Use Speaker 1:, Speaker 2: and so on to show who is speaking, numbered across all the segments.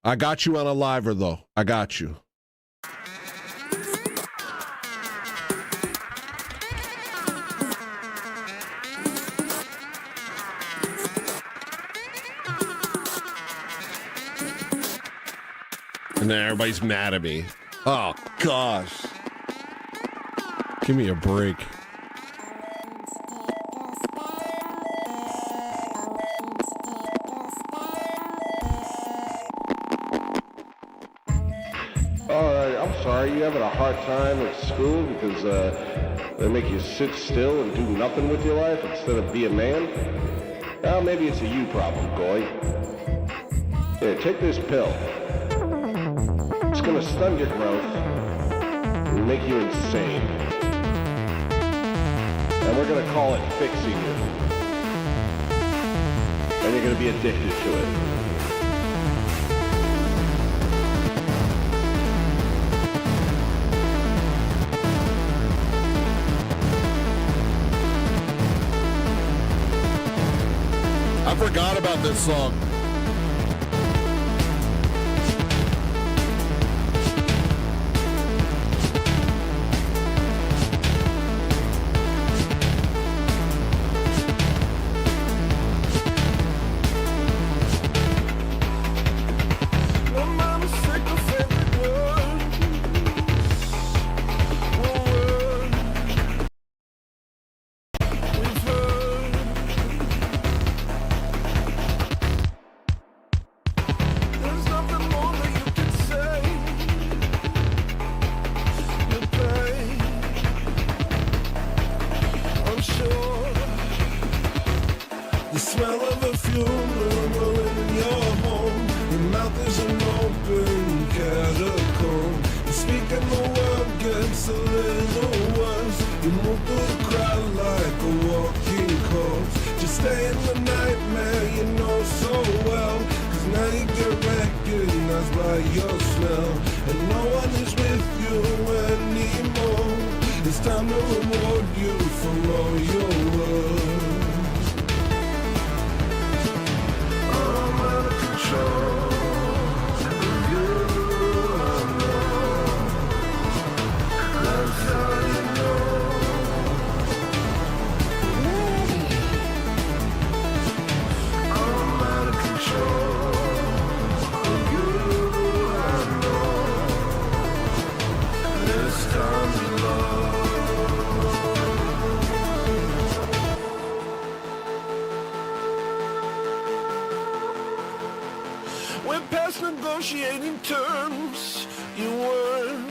Speaker 1: I got you on a liver, though. I got you. And then everybody's mad at me. Oh, gosh. Give me a break.
Speaker 2: I'm sorry, you having a hard time at school because they make you sit still and do nothing with your life instead of be a man? Well, maybe it's a you problem, Goy. Here, take this pill. It's gonna stun your growth and make you insane. And we're gonna call it fixing you. And you're gonna be addicted to it.
Speaker 1: I forgot about this song.
Speaker 3: Negotiating terms, you were.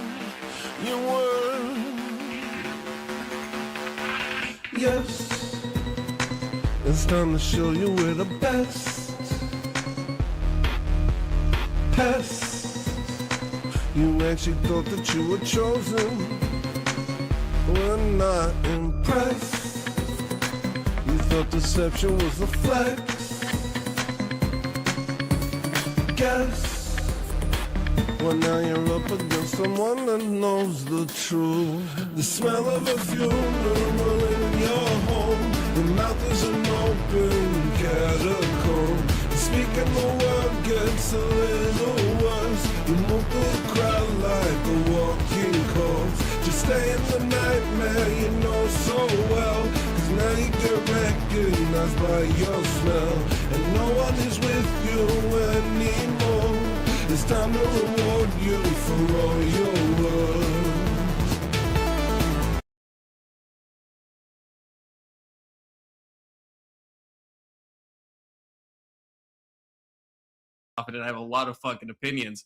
Speaker 3: Yes, it's time to show you we're the best. Pest, you actually thought that you were chosen. We're not impressed. You thought deception was a flex. Guess. Well, now you're up against someone that knows the truth. The smell of a funeral in your home. Your mouth is an open catacomb. Speaking the word gets a little worse. You move through the crowd like a walking corpse. Just stay in the nightmare you know so well. Cause now you get recognized by your smell. And no one is with you anymore. It's time to reward you for all your work.
Speaker 4: And I have a lot of fucking opinions.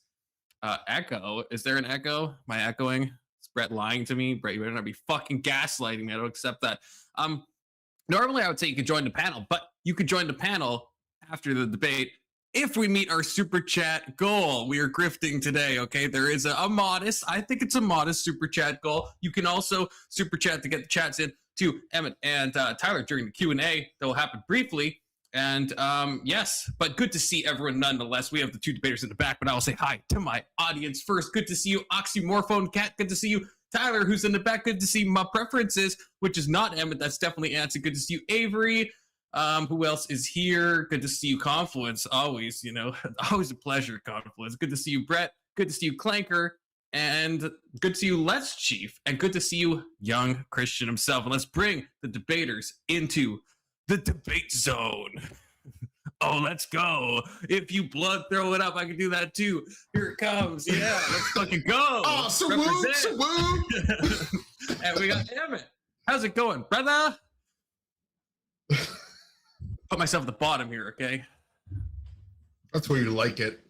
Speaker 4: Echo, is there an echo? Am I echoing? Is Brett lying to me? Brett, you better not be fucking gaslighting me. I don't accept that. Normally I would say you could join the panel, but you could join the panel after the debate if we meet our super chat goal. We are grifting today, okay? There is a modest, I think it's a modest super chat goal. You can also super chat to get the chats in to Emmett and Tyler during the Q&A. That will happen briefly. And yes, but good to see everyone nonetheless. We have the two debaters in the back, but I will say hi to my audience first. Good to see you, Oxymorphone Cat. Good to see you, Tyler, who's in the back. Good to see Muh Preferences, which is not Emmett. That's definitely Anson. Good to see you, Avery. Who else is here? Good to see you, Confluence. Always, always a pleasure, Confluence. Good to see you, Brett. Good to see you, Clanker. And good to see you, Les Chief. And good to see you, young Christian himself. And let's bring the debaters into the debate zone. Oh, let's go. If you blood throw it up, I can do that too. Here it comes. Yeah, let's fucking go.
Speaker 5: Oh, salute.
Speaker 4: And we got Emmett. How's it going, brother? Put myself at the bottom here, okay?
Speaker 5: That's where you like it.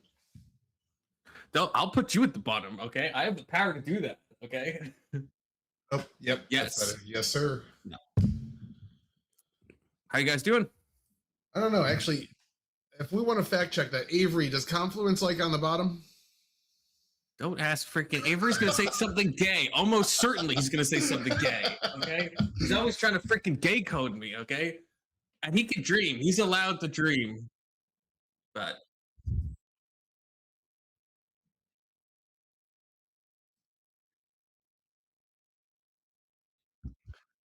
Speaker 4: I'll put you at the bottom, okay? I have the power to do that, okay?
Speaker 5: Oh, yep.
Speaker 4: Yes.
Speaker 5: Yes, sir.
Speaker 4: No. How you guys doing?
Speaker 5: I don't know. Actually, if we want to fact check that, Avery, does Confluence like on the bottom?
Speaker 4: Don't ask freaking Avery's gonna say something gay. Almost certainly he's gonna say something gay. Okay? He's always trying to freaking gay code me, okay? And he can dream. He's allowed to dream. But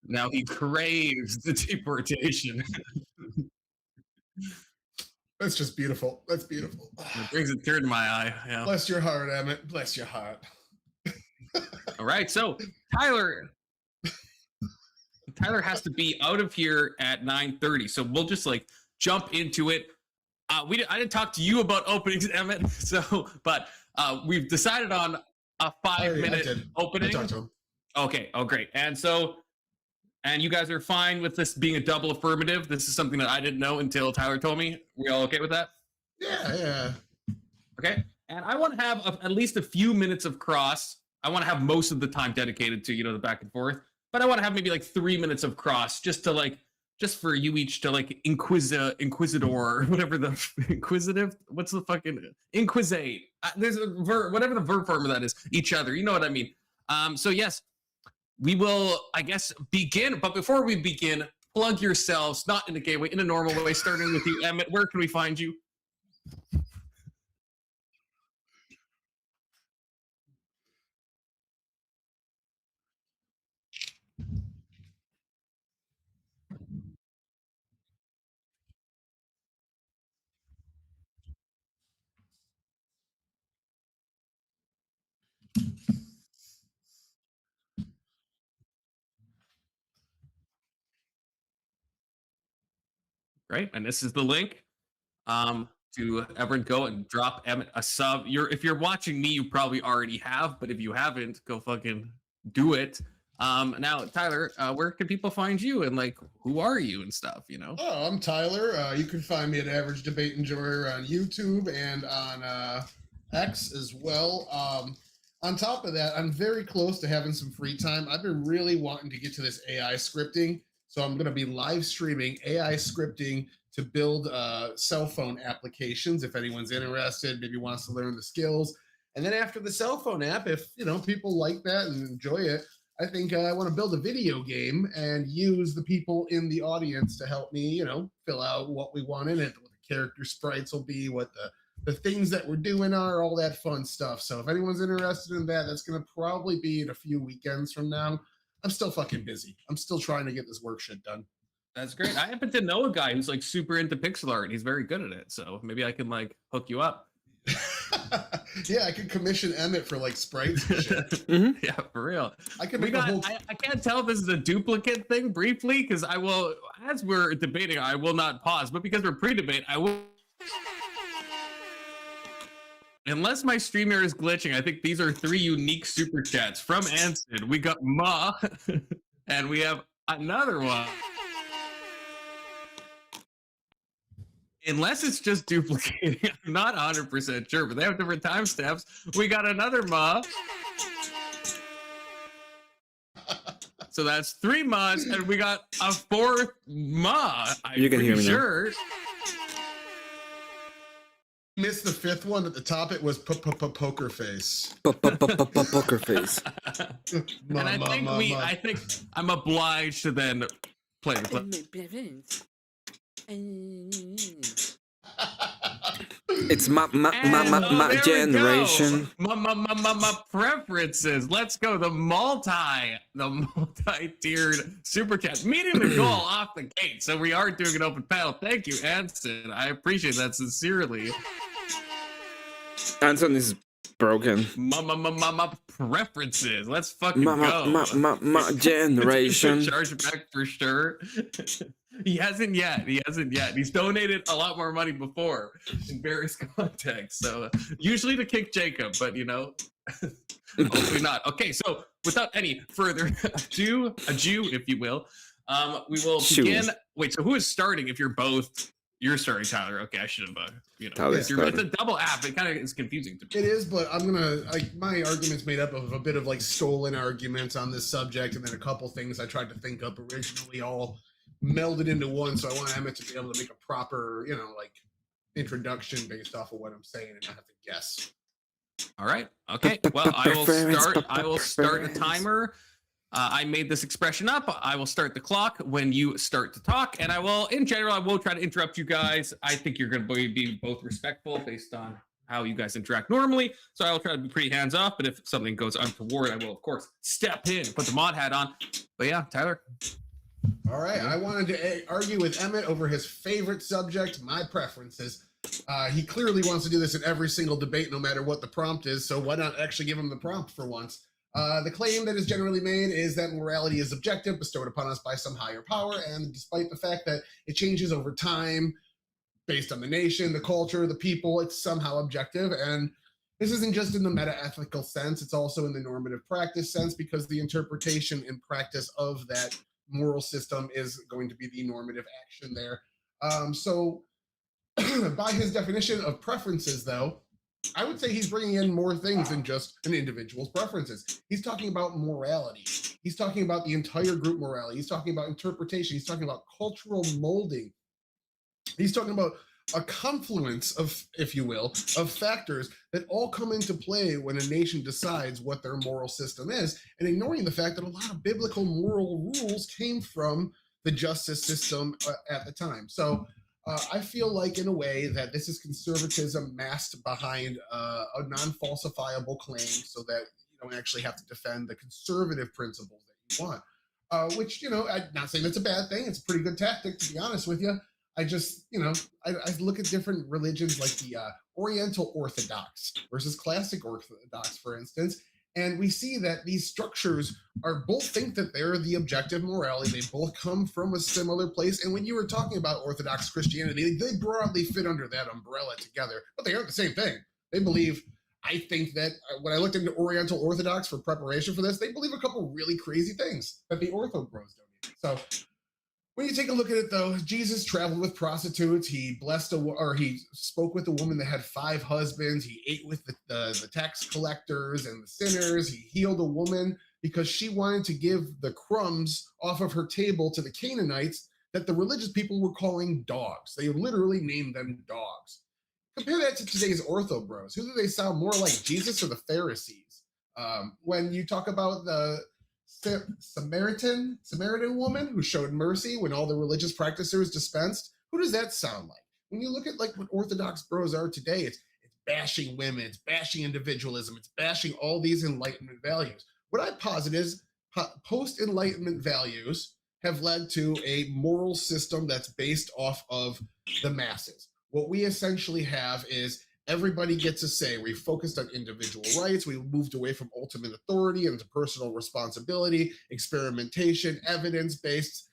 Speaker 4: now he craves the deportation.
Speaker 5: That's just beautiful. That's beautiful.
Speaker 4: It brings a tear to my eye. Yeah.
Speaker 5: Bless your heart, Emmett. Bless your heart.
Speaker 4: All right, so Tyler has to be out of here at 9:30, so we'll just like jump into it. I didn't talk to you about openings, Emmett. But we've decided on a 5-minute opening.
Speaker 5: I talked to him.
Speaker 4: Okay. Oh, great. And you guys are fine with this being a double affirmative. This is something that I didn't know until Tyler told me. We all okay with that?
Speaker 5: Yeah.
Speaker 4: Okay. And I want to have at least a few minutes of cross. I want to have most of the time dedicated to, the back and forth. But I want to have maybe like 3 minutes of cross just for you each to like inquisitor, whatever the inquisitive, what's the fucking inquisate? There's a verb, whatever the verb form of that is, each other. You know what I mean? So yes, we will, I guess, begin. But before we begin, plug yourselves, not in a gay way, in a normal way, starting with you, Emmett. Where can we find you? Great. And this is the link to ever go and drop Emmett a sub. If you're watching me, you probably already have, but if you haven't, go fucking do it. Now, Tyler, where can people find you and like who are you and stuff,
Speaker 5: Oh, I'm Tyler. You can find me at AverageDebateEnjoyer on YouTube and on X as well. On top of that, I'm very close to having some free time. I've been really wanting to get to this AI scripting. So I'm going to be live streaming AI scripting to build cell phone applications. If anyone's interested, maybe wants to learn the skills. And then after the cell phone app, if people like that and enjoy it, I think I want to build a video game and use the people in the audience to help me, fill out what we want in it, what the character sprites will be, what the things that we're doing are, all that fun stuff. So if anyone's interested in that, that's going to probably be in a few weekends from now. I'm still fucking busy. I'm still trying to get this work shit done.
Speaker 4: That's great. I happen to know a guy who's like super into pixel art and he's very good at it. So maybe I can like hook you up.
Speaker 5: Yeah, I could commission Emmett for like sprites and shit.
Speaker 4: Mm-hmm. Yeah, for real.
Speaker 5: I could make a whole...
Speaker 4: I can't tell if this is a duplicate thing briefly because I will, as we're debating, I will not pause. But because we're pre-debate, I will. Unless my streamer is glitching, I think these are 3 unique super chats from Anson. We got Ma, and we have another one. Unless it's just duplicating, I'm not 100% sure, but they have different timestamps. We got another Ma. So that's 3 Ma's, and we got a 4th Ma.
Speaker 6: You can hear me now.
Speaker 5: Missed the 5th one at the top. It was poker face.
Speaker 6: Poker face.
Speaker 4: And I think I'm obliged to then play the clip.
Speaker 6: It's my generation.
Speaker 4: My preferences. Let's go. The multi-tiered super chat. Meeting the goal off the gate. So we are doing an open panel. Thank you, Anson. I appreciate that sincerely.
Speaker 6: Anson is broken.
Speaker 4: My preferences. Let's fucking go.
Speaker 6: My generation.
Speaker 4: Charge back for sure. He hasn't yet. He's donated a lot more money before in various contexts. So usually to kick Jacob, but you know, hopefully not. Okay, so without any further ado, if you will, we will begin. Wait, so who is starting? If you're starting, Tyler. Okay, I should have, it's a double app. It kind of is confusing to me.
Speaker 5: It is, but I'm gonna my argument's made up of a bit of like stolen arguments on this subject, and then a couple things I tried to think up originally, all melded into one. So I want Emmett to be able to make a proper, introduction based off of what I'm saying and not have to guess.
Speaker 4: All right. Okay. Well, I will start a timer. I made this expression up. I will start the clock when you start to talk, and I will try to interrupt you guys. I think you're going to be both respectful based on how you guys interact normally. So I will try to be pretty hands off, but if something goes untoward, I will of course step in, put the mod hat on. But yeah, Tyler.
Speaker 5: All right. I wanted to argue with Emmett over his favorite subject, my preferences. He clearly wants to do this in every single debate, no matter what the prompt is. So why not actually give him the prompt for once? The claim that is generally made is that morality is objective, bestowed upon us by some higher power. And despite the fact that it changes over time based on the nation, the culture, the people, it's somehow objective. And this isn't just in the meta-ethical sense. It's also in the normative practice sense, because the interpretation and practice of that moral system is going to be the normative action there. So by his definition of preferences, though, I would say he's bringing in more things than just an individual's preferences. He's talking about morality. He's talking about the entire group morality. He's talking about interpretation. He's talking about cultural molding. He's talking about a confluence of, if you will, of factors that all come into play when a nation decides what their moral system is, and ignoring the fact that a lot of biblical moral rules came from the justice system at the time. So I feel like, in a way, that this is conservatism masked behind a non-falsifiable claim, so that you don't actually have to defend the conservative principles that you want. Which, I'm not saying that's a bad thing. It's a pretty good tactic, to be honest with you. I just, I look at different religions like the Oriental Orthodox versus Classic Orthodox, for instance, and we see that these structures are both think that they're the objective morality. They both come from a similar place. And when you were talking about Orthodox Christianity, they broadly fit under that umbrella together, but they aren't the same thing. They believe, I think that when I looked into Oriental Orthodox for preparation for this, they believe a couple really crazy things that the Ortho bros don't even. So when you take a look at it, though, Jesus traveled with prostitutes. He he spoke with a woman that had 5 husbands. He ate with the tax collectors and the sinners. He healed a woman because she wanted to give the crumbs off of her table to the Canaanites that the religious people were calling dogs. They literally named them dogs. Compare that to today's Ortho bros. Who do they sound more like, Jesus or the Pharisees? When you talk about the Samaritan woman who showed mercy when all the religious practices dispensed, who does that sound like? When you look at like what Orthodox bros are today, it's bashing women, it's bashing individualism, it's bashing all these Enlightenment values. What I posit is post-Enlightenment values have led to a moral system that's based off of the masses. What we essentially have is everybody gets a say. We focused on individual rights. We moved away from ultimate authority into personal responsibility, experimentation, evidence-based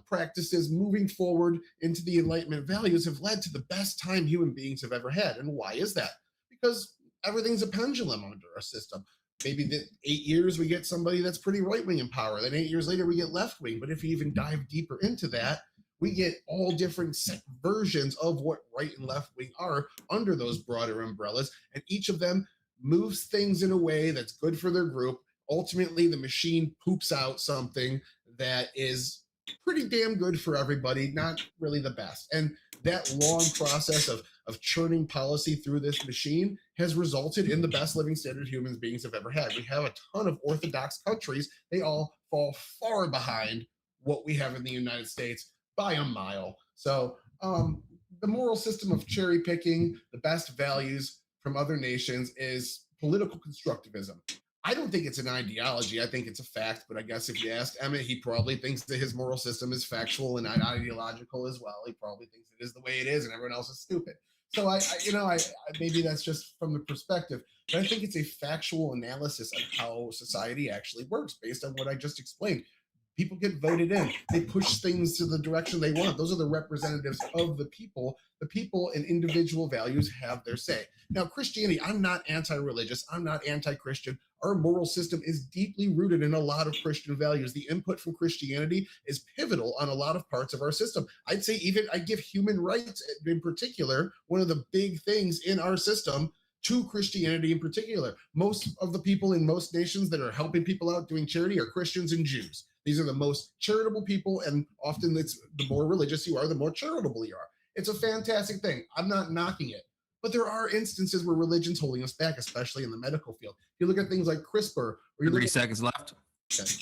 Speaker 5: practices. Moving forward into the Enlightenment values have led to the best time human beings have ever had. And why is that? Because everything's a pendulum under our system. Maybe the 8 years we get somebody that's pretty right-wing in power. Then 8 years later we get left-wing. But if you even dive deeper into that, we get all different versions of what right and left wing are under those broader umbrellas. And each of them moves things in a way that's good for their group. Ultimately, the machine poops out something that is pretty damn good for everybody, not really the best. And that long process of churning policy through this machine has resulted in the best living standard human beings have ever had. We have a ton of Orthodox countries. They all fall far behind what we have in the United States by a mile. So the moral system of cherry picking the best values from other nations is political constructivism. I don't think it's an ideology. I think it's a fact. But I guess if you asked Emmett, he probably thinks that his moral system is factual and not ideological as well. He probably thinks it is the way it is, and everyone else is stupid. So I maybe that's just from the perspective, but I think it's a factual analysis of how society actually works based on what I just explained. People get voted in. They push things to the direction they want. Those are the representatives of the people. The people and individual values have their say. Now, Christianity, I'm not anti-religious. I'm not anti-Christian. Our moral system is deeply rooted in a lot of Christian values. The input from Christianity is pivotal on a lot of parts of our system. I'd say even I give human rights in particular, one of the big things in our system, to Christianity in particular. Most of the people in most nations that are helping people out doing charity are Christians and Jews. These are the most charitable people, and often it's the more religious you are, the more charitable you are. It's a fantastic thing. I'm not knocking it. But there are instances where religion's holding us back, especially in the medical field. You look at things like CRISPR, or you
Speaker 4: 3 seconds left.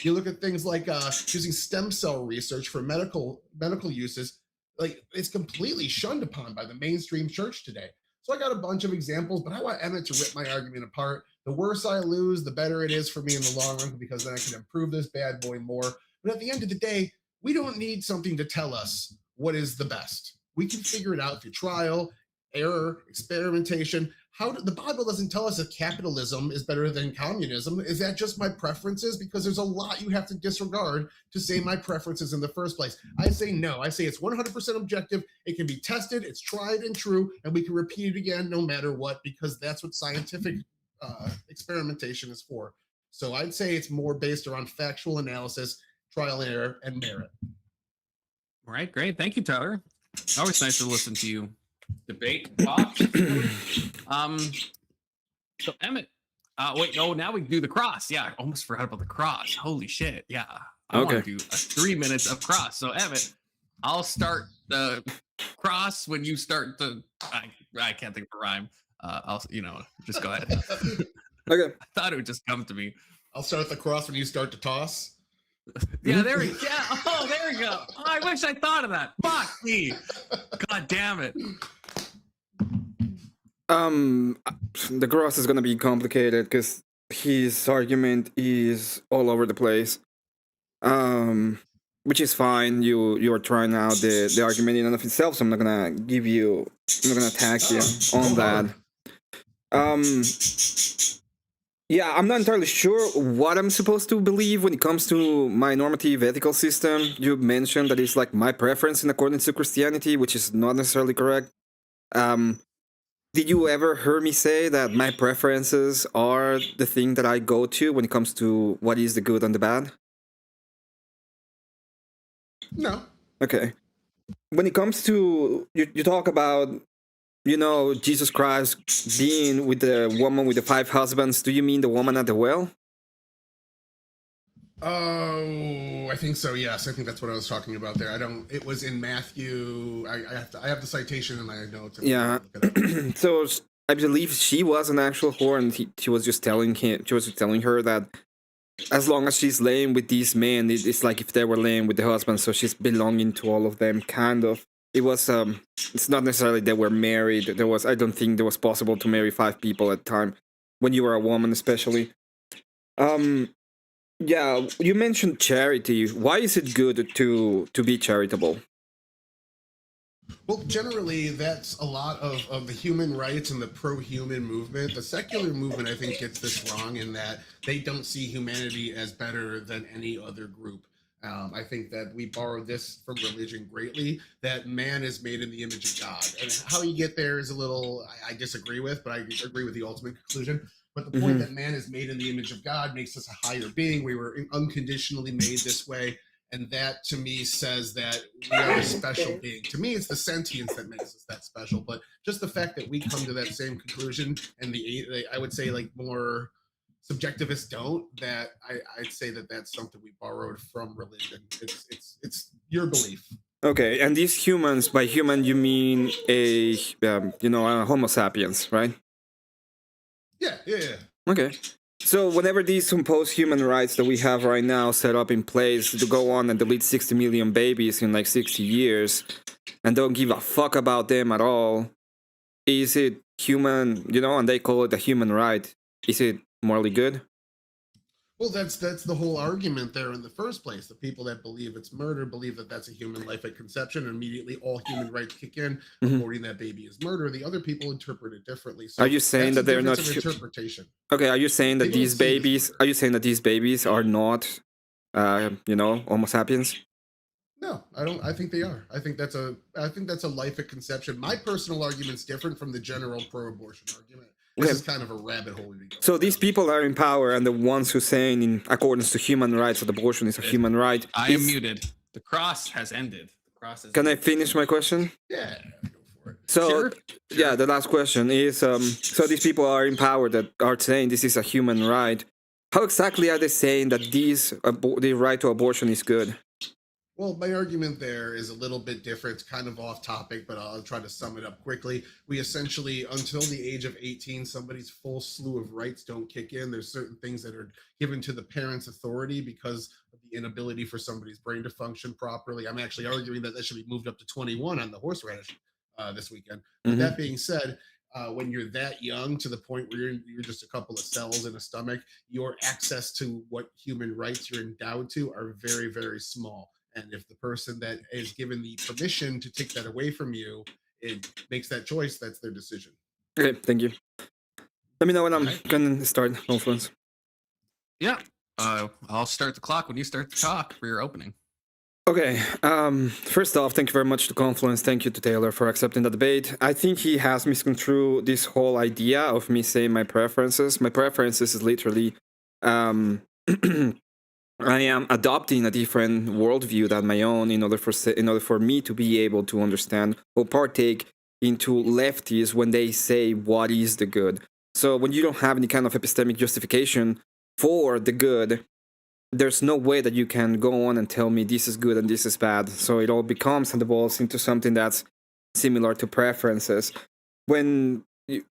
Speaker 5: You look at things like using stem cell research for medical uses. Like, it's completely shunned upon by the mainstream church today. So I got a bunch of examples, but I want Emmett to rip my argument apart. The worse I lose, the better it is for me in the long run, because then I can improve this bad boy more. But at the end of the day, we don't need something to tell us what is the best. We can figure it out through trial, error, experimentation. The Bible doesn't tell us that capitalism is better than communism. Is that just my preferences? Because there's a lot you have to disregard to say my preferences in the first place. I say no. I say it's 100% objective. It can be tested. It's tried and true, and we can repeat it again no matter what, because that's what scientific experimentation is for. So I'd say it's more based around factual analysis, trial and error, and merit.
Speaker 4: All right, great. Thank you, Tyler. Always nice to listen to you debate. Talk. So Emmett, wait, no, now we can do the cross. Yeah, I almost forgot about the cross. Holy shit. Yeah. I want to do 3 minutes of cross. So Emmett, I'll start the cross when you start the I can't think of a rhyme. I'll just go ahead.
Speaker 6: Okay.
Speaker 4: I thought it would just come to me.
Speaker 5: I'll start the cross when you start to toss.
Speaker 4: Yeah, there we go. Yeah. Oh, there we go. Oh, I wish I thought of that. Fuck me. God damn it.
Speaker 6: The cross is gonna be complicated because his argument is all over the place. Which is fine. You are trying out the argument in and of itself, so I'm not gonna attack you on that. Yeah, I'm not entirely sure what I'm supposed to believe when it comes to my normative ethical system. You mentioned that it's like my preference in accordance to Christianity, which is not necessarily correct. Did you ever hear me say that my preferences are the thing that I go to when it comes to what is the good and the bad?
Speaker 5: No.
Speaker 6: Okay. When it comes to, you talk about, Jesus Christ being with the woman with the 5 husbands. Do you mean the woman at the well?
Speaker 5: Oh, I think so. Yes, I think that's what I was talking about there. It was in Matthew. I have the citation in my notes.
Speaker 6: Yeah. So I believe she was an actual whore, and she was just telling her that as long as she's laying with these men, it's like if they were laying with the husband, so she's belonging to all of them, kind of. It was, it's not necessarily they were married. I don't think it was possible to marry 5 people at a time, when you were a woman especially. Yeah, you mentioned charity. Why is it good to be charitable?
Speaker 5: Well, generally, that's a lot of the human rights and the pro-human movement. The secular movement, I think, gets this wrong in that they don't see humanity as better than any other group. I think that we borrowed this from religion greatly, that man is made in the image of God. And how you get there is a little, I disagree with, but I agree with the ultimate conclusion. But the point that man is made in the image of God makes us a higher being. We were unconditionally made this way. And that, to me, says that we are a special being. To me, it's the sentience that makes us that special. But just the fact that we come to that same conclusion, and I would say, like, more subjectivists don't, that I'd say that that's something we borrowed from religion. It's your belief.
Speaker 6: Okay, and these humans, by human you mean a Homo sapiens, right?
Speaker 5: Yeah.
Speaker 6: Okay. So whenever these supposed human rights that we have right now set up in place to go on and delete 60 million babies in like 60 years and don't give a fuck about them at all, is it human, and they call it a human right, is it morally good?
Speaker 5: Well, that's the whole argument there in the first place. The people that believe it's murder believe that that's a human life at conception, and immediately all human rights kick in. Aborting that baby is murder. The other people interpret it differently. So
Speaker 6: are you saying that they're not
Speaker 5: interpretation?
Speaker 6: Okay, are you saying that these babies are not Homo sapiens?
Speaker 5: No, I don't. I think they are. I think that's a life at conception. My personal argument's different from the general pro-abortion argument. This is kind of a rabbit hole.
Speaker 6: So these people are in power, and the ones who saying, in accordance to human rights, that abortion is a human right.
Speaker 4: I am muted. The cross has ended.
Speaker 6: Can I finish my question?
Speaker 5: Yeah, go for it.
Speaker 6: So,
Speaker 4: Sure.
Speaker 6: yeah, the last question is, so these people are in power that are saying this is a human right. How exactly are they saying that the right to abortion is good?
Speaker 5: Well, my argument there is a little bit different. It's kind of off topic, but I'll try to sum it up quickly. We essentially, until the age of 18, somebody's full slew of rights don't kick in. There's certain things that are given to the parents' authority because of the inability for somebody's brain to function properly. I'm actually arguing that should be moved up to 21 on the horseradish this weekend. But that being said, when you're that young to the point where you're just a couple of cells in a stomach, your access to what human rights you're endowed to are very, very small. And if the person that is given the permission to take that away from you, it makes that choice, that's their decision.
Speaker 6: Okay, thank you. Let me know when I'm going to start, Confluence.
Speaker 4: Yeah. I'll start the clock when you start the talk for your opening.
Speaker 6: Okay, first off, thank you very much to Confluence. Thank you to Taylor for accepting the debate. I think he has misconstrued this whole idea of me saying my preferences. My preferences is literally I am adopting a different worldview than my own in order for me to be able to understand or partake into lefties when they say what is the good. So when you don't have any kind of epistemic justification for the good, there's no way that you can go on and tell me this is good and this is bad. So it all becomes and evolves into something that's similar to preferences. Even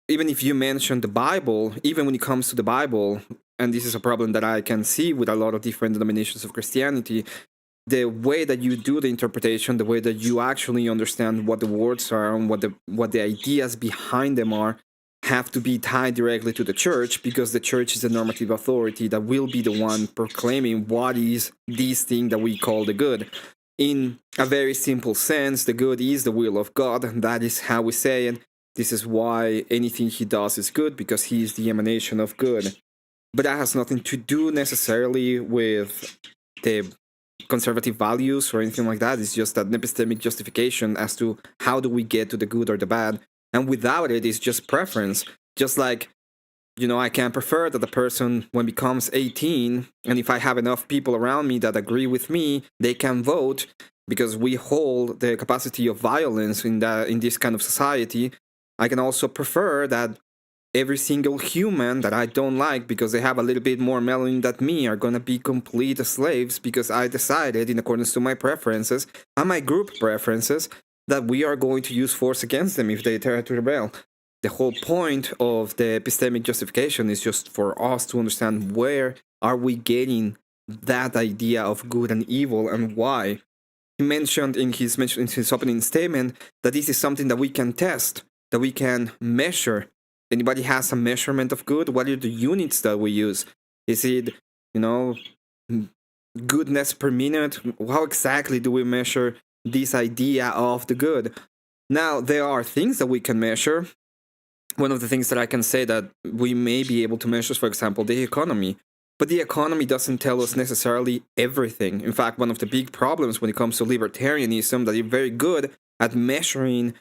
Speaker 6: if you mention the Bible, even when it comes to the Bible, and this is a problem that I can see with a lot of different denominations of Christianity, the way that you do the interpretation, the way that you actually understand what the words are and what the ideas behind them are, have to be tied directly to the church, because the church is the normative authority that will be the one proclaiming what is this thing that we call the good. In a very simple sense, the good is the will of God, and that is how we say it. This is why anything he does is good, because he is the emanation of good. But that has nothing to do necessarily with the conservative values or anything like that. It's just an epistemic justification as to how do we get to the good or the bad. And without it, it's just preference. Just like, I can prefer that the person, when becomes 18, and if I have enough people around me that agree with me, they can vote, because we hold the capacity of violence in this kind of society. I can also prefer that every single human that I don't like because they have a little bit more melanin than me are going to be complete slaves, because I decided, in accordance to my preferences and my group preferences, that we are going to use force against them if they try to rebel. The whole point of the epistemic justification is just for us to understand where are we getting that idea of good and evil and why. He mentioned in his opening statement that this is something that we can test, that we can measure. Anybody has a measurement of good? What are the units that we use? Is it, goodness per minute? How exactly do we measure this idea of the good? Now, there are things that we can measure. One of the things that I can say that we may be able to measure is, for example, the economy. But the economy doesn't tell us necessarily everything. In fact, one of the big problems when it comes to libertarianism, that you're very good at measuring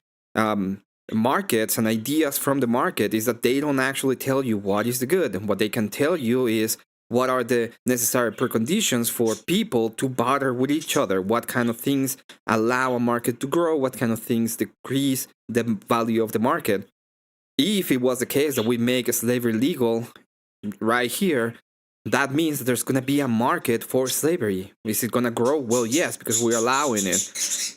Speaker 6: markets and ideas from the market, is that they don't actually tell you what is the good. And what they can tell you is what are the necessary preconditions for people to barter with each other, what kind of things allow a market to grow, what kind of things decrease the value of the market. If it was the case that we make slavery legal right here, that means that there's going to be a market for slavery. Is it going to grow? Well, yes, because we're allowing it.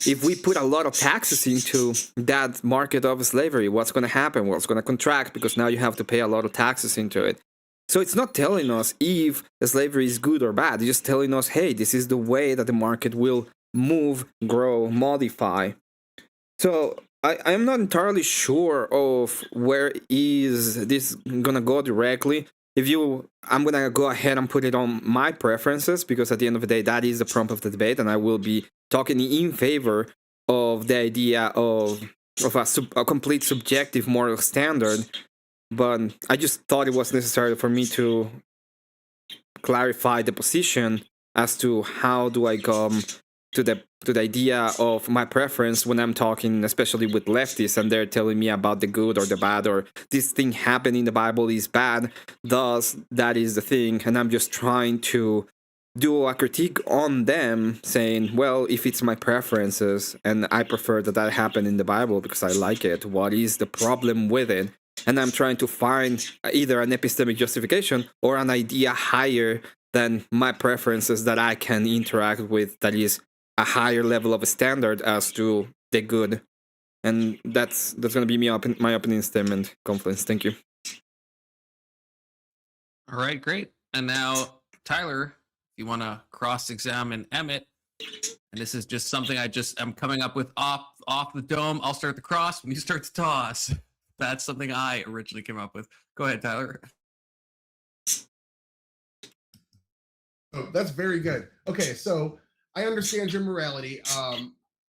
Speaker 6: If we put a lot of taxes into that market of slavery, what's going to happen? Well, it's going to contract, because now you have to pay a lot of taxes into it. So it's not telling us if slavery is good or bad. It's just telling us, hey, this is the way that the market will move, grow, modify. So I am not entirely sure of where is this gonna go directly. I'm gonna go ahead and put it on my preferences, because at the end of the day, that is the prompt of the debate, and I will be talking in favor of the idea of a complete subjective moral standard. But I just thought it was necessary for me to clarify the position as to how do I come to the idea of my preference when I'm talking, especially with leftists, and they're telling me about the good or the bad, or this thing happened in the Bible is bad, thus that is the thing, and I'm just trying to do a critique on them, saying, well, if it's my preferences and I prefer that happened in the Bible because I like it, what is the problem with it? And I'm trying to find either an epistemic justification or an idea higher than my preferences that I can interact with, that is a higher level of a standard as to the good. And that's going to be my opening statement, Confluence. Thank you.
Speaker 4: All right, great. And now, Tyler, if you want to cross-examine Emmett, and this is just something I'm coming up with off the dome. I'll start the cross when you start the toss. That's something I originally came up with. Go ahead, Tyler.
Speaker 5: Oh, that's very good. Okay, so I understand your morality.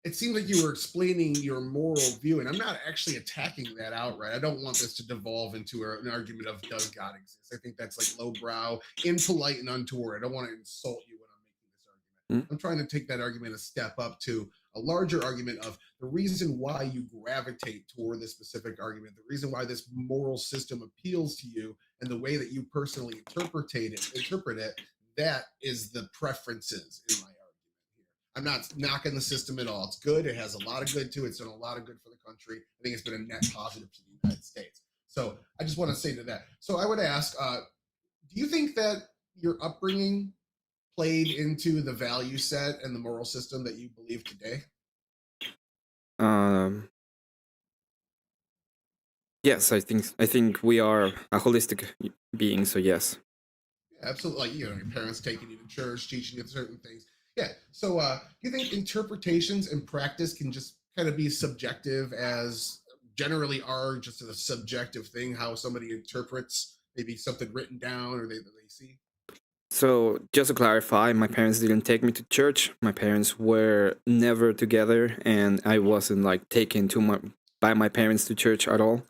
Speaker 5: It seems like you were explaining your moral view, and I'm not actually attacking that outright. I don't want this to devolve into an argument of does God exist. I think that's like lowbrow, impolite, and untoward. I don't want to insult you when I'm making this argument. I'm trying to take that argument a step up to a larger argument of the reason why you gravitate toward this specific argument, the reason why this moral system appeals to you, and the way that you personally interpret it. That is the preferences in my argument here. I'm not knocking the system at all. It's good. It has a lot of good to it. It's done a lot of good for the country. I think it's been a net positive to the United States. So I just want to say to that. So I would ask, do you think that your upbringing played into the value set and the moral system that you believe today?
Speaker 6: Yes, I think we are a holistic being, so yes.
Speaker 5: Absolutely. Like, your parents taking you to church, teaching you certain things. Yeah. So do you think interpretations and practice can just kind of be subjective, as generally are just a subjective thing, how somebody interprets maybe something written down or they see?
Speaker 6: So just to clarify, my parents didn't take me to church. My parents were never together, and I wasn't like taken by my parents to church at all.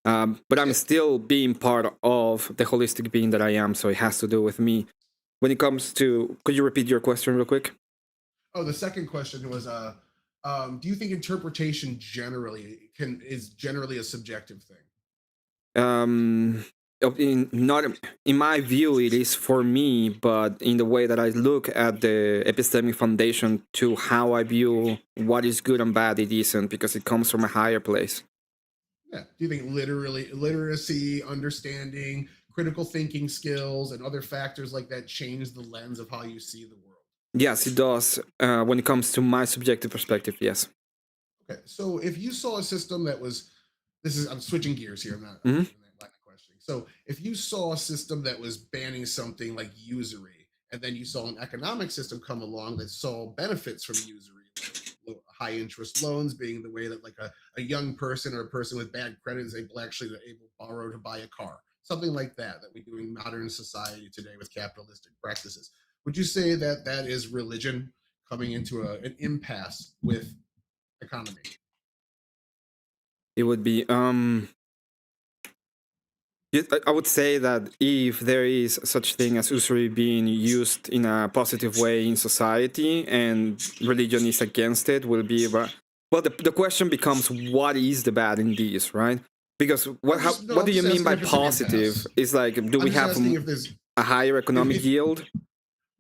Speaker 6: But I'm still being part of the holistic being that I am, so it has to do with me. When it comes to, could you repeat your question real quick?
Speaker 5: Oh, the second question was, do you think interpretation is generally a subjective thing?
Speaker 6: Not in my view, it is for me, but in the way that I look at the epistemic foundation to how I view what is good and bad, it isn't, because it comes from a higher place.
Speaker 5: Yeah. Do you think literacy, understanding, critical thinking skills, and other factors like that change the lens of how you see the world?
Speaker 6: Yes, it does. When it comes to my subjective perspective, yes.
Speaker 5: Okay. So if you saw a system that was, I'm switching gears here. I'm not questioning. So if you saw a system that was banning something like usury, and then you saw an economic system come along that saw benefits from usury, like high interest loans being the way that like a young person or a person with bad credit is able to borrow to buy a car, something like that we do in modern society today with capitalistic practices. Would you say that that is religion coming into an impasse with economy?
Speaker 6: It would be I would say that if there is such thing as usury being used in a positive way in society and religion is against it, will be well, the question becomes, what is the bad in this, right? Because what do you mean by positive? Is like, do we have a higher economic yield?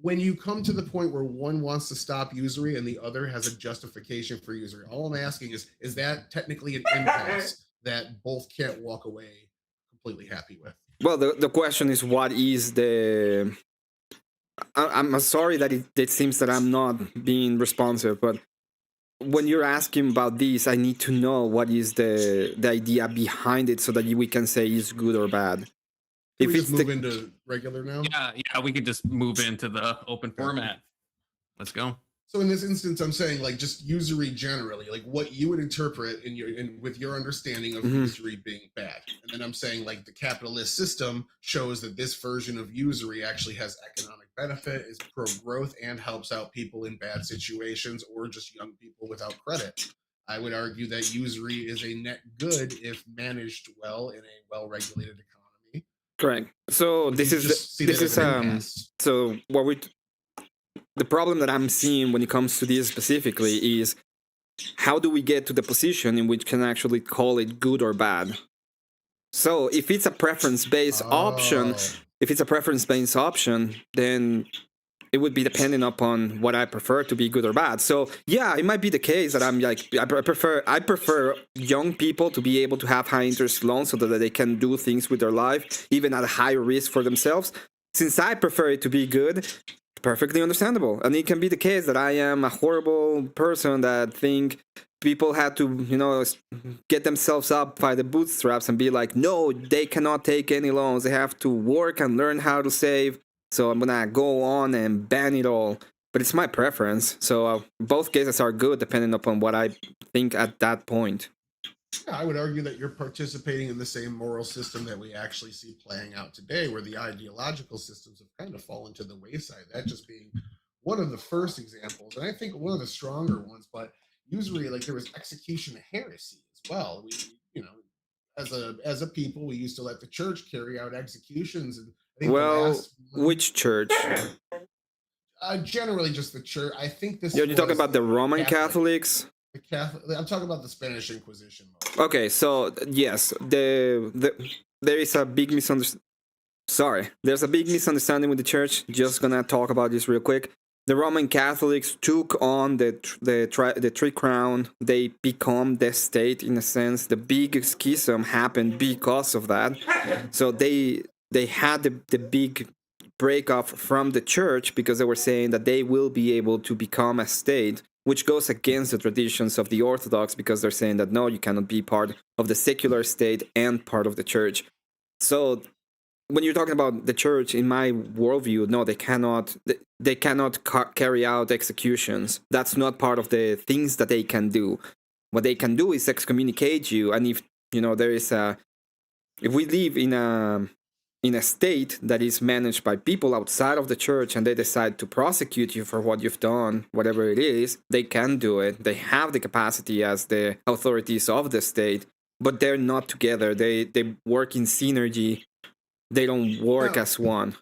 Speaker 5: When you come to the point where one wants to stop usury and the other has a justification for usury, all I'm asking is that technically an impasse that both can't walk away completely happy with?
Speaker 6: Well, the question is, what is the... I'm sorry that it seems that I'm not being responsive, but when you're asking about this, I need to know what is the idea behind it so that we can say it's good or bad.
Speaker 5: Can we
Speaker 6: if
Speaker 5: just
Speaker 6: it's
Speaker 5: move into regular now?
Speaker 4: Yeah, we could just move into the open format. Let's go.
Speaker 5: So in this instance, I'm saying like just usury generally, like what you would interpret with your understanding of usury being bad. And then I'm saying like the capitalist system shows that this version of usury actually has economic benefit, is pro-growth, and helps out people in bad situations or just young people without credit. I would argue that usury is a net good if managed well in a well-regulated economy.
Speaker 6: correct. So
Speaker 5: Would
Speaker 6: this
Speaker 5: you
Speaker 6: is
Speaker 5: just see
Speaker 6: this
Speaker 5: that as
Speaker 6: is
Speaker 5: an impasse?
Speaker 6: so what we the problem that I'm seeing when it comes to this specifically is how do we get to the position in which can actually call it good or bad? So if it's a preference-based option, then it would be depending upon what I prefer to be good or bad. So yeah, it might be the case that I'm like I prefer young people to be able to have high interest loans so that they can do things with their life even at a higher risk for themselves. Since I prefer it to be good, perfectly understandable. And it can be the case that I am a horrible person that think people had to, get themselves up by the bootstraps and be like, no, they cannot take any loans. They have to work and learn how to save. So I'm gonna go on and ban it all. But it's my preference. So both cases are good depending upon what I think at that point.
Speaker 5: Yeah, I would argue that you're participating in the same moral system that we actually see playing out today, where the ideological systems have kind of fallen to the wayside. That just being one of the first examples, and I think one of the stronger ones. But usually, like there was execution of heresy as well. As a people, we used to let the church carry out executions, and I think the
Speaker 6: Well,
Speaker 5: last one,
Speaker 6: which church?
Speaker 5: generally just the church. I think this.
Speaker 6: You're talking
Speaker 5: was
Speaker 6: about the Roman
Speaker 5: Catholic.
Speaker 6: Catholics?
Speaker 5: The Catholic. I'm talking about the Spanish Inquisition.
Speaker 6: Okay, so yes, there is a big misunderstanding. Sorry, there's a big misunderstanding with the church. Just gonna talk about this real quick. The Roman Catholics took on the Three Crown. They become the state in a sense. The big schism happened because of that. So they had the big break off from the church because they were saying that they will be able to become a state, which goes against the traditions of the Orthodox because they're saying that no, you cannot be part of the secular state and part of the church. So when you're talking about the church, in my worldview, no, they cannot carry out executions. That's not part of the things that they can do. What they can do is excommunicate you, and if we live in a state that is managed by people outside of the church and they decide to prosecute you for what you've done, whatever it is, they can do it. They have the capacity as the authorities of the state, but they're not together. They work in synergy. They don't work as one.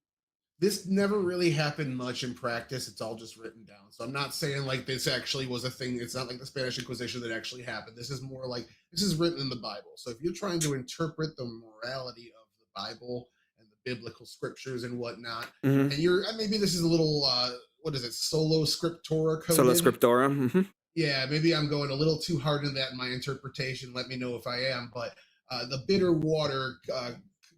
Speaker 5: This never really happened much in practice. It's all just written down. So I'm not saying like this actually was a thing. It's not like the Spanish Inquisition that actually happened. This is more like this is written in the Bible. So if you're trying to interpret the morality of the Bible and the biblical scriptures and whatnot, and maybe this is a little what is it, solo scriptura coded?
Speaker 6: Sola scriptura.
Speaker 5: Yeah, maybe I'm going a little too hard in that in my interpretation. Let me know if I am. But the bitter water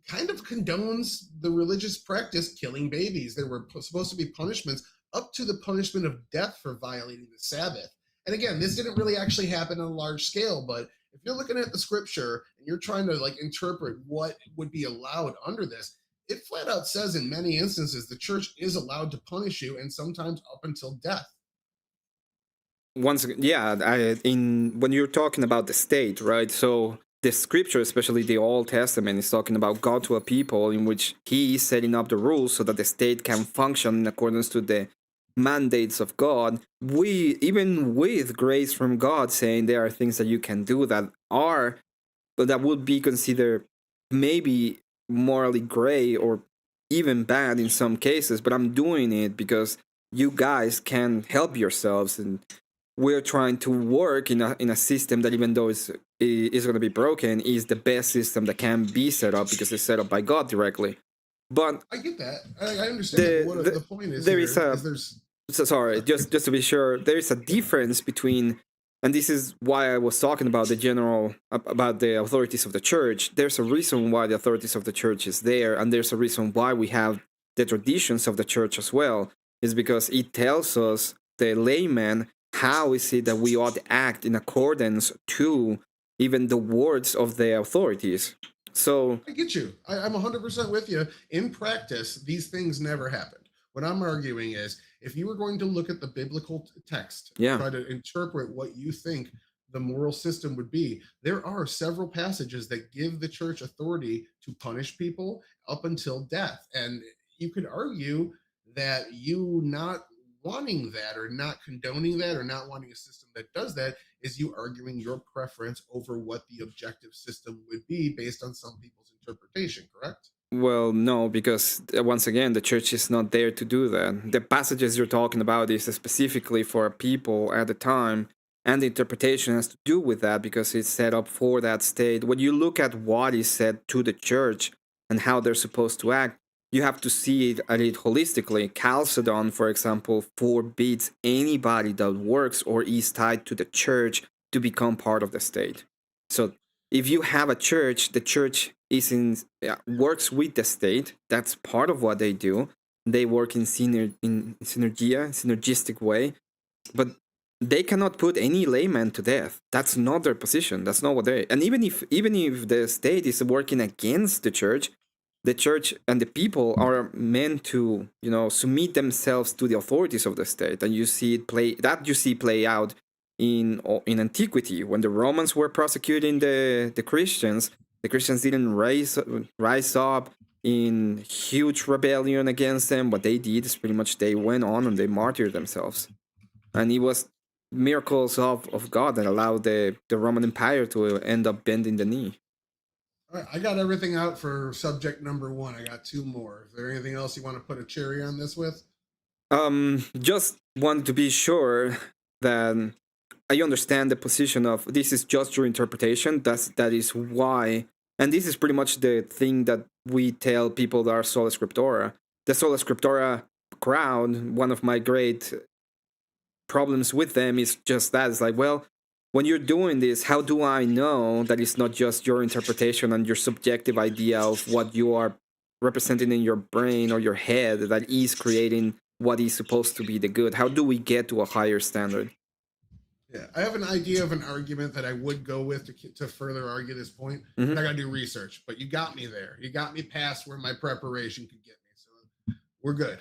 Speaker 5: kind of condones the religious practice killing babies. There were supposed to be punishments up to the punishment of death for violating the Sabbath. And again, this didn't really actually happen on a large scale, but if you're looking at the scripture and you're trying to like interpret what would be allowed under this, it flat out says in many instances the church is allowed to punish you, and sometimes up until death.
Speaker 6: Once again, yeah, when you're talking about the state, right? So the scripture, especially the Old Testament, is talking about God to a people in which He is setting up the rules so that the state can function in accordance to the mandates of God. We, even with grace from God, saying there are things that you can do that would be considered maybe morally gray or even bad in some cases, but I'm doing it because you guys can help yourselves, and we're trying to work in a system that, even though is going to be broken, is the best system that can be set up because it's set up by God directly. But
Speaker 5: I get that. I understand. What the point is
Speaker 6: just to be sure, there is a difference between, and this is why I was talking about about the authorities of the church. There's a reason why the authorities of the church is there, and there's a reason why we have the traditions of the church as well. Is because it tells us, the layman, how is it that we ought to act in accordance to even the words of the authorities. So
Speaker 5: I get you. I'm 100% with you. In practice, these things never happened. What I'm arguing is if you were going to look at the biblical text,
Speaker 6: Yeah.
Speaker 5: try to interpret what you think the moral system would be, there are several passages that give the church authority to punish people up until death. And you could argue that you not wanting that or not condoning that or not wanting a system that does that is you arguing your preference over what the objective system would be based on some people's interpretation, correct?
Speaker 6: well, no, because once again, the church is not there to do that. The passages you're talking about is specifically for people at the time, and the interpretation has to do with that because it's set up for that state. When you look at what is said to the church and how they're supposed to act, you have to see it at it holistically. Chalcedon, for example, forbids anybody that works or is tied to the church to become part of the state. So if you have a church, the church is works with the state. That's part of what they do. They work in synergistic way, but they cannot put any layman to death. That's not their position. That's not what they. And even if the state is working against the church and the people are meant to submit themselves to the authorities of the state, and you see play out in antiquity when the Romans were prosecuting the Christians. The Christians didn't rise up in huge rebellion against them. What they did is pretty much they went on and they martyred themselves, and it was miracles of God that allowed the Roman Empire to end up bending the knee.
Speaker 5: All right, I got everything out for subject number 1. I got 2 more. Is there anything else you want to put a cherry on this with?
Speaker 6: Just want to be sure that I understand the position of this is just your interpretation. That is why, and this is pretty much the thing that we tell people that are sola scriptura. The sola scriptura crowd, one of my great problems with them is just that. It's like, well, when you're doing this, how do I know that it's not just your interpretation and your subjective idea of what you are representing in your brain or your head that is creating what is supposed to be the good? How do we get to a higher standard?
Speaker 5: Yeah, I have an idea of an argument that I would go with to further argue this point, but I got to do research. But you got me there. You got me past where my preparation could get me. So we're good.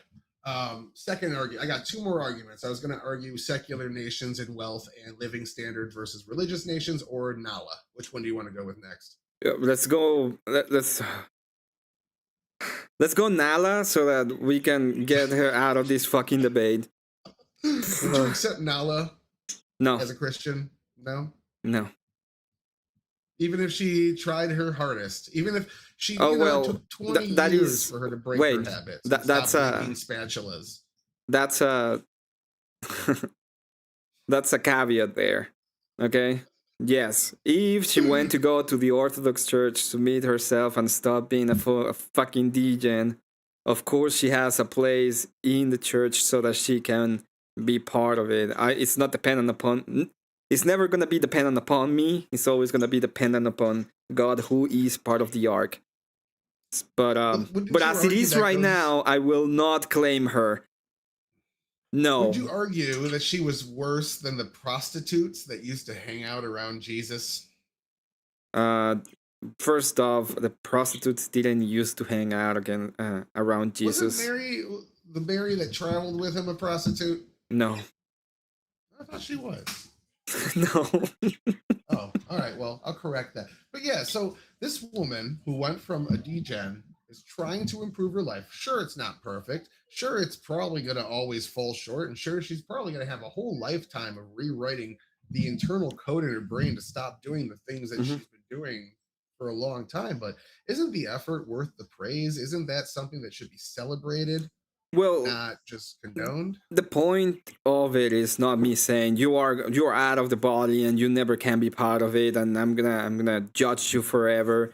Speaker 5: Second argument, I got 2 more arguments. I was going to argue secular nations and wealth and living standard versus religious nations, or Nala. Which one do you want to go with next?
Speaker 6: Let's go. Let's go Nala so that we can get her out of this fucking debate.
Speaker 5: Would you accept Nala?
Speaker 6: No.
Speaker 5: As a Christian? No?
Speaker 6: No.
Speaker 5: Even if she tried her hardest, even if she took 20 years for her to break her habits. That's spatulas.
Speaker 6: That's a that's a caveat there. Okay? Yes, if she went to go to the Orthodox Church, submit herself and stop being a fucking degen, of course she has a place in the church so that she can be part of it. It's not dependent upon. It's never gonna be dependent upon me. It's always gonna be dependent upon God, who is part of the ark. But as it is right now, I will not claim her. No.
Speaker 5: Would you argue that she was worse than the prostitutes that used to hang out around Jesus?
Speaker 6: First off, the prostitutes didn't used to hang out around Jesus.
Speaker 5: Wasn't the Mary that traveled with him a prostitute?
Speaker 6: No.
Speaker 5: I thought she was.
Speaker 6: No.
Speaker 5: Oh, all right. Well, I'll correct that. But yeah, so this woman who went from a degen is trying to improve her life. Sure, it's not perfect. Sure, it's probably going to always fall short. And sure, she's probably going to have a whole lifetime of rewriting the internal code in her brain to stop doing the things that she's been doing for a long time. But isn't the effort worth the praise? Isn't that something that should be celebrated?
Speaker 6: Well,
Speaker 5: not just condoned.
Speaker 6: The point of it is not me saying you are out of the body and you never can be part of it, and I'm gonna judge you forever.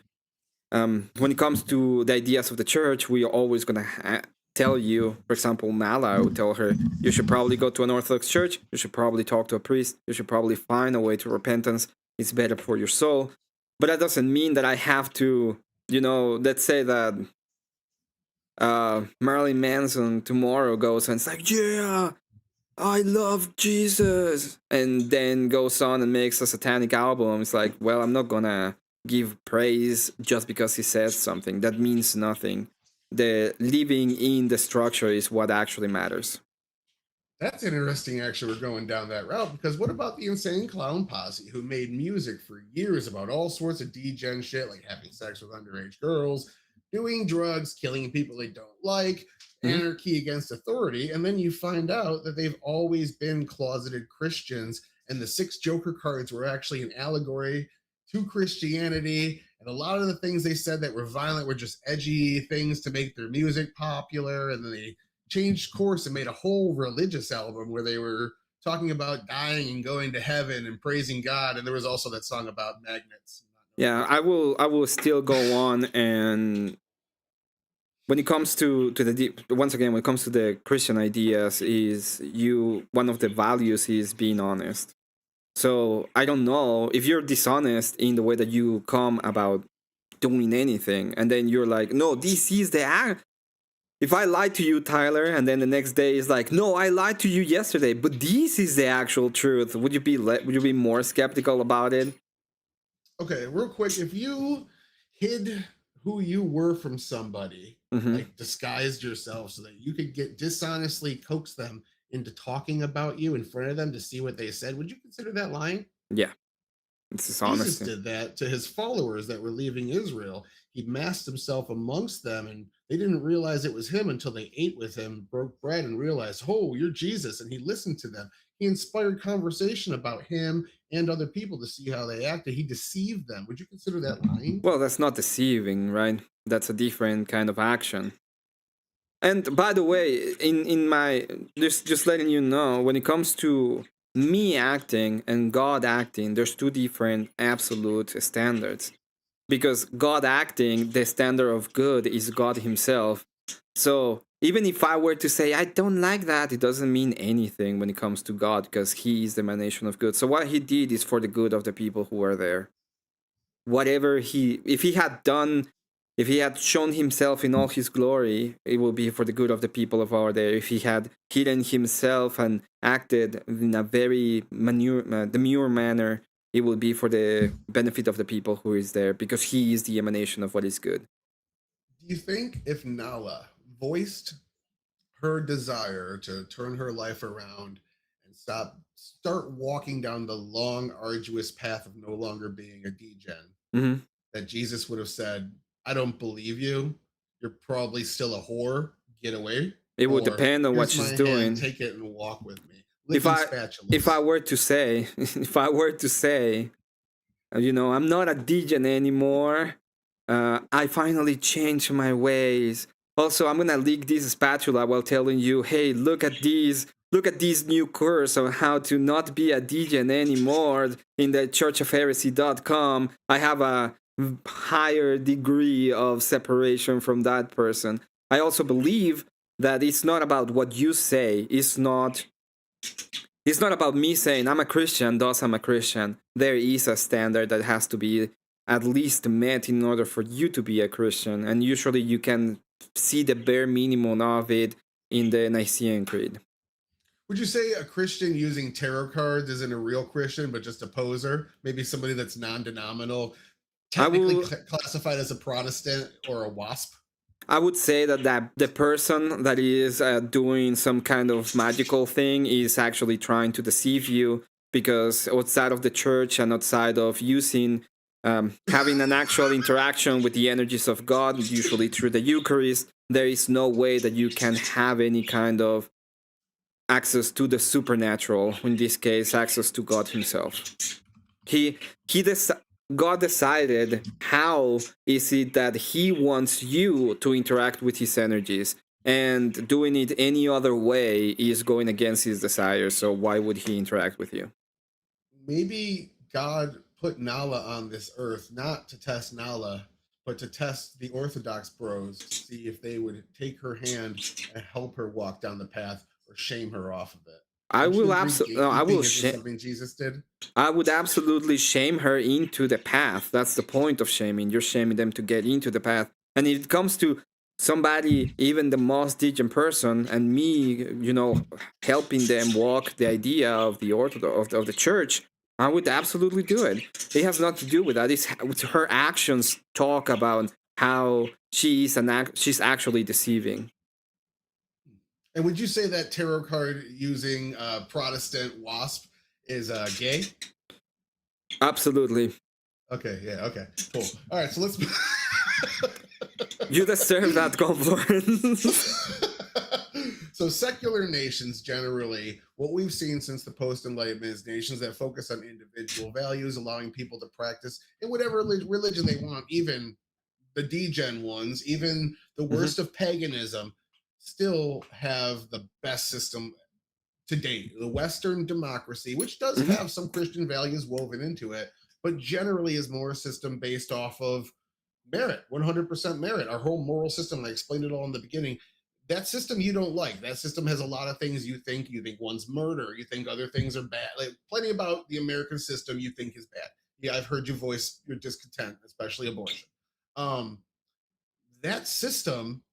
Speaker 6: When it comes to the ideas of the church, we are always gonna tell you. For example, Mala, I would tell her you should probably go to an Orthodox church. You should probably talk to a priest. You should probably find a way to repentance. It's better for your soul. But that doesn't mean that I have to. Let's say that. Marilyn Manson tomorrow goes and it's like, yeah, I love Jesus, and then goes on and makes a satanic album. It's like, well, I'm not gonna give praise just because he says something. That means nothing. The living in the structure is what actually matters.
Speaker 5: That's interesting, actually, we're going down that route, because what about the Insane Clown Posse, who made music for years about all sorts of degen shit, like having sex with underage girls, doing drugs, killing people they don't like, anarchy against authority, and then you find out that they've always been closeted Christians, and the 6 Joker cards were actually an allegory to Christianity, and a lot of the things they said that were violent were just edgy things to make their music popular, and then they changed course and made a whole religious album where they were talking about dying and going to heaven and praising God. And there was also that song about magnets.
Speaker 6: Yeah, I will still go on. And when it comes to once again, when it comes to the Christian ideas, is one of the values is being honest. So I don't know if you're dishonest in the way that you come about doing anything, and then you're like, no, this is the act. If I lied to you, Tyler, and then the next day is like, no, I lied to you yesterday, but this is the actual truth, would you be more skeptical about it?
Speaker 5: Okay, real quick, if you hid who you were from somebody, like disguised yourself so that you could get dishonestly coax them into talking about you in front of them to see what they said, would you consider that lying?
Speaker 6: Yeah, it's
Speaker 5: Jesus
Speaker 6: dishonesty.
Speaker 5: did that to his followers that were leaving Israel. He masked himself amongst them, and they didn't realize it was him until they ate with him, broke bread, and realized, oh, you're Jesus. And he listened to them. He inspired conversation about him and other people to see how they acted. He deceived them. Would you consider that lying?
Speaker 6: Well, that's not deceiving, right? That's a different kind of action. And by the way, in my just letting you know, when it comes to me acting and God acting, there's 2 different absolute standards. Because God acting, the standard of good is God himself. So even if I were to say I don't like that, it doesn't mean anything when it comes to God, because he is the emanation of good. So what he did is for the good of the people who are there. If he had shown himself in all his glory, it will be for the good of the people of our there. If he had hidden himself and acted in a very demure manner, it will be for the benefit of the people who is there, because he is the emanation of what is good.
Speaker 5: Do you think if Nala voiced her desire to turn her life around and start walking down the long, arduous path of no longer being a degen, that Jesus would have said, I don't believe you. You're probably still a whore. Get away.
Speaker 6: It would depend on what
Speaker 5: "Here's
Speaker 6: she's
Speaker 5: my
Speaker 6: doing.
Speaker 5: hand, take it and walk with me.
Speaker 6: If I were to say, I'm not a degen anymore. I finally changed my ways. Also, I'm gonna leak this spatula while telling you, hey, look at this new course on how to not be a degen anymore in the churchofheresy.com. I have a higher degree of separation from that person. I also believe that it's not about what you say. It's not about me saying I'm a Christian, thus I'm a Christian. There is a standard that has to be at least met in order for you to be a Christian, and usually you can see the bare minimum of it in the Nicene Creed.
Speaker 5: Would you say a Christian using tarot cards isn't a real Christian, but just a poser? Maybe somebody that's non-denominational, technically classified as a Protestant or a WASP?
Speaker 6: I would say that the person that is doing some kind of magical thing is actually trying to deceive you, because outside of the church and outside of using having an actual interaction with the energies of God, usually through the Eucharist, there is no way that you can have any kind of access to the supernatural, in this case, access to God himself. God decided how is it that he wants you to interact with his energies, and doing it any other way is going against his desires, so why would he interact with you?
Speaker 5: Maybe God put Nala on this earth not to test Nala, but to test the Orthodox bros to see if they would take her hand and help her walk down the path or shame her off of it.
Speaker 6: I will absolutely.
Speaker 5: Something Jesus did.
Speaker 6: I would absolutely shame her into the path. That's the point of shaming. You're shaming them to get into the path. And if it comes to somebody, even the most degen person, and me, helping them walk the idea of the Orthodox of the church, I would absolutely do it. It has nothing to do with that. It's her actions talk about how she's actually deceiving.
Speaker 5: And would you say that tarot card using Protestant wasp is gay?
Speaker 6: Absolutely.
Speaker 5: Okay, yeah, okay, cool. All right, so let's.
Speaker 6: You deserve that compliment.
Speaker 5: So secular nations generally, what we've seen since the post-enlightenment is nations that focus on individual values, allowing people to practice in whatever religion they want, even the degen ones, even the worst of paganism, still have the best system to date. The Western democracy, which does have some Christian values woven into it, but generally is more a system based off of merit, 100% merit. Our whole moral system, I explained it all in the beginning. That system you don't like. That system has a lot of things you think. You think one's murder. You think other things are bad. Like plenty about the American system you think is bad. Yeah, I've heard you voice your discontent, especially abortion. That system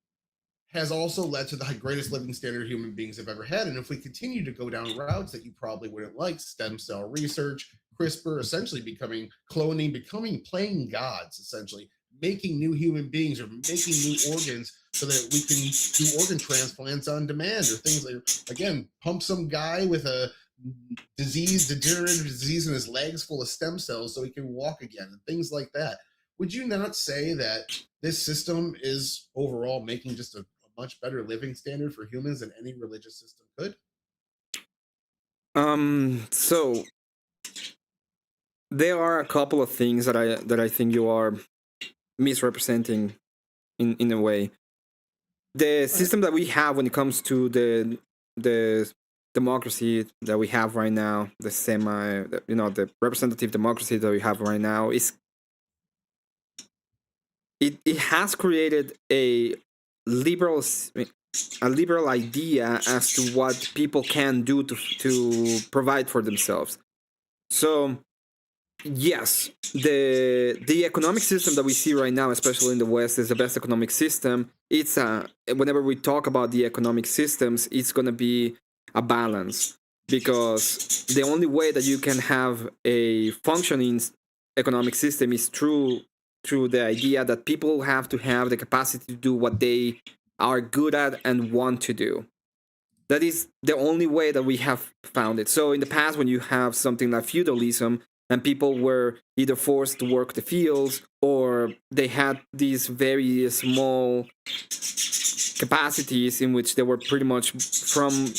Speaker 5: has also led to the greatest living standard human beings have ever had. And if we continue to go down routes that you probably wouldn't like, stem cell research, CRISPR, essentially becoming cloning, becoming playing gods, essentially making new human beings or making new organs so that we can do organ transplants on demand or things like, again, pump some guy with a degenerative disease in his legs full of stem cells so he can walk again and things like that. Would you not say that this system is overall making just a much better living standard for humans than any religious system could?
Speaker 6: So there are a couple of things that I think you are misrepresenting in a way. The system that we have when it comes to the democracy that we have right now, the representative democracy that we have right now it has created a liberal idea as to what people can do to provide for themselves. So yes, the economic system that we see right now, especially in the West, is the best economic system. It's whenever we talk about the economic systems, it's going to be a balance, because the only way that you can have a functioning economic system is through the idea that people have to have the capacity to do what they are good at and want to do. That is the only way that we have found it. So in the past, when you have something like feudalism, and people were either forced to work the fields or they had these very small capacities in which they were pretty much from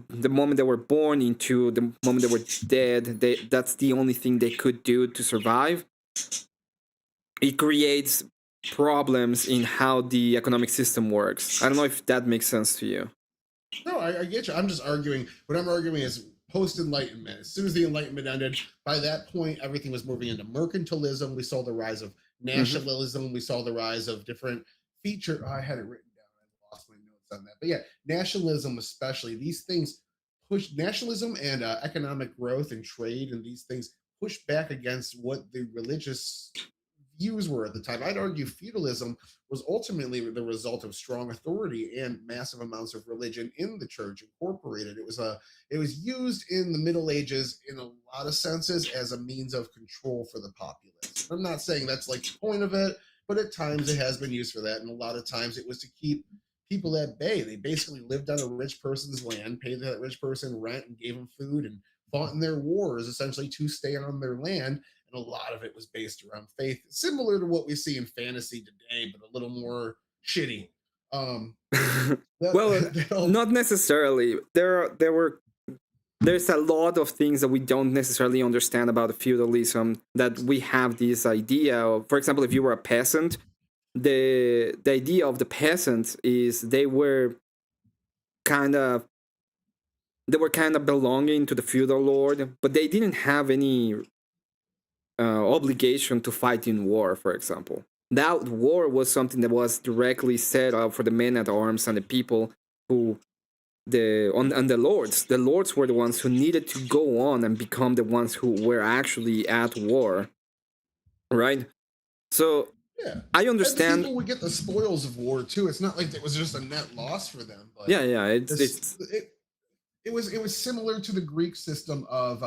Speaker 6: the moment they were born into the moment they were dead, that's the only thing they could do to survive. It creates problems in how the economic system works. I don't know if that makes sense to you.
Speaker 5: No, I get you. I'm just arguing. What I'm arguing is post-enlightenment. As soon as the enlightenment ended, by that point, everything was moving into mercantilism. We saw the rise of nationalism. We saw the rise of different feature. I had it written down. I lost my notes on that. But yeah, nationalism especially. These things push nationalism and economic growth and trade, and these things push back against what the religious views were at the time. I'd argue feudalism was ultimately the result of strong authority and massive amounts of religion in the church incorporated. It was used in the Middle Ages in a lot of senses as a means of control for the populace. I'm not saying that's like the point of it, but at times it has been used for that, and a lot of times it was to keep people at bay. They basically lived on a rich person's land, paid that rich person rent, and gave them food, and fought in their wars essentially to stay on their land. And a lot of it was based around faith, similar to what we see in fantasy today, but a little more shitty.
Speaker 6: Not necessarily. There's a lot of things that we don't necessarily understand about feudalism, that we have this idea of. For example, if you were a peasant, the idea of the peasants is they were kind of belonging to the feudal lord, but they didn't have any obligation to fight in war, for example. That war was something that was directly set up for the men at arms and the people who and the lords. The lords were the ones who needed to go on and become the ones who were actually at war, right? So
Speaker 5: yeah,
Speaker 6: I understand.
Speaker 5: And people would get the spoils of war too. It's not like it was just a net loss for them. But
Speaker 6: yeah,
Speaker 5: it was similar to the Greek system of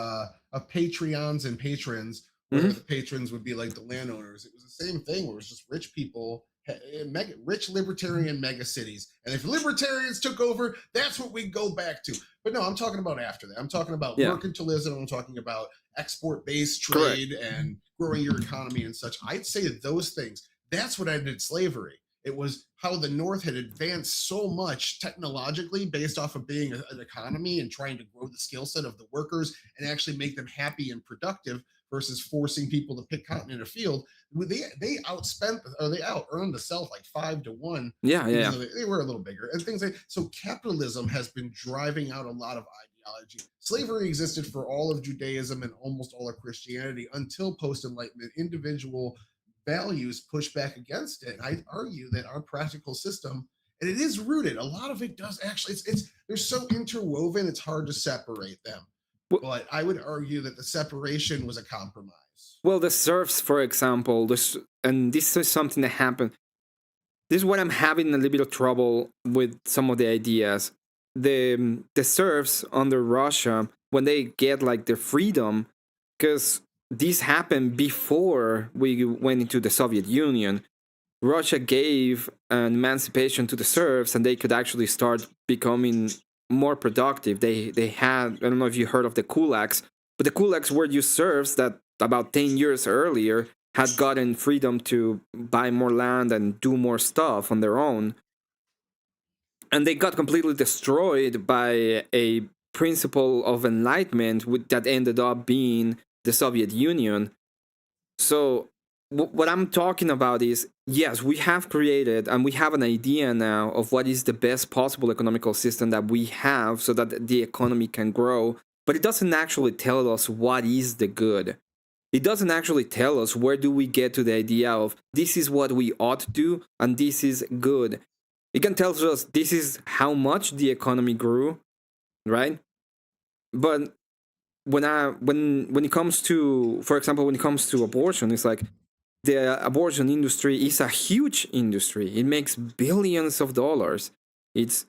Speaker 5: Patreons and patrons, where
Speaker 6: Mhm.
Speaker 5: the patrons would be like the landowners. It was the same thing where it was just rich people, rich libertarian mega cities, and if libertarians took over, that's what we go back to. But no, I'm talking about after that. I'm talking about
Speaker 6: Yeah.
Speaker 5: mercantilism. I'm talking about export-based
Speaker 6: Correct.
Speaker 5: trade and growing your economy and such. I'd say those things. That's what ended slavery. It was how the North had advanced so much technologically based off of being an economy and trying to grow the skill set of the workers and actually make them happy and productive versus forcing people to pick cotton in a field. They outspent or they out earned the South like 5-1.
Speaker 6: Yeah,
Speaker 5: Even
Speaker 6: yeah.
Speaker 5: though they were a little bigger and things like so. Capitalism has been driving out a lot of ideology. Slavery existed for all of Judaism and almost all of Christianity until post-Enlightenment. Individual values push back against it. And I argue that our practical system, and it is rooted, a lot of it does actually, it's they're so interwoven, it's hard to separate them. But I would argue that the separation was a compromise.
Speaker 6: Well, the serfs, for example, and this is something that happened. This is what I'm having a little bit of trouble with some of the ideas. The serfs under Russia, when they get like their freedom, because this happened before we went into the Soviet Union. Russia gave an emancipation to the serfs, and they could actually start becoming more productive. They had, I don't know if you heard of the kulaks, but the kulaks were just serfs that about 10 years earlier had gotten freedom to buy more land and do more stuff on their own. And they got completely destroyed by a principle of enlightenment that ended up being the Soviet Union. So what I'm talking about is, yes, we have created and we have an idea now of what is the best possible economical system that we have so that the economy can grow, but it doesn't actually tell us what is the good. It doesn't actually tell us where do we get to the idea of this is what we ought to do and this is good. It can tell us this is how much the economy grew, right? But when it comes to, for example, when it comes to abortion, it's like the abortion industry is a huge industry. It makes billions of dollars. It's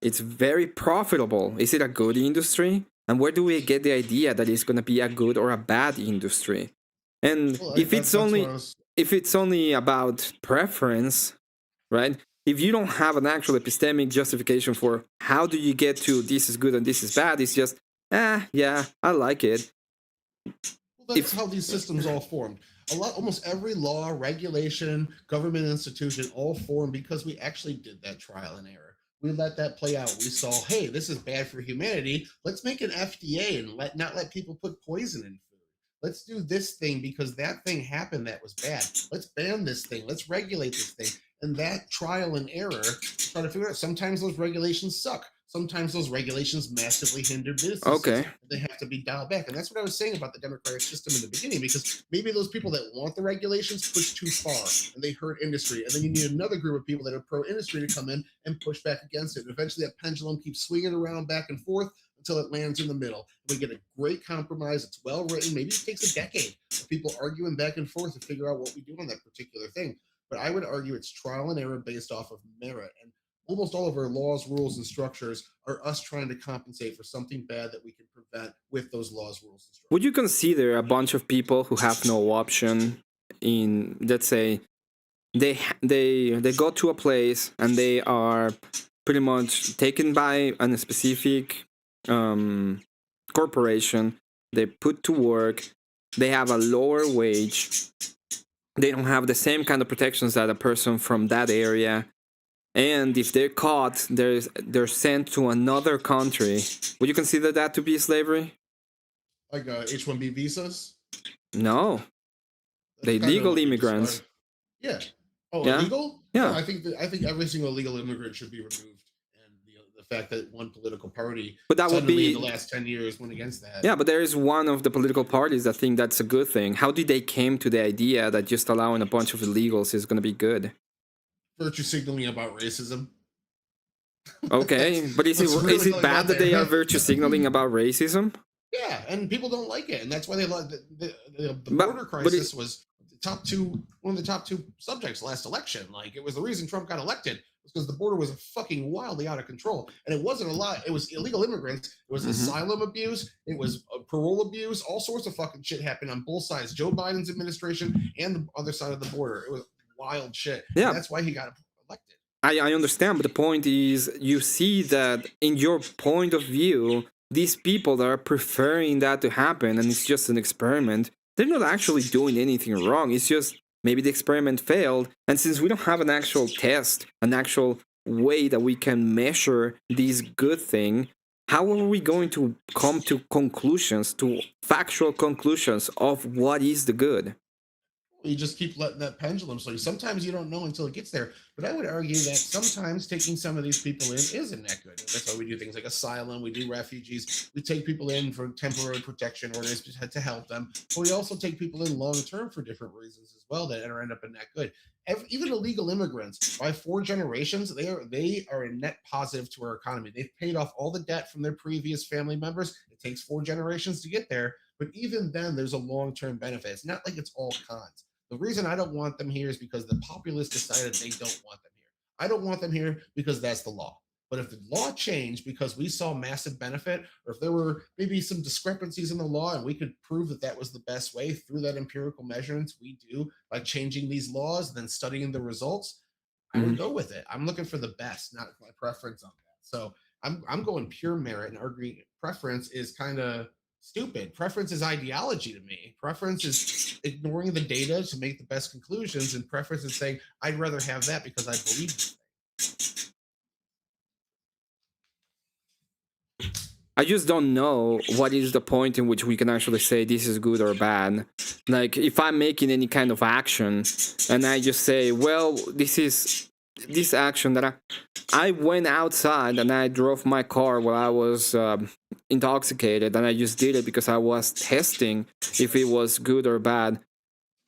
Speaker 6: very profitable. Is it a good industry? And where do we get the idea that it's going to be a good or a bad industry? And
Speaker 5: Well,
Speaker 6: if it's only
Speaker 5: what I was-
Speaker 6: if it's only about preference, right? If you don't have an actual epistemic justification for how do you get to this is good and this is bad, it's just, yeah, I like it.
Speaker 5: Well, that's how these systems all formed. Almost every law, regulation, government institution all formed because we actually did that trial and error. We let that play out. We saw, hey, this is bad for humanity. Let's make an FDA and not let people put poison in food. Let's do this thing because that thing happened that was bad. Let's ban this thing. Let's regulate this thing. And that trial and error, try to figure out. Sometimes those regulations suck. Sometimes those regulations massively hinder businesses.
Speaker 6: Okay.
Speaker 5: They have to be dialed back. And that's what I was saying about the democratic system in the beginning, because maybe those people that want the regulations push too far and they hurt industry. And then you need another group of people that are pro-industry to come in and push back against it. And eventually that pendulum keeps swinging around back and forth until it lands in the middle. We get a great compromise. It's well written. Maybe it takes a decade of people arguing back and forth to figure out what we do on that particular thing. But I would argue it's trial and error based off of merit. And almost all of our laws, rules, and structures are us trying to compensate for something bad that we can prevent with those laws, rules, and structures.
Speaker 6: Would you consider a bunch of people who have no option in, let's say, they go to a place and they are pretty much taken by a specific corporation, they put to work, they have a lower wage, they don't have the same kind of protections that a person from that area, and if they're caught, they're sent to another country. Would you consider that to be slavery?
Speaker 5: Like H-1B visas?
Speaker 6: No.
Speaker 5: That's
Speaker 6: They
Speaker 5: kind of
Speaker 6: legal
Speaker 5: what you
Speaker 6: immigrants.
Speaker 5: described. Yeah. Oh,
Speaker 6: Yeah?
Speaker 5: illegal?
Speaker 6: Yeah.
Speaker 5: I think every single illegal immigrant should be removed. And the fact that one political party
Speaker 6: But that would
Speaker 5: suddenly
Speaker 6: be
Speaker 5: in the last 10 years went against that.
Speaker 6: Yeah, but there is one of the political parties that think that's a good thing. How did they came to the idea that just allowing a bunch of illegals is going to be good?
Speaker 5: Virtue signaling about racism.
Speaker 6: Okay, but is
Speaker 5: What's
Speaker 6: it
Speaker 5: really going
Speaker 6: bad
Speaker 5: on
Speaker 6: that they
Speaker 5: there?
Speaker 6: are virtue signaling about racism?
Speaker 5: Yeah, and people don't like it, and that's why they love the
Speaker 6: But-
Speaker 5: border
Speaker 6: but
Speaker 5: crisis was one of the top two subjects last election. Like, it was the reason Trump got elected because the border was fucking wildly out of control. And it wasn't a lot. It was illegal immigrants. It was asylum abuse. It was parole abuse. All sorts of fucking shit happened on both sides. Joe Biden's administration and the other side of the border. It was wild shit.
Speaker 6: Yeah.
Speaker 5: And that's why he got elected.
Speaker 6: I understand, but the point is, you see that in your point of view, these people that are preferring that to happen, and it's just an experiment, they're not actually doing anything wrong. It's just maybe the experiment failed, and since we don't have an actual test, an actual way that we can measure this good thing, how are we going to come to conclusions, to factual conclusions of what is the good?
Speaker 5: You just keep letting that pendulum swing. Sometimes you don't know until it gets there. But I would argue that sometimes taking some of these people in isn't that good. And that's why we do things like asylum, we do refugees, we take people in for temporary protection orders to help them. But we also take people in long term for different reasons as well that end up in that good. Even illegal immigrants, by 4 generations, they are a net positive to our economy. They've paid off all the debt from their previous family members. It takes 4 generations to get there. But even then, there's a long-term benefit. It's not like it's all cons. The reason I don't want them here is because the populace decided they don't want them here. I don't want them here because that's the law. But if the law changed because we saw massive benefit, or if there were maybe some discrepancies in the law and we could prove that that was the best way through that empirical measurements we do by changing these laws and then studying the results, I would go with it. I'm looking for the best, not my preference on that. So I'm going pure merit, and arguing preference is kind of stupid. Preference is ideology to me. Preference is ignoring the data to make the best conclusions, and preference is saying I'd rather have that because I believe in it.
Speaker 6: I just don't know what is the point in which we can actually say this is good or bad. Like, if I'm making any kind of action and I just say, well, this action that I went outside and I drove my car while I was intoxicated, and I just did it because I was testing if it was good or bad.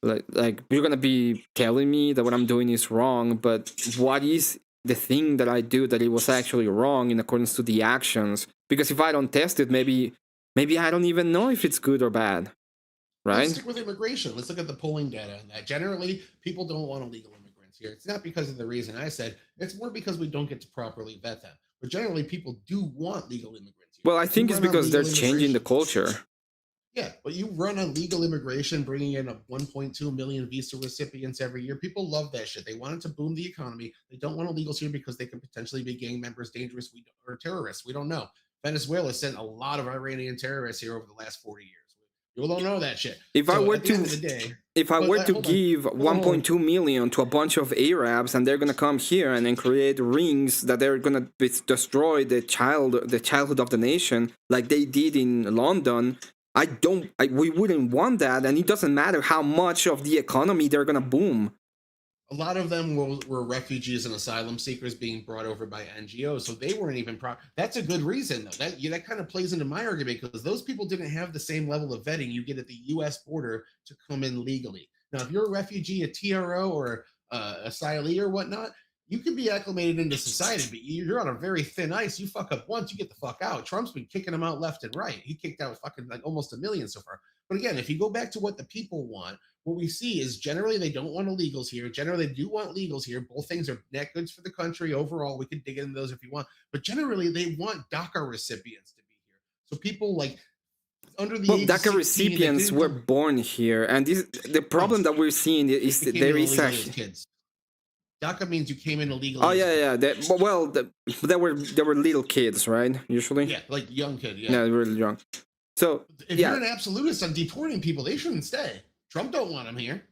Speaker 6: Like you're gonna be telling me that what I'm doing is wrong, but what is the thing that I do that it was actually wrong in accordance to the actions? Because if I don't test it, maybe I don't even know if it's good or bad, right?
Speaker 5: Let's stick with immigration. Let's look at the polling data on that. Generally, people don't want illegal immigrants here. It's not because of the reason I said. It's more because we don't get to properly vet them. But generally, people do want legal immigrants here.
Speaker 6: Well, I think it's because they're changing the culture.
Speaker 5: Yeah, but you run on legal immigration, bringing in 1.2 million visa recipients every year. People love that shit. They want it to boom the economy. They don't want illegals here because they can potentially be gang members, dangerous, or terrorists. We don't know. Venezuela sent a lot of Iranian terrorists here over the last 40 years. People don't know that shit.
Speaker 6: If I were to give 1.2 million to a bunch of Arabs, and they're gonna come here and then create rings that they're gonna destroy the childhood of the nation, like they did in London, we wouldn't want that, and it doesn't matter how much of the economy they're gonna boom.
Speaker 5: A lot of them were refugees and asylum seekers being brought over by NGOs, so they weren't even That's a good reason, though. That kind of plays into my argument, because those people didn't have the same level of vetting you get at the U.S. border to come in legally. Now, if you're a refugee, a TRO, or asylee or whatnot, you can be acclimated into society, but you're on a very thin ice. You fuck up once, you get the fuck out. Trump's been kicking them out left and right. He kicked out fucking like almost 1 million so far. But again, if you go back to what the people want, what we see is generally they don't want illegals here. Generally, they do want legals here. Both things are net goods for the country overall. We could dig into those if you want. But generally, they want DACA recipients to be here. So people like under the age
Speaker 6: DACA
Speaker 5: 16,
Speaker 6: recipients were born here, and the problem that we're seeing is that there is actually
Speaker 5: kids. DACA means you came in illegally.
Speaker 6: Oh yeah. There were little kids, right? Usually.
Speaker 5: Yeah, like young kid. Yeah,
Speaker 6: yeah, really young. So
Speaker 5: if you're an absolutist on deporting people, they shouldn't stay. Trump don't want them here.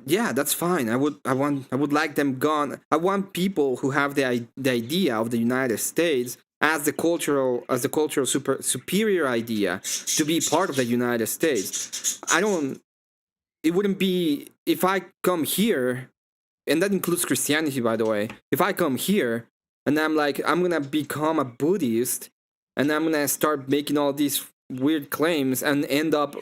Speaker 6: Yeah, that's fine. I would like them gone. I want people who have the idea of the United States as the cultural superior idea to be part of the United States. It wouldn't be if I come here, and that includes Christianity, by the way. If I come here and I'm like, I'm gonna become a Buddhist, and I'm gonna start making all these weird claims and end up,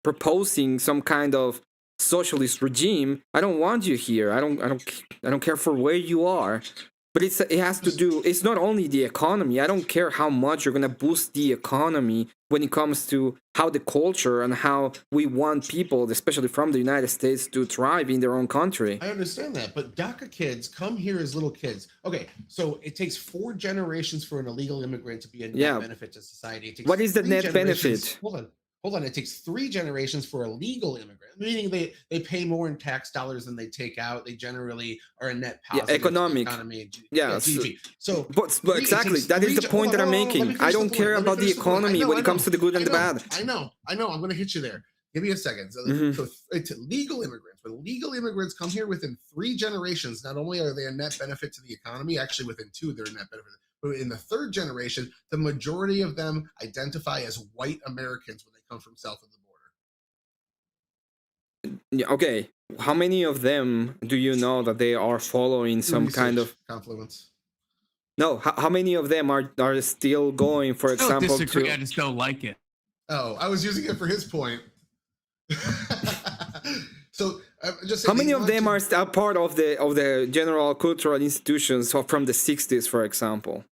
Speaker 6: proposing some kind of socialist regime, I don't want you here. I don't care for where you are. But it has to do, it's not only the economy. I don't care how much you're going to boost the economy when it comes to how the culture and how we want people, especially from the United States, to thrive in their own country.
Speaker 7: I understand that, but DACA kids come here as little kids. Okay, so it takes 4 generations for an illegal immigrant to be a net benefit to society. It takes
Speaker 6: What is the
Speaker 7: 3
Speaker 6: net benefit?
Speaker 7: Hold on. It takes 3 generations for a legal immigrant, meaning they pay more in tax dollars than they take out. They generally are a net positive
Speaker 6: economic.
Speaker 7: economy.
Speaker 6: GDP.
Speaker 7: So
Speaker 6: but exactly, that is the point that I'm making. I don't care about the economy when it comes to the good and the bad.
Speaker 7: I know. I'm going to hit you there. Give me a second. So it's legal immigrants. When legal immigrants come here within 3 generations, not only are they a net benefit to the economy, actually within 2, they're a net benefit. But in the 3rd generation, the majority of them identify as white Americans when they come from south of the border.
Speaker 6: Yeah, okay. How many of them do you know that they are following some kind of
Speaker 7: confluence?
Speaker 6: No, how many of them are still going, for example,
Speaker 4: I don't disagree, I just don't like it.
Speaker 7: Oh, I was using it for his point. So just
Speaker 6: how many of them are still part of the general cultural institutions from the 60s, for example?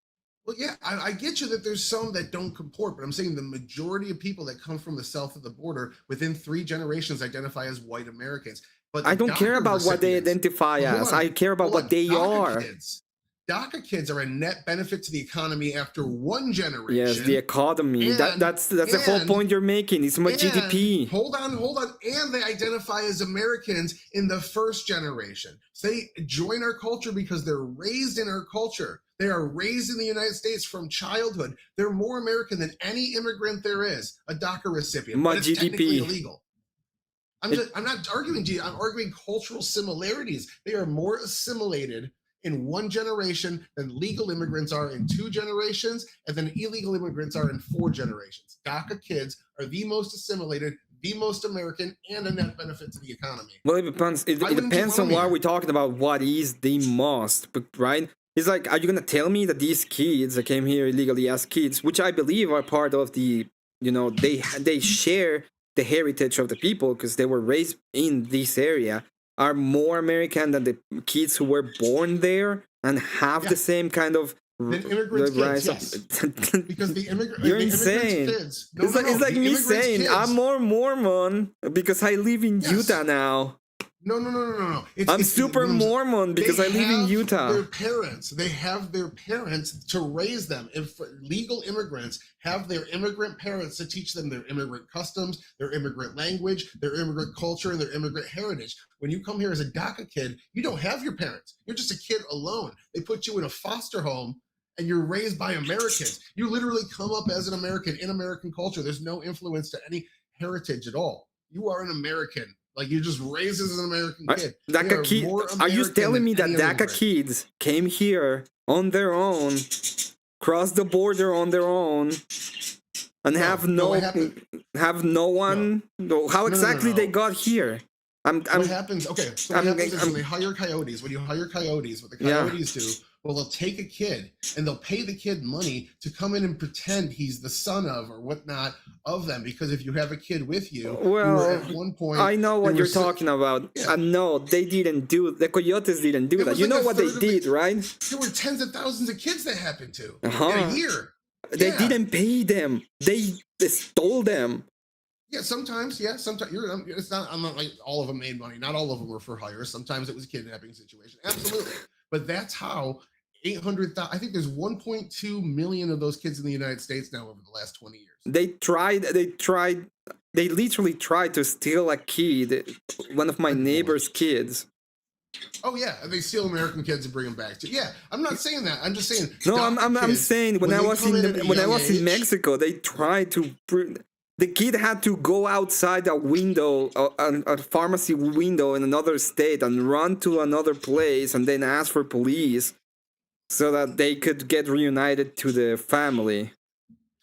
Speaker 7: Well, yeah, I get you that there's some that don't comport, but I'm saying the majority of people that come from the south of the border within 3 generations identify as white Americans. But
Speaker 6: I don't care about what they identify as. I care about what they are.
Speaker 7: DACA kids are a net benefit to the economy after 1 generation.
Speaker 6: Yes, the economy. That's the whole point you're making. It's my GDP.
Speaker 7: Hold on. And they identify as Americans in the 1st generation. So they join our culture because they're raised in our culture. They are raised in the United States from childhood. They're more American than any immigrant there is, a DACA recipient.
Speaker 6: My
Speaker 7: but it's
Speaker 6: GDP.
Speaker 7: Technically illegal. I'm not arguing GDP. I'm arguing cultural similarities. They are more assimilated in 1 generation than legal immigrants are in 2 generations, and then illegal immigrants are in 4 generations. DACA kids are the most assimilated, the most American, and a net benefit to the economy.
Speaker 6: Well, it depends. It depends on what we're talking about. What is the most, right? It's like, are you gonna tell me that these kids that came here illegally as kids, which I believe are part of the, they share the heritage of the people because they were raised in this area, are more American than the kids who were born there and have the same kind of
Speaker 7: immigrant kids, yes. Because the immigrant
Speaker 6: You're insane.
Speaker 7: Kids,
Speaker 6: it's like me saying I'm more Mormon because I live in Utah now.
Speaker 7: No.
Speaker 6: I'm super Mormon because I live in Utah.
Speaker 7: They have their parents to raise them. If legal immigrants have their immigrant parents to teach them their immigrant customs, their immigrant language, their immigrant culture, and their immigrant heritage. When you come here as a DACA kid, you don't have your parents. You're just a kid alone. They put you in a foster home and you're raised by Americans. You literally come up as an American in American culture. There's no influence to any heritage at all. You are an American. Like, you're just raised as an American kid.
Speaker 6: Are you telling me that DACA kids came here on their own, crossed the border on their own, and have no one? How exactly they got here?
Speaker 7: What happens? Okay, so what happens is when they hire coyotes. When you hire coyotes, what the coyotes do? Well, they'll take a kid and they'll pay the kid money to come in and pretend he's the son of or whatnot of them. Because if you have a kid with you, at one point,
Speaker 6: I know what you're talking about. Yeah. No, they didn't do. The coyotes didn't do that. You know what they did, right?
Speaker 7: There were tens of thousands of kids that happened to in a year.
Speaker 6: They didn't pay them. They stole them.
Speaker 7: Yeah, sometimes. It's not. I'm not like all of them made money. Not all of them were for hire. Sometimes it was a kidnapping situation. Absolutely, but that's how 800,000. I think there's 1.2 million of those kids in the United States now over the last 20 years.
Speaker 6: They literally tried to steal a kid, one of my neighbor's kids.
Speaker 7: Oh yeah, they steal American kids and bring them back. Yeah, I'm not saying that. I'm just saying.
Speaker 6: No, I'm saying when I was in Mexico, they tried to. The kid had to go outside a window, a pharmacy window in another state, and run to another place, and then ask for police, so that they could get reunited to the family.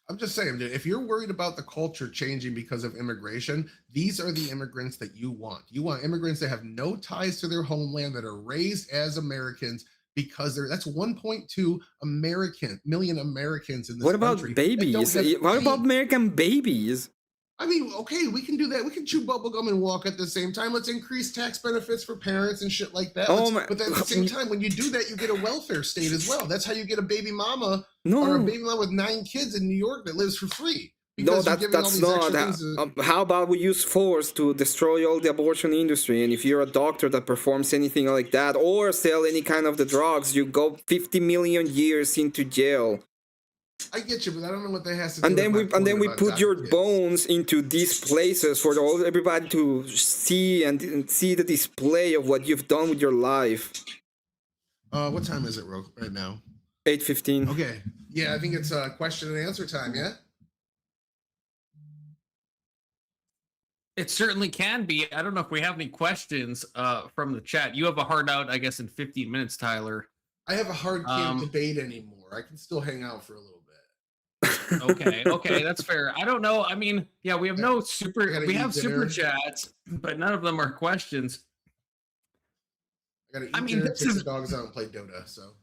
Speaker 7: I'm just saying, if you're worried about the culture changing because of immigration, these are the immigrants that you want. You want immigrants that have no ties to their homeland, that are raised as Americans, because that's 1.2 million Americans in this country.
Speaker 6: What about babies? What about American babies?
Speaker 7: I mean, okay, we can do that. We can chew bubblegum and walk at the same time. Let's increase tax benefits for parents and shit like that.
Speaker 6: Oh my-
Speaker 7: But then at the same time, when you do that, you get a welfare state as well. That's how you get a baby mama
Speaker 6: No.
Speaker 7: or a baby mama with 9 kids in New York that lives for free.
Speaker 6: No,
Speaker 7: Because you're giving all
Speaker 6: that's
Speaker 7: these
Speaker 6: not.
Speaker 7: extra things to-
Speaker 6: How about we use force to destroy all the abortion industry? And if you're a doctor that performs anything like that or sell any kind of the drugs, you go 50 million years into jail.
Speaker 7: I get you, but I don't know what that has to do.
Speaker 6: And then
Speaker 7: with
Speaker 6: we
Speaker 7: my point
Speaker 6: we
Speaker 7: about
Speaker 6: put your
Speaker 7: adopting kids.
Speaker 6: bones into these places for everybody to see and see the display of what you've done with your life.
Speaker 7: What time is it right now?
Speaker 6: 8:15.
Speaker 7: Okay. Yeah, I think it's question and answer time. Yeah.
Speaker 4: It certainly can be. I don't know if we have any questions from the chat. You have a hard out, I guess, in 15 minutes, Tyler.
Speaker 7: I have a hard can't debate anymore. I can still hang out for a little bit.
Speaker 4: Okay, that's fair. I don't know. I mean, yeah, we have no super.
Speaker 7: Gotta
Speaker 4: We
Speaker 7: eat
Speaker 4: have super
Speaker 7: dinner.
Speaker 4: chats, but none of them are questions.
Speaker 7: I gotta eat
Speaker 4: I mean,
Speaker 7: dinner,
Speaker 4: this
Speaker 7: take
Speaker 4: is-
Speaker 7: the dogs out and play Dota. So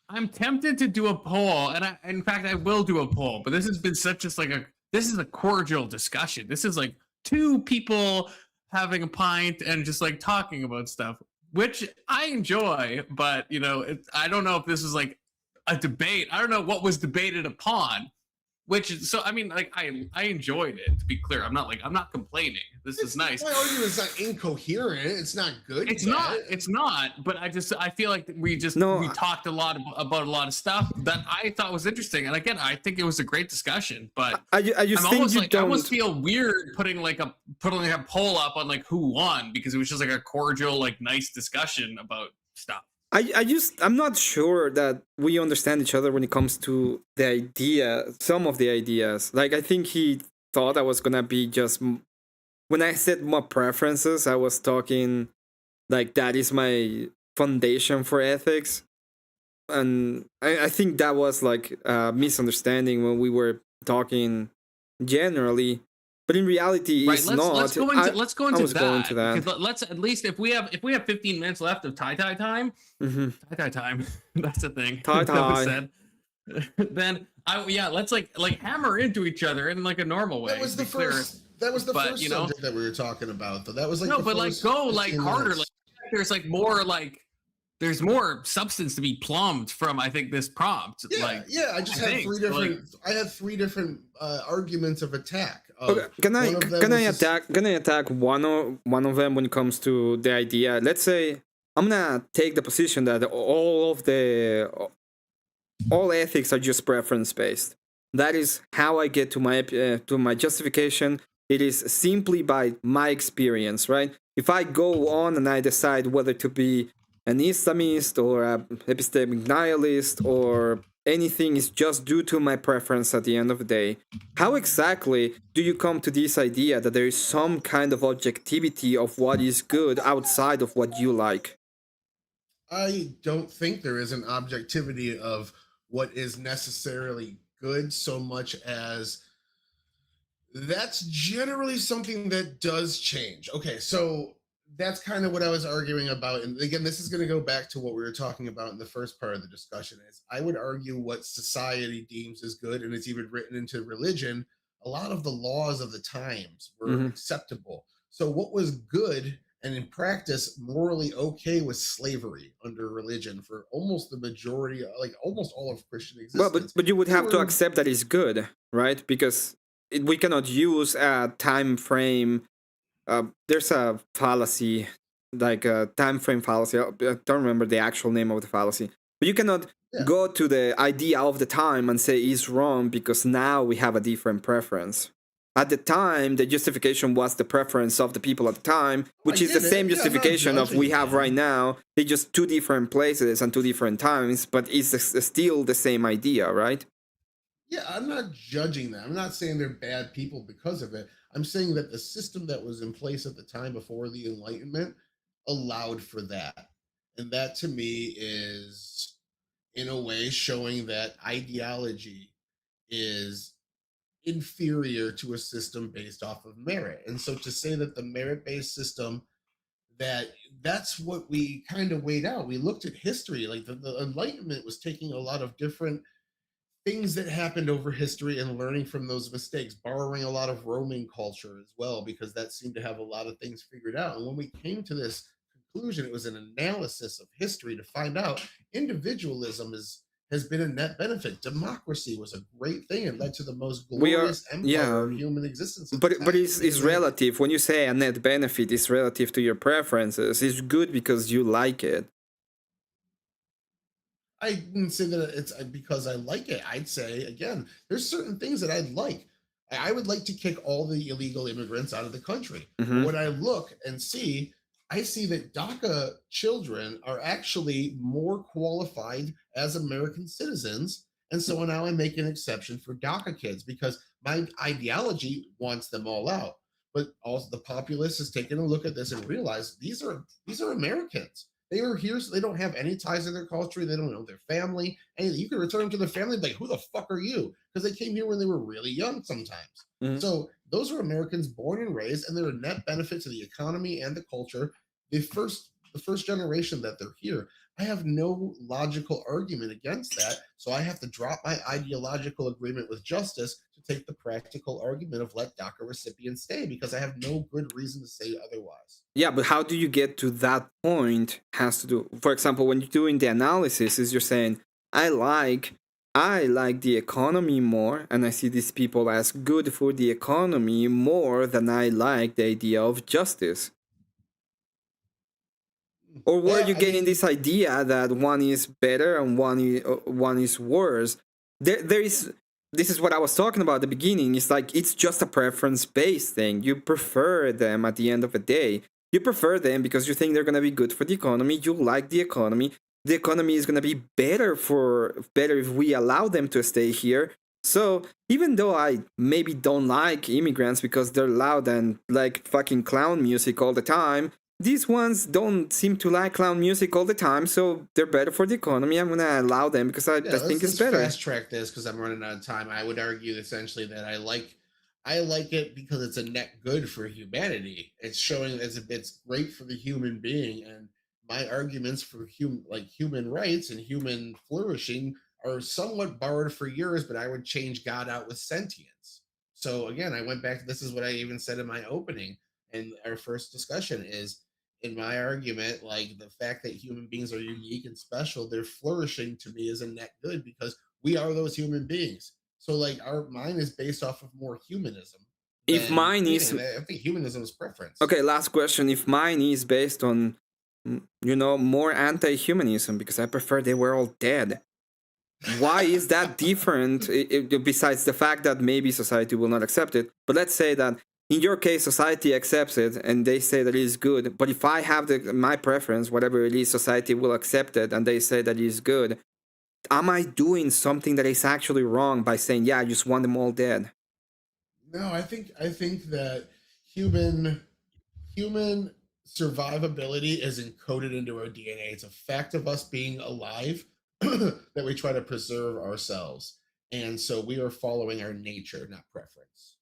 Speaker 4: I'm tempted to do a poll, and in fact, I will do a poll. But this has been such just like this is a cordial discussion. This is like two people having a pint and just like talking about stuff, which I enjoy. But I don't know if this is like a debate. I don't know what was debated upon. I mean, like I enjoyed it. To be clear, I'm not complaining. This is nice.
Speaker 7: my argument is not incoherent. It's not good.
Speaker 4: It's
Speaker 7: yet.
Speaker 4: not. It's not. But I feel like we talked a lot about a lot of stuff that I thought was interesting. And again, I think it was a great discussion. But
Speaker 6: I just
Speaker 4: I'm
Speaker 6: think
Speaker 4: almost
Speaker 6: you
Speaker 4: like I
Speaker 6: don't.
Speaker 4: almost feel weird putting a poll up on like who won, because it was just like a cordial, like nice discussion about stuff.
Speaker 6: I'm not sure that we understand each other when it comes to the idea, some of the ideas. Like, I think he thought I was gonna be just, when I said my preferences, I was talking like that is my foundation for ethics. And I think that was like a misunderstanding when we were talking generally. But in reality, it's not.
Speaker 4: Let's go into
Speaker 6: I was
Speaker 4: that.
Speaker 6: going to that.
Speaker 4: Because let's at least if we have 15 minutes left of tie time, tie time. That's the thing.
Speaker 6: Tie
Speaker 4: that was
Speaker 6: tie.
Speaker 4: said. Then let's like hammer into each other in like a normal way.
Speaker 7: That was
Speaker 4: to
Speaker 7: the
Speaker 4: be clear.
Speaker 7: first. That was the
Speaker 4: But,
Speaker 7: first
Speaker 4: you know-
Speaker 7: subject that we were talking about. Though that was like
Speaker 4: No,
Speaker 7: the
Speaker 4: but like
Speaker 7: first
Speaker 4: go like
Speaker 7: 15
Speaker 4: harder.
Speaker 7: minutes.
Speaker 4: Like there's like more like there's more substance to be plumbed from. I think this prompt.
Speaker 7: Yeah,
Speaker 4: like
Speaker 7: yeah. I just had
Speaker 4: think,
Speaker 7: three different. I had three different arguments of attack.
Speaker 6: Okay, can I
Speaker 7: one of them was just-
Speaker 6: attack one of them when it comes to the idea? Let's say I'm gonna take the position that all ethics are just preference based. That is how I get to my justification. It is simply by my experience, right? If I go on and I decide whether to be an Islamist or an epistemic nihilist or anything, is just due to my preference at the end of the day. How exactly do you come to this idea that there is some kind of objectivity of what is good outside of what you like?
Speaker 7: I don't think there is an objectivity of what is necessarily good so much as that's generally something that does change. Okay, so that's kind of what I was arguing about. And again, this is going to go back to what we were talking about in the first part of the discussion is I would argue what society deems as good, and it's even written into religion. A lot of the laws of the times were acceptable. So what was good and in practice morally okay was slavery under religion for almost the majority, like almost all of Christian existence.
Speaker 6: Well, but you would have to
Speaker 7: Or-
Speaker 6: accept that it's good, right? Because we cannot use a time frame. There's a fallacy, like a time frame fallacy. I don't remember the actual name of the fallacy. But you cannot go to the idea of the time and say it's wrong because now we have a different preference. At the time, the justification was the preference of the people at the time, which
Speaker 7: I
Speaker 6: is the
Speaker 7: get it.
Speaker 6: same
Speaker 7: Yeah, I'm not
Speaker 6: justification of
Speaker 7: judging
Speaker 6: we have
Speaker 7: that.
Speaker 6: right now. It's just two different places and two different times, but it's still the same idea, right?
Speaker 7: Yeah, I'm not judging them. I'm not saying they're bad people because of it. I'm saying that the system that was in place at the time before the Enlightenment allowed for that. And that to me is, in a way, showing that ideology is inferior to a system based off of merit. And so to say that the merit-based system, that's what we kind of weighed out. We looked at history, like the Enlightenment was taking a lot of different things that happened over history and learning from those mistakes, borrowing a lot of Roman culture as well, because that seemed to have a lot of things figured out. And when we came to this conclusion, it was an analysis of history to find out individualism has been a net benefit. Democracy was a great thing and led to the most
Speaker 6: We are,
Speaker 7: glorious empire
Speaker 6: yeah,
Speaker 7: of human existence. at
Speaker 6: but
Speaker 7: the
Speaker 6: but
Speaker 7: time.
Speaker 6: it's
Speaker 7: Because
Speaker 6: relative. When you say a net benefit, it's relative to your preferences. It's good because you like it.
Speaker 7: I didn't say that it's because I like it. I'd say again, there's certain things that I'd like. I would like to kick all the illegal immigrants out of the country. But
Speaker 6: Hmm.
Speaker 7: when I look and see, I see that DACA children are actually more qualified as American citizens. And so now I make an exception for DACA kids because my ideology wants them all out. But also the populace has taken a look at this and realized these are Americans. They are here, so they don't have any ties to their culture. They don't know their family. And you can return them to their family, like, who the fuck are you? Because they came here when they were really young sometimes.
Speaker 6: Mhm.
Speaker 7: So those are Americans born and raised, and they're a net benefit to the economy and the culture. The first generation that they're here, I have no logical argument against that. So I have to drop my ideological agreement with justice to take the practical argument of let DACA recipients stay because I have no good reason to say otherwise.
Speaker 6: Yeah, but how do you get to that point? Has to do, for example, when you're doing the analysis, is you're saying, I like the economy more, and I see these people as good for the economy more than I like the idea of justice. Or were
Speaker 7: Yeah,
Speaker 6: you
Speaker 7: I
Speaker 6: getting
Speaker 7: mean,
Speaker 6: this idea that one is better and one is worse? There is. This is what I was talking about at the beginning. It's like it's just a preference based thing. You prefer them at the end of the day. You prefer them because you think they're gonna be good for the economy. You like the economy. The economy is gonna be better if we allow them to stay here. So even though I maybe don't like immigrants because they're loud and like fucking clown music all the time, these ones don't seem to like clown music all the time, so they're better for the economy. I'm gonna allow them because I
Speaker 7: yeah,
Speaker 6: think it's
Speaker 7: let's
Speaker 6: better.
Speaker 7: fast track this because I'm running out of time. I would argue essentially that I like it because it's a net good for humanity. It's showing it's great for the human being, and my arguments for human rights and human flourishing are somewhat borrowed for yours, but I would change God out with sentience. So again, I went back to this is what I even said in my opening and our first discussion is in my argument, like the fact that human beings are unique and special, they're flourishing to me is a net good because we are those human beings. So like our mind is based off of more humanism
Speaker 6: If
Speaker 7: than
Speaker 6: mine
Speaker 7: anything.
Speaker 6: is
Speaker 7: And I think humanism is preference.
Speaker 6: okay, last question. If mine is based on, more anti-humanism because I prefer they were all dead. Why is that different? Besides the fact that maybe society will not accept it, but let's say that in your case society accepts it and they say that it is good. But if I have my preference, whatever it is, society will accept it and they say that it is good. Am I doing something that is actually wrong by saying, yeah, I just want them all dead?
Speaker 7: No, I think that human survivability is encoded into our DNA. It's a fact of us being alive that we try to preserve ourselves. And so we are following our nature, not preference.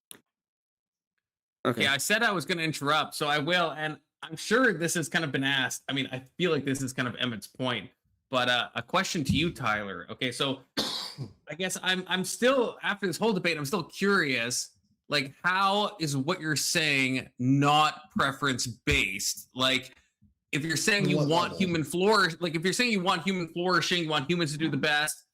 Speaker 6: Okay.
Speaker 4: Yeah, I said I was going to interrupt, so I will. And I'm sure this has kind of been asked. I mean, I feel like this is kind of Emmett's point, but a question to you, Tyler. Okay, so I guess I'm still after this whole debate, I'm still curious. Like, how is what you're saying not preference based? Like, if you're saying you
Speaker 7: What
Speaker 4: want
Speaker 7: level?
Speaker 4: human flourish, like if you're saying you want human flourishing, you want humans to do the best,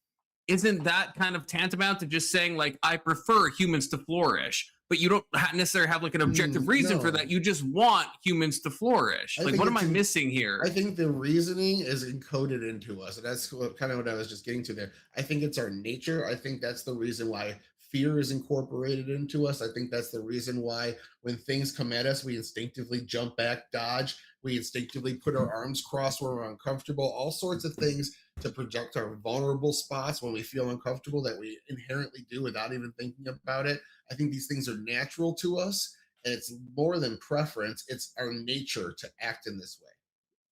Speaker 4: isn't that kind of tantamount to just saying like I prefer humans to flourish, but you don't necessarily have like an objective reason for
Speaker 7: no.
Speaker 4: that. You just want humans to flourish.
Speaker 7: I
Speaker 4: Like,
Speaker 7: think
Speaker 4: what am
Speaker 7: it's
Speaker 4: I missing here?
Speaker 7: I think the reasoning is encoded into us. And that's kind of what I was just getting to there. I think it's our nature. I think that's the reason why fear is incorporated into us. I think that's the reason why when things come at us, we instinctively jump back, dodge. We instinctively put our arms crossed when we're uncomfortable, all sorts of things to project our vulnerable spots when we feel uncomfortable that we inherently do without even thinking about it. I think these things are natural to us. And it's more than preference, it's our nature to act in this way.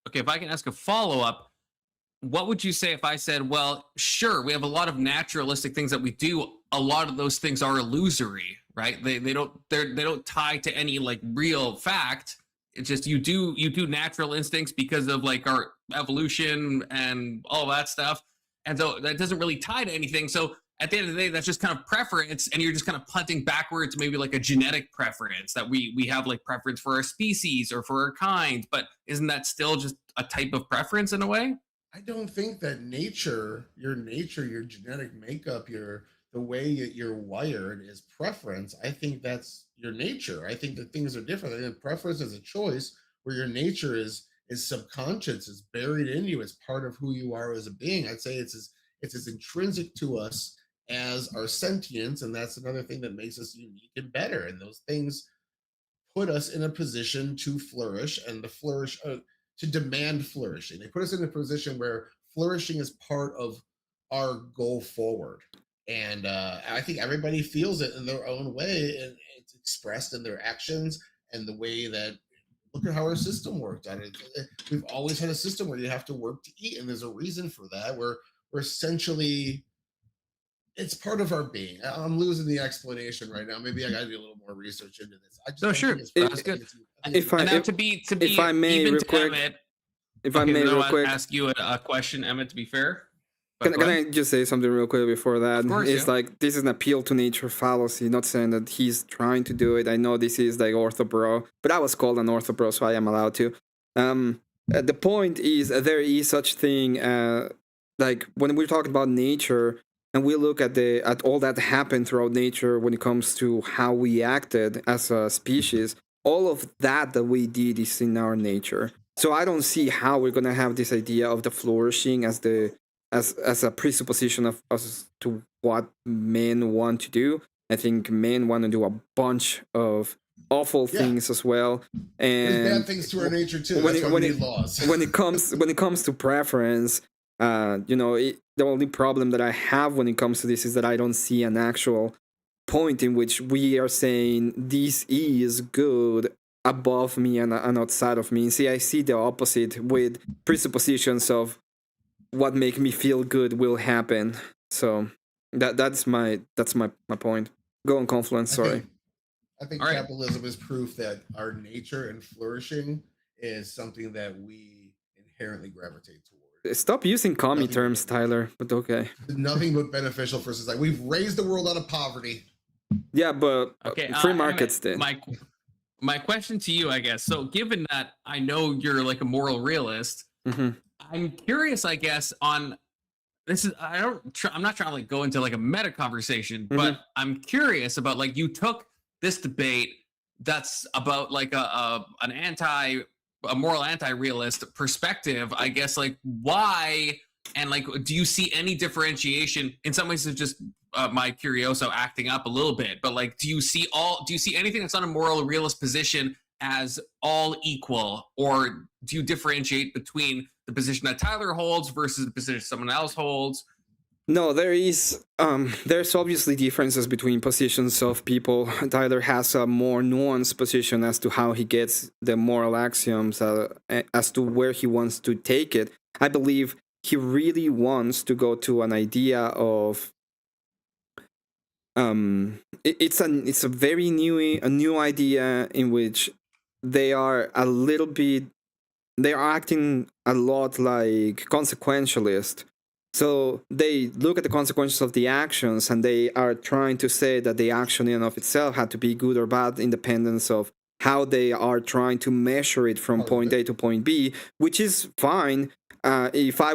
Speaker 4: Okay, if I can ask a follow up, what would you say if I said, well, sure, we have a lot of naturalistic things that we do. A lot of those things are illusory, right? They don't tie to any like real fact. It's just you do natural instincts because of like our evolution and all that stuff. And so that doesn't really tie to anything. So at the end of the day, that's just kind of preference, and you're just kind of punting backwards, maybe like a genetic preference that we have like preference for our species or for our kind. But isn't that still just a type of preference in a way?
Speaker 7: I don't think that nature, your genetic makeup, the way you're wired is preference. I think that's your nature. I think that things are different. I think preference is a choice where your nature is subconscious, is buried in you, as part of who you are as a being. I'd say it's as intrinsic to us as our sentience, and that's another thing that makes us unique and better. And those things put us in a position to flourish and to demand flourishing. They put us in a position where flourishing is part of our goal forward. And I think everybody feels it in their own way, and it's expressed in their actions and the way that. Look at how our system worked out. We've always had a system where you have to work to eat, and there's a reason for that. We're essentially, it's part of our being. I'm losing the explanation right now. Maybe I got to do a little more research into this. I just
Speaker 4: No,
Speaker 7: don't
Speaker 4: sure.
Speaker 7: think it's
Speaker 4: That's good.
Speaker 6: If I-
Speaker 4: And now
Speaker 6: if-
Speaker 4: to be
Speaker 6: if I may,
Speaker 4: even
Speaker 6: real
Speaker 4: to
Speaker 6: quick,
Speaker 4: Emmett,
Speaker 6: if I
Speaker 4: okay,
Speaker 6: may,
Speaker 4: then
Speaker 6: real
Speaker 4: I'll
Speaker 6: quick,
Speaker 4: ask you a question, Emmett. To be fair, But
Speaker 6: can
Speaker 4: go
Speaker 6: I
Speaker 4: ahead.
Speaker 6: just say something real quick before that?
Speaker 4: Of course,
Speaker 6: It's
Speaker 4: yeah.
Speaker 6: like this is an appeal to nature fallacy. Not saying that he's trying to do it. I know this is like orthobro, but I was called an orthobro, so I am allowed to. The point is there is such thing like when we're talking about nature and we look at all that happened throughout nature when it comes to how we acted as a species. All of that we did is in our nature. So I don't see how we're gonna have this idea of the flourishing as a presupposition of us to what men want to do. I think men want to do a bunch of awful things as well.
Speaker 7: There's
Speaker 6: And
Speaker 7: bad things to our nature too.
Speaker 6: when
Speaker 7: That's
Speaker 6: it-
Speaker 7: why
Speaker 6: when
Speaker 7: we
Speaker 6: it-
Speaker 7: need laws.
Speaker 6: when it comes to preference, the only problem that I have when it comes to this is that I don't see an actual point in which we are saying this is good above me and outside of me. See, I see the opposite with presuppositions of what make me feel good will happen. So that's my point. Go on, Confluence. Sorry.
Speaker 7: I think
Speaker 4: All right.
Speaker 7: capitalism is proof that our nature and flourishing is something that we inherently gravitate toward.
Speaker 6: Stop using commie
Speaker 7: Nothing
Speaker 6: terms, Tyler. But okay.
Speaker 7: Nothing but beneficial for society. We've raised the world out of poverty.
Speaker 6: Yeah, but
Speaker 4: Okay,
Speaker 6: free
Speaker 4: Emmett,
Speaker 6: markets did.
Speaker 4: My question to you, I guess. So, given that I know you're like a moral realist,
Speaker 6: Mhm.
Speaker 4: I'm curious, I guess, on this is I'm not trying to like go into like a meta conversation, but I'm curious about like you took this debate that's about like a moral anti-realist perspective, I guess, like why, and like do you see any differentiation? In some ways it's just my curioso acting up a little bit, but like do you see anything that's not a moral realist position as all equal, or do you differentiate between the position that Tyler holds versus the position someone else holds?
Speaker 6: No, there's obviously differences between positions of people. Tyler has a more nuanced position as to how he gets the moral axioms, as to where he wants to take it. I believe he really wants to go to an idea of it's a very new idea in which they are acting a lot like consequentialist. So they look at the consequences of the actions and they are trying to say that the action in and of itself had to be good or bad, independence of how they are trying to measure it from point A to point B, which is fine. If I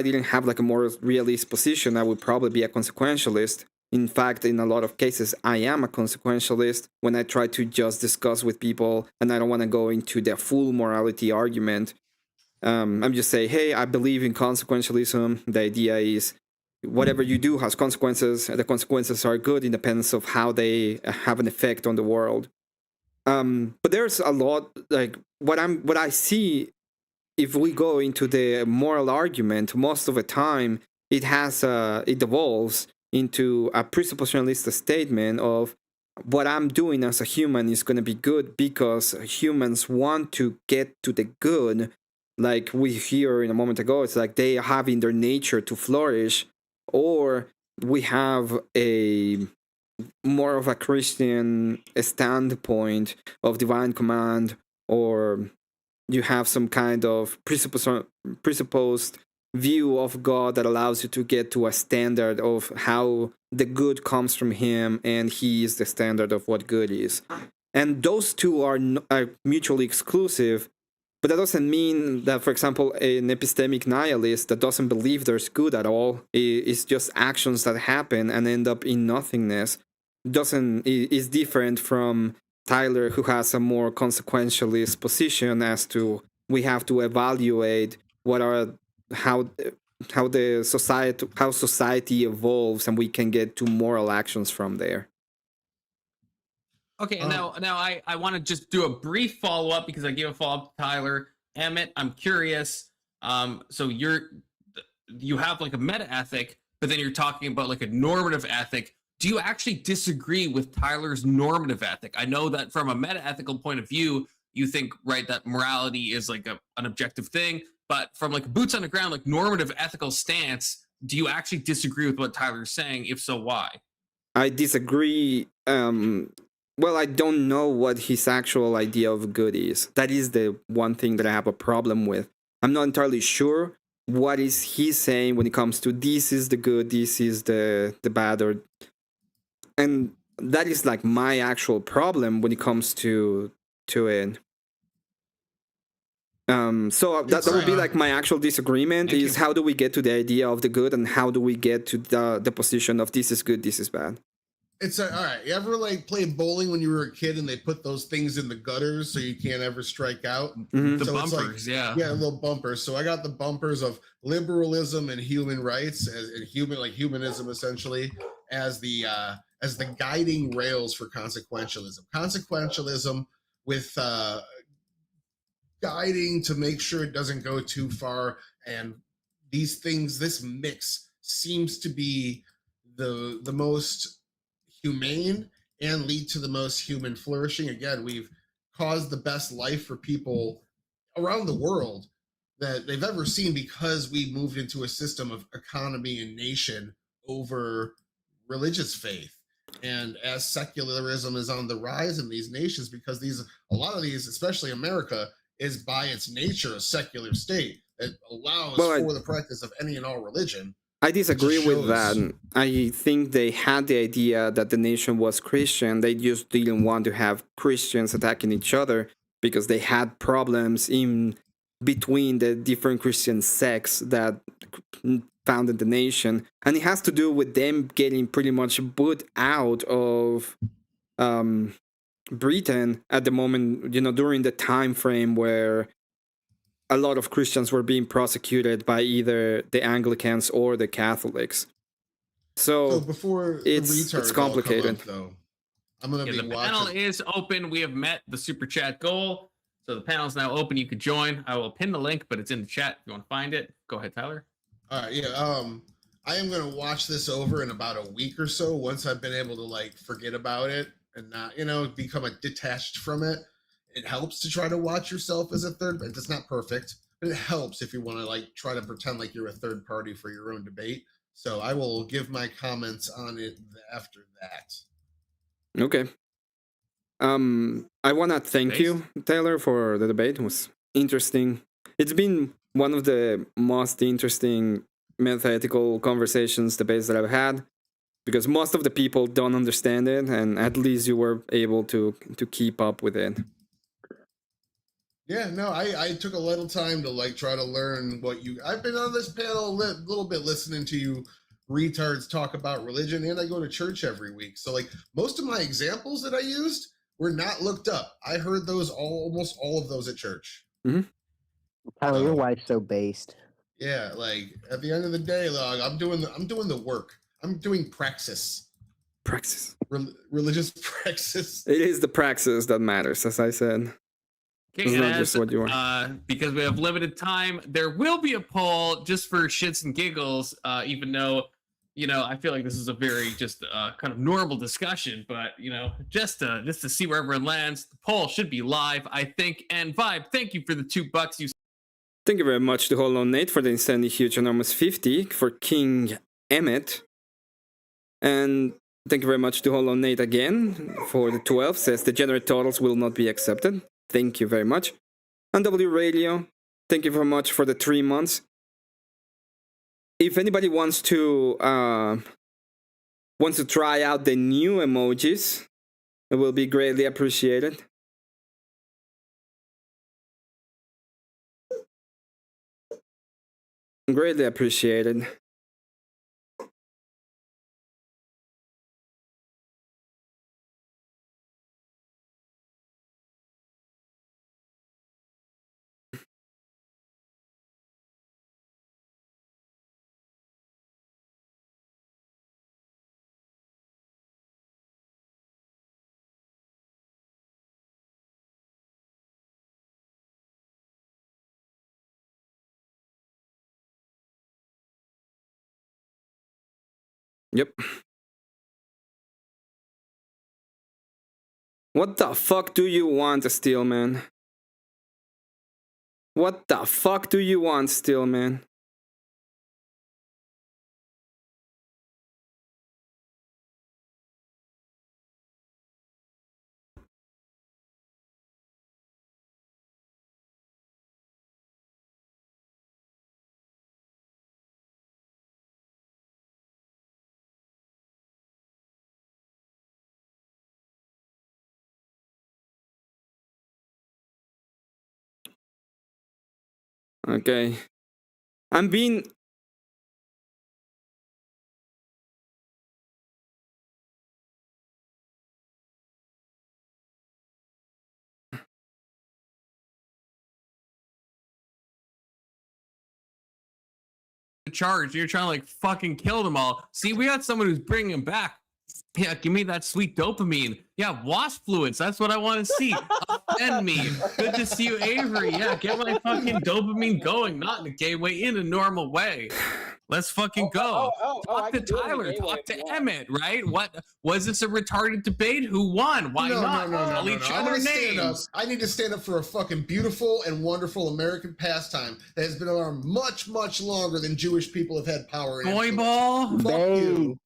Speaker 6: didn't have like a more realist position, I would probably be a consequentialist. In fact, in a lot of cases, I am a consequentialist when I try to just discuss with people and I don't want to go into the full morality argument. I'm just saying, hey, I believe in consequentialism. The idea is whatever you do has consequences. The consequences are good independence of how they have an effect on the world. But there's a lot, like what I see. If we go into the moral argument, most of the time it evolves into a presuppositionalist statement of what I'm doing as a human is going to be good because humans want to get to the good. Like we hear in a moment ago, it's like they have in their nature to flourish, or we have a more of a Christian standpoint of divine command, or you have some kind of presupposed view of God that allows you to get to a standard of how the good comes from him, and he is the standard of what good is. And those two are mutually exclusive, but that doesn't mean that, for example, an epistemic nihilist that doesn't believe there's good at all is just actions that happen and end up in nothingness is different from Tyler, who has a more consequentialist position as to we have to evaluate how society evolves, and we can get to moral actions from there.
Speaker 4: Okay, and now I want to just do a brief follow-up because I gave a follow-up to Tyler. Emmett, I'm curious. So you have like a meta ethic, but then you're talking about like a normative ethic. Do you actually disagree with Tyler's normative ethic? I know that from a meta ethical point of view, you think, right, that morality is like an objective thing, but from like boots on the ground, like normative ethical stance, do you actually disagree with what Tyler's saying? If so, why?
Speaker 6: I disagree. Well, I don't know what his actual idea of good is. That is the one thing that I have a problem with. I'm not entirely sure what is he saying when it comes to this is the good, this is the bad, and that is like my actual problem when it comes to it. So that would be like my actual disagreement is how do we get to the idea of the good, and how do we get to the position of this is good, this is bad.
Speaker 7: It's all right. You ever like played bowling when you were a kid and they put those things in the gutters so you can't ever strike out?
Speaker 6: Mm-hmm.
Speaker 4: The
Speaker 7: So it's
Speaker 4: bumpers, yeah.
Speaker 7: Yeah, little bumpers. So I got the bumpers of liberalism and human rights and humanism essentially as the guiding rails for consequentialism. Consequentialism with guiding to make sure it doesn't go too far, and these things, this mix seems to be the most humane and lead to the most human flourishing. Again, we've caused the best life for people around the world that they've ever seen because we moved into a system of economy and nation over religious faith. And as secularism is on the rise in these nations, because a lot of these, especially America, is by its nature a secular state that allows for the practice of any and all religion.
Speaker 6: I disagree with that. I think they had the idea that the nation was Christian. They just didn't want to have Christians attacking each other because they had problems in between the different Christian sects that founded the nation. And it has to do with them getting pretty much put out of Britain at the moment, during the time frame where a lot of Christians were being prosecuted by either the Anglicans or the Catholics. So
Speaker 7: before
Speaker 6: it's complicated.
Speaker 7: Though, I'm gonna be
Speaker 4: the
Speaker 7: watching.
Speaker 4: panel is open. We have met the super chat goal, so the panel is now open. You could join. I will pin the link, but it's in the chat if you want to find it. Go ahead, Tyler.
Speaker 7: All right, yeah. I am gonna watch this over in about a week or so once I've been able to like forget about it and not, become detached from it. It helps to try to watch yourself as a third, but it's not perfect, but it helps if you want to like try to pretend like you're a third party for your own debate. So I will give my comments on it after that.
Speaker 6: Okay. I want to thank you, Taylor, for the debate. It was interesting. It's been one of the most interesting meta-ethical debates that I've had, because most of the people don't understand it, and at least you were able to keep up with it.
Speaker 7: Yeah, no, I took a little time to like try to learn I've been on this panel a little bit listening to you retards talk about religion, and I go to church every week. So like most of my examples that I used were not looked up. I heard almost all of those at church.
Speaker 6: Mm-hmm.
Speaker 8: Tyler, your wife's so based.
Speaker 7: Yeah, like at the end of the day, I'm doing the work. I'm doing praxis.
Speaker 6: Praxis.
Speaker 7: Religious praxis.
Speaker 6: It is the praxis that matters, as I said.
Speaker 4: Okay,
Speaker 6: it's not just what you are.
Speaker 4: Because we have limited time, there will be a poll just for shits and giggles, even though, I feel like this is a very just kind of normal discussion, but, just to see where everyone lands, the poll should be live, I think. And Vibe, thank you for the $2
Speaker 6: Thank you very much to Hollow Nate for the insanely huge enormous 50, for King Emmet. And thank you very much to Hollow Nate again for the 12, says degenerate totals will not be accepted. Thank you very much. And W Radio, thank you very much for the 3 months. if anybody wants to try out the new emojis, it will be greatly appreciated. Greatly appreciated. Yep. What the fuck do you want, Steelman? What the fuck do you want, Steelman? Okay. I'm being...
Speaker 4: Charge. You're trying to like fucking kill them all. See, we got someone who's bringing them back. Yeah, give me that sweet dopamine. Yeah, wasp fluids. That's what I want to see. Offend me. Good to see you, Avery. Yeah, get my fucking dopamine going. Not in a gay way, in a normal way. Let's fucking go. Talk to Tyler. Talk to Emmett. Right? What was this a retarded debate? Who won? Why not? Tell each
Speaker 5: I'm
Speaker 4: other
Speaker 5: gonna stand up.
Speaker 4: names.
Speaker 5: I need to stand up for a fucking beautiful and wonderful American pastime that has been around much, much longer than Jewish people have had power. in
Speaker 4: Boy
Speaker 5: influence.
Speaker 4: ball.
Speaker 5: Fuck you.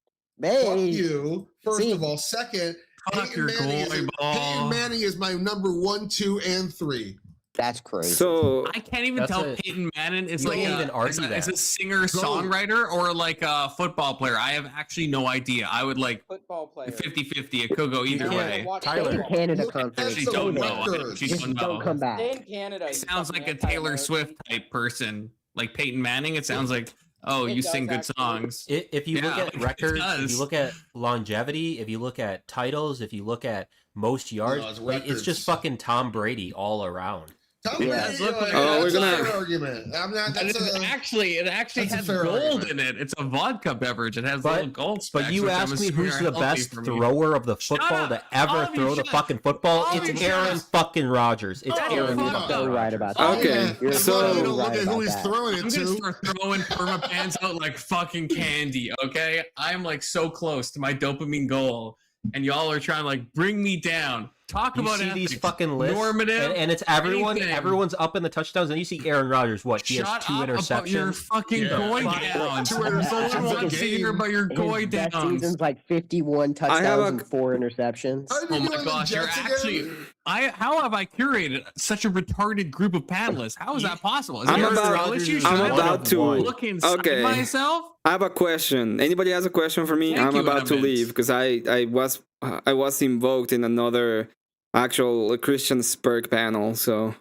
Speaker 5: Fuck
Speaker 8: Babe.
Speaker 5: you. First
Speaker 8: See.
Speaker 5: of all, second,
Speaker 4: Fuck your
Speaker 5: Peyton
Speaker 4: ball.
Speaker 5: Manning is my number 1, 2, and 3.
Speaker 8: That's crazy.
Speaker 6: So...
Speaker 4: I can't even
Speaker 9: That's
Speaker 4: tell
Speaker 9: a-
Speaker 4: Peyton Manning is
Speaker 9: you
Speaker 4: like
Speaker 9: can't even argue
Speaker 4: is
Speaker 9: that.
Speaker 4: a singer-songwriter or like a football player. I have actually no idea. I would like
Speaker 10: Football player.
Speaker 4: 50-50. It could go either
Speaker 9: can't
Speaker 4: way.
Speaker 10: Watch
Speaker 9: Tyler.
Speaker 10: football.
Speaker 8: Canada
Speaker 5: Look at
Speaker 8: conference.
Speaker 4: Actually
Speaker 5: the
Speaker 4: don't know. I
Speaker 5: records.
Speaker 4: actually
Speaker 8: Just
Speaker 4: don't
Speaker 8: don't
Speaker 4: know.
Speaker 8: come back.
Speaker 10: Stay in Canada.
Speaker 4: It
Speaker 10: you
Speaker 4: sounds
Speaker 10: fucking
Speaker 4: like a Taylor
Speaker 10: anti-American.
Speaker 4: Swift type person, like Peyton Manning. It sounds like, oh,
Speaker 10: It
Speaker 4: you
Speaker 10: does
Speaker 4: sing good
Speaker 10: actually.
Speaker 4: songs.
Speaker 9: If you look
Speaker 4: Yeah,
Speaker 9: at
Speaker 4: it
Speaker 9: records, if
Speaker 4: does.
Speaker 9: you look at longevity, if you look at titles, if you look at most yards,
Speaker 5: it's
Speaker 9: like, it's just
Speaker 5: records.
Speaker 9: fucking Tom Brady all around.
Speaker 5: Tom
Speaker 8: Yeah.
Speaker 5: Brady,
Speaker 4: Look,
Speaker 5: like,
Speaker 6: oh, we're
Speaker 5: that's a
Speaker 6: gonna-
Speaker 5: fair argument. I'm not.
Speaker 4: And
Speaker 5: That's
Speaker 4: it actually
Speaker 5: that's a
Speaker 4: has
Speaker 5: fair
Speaker 4: gold
Speaker 5: argument.
Speaker 4: in it. It's a vodka beverage. It has
Speaker 9: But-
Speaker 4: little gold specks.
Speaker 9: But you
Speaker 4: which I'm
Speaker 9: asked me
Speaker 4: assuming
Speaker 9: who's
Speaker 4: are
Speaker 9: the
Speaker 4: healthy
Speaker 9: best
Speaker 4: for me.
Speaker 9: thrower of the football
Speaker 4: up.
Speaker 9: to ever
Speaker 4: All of you
Speaker 9: throw the
Speaker 4: shut
Speaker 9: fucking football.
Speaker 4: All of
Speaker 9: It's
Speaker 4: you shut
Speaker 9: Aaron
Speaker 4: up.
Speaker 9: fucking Rodgers. It's
Speaker 4: Oh,
Speaker 9: Aaron
Speaker 4: fuck
Speaker 9: fucking
Speaker 4: up.
Speaker 8: So right
Speaker 9: Rodgers.
Speaker 8: about that.
Speaker 6: Okay,
Speaker 5: Yeah,
Speaker 6: so-
Speaker 5: you don't look
Speaker 8: Right
Speaker 5: at who
Speaker 8: about
Speaker 5: he's
Speaker 8: that.
Speaker 5: throwing
Speaker 4: I'm
Speaker 5: it
Speaker 4: gonna
Speaker 5: to.
Speaker 4: start throwing permapans out like fucking candy, okay? I'm like so close to my dopamine goal, and y'all are trying to like bring me down. Talk
Speaker 9: You
Speaker 4: about
Speaker 9: see
Speaker 4: ethics,
Speaker 9: these fucking lists,
Speaker 4: normative,
Speaker 9: and it's everyone.
Speaker 4: anything.
Speaker 9: Everyone's up in the touchdowns, and you see Aaron Rodgers. What he has
Speaker 4: Shut
Speaker 9: 2
Speaker 4: up about your
Speaker 9: interceptions.
Speaker 4: fucking
Speaker 5: Yeah.
Speaker 4: goy
Speaker 5: Fuck.
Speaker 4: downs.
Speaker 5: 2 interceptions
Speaker 4: No one
Speaker 5: a
Speaker 4: wants to hear
Speaker 5: game.
Speaker 4: about your goy
Speaker 8: His best
Speaker 4: downs.
Speaker 8: season's like 51
Speaker 6: I have
Speaker 8: touchdowns
Speaker 6: a-
Speaker 8: and 4 interceptions.
Speaker 5: Are you
Speaker 4: Oh my
Speaker 5: doing the
Speaker 4: gosh, you're
Speaker 5: Jets
Speaker 4: actually.
Speaker 5: again?
Speaker 4: How have I curated such a retarded group of panelists? How is that possible? Is
Speaker 6: I'm
Speaker 4: there
Speaker 6: about-
Speaker 4: real issues?
Speaker 6: I'm
Speaker 4: Should I
Speaker 6: about to-
Speaker 4: look inside
Speaker 6: okay.
Speaker 4: myself.
Speaker 6: I have a question. Anybody has a question for me?
Speaker 4: Thank
Speaker 6: I'm
Speaker 4: you,
Speaker 6: about to
Speaker 4: Emmett.
Speaker 6: leave because I was invoked in another actual Christian Spurk panel. So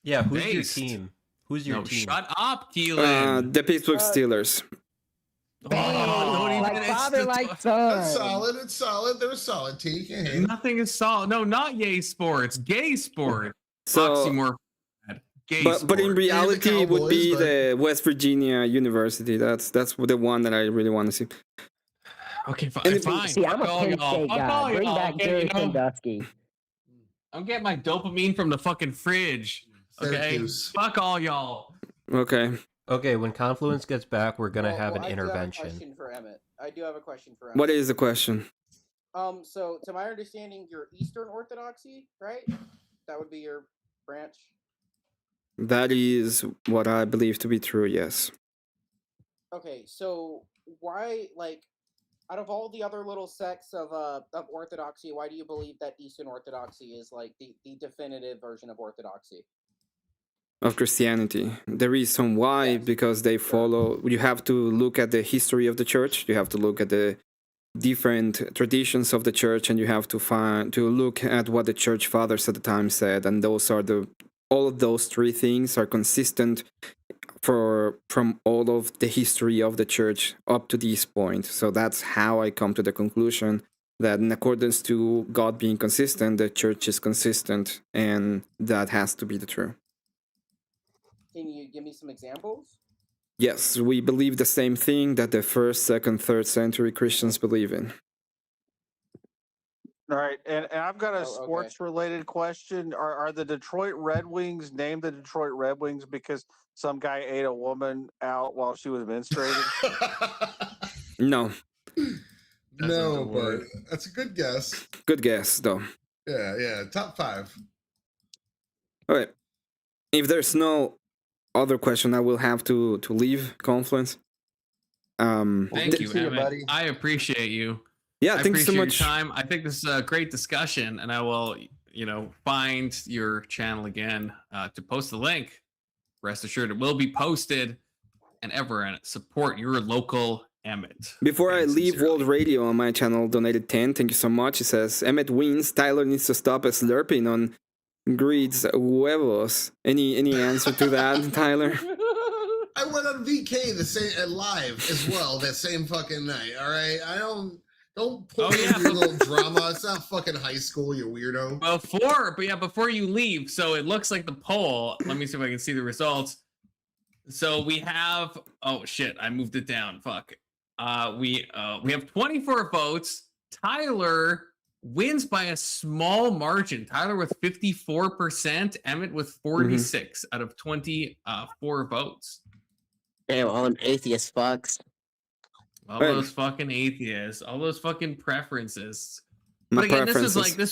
Speaker 9: Yeah, who's your
Speaker 4: Based.
Speaker 9: team? Who's your
Speaker 4: No,
Speaker 9: team?
Speaker 4: shut up, Keelan.
Speaker 6: the Pittsburgh Steelers.
Speaker 4: Don't even-
Speaker 8: like
Speaker 4: it's
Speaker 8: father,
Speaker 4: the-
Speaker 8: like son.
Speaker 5: It's solid. It's solid. They're a solid team. You can't hate.
Speaker 4: Nothing is solid. No, not yay sports. Gay sport.
Speaker 6: So,
Speaker 4: Oxymorphone. Gay
Speaker 6: but in
Speaker 4: sport.
Speaker 6: reality, it would be
Speaker 5: Cowboys, but-
Speaker 6: the West Virginia University. That's the one that I really want to see.
Speaker 4: Okay, fine.
Speaker 6: And if-
Speaker 4: fine.
Speaker 8: See, I'm a
Speaker 4: Fuck all
Speaker 8: Penn
Speaker 4: y'all.
Speaker 8: State
Speaker 4: Fuck all
Speaker 8: guy. Bring
Speaker 4: y'all,
Speaker 8: back
Speaker 4: okay,
Speaker 8: Jerry
Speaker 4: you know?
Speaker 8: Sandusky.
Speaker 4: I'm getting my dopamine from the fucking fridge. Okay.
Speaker 5: Syracuse.
Speaker 4: Fuck all y'all.
Speaker 6: Okay.
Speaker 9: Okay, when Confluence gets back, we're gonna have an
Speaker 10: I do
Speaker 9: intervention.
Speaker 10: have a question for Emmett. I do have a question for Emmett.
Speaker 6: What is the question?
Speaker 10: So to my understanding, you're Eastern Orthodoxy, right? That would be your branch.
Speaker 6: That is what I believe to be true. Yes.
Speaker 10: Okay, so why, like, out of all the other little sects of Orthodoxy, why do you believe that Eastern Orthodoxy is like the definitive version of Orthodoxy?
Speaker 6: of Christianity. The reason why, because they follow. You have to look at the history of the church. You have to look at the different traditions of the church, and you have to look at what the church fathers at the time said. And those are all of those three things are consistent from all of the history of the church up to this point. So that's how I come to the conclusion that in accordance to God being consistent, the church is consistent, and that has to be the truth.
Speaker 10: Can you give me some examples?
Speaker 6: Yes, we believe the same thing that the 1st, 2nd, 3rd century Christians believe in.
Speaker 11: All right, and I've got a
Speaker 10: okay.
Speaker 11: sports-related question. Are the Detroit Red Wings named the Detroit Red Wings because some guy ate a woman out while she was menstruating?
Speaker 6: No.
Speaker 5: No, but that's a good guess.
Speaker 6: Good guess, though.
Speaker 5: Yeah, top 5.
Speaker 6: All right. If there's no other question, I will have to leave Confluence.
Speaker 4: Thank you, Emmett.
Speaker 7: buddy.
Speaker 4: I appreciate you.
Speaker 6: Yeah,
Speaker 4: I
Speaker 6: thanks so
Speaker 4: appreciate
Speaker 6: much.
Speaker 4: your time. I think this is a great discussion, and I will, find your channel again to post the link. Rest assured, it will be posted, and everyone support your local Emmett.
Speaker 6: Before I
Speaker 4: Thanks
Speaker 6: leave,
Speaker 4: sincerely.
Speaker 6: World Radio on my channel donated 10. Thank you so much. It says, Emmett wins. Tyler needs to stop slurping on Greed's huevos. Any answer to that, Tyler?
Speaker 7: I went on VK the same live as well that same fucking night. All right, don't pull your little drama. It's not fucking high school, you weirdo.
Speaker 4: Before you leave, so it looks like the poll. Let me see if I can see the results. So we have. Oh shit! I moved it down. Fuck. We have 24 votes. Tyler wins by a small margin. Tyler with 54%. Emmett with 46 out of 24 votes.
Speaker 8: Damn, all them atheist fucks.
Speaker 4: All those fucking atheists, all those fucking preferences.
Speaker 6: My
Speaker 4: But again,
Speaker 6: preferences.
Speaker 4: this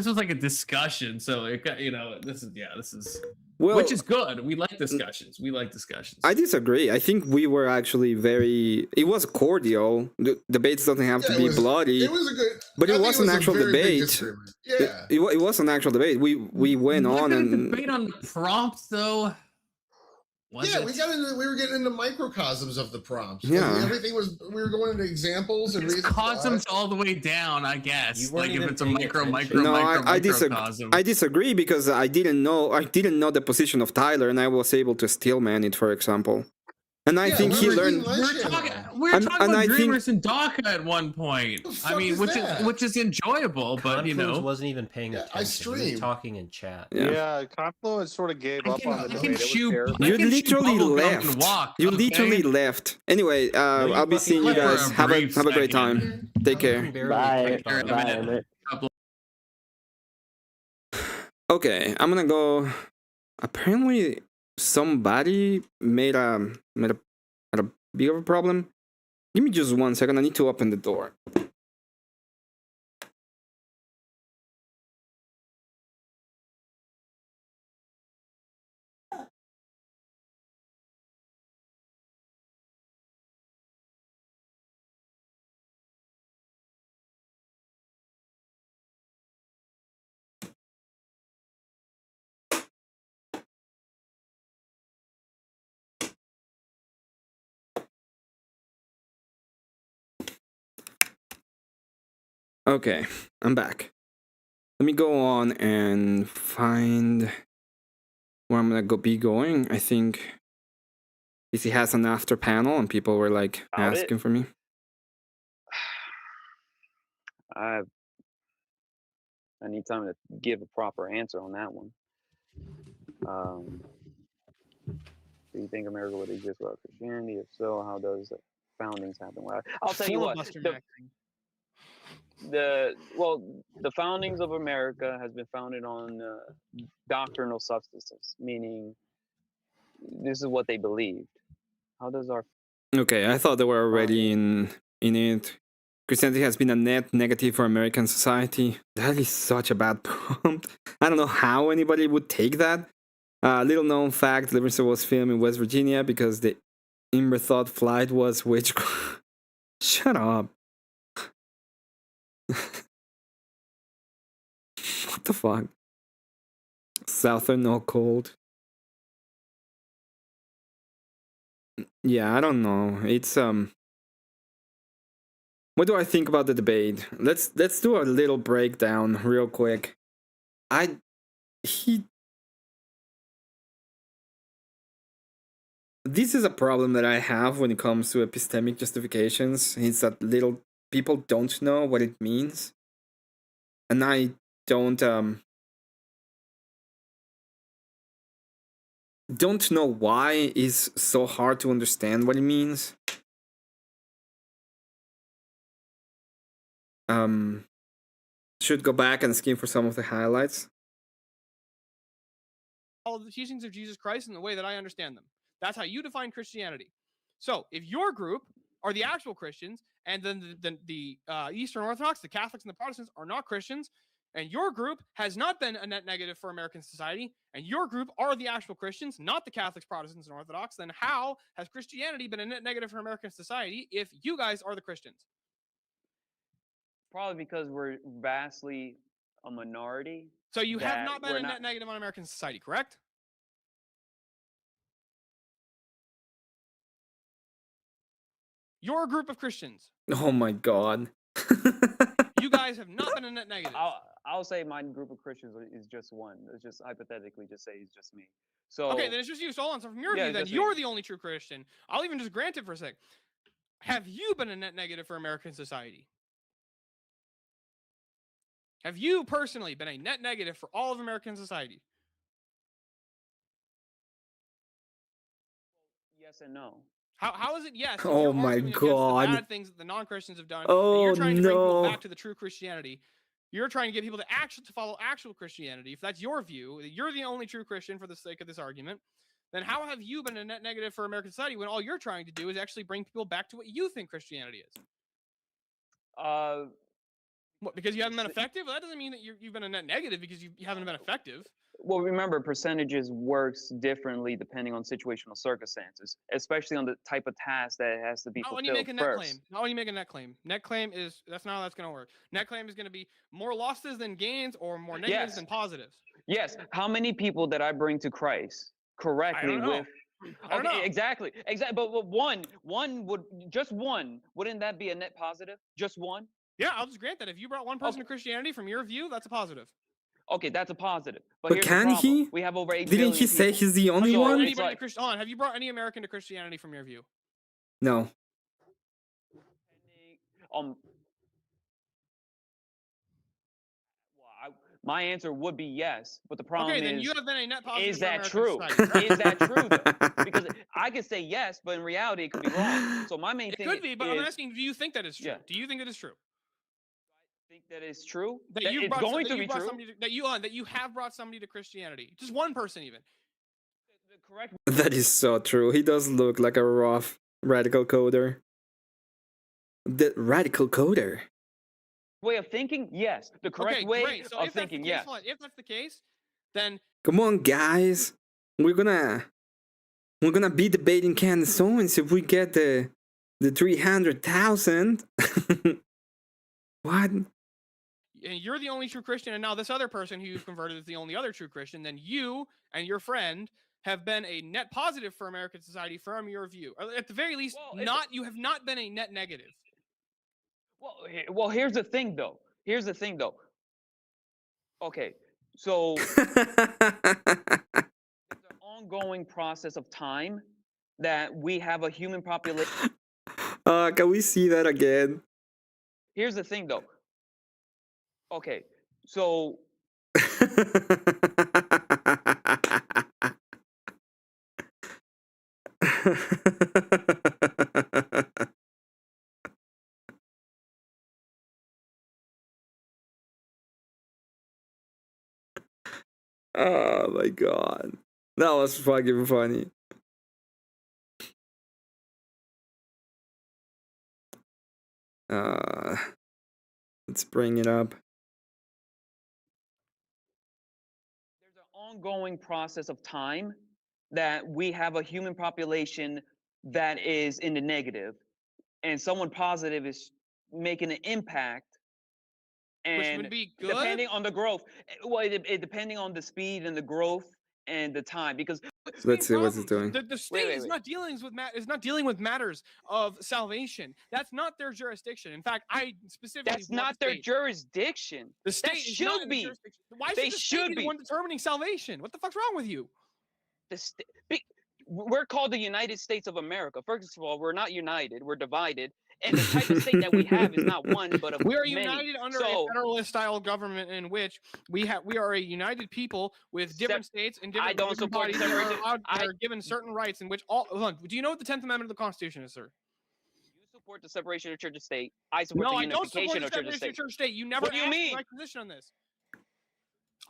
Speaker 4: was like a discussion. So it got, this is
Speaker 6: Well,
Speaker 4: which is good. We like discussions.
Speaker 6: I disagree. I think we were actually it was cordial. The debates doesn't have to be bloody.
Speaker 7: It was a good,
Speaker 6: but it was an actual
Speaker 7: very big
Speaker 6: debate.
Speaker 7: disagreement. Yeah,
Speaker 6: It was an actual debate. We went on and
Speaker 4: debate on the prompt though.
Speaker 7: We were getting into microcosms of the prompts.
Speaker 6: Yeah.
Speaker 7: Like, we were going into examples and reasons.
Speaker 4: Cosms all the way down, I guess. Like if it's a microcosm.
Speaker 6: I disagree because I didn't know the position of Tyler, and I was able to steelman it, for example. And I think he learned.
Speaker 4: We're talking about Dreamers and DACA at one point. I mean, which is enjoyable, but
Speaker 9: Confluence wasn't even paying attention.
Speaker 7: I streamed.
Speaker 9: He was talking in chat.
Speaker 11: Yeah, Confluence sort of gave up on the debate.
Speaker 6: You literally left. You literally left. Anyway, I'll be seeing you guys. Have a great time. Take care.
Speaker 8: Bye.
Speaker 6: Okay, I'm gonna go. Apparently, somebody had a big of a problem. Give me just 1 second. I need to open the door. Okay, I'm back. Let me go on and find where I'm gonna be going. I think he has an after panel, and people were like asking for me.
Speaker 12: I need time to give a proper answer on that one. Do you think America would exist without Christianity? If so, how does the foundings happen? Well, I'll tell you what. The foundings of America has been founded on doctrinal substances, meaning this is what they believed. How does our
Speaker 6: Okay, I thought they were already in it. Christianity has been a net negative for American society. That is such a bad prompt. I don't know how anybody would take that. Little known fact, Livingston was filmed in West Virginia because the Imberthought flight was witchcraft. Shut up. What the fuck? Southern no cold. Yeah, I don't know. It's what do I think about the debate? Let's do a little breakdown real quick. This is a problem that I have when it comes to epistemic justifications. It's that little people don't know what it means, and I don't know why it's so hard to understand what it means. Should go back and skim for some of the highlights.
Speaker 13: All of the teachings of Jesus Christ in the way that I understand them. That's how you define Christianity. So if your group are the actual Christians, and then the Eastern Orthodox, the Catholics, and the Protestants are not Christians, and your group has not been a net negative for American society, and your group are the actual Christians, not the Catholics, Protestants, and Orthodox, then how has Christianity been a net negative for American society if you guys are the Christians?
Speaker 12: Probably because we're vastly a minority.
Speaker 13: So you have not been a net negative on American society, correct? Your group of Christians.
Speaker 6: Oh my God.
Speaker 13: You guys have not been a net negative.
Speaker 12: I'll say my group of Christians is just one. Let's just hypothetically just say it's just me. So
Speaker 13: okay, then it's just you. So hold on. So from your view, then you're the only true Christian. I'll even just grant it for a sec. Have you been a net negative for American society? Have you personally been a net negative for all of American society?
Speaker 12: Yes and no.
Speaker 13: How is it yes?
Speaker 6: Oh my God.
Speaker 13: The bad things that the non-Christians have done.
Speaker 6: Oh,
Speaker 13: and you're trying to bring people
Speaker 6: no.
Speaker 13: back to the true Christianity. You're trying to get people to follow actual Christianity. If that's your view, you're the only true Christian for the sake of this argument. Then how have you been a net negative for American society when all you're trying to do is actually bring people back to what you think Christianity is? What, because you haven't been effective? Well, that doesn't mean that you've been a net negative because you haven't been effective.
Speaker 12: Well, remember, percentages works differently depending on situational circumstances, especially on the type of task that has to be fulfilled
Speaker 13: when you make a net
Speaker 12: first.
Speaker 13: claim. Not when you make a net claim. Net claim is that's not how that's going to work. Net claim is going to be more losses than gains or more negatives than positives.
Speaker 12: Yes. How many people did I bring to Christ correctly with?
Speaker 13: I don't know.
Speaker 12: Exactly. But one would just one. Wouldn't that be a net positive? Just one.
Speaker 13: Yeah, I'll just grant that. If you brought one person to Christianity from your view, that's a positive.
Speaker 12: Okay, that's a positive.
Speaker 6: But
Speaker 12: here's
Speaker 6: can
Speaker 12: the problem.
Speaker 6: he?
Speaker 12: We have over 8
Speaker 6: Didn't
Speaker 12: billion
Speaker 6: he say
Speaker 12: people.
Speaker 6: he's the only one?
Speaker 13: Have you brought any American to Christianity from your view?
Speaker 6: No.
Speaker 12: My answer would be yes, but the problem
Speaker 13: then
Speaker 12: is,
Speaker 13: you have been a net positive.
Speaker 12: is that
Speaker 13: American
Speaker 12: true?
Speaker 13: society,
Speaker 12: Is that true though? Because I could say yes, but in reality it could be wrong. So my main thing
Speaker 13: could be, but
Speaker 12: is,
Speaker 13: I'm asking, do you think that is true?
Speaker 12: Yeah.
Speaker 13: Do you think it is true?
Speaker 12: I think that is true.
Speaker 13: That
Speaker 12: That
Speaker 13: you
Speaker 12: it's
Speaker 13: brought
Speaker 12: going
Speaker 13: some-
Speaker 12: to be
Speaker 13: brought
Speaker 12: true.
Speaker 13: somebody that you have brought somebody to Christianity. Just one person, even.
Speaker 12: The correct
Speaker 6: That is so true. He does look like a rough radical coder. The radical coder.
Speaker 12: way of thinking, yes. The correct way
Speaker 13: So
Speaker 12: of
Speaker 13: if that's
Speaker 12: thinking,
Speaker 13: the case,
Speaker 12: yes.
Speaker 13: hold on, if that's the case, then
Speaker 6: Come on, guys. We're gonna be debating Candace Owens if we get the 300,000. What?
Speaker 13: and you're the only true Christian, and now this other person who you've converted is the only other true Christian, then you and your friend have been a net positive for American society from your view. Or at the very least, you have not been a net negative.
Speaker 12: Well, here's the thing, though. Okay, so it's an ongoing process of time that we have a human population.
Speaker 6: Can we see that again?
Speaker 12: Here's the thing, though. Okay, so
Speaker 6: Oh my God. That was fucking funny. Let's bring it up.
Speaker 12: there's an ongoing process of time that we have a human population that is in the negative, and someone positive is making an impact. And
Speaker 13: Which would be good?
Speaker 12: depending on the growth. Well, depending on the speed and the growth and the time, because
Speaker 6: Let's see what it's doing.
Speaker 13: The state
Speaker 12: wait,
Speaker 13: is
Speaker 12: wait.
Speaker 13: not dealing with matters of salvation. That's not their jurisdiction. In fact, I specifically
Speaker 12: That's not their jurisdiction.
Speaker 13: The state
Speaker 12: That
Speaker 13: is not
Speaker 12: should
Speaker 13: in the
Speaker 12: be.
Speaker 13: jurisdiction. Why
Speaker 12: They
Speaker 13: should the state
Speaker 12: should
Speaker 13: be the
Speaker 12: be.
Speaker 13: one determining salvation? What the fuck's wrong with you?
Speaker 12: We're called the United States of America. First of all, we're not united. We're divided. And the type of state that we have is not one, but of
Speaker 13: We are
Speaker 12: many.
Speaker 13: united under
Speaker 12: So,
Speaker 13: a federalist style government in which we are a united people with different states and different,
Speaker 12: don't
Speaker 13: different
Speaker 12: support
Speaker 13: bodies that are,
Speaker 12: separation.
Speaker 13: that are given certain rights in which all. Hold on. Do you know what the 10th Amendment of the Constitution is, sir?
Speaker 12: You support the separation of church and state. I support
Speaker 13: No,
Speaker 12: the
Speaker 13: I don't support
Speaker 12: unification
Speaker 13: the
Speaker 12: of church and
Speaker 13: separation of
Speaker 12: state.
Speaker 13: church state. You never
Speaker 12: What do you
Speaker 13: asked me
Speaker 12: mean?
Speaker 13: my position on this.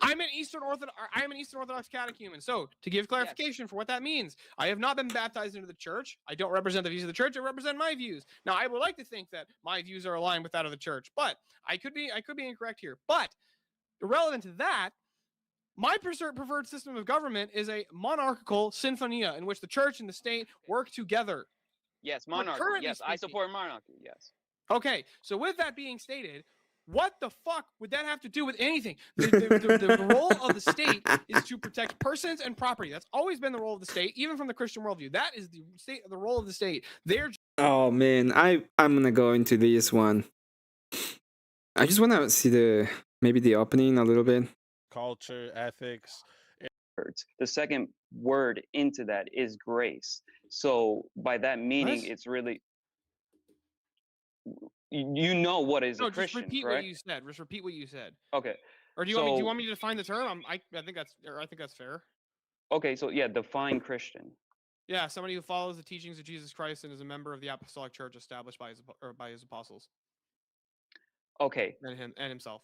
Speaker 13: I'm an Eastern Orthodox catechumen. So, to give clarification for what that means, I have not been baptized into the church. I don't represent the views of the church. I represent my views. Now, I would like to think that my views are aligned with that of the church, but I could be incorrect here. But irrelevant to that, my preferred system of government is a monarchical sinfonia in which the church and the state work together.
Speaker 12: Yes, monarchy.
Speaker 13: currently
Speaker 12: Yes, I
Speaker 13: speaking-
Speaker 12: support monarchy. Yes.
Speaker 13: Okay, so with that being stated, what the fuck would that have to do with anything? The role of the state is to protect persons and property. That's always been the role of the state, even from the Christian worldview. That is the role of the state.
Speaker 6: Oh man, I'm gonna go into this one. I just wanna see maybe the opening a little bit.
Speaker 14: Culture, ethics.
Speaker 12: The second word into that is grace. So by that meaning, it's really, you know what is a
Speaker 13: just
Speaker 12: Christian,
Speaker 13: repeat
Speaker 12: correct?
Speaker 13: what you said. Just repeat what you said.
Speaker 12: Okay.
Speaker 13: Or do you want me to define the term? I think that's fair.
Speaker 12: Okay, so yeah, define Christian.
Speaker 13: Yeah, somebody who follows the teachings of Jesus Christ and is a member of the apostolic church established by his apostles.
Speaker 12: Okay.
Speaker 13: And himself.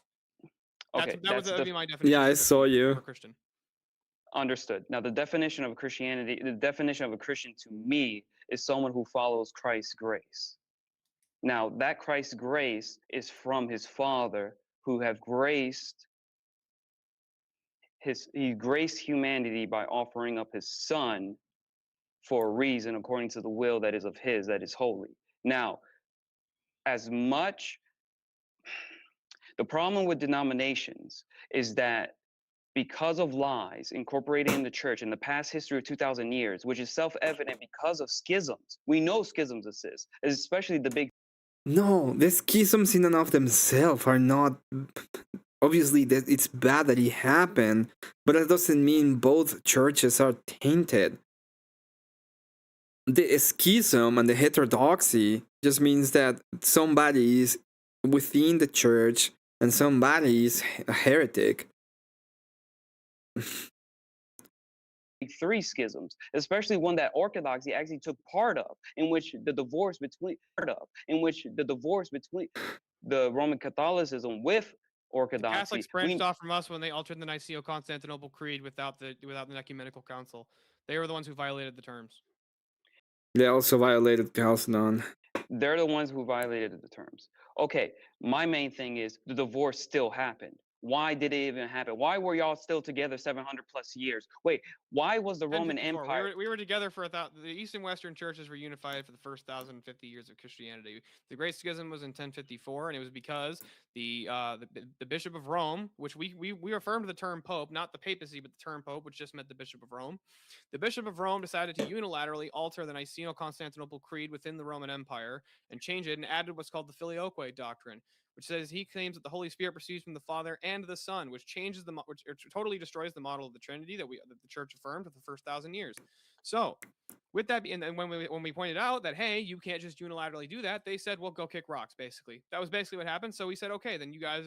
Speaker 12: Okay,
Speaker 13: That would be my definition.
Speaker 6: Yeah, I saw you.
Speaker 13: Of a Christian.
Speaker 12: Understood. Now, the definition of Christianity, the definition of a Christian to me is someone who follows Christ's grace. Now, that Christ's grace is from his Father, who have he graced humanity by offering up his Son for a reason according to the will that is of his, that is holy. Now, the problem with denominations is that because of lies incorporated in the church in the past history of 2,000 years, which is self-evident because of schisms. We know schisms exist, especially the big.
Speaker 6: No, the schisms in and of themselves are not. Obviously, that it's bad that it happened, but that doesn't mean both churches are tainted. The schism and the heterodoxy just means that somebody is within the church and somebody is a heretic.
Speaker 12: 3 schisms, especially one that Orthodoxy actually took part of, in which the divorce between the Roman Catholicism with Orthodoxy.
Speaker 13: Catholics branched off from us when they altered the Niceno-Constantinople Creed without the Ecumenical Council. They were the ones who violated the terms.
Speaker 6: They also violated Chalcedon.
Speaker 12: They're the ones who violated the terms. Okay, my main thing is the divorce still happened. Why did it even happen? Why were y'all still together 700 plus years? Wait, why was the Roman Empire?
Speaker 13: We were together for the East and Western churches were unified for the first 1,050 years of Christianity. The Great Schism was in 1054, and it was because the Bishop of Rome, which we affirmed the term Pope, not the papacy, but the term Pope, which just meant the Bishop of Rome. The Bishop of Rome decided to unilaterally alter the Niceno-Constantinople Creed within the Roman Empire and change it and added what's called the Filioque doctrine, which says he claims that the Holy Spirit proceeds from the Father and the Son, which totally destroys the model of the Trinity that the Church affirmed for the first 1,000 years. So, with that, and then when we pointed out that hey, you can't just unilaterally do that, they said, "Well, go kick rocks." Basically, that was basically what happened. So we said, "Okay, then you guys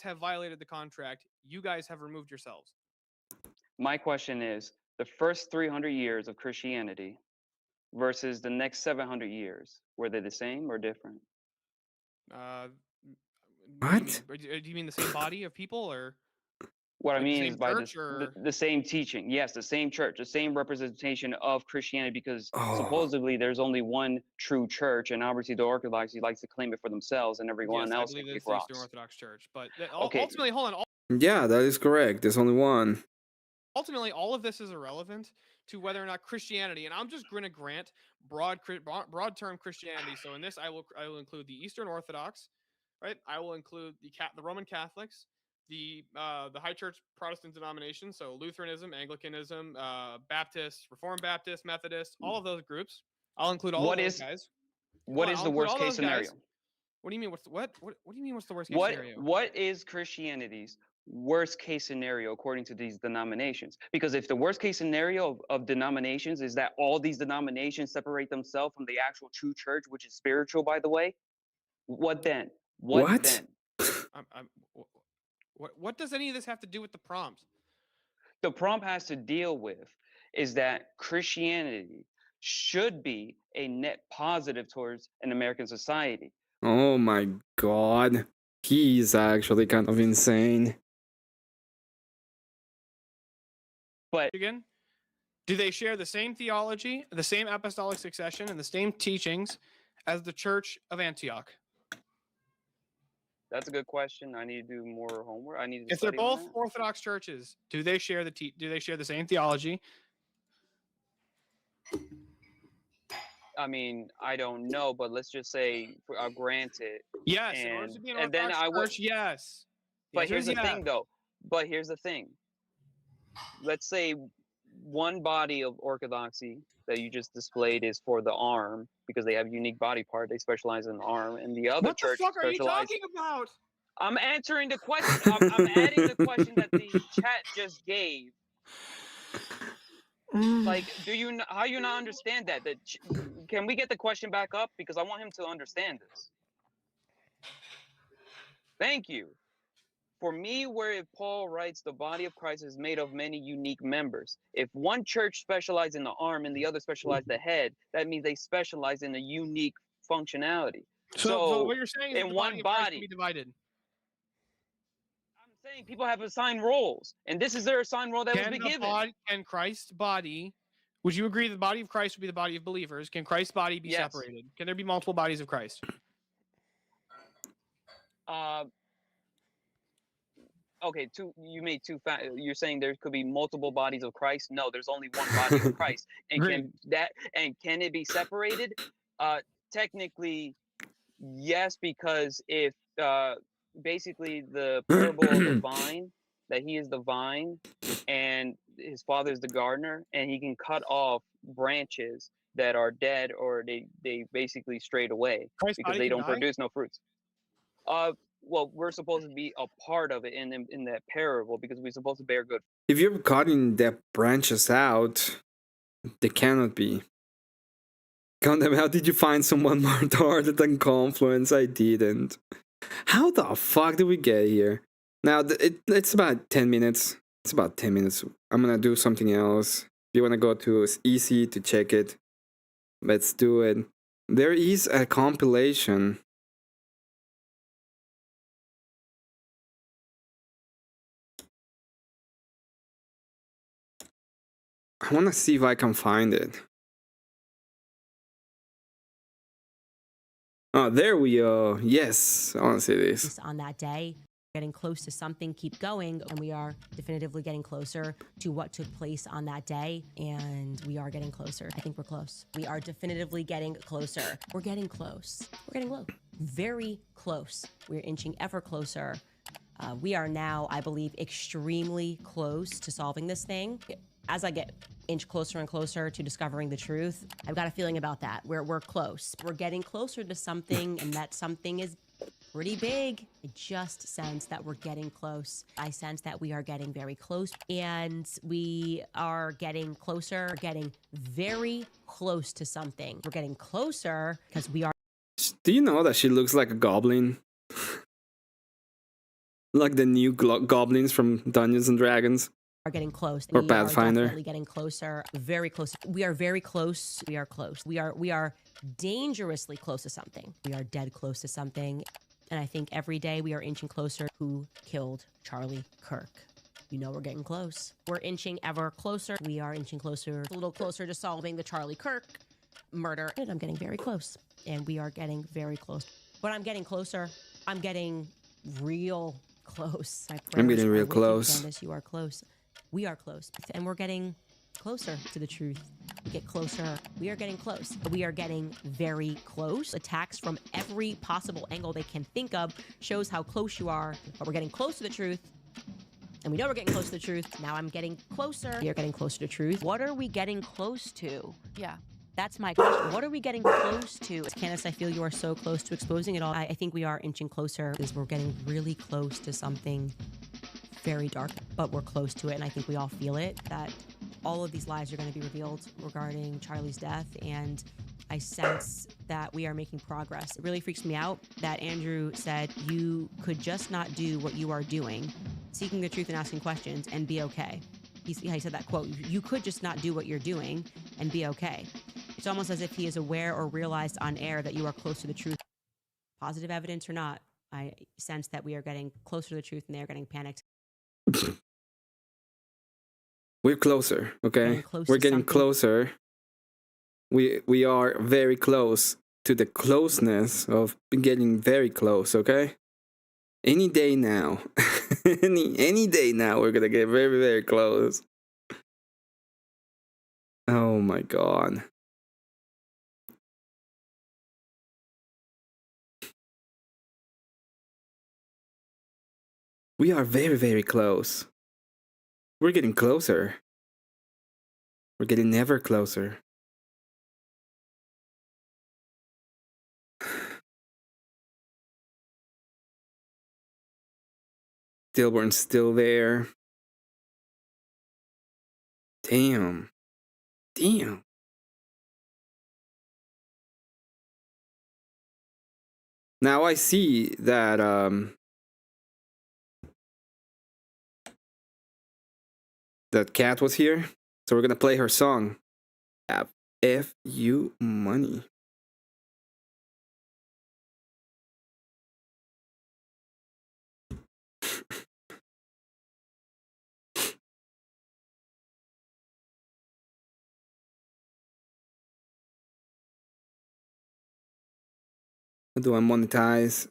Speaker 13: have violated the contract. You guys have removed yourselves."
Speaker 12: My question is: the first 300 years of Christianity versus the next 700 years, were they the same or different?
Speaker 6: What?
Speaker 13: Do you mean the same body of people, or
Speaker 12: what
Speaker 13: like
Speaker 12: I mean
Speaker 13: the
Speaker 12: is
Speaker 13: same
Speaker 12: by
Speaker 13: church, or
Speaker 12: the same teaching? Yes, the same church, the same representation of Christianity, because supposedly there's only one true church, and obviously the Orthodoxy likes to claim it for themselves, and everyone else can kick
Speaker 13: the
Speaker 12: rocks.
Speaker 13: Eastern Orthodox Church. But
Speaker 12: Okay.
Speaker 13: ultimately, hold on.
Speaker 6: Yeah, that is correct. There's only one.
Speaker 13: Ultimately, all of this is irrelevant to whether or not Christianity, and I'm just going to grant broad term Christianity. So in this, I will include the Eastern Orthodox, right? I will include the Roman Catholics, the high church Protestant denominations, so Lutheranism, Anglicanism, Baptist, Reformed Baptist, Methodist, all of those groups. I'll include all of those guys.
Speaker 12: What
Speaker 13: Hold on,
Speaker 12: is
Speaker 13: I'll
Speaker 12: the
Speaker 13: include
Speaker 12: worst
Speaker 13: all
Speaker 12: case
Speaker 13: those guys.
Speaker 12: scenario?
Speaker 13: What do you mean? What do you mean? What's the worst case scenario?
Speaker 12: What is Christianity's worst case scenario according to these denominations? Because if the worst case scenario of denominations is that all these denominations separate themselves from the actual true church, which is spiritual, by the way, what then? What then?
Speaker 13: What does any of this have to do with the prompt?
Speaker 12: The prompt has to deal with is that Christianity should be a net positive towards an American society.
Speaker 6: Oh my god. He's actually kind of insane.
Speaker 12: But
Speaker 13: again, do they share the same theology, the same apostolic succession, and the same teachings as the Church of Antioch?
Speaker 12: That's a good question. I need to do more homework. I need to.
Speaker 13: If they're
Speaker 12: study on
Speaker 13: both
Speaker 12: that.
Speaker 13: Orthodox churches, do they share the same theology?
Speaker 12: I mean, I don't know, but let's just say, granted.
Speaker 13: Yes, in order to be an
Speaker 12: and then
Speaker 13: Orthodox
Speaker 12: I would.
Speaker 13: church, yes.
Speaker 12: But here's the thing, though. But here's the thing. Let's say one body of orthodoxy that you just displayed is for the arm because they have a unique body part. They specialize in the arm, and the other church
Speaker 13: What the fuck are you
Speaker 12: specializes.
Speaker 13: talking about?
Speaker 12: I'm answering the question. I'm adding the question that the chat just gave. Like, how you not understand that? Can we get the question back up? Because I want him to understand this. Thank you. For me, where Paul writes, the body of Christ is made of many unique members. If one church specializes in the arm and the other specializes the head, that means they specialize in a unique functionality.
Speaker 13: So what you're saying is
Speaker 12: in
Speaker 13: the
Speaker 12: one
Speaker 13: body of Christ can
Speaker 12: body,
Speaker 13: be divided.
Speaker 12: I'm saying people have assigned roles, and this is their assigned role that was given.
Speaker 13: Can Christ's body? Would you agree the body of Christ would be the body of believers? Can Christ's body be separated? Can there be multiple bodies of Christ?
Speaker 12: Okay, you made two. You're saying there could be multiple bodies of Christ? No, there's only one body of Christ, and can it be separated? Technically, yes, because if basically the parable of the vine, that he is the vine, and his father is the gardener, and he can cut off branches that are dead or they basically strayed away because they don't produce no fruits. Well, we're supposed to be a part of it in that parable because we're supposed to bear good.
Speaker 6: If you're cutting the branches out, they cannot be. Condom, how did you find someone more retarded than Confluence? I didn't. How the fuck did we get here? Now, it's about 10 minutes. It's about 10 minutes. I'm gonna do something else. If you wanna go to easy to check it, let's do it. There is a compilation. I want to see if I can find it. Oh, there we go. Yes, I want to see this.
Speaker 15: On that day, getting close to something, keep going, and we are definitively getting closer to what took place on that day, and we are getting closer. I think we're close. We are definitively getting closer. We're getting close. We're getting close. Very close. We're inching ever closer. We are now, I believe, extremely close to solving this thing. As I get inch closer and closer to discovering the truth, I've got a feeling about that. We're close. We're getting closer to something, and that something is pretty big. I just sense that we're getting close. I sense that we are getting very close, and we are getting closer, getting very close to something. We're getting closer because we are.
Speaker 6: Do you know that she looks like a goblin? Like the new goblins from Dungeons and Dragons.
Speaker 15: Are getting close.
Speaker 6: Or
Speaker 15: we
Speaker 6: Pathfinder.
Speaker 15: Are definitely getting closer. Very close. We are very close. We are close. We are dangerously close to something. We are dead close to something. And I think every day we are inching closer. Who killed Charlie Kirk? You know we're getting close. We're inching ever closer. We are inching closer, a little closer to solving the Charlie Kirk murder. And I'm getting very close. And we are getting very close. But I'm getting closer. I'm getting real close.
Speaker 6: I'm getting real close.
Speaker 15: Candace, you are close. We are close. And we're getting closer to the truth. We get closer. We are getting close. We are getting very close. Attacks from every possible angle they can think of shows how close you are. But we're getting close to the truth. And we know we're getting close to the truth. Now I'm getting closer. We are getting closer to truth. What are we getting close to? Yeah. That's my question. What are we getting close to? Candace, I feel you are so close to exposing it all. I think we are inching closer because we're getting really close to something very dark, but we're close to it. And I think we all feel it, that all of these lies are going to be revealed regarding Charlie's death. And I sense that we are making progress. It really freaks me out that Andrew said you could just not do what you are doing, seeking the truth and asking questions, and be okay. He said that quote, you could just not do what you're doing and be okay. It's almost as if he is aware or realized on air that you are close to the truth. Positive evidence or not, I sense that we are getting closer to the truth and they are getting panicked.
Speaker 6: We're closer, okay?
Speaker 15: Getting close
Speaker 6: We're
Speaker 15: to
Speaker 6: getting
Speaker 15: something.
Speaker 6: closer. We are very close to the closeness of getting very close, okay? Any day now. any day now we're gonna get very, very close. Oh my god. We are very, very close. We're getting closer. We're getting ever closer. Stillborn's still there. Damn. Damn. Now I see that that Cat was here, so we're gonna play her song. F you money. How do I monetize?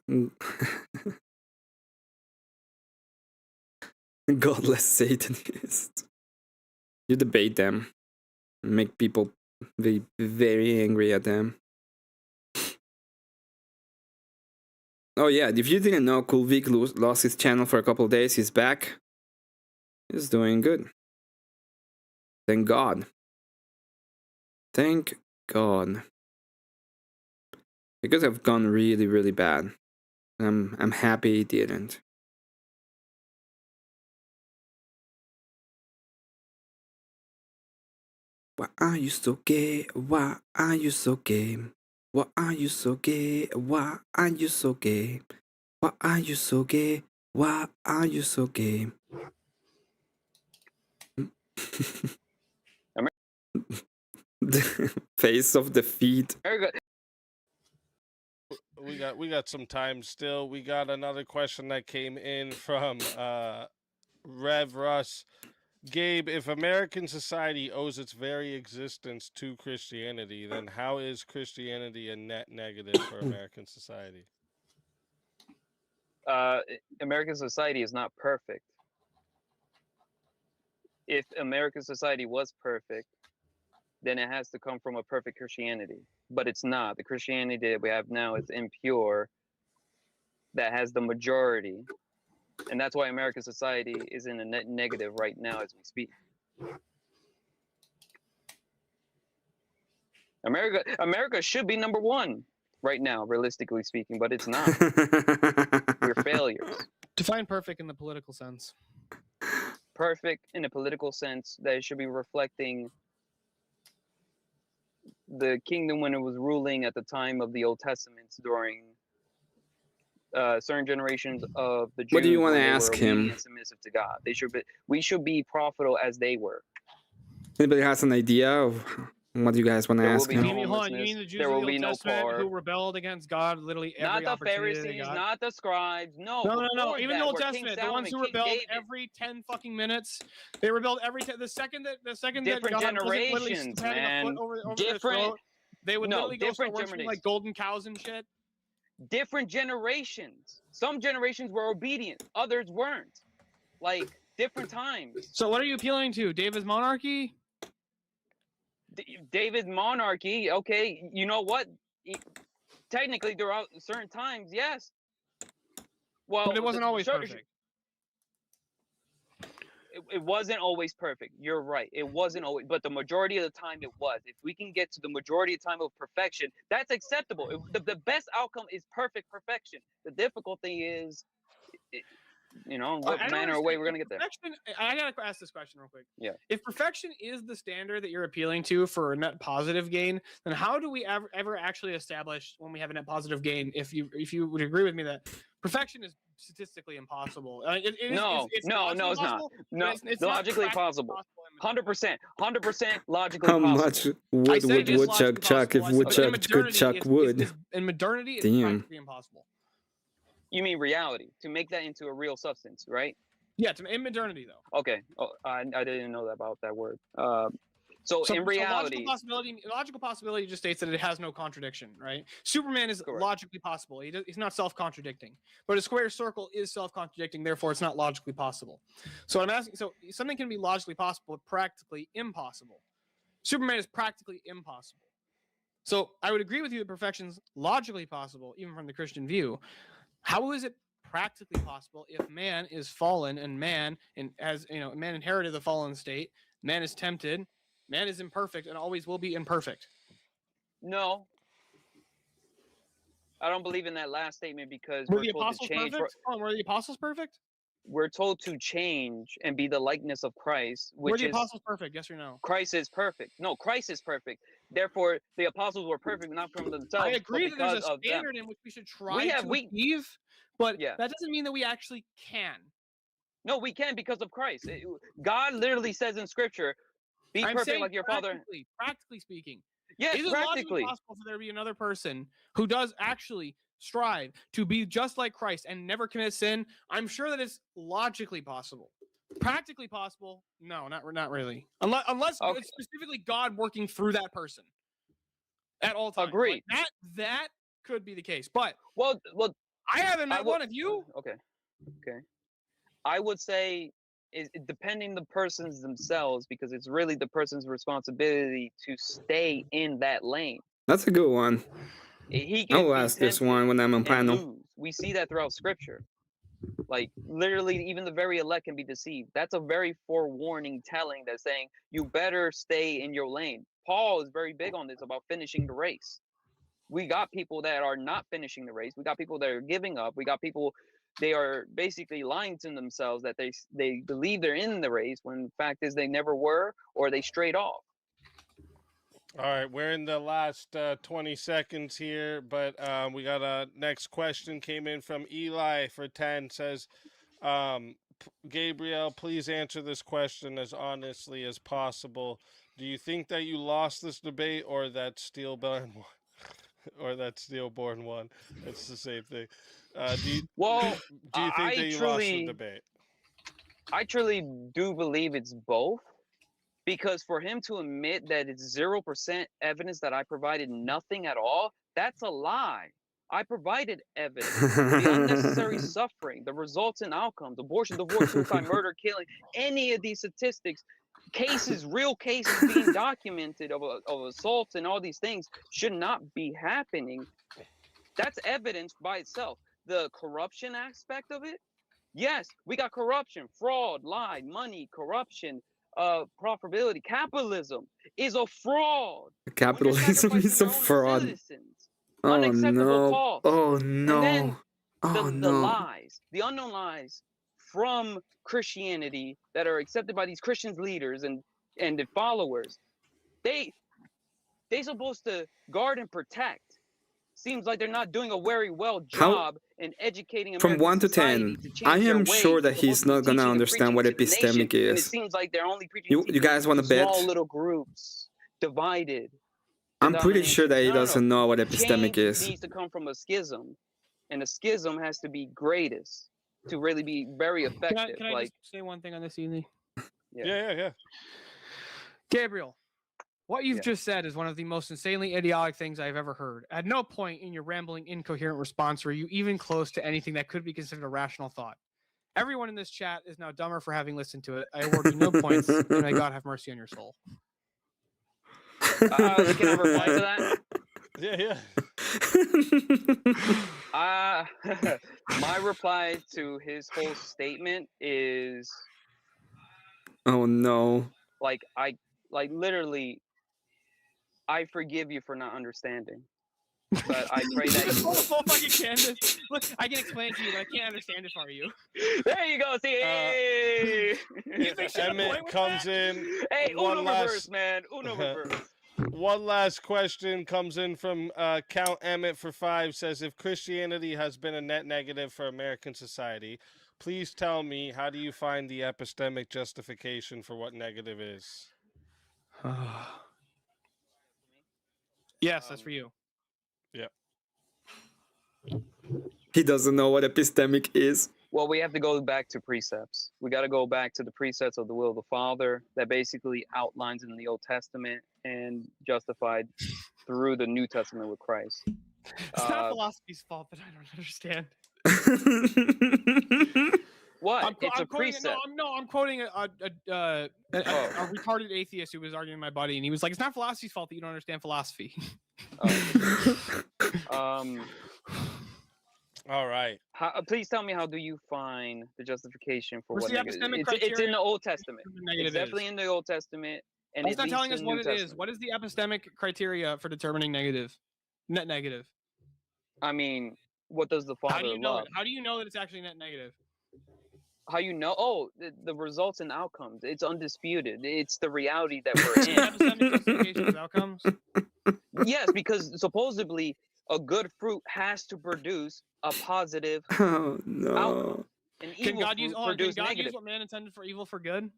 Speaker 6: Godless Satanist. You debate them. Make people be very angry at them. Oh yeah, if you didn't know, Cool Vic lost his channel for a couple of days. He's back. He's doing good. Thank God. Thank God. It could have gone really, really bad. I'm happy it didn't. Why are you so gay? Why are you so gay? Why are you so gay? Why are you so gay? Why are you so gay? Why are you so gay? The face of defeat.
Speaker 14: We got some time still. We got another question that came in from Rev Russ. Gabe, if American society owes its very existence to Christianity, then how is Christianity a net negative for American society?
Speaker 12: American society is not perfect. If American society was perfect, then it has to come from a perfect Christianity. But it's not. The Christianity that we have now is impure, that has the majority. And that's why American society is in a net negative right now as we speak. America should be number one right now, realistically speaking, but it's not. We're failures.
Speaker 13: Define perfect in the political sense.
Speaker 12: Perfect in a political sense, that it should be reflecting the kingdom when it was ruling at the time of the Old Testament during certain generations of the Jews.
Speaker 6: What do you want to ask him?
Speaker 12: Submissive to God. We should be profitable as they were.
Speaker 6: Anybody has an idea of what you guys want to ask him?
Speaker 13: You mean the Jews of the Old Testament who rebelled against God literally every
Speaker 12: not the
Speaker 13: opportunity
Speaker 12: Pharisees,
Speaker 13: they got?
Speaker 12: not the scribes. No,
Speaker 13: No. Even the Old Testament, the ones who rebelled every 10 fucking minutes, they rebelled every the second that
Speaker 12: different
Speaker 13: God wasn't literally
Speaker 12: generations,
Speaker 13: having
Speaker 12: man.
Speaker 13: a foot over their
Speaker 12: Different.
Speaker 13: throat, they would literally go start
Speaker 12: different
Speaker 13: worshiping like golden cows and shit.
Speaker 12: Different generations. Some generations were obedient, others weren't. Like different times.
Speaker 13: So what are you appealing to? David's monarchy?
Speaker 12: David's monarchy. Okay, you know what? Technically, there are certain times, yes. Well,
Speaker 13: but it wasn't always perfect.
Speaker 12: it wasn't always perfect. You're right. It wasn't always, but the majority of the time it was. If we can get to the majority of the time of perfection, that's acceptable. The best outcome is perfect perfection. The difficult thing is, what manner or way we're gonna get there.
Speaker 13: I gotta ask this question real quick.
Speaker 12: Yeah.
Speaker 13: If perfection is the standard that you're appealing to for a net positive gain, then how do we ever actually establish when we have a net positive gain? If you would agree with me that perfection is statistically impossible.
Speaker 12: No, it's not. No, it's logically possible. 100%, 100% logically
Speaker 6: How
Speaker 12: possible.
Speaker 6: much wood would Woodchuck chuck if Woodchuck could chuck wood?
Speaker 13: In modernity, it's
Speaker 6: Damn.
Speaker 13: practically impossible.
Speaker 12: You mean reality, to make that into a real substance, right?
Speaker 13: Yeah, in modernity though.
Speaker 12: Okay. Oh, I didn't know that about that word. So in reality,
Speaker 13: logical possibility just states that it has no contradiction, right? Superman is logically possible. He's not self-contradicting, but a square circle is self-contradicting. Therefore, it's not logically possible. So I'm asking. So something can be logically possible, but practically impossible. Superman is practically impossible. So I would agree with you that perfection's logically possible, even from the Christian view. How is it practically possible if man is fallen and man inherited the fallen state, man is tempted, man is imperfect and always will be imperfect?
Speaker 12: No, I don't believe in that last statement because
Speaker 13: were the apostles perfect? Were the apostles perfect?
Speaker 12: We're told to change and be the likeness of Christ. Which
Speaker 13: were the apostles perfect? Yes or no?
Speaker 12: Christ is perfect. No, Christ is perfect. Therefore, the apostles were perfect, not from themselves.
Speaker 13: I agree
Speaker 12: but
Speaker 13: that there's
Speaker 12: because
Speaker 13: a
Speaker 12: of
Speaker 13: standard
Speaker 12: them.
Speaker 13: in which we should try to achieve, but that doesn't mean that we actually can.
Speaker 12: No, we can because of Christ. God literally says in Scripture, "Be perfect like your Father."
Speaker 13: Practically speaking,
Speaker 12: yes,
Speaker 13: is it logically possible for there to be another person who does actually strive to be just like Christ and never commit sin? I'm sure that it's logically possible. Practically possible? No, not really. Unless it's specifically God working through that person at all times.
Speaker 12: Agreed.
Speaker 13: Like that could be the case. But
Speaker 12: well,
Speaker 13: I haven't met one of you.
Speaker 12: Okay. I would say depending the persons themselves, because it's really the person's responsibility to stay in that lane.
Speaker 6: That's a good one. I'll ask this one when I'm on panel.
Speaker 12: Lose. We see that throughout Scripture. Like literally, even the very elect can be deceived. That's a very forewarning telling that's saying you better stay in your lane. Paul is very big on this about finishing the race. We got people that are not finishing the race. We got people that are giving up. We got people, they are basically lying to themselves that they believe they're in the race when the fact is they never were, or they strayed off.
Speaker 14: All right, we're in the last 20 seconds here, but we got a next question came in from Eli for 10. Says, Gabriel, please answer this question as honestly as possible. Do you think that you lost this debate or that Steelborn won? Or that Steelborn won? It's the same thing. Do you think that you lost the debate?
Speaker 12: I truly do believe it's both. Because for him to admit that it's 0% evidence that I provided nothing at all, that's a lie. I provided evidence. The unnecessary suffering, the results and outcomes, abortion, divorce, suicide, murder, killing, any of these statistics, cases, real cases being documented of assaults and all these things should not be happening. That's evidence by itself. The corruption aspect of it, yes, we got corruption, fraud, lie, money, corruption, profitability. Capitalism is a fraud.
Speaker 6: Capitalism is a fraud. Oh no!
Speaker 12: Cost.
Speaker 6: Oh no!
Speaker 12: And then
Speaker 6: the
Speaker 12: lies, the unknown lies from Christianity that are accepted by these Christian leaders and the followers. They supposed to guard and protect. Seems like they're not doing a very well job in educating American
Speaker 6: from 1 to 10, I am sure that he's not gonna understand what epistemic is.
Speaker 12: And it seems like they're only preaching
Speaker 6: you guys want to bet?
Speaker 12: Small little groups, divided.
Speaker 6: I'm pretty sure that he doesn't know what epistemic is.
Speaker 12: It needs to come from a schism, and a schism has to be greatest to really be very effective.
Speaker 13: Can I just say one thing on this, Ely?
Speaker 14: Yeah.
Speaker 13: Gabriel, what you've just said is one of the most insanely idiotic things I've ever heard. At no point in your rambling, incoherent response were you even close to anything that could be considered a rational thought. Everyone in this chat is now dumber for having listened to it. I award you no points, and may God have mercy on your soul.
Speaker 12: Can I reply to that?
Speaker 14: Yeah.
Speaker 12: My reply to his whole statement is
Speaker 6: Oh no.
Speaker 12: Like literally, I forgive you for not understanding. But I pray that
Speaker 13: Full fucking canvas. Look, I can explain it to you, but I can't understand it for you.
Speaker 12: There you go. See, hey.
Speaker 13: You think she had a point
Speaker 14: Emmett
Speaker 13: with
Speaker 14: comes
Speaker 13: that?
Speaker 14: in.
Speaker 12: Hey,
Speaker 14: one
Speaker 12: Uno
Speaker 14: last,
Speaker 12: reverse, man. Uno reverse.
Speaker 14: One last question comes in from Count Emmett for 5. Says, if Christianity has been a net negative for American society, please tell me, how do you find the epistemic justification for what negative is?
Speaker 13: Yes, that's for you.
Speaker 14: Yep.
Speaker 6: He doesn't know what epistemic is.
Speaker 12: Well, we have to go back to precepts. We got to go back to the precepts of the will of the Father that basically outlines in the Old Testament and justified through the New Testament with Christ.
Speaker 13: It's not philosophy's fault that I don't understand.
Speaker 12: What? It's a
Speaker 13: quoting,
Speaker 12: precept.
Speaker 13: I'm quoting a retarded atheist who was arguing with my buddy, and he was like, "It's not philosophy's fault that you don't understand philosophy."
Speaker 14: All right.
Speaker 12: Please tell me, how do you find the justification for
Speaker 13: What's
Speaker 12: what
Speaker 13: the
Speaker 12: negative?
Speaker 13: epistemic
Speaker 12: It's in
Speaker 13: criteria
Speaker 12: the Old Testament.
Speaker 13: the negative
Speaker 12: It's definitely
Speaker 13: is?
Speaker 12: in the Old Testament, and
Speaker 13: It's
Speaker 12: it
Speaker 13: not
Speaker 12: leads
Speaker 13: telling
Speaker 12: to
Speaker 13: us
Speaker 12: the
Speaker 13: what
Speaker 12: New
Speaker 13: it
Speaker 12: Testament.
Speaker 13: is. What is the epistemic criteria for determining negative, net negative?
Speaker 12: I mean, what does the Father
Speaker 13: How do you know
Speaker 12: love?
Speaker 13: it? How do you know that it's actually net negative?
Speaker 12: How you know? Oh, the results and outcomes. It's undisputed. It's the reality that we're in.
Speaker 13: Epistemic justification of outcomes.
Speaker 12: Yes, because supposedly a good fruit has to produce a positive
Speaker 6: Oh no.
Speaker 12: outcome. An
Speaker 13: Can
Speaker 12: evil
Speaker 13: God use?
Speaker 12: fruit
Speaker 13: Can
Speaker 12: produce
Speaker 13: God
Speaker 12: negative.
Speaker 13: use what man intended for evil for good?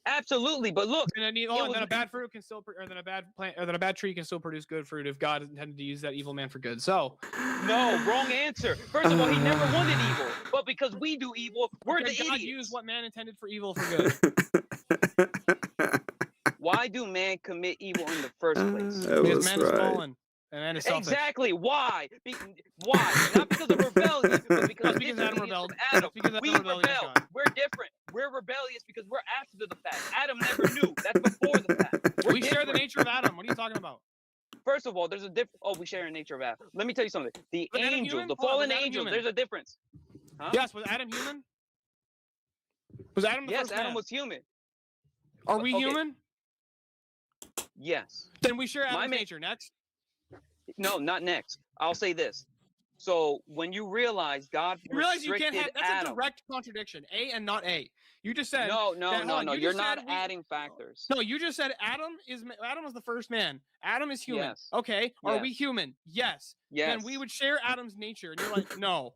Speaker 12: Absolutely, but look,
Speaker 13: And then a bad fruit can still, or then a bad plant, or then a bad tree can still produce good fruit if God intended to use that evil man for good. So,
Speaker 12: no, wrong answer. First of all, he never wanted evil, but because we do evil, we're the
Speaker 13: God
Speaker 12: idiots.
Speaker 13: use what man intended for evil for good.
Speaker 12: Why do man commit evil in the first place?
Speaker 13: Because man is fallen and man is selfish.
Speaker 12: Exactly. Why? Why? Not because of rebellion, but because
Speaker 13: Adam rebelled.
Speaker 12: Adam.
Speaker 13: Because Adam
Speaker 12: We
Speaker 13: rebelled against
Speaker 12: rebel.
Speaker 13: God.
Speaker 12: We're different. We're rebellious because we're after the fact. Adam never knew. That's before the fact.
Speaker 13: We share the nature of Adam. What are you talking about?
Speaker 12: First of all, there's a difference. Oh, we share a nature of Adam. Let me tell you something. The
Speaker 13: Was Adam
Speaker 12: angels,
Speaker 13: human?
Speaker 12: the
Speaker 13: Hold on,
Speaker 12: fallen
Speaker 13: was Adam
Speaker 12: angels,
Speaker 13: human?
Speaker 12: there's a difference. Huh?
Speaker 13: Yes, was Adam human? Was Adam the
Speaker 12: Yes,
Speaker 13: first
Speaker 12: Adam
Speaker 13: man?
Speaker 12: was human.
Speaker 13: Are we
Speaker 12: Okay.
Speaker 13: human?
Speaker 12: Yes.
Speaker 13: Then we share Adam's nature. Next.
Speaker 12: No, not next. I'll say this. So when you realize God
Speaker 13: You realize you can't
Speaker 12: restricted
Speaker 13: have that's
Speaker 12: Adam,
Speaker 13: a direct contradiction. A and not A. You just said
Speaker 12: no.
Speaker 13: You
Speaker 12: You're
Speaker 13: just
Speaker 12: not
Speaker 13: said
Speaker 12: adding factors.
Speaker 13: No, you just said Adam was the first man. Adam is human.
Speaker 12: Yes.
Speaker 13: Okay. Are
Speaker 12: Yes.
Speaker 13: we human? Yes.
Speaker 12: Yes.
Speaker 13: Then we would share Adam's nature, and you're like, no.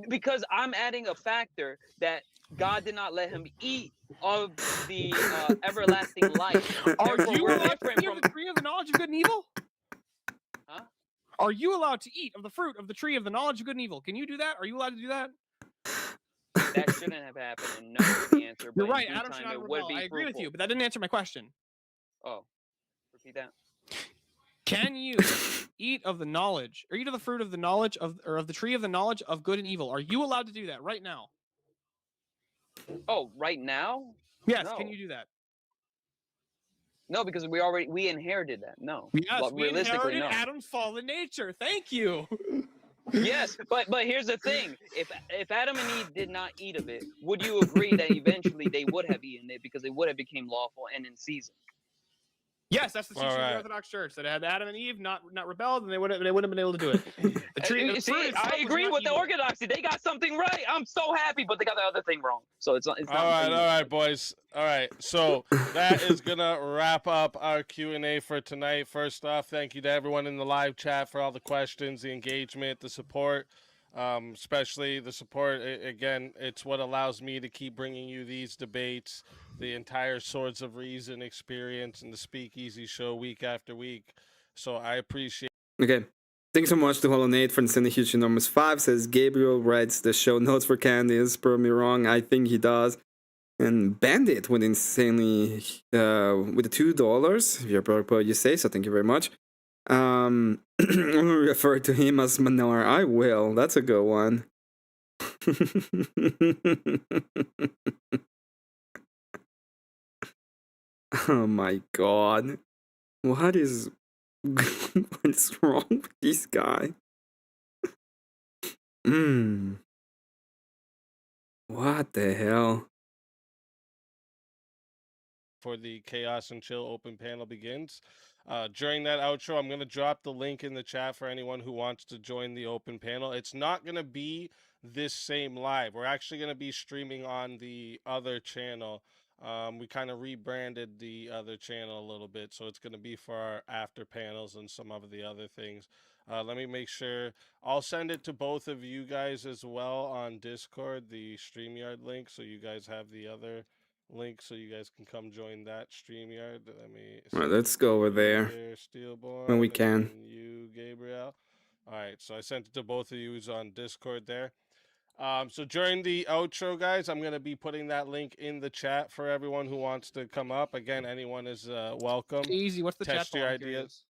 Speaker 12: Because I'm adding a factor that God did not let him eat of the everlasting life.
Speaker 13: Are
Speaker 12: Therefore,
Speaker 13: you
Speaker 12: we're
Speaker 13: allowed to
Speaker 12: different
Speaker 13: eat
Speaker 12: from
Speaker 13: of the tree of the knowledge of good and evil?
Speaker 12: Huh?
Speaker 13: Are you allowed to eat of the fruit of the tree of the knowledge of good and evil? Can you do that? Are you allowed to do that?
Speaker 12: That shouldn't have happened, and no is the answer.
Speaker 13: You're
Speaker 12: But
Speaker 13: right.
Speaker 12: in due
Speaker 13: Adam should
Speaker 12: time,
Speaker 13: not
Speaker 12: it would
Speaker 13: rebel.
Speaker 12: be
Speaker 13: I agree with
Speaker 12: fruitful.
Speaker 13: you, but that didn't answer my question.
Speaker 12: Oh, repeat that.
Speaker 13: Can you eat of the knowledge, or eat of the fruit of the knowledge of, or of the tree of the knowledge of good and evil? Are you allowed to do that right now?
Speaker 12: Oh, right now?
Speaker 13: Yes.
Speaker 12: No.
Speaker 13: Can you do that?
Speaker 12: No, because we inherited that. No.
Speaker 13: Yes,
Speaker 12: Well,
Speaker 13: we
Speaker 12: realistically,
Speaker 13: inherited
Speaker 12: no.
Speaker 13: Adam's fallen nature. Thank you.
Speaker 12: Yes, but here's the thing: if Adam and Eve did not eat of it, would you agree that eventually they would have eaten it because it would have became lawful and in season?
Speaker 13: Yes, that's the teaching of the Orthodox Church. That had Adam and Eve not rebelled, and they wouldn't have been able to do it. The tree, the
Speaker 12: See,
Speaker 13: fruit itself
Speaker 12: I
Speaker 13: was
Speaker 12: agree
Speaker 13: not
Speaker 12: with the
Speaker 13: evil.
Speaker 12: orthodoxy. They got something right. I'm so happy, but they got the other thing wrong. So it's not.
Speaker 14: All right, boys. All right, so that is gonna wrap up our Q&A for tonight. First off, thank you to everyone in the live chat for all the questions, the engagement, the support, especially the support. Again, it's what allows me to keep bringing you these debates, the entire Swords of Reason experience, and the Speakeasy show week after week. So I appreciate.
Speaker 6: Okay. Thanks so much to Hollow Nate for sending a huge enormous 5. Says Gabriel writes the show notes for Candice. Prove me wrong. I think he does. And Bandit with insanely with the $2. If you're appropriate, you say so. Thank you very much. I'm gonna refer to him as Manar. I will. That's a good one. Oh my god. What's wrong with this guy? What the hell?
Speaker 14: for the Chaos and Chill open panel begins. During that outro, I'm going to drop the link in the chat for anyone who wants to join the open panel. It's not going to be this same live. We're actually going to be streaming on the other channel. We kind of rebranded the other channel a little bit, so it's going to be for our after panels and some of the other things. Let me make sure. I'll send it to both of you guys as well on Discord, the StreamYard link, so you guys have the other link, so you guys can come join that StreamYard. Let me.
Speaker 6: All right, let's go over there when we can.
Speaker 14: And you, Gabriel. All right, so I sent it to both of you on Discord there. So during the outro, guys, I'm going to be putting that link in the chat for everyone who wants to come up. Again, anyone is welcome.
Speaker 13: Easy. What's the chat
Speaker 14: Test your
Speaker 13: poll?
Speaker 14: ideas.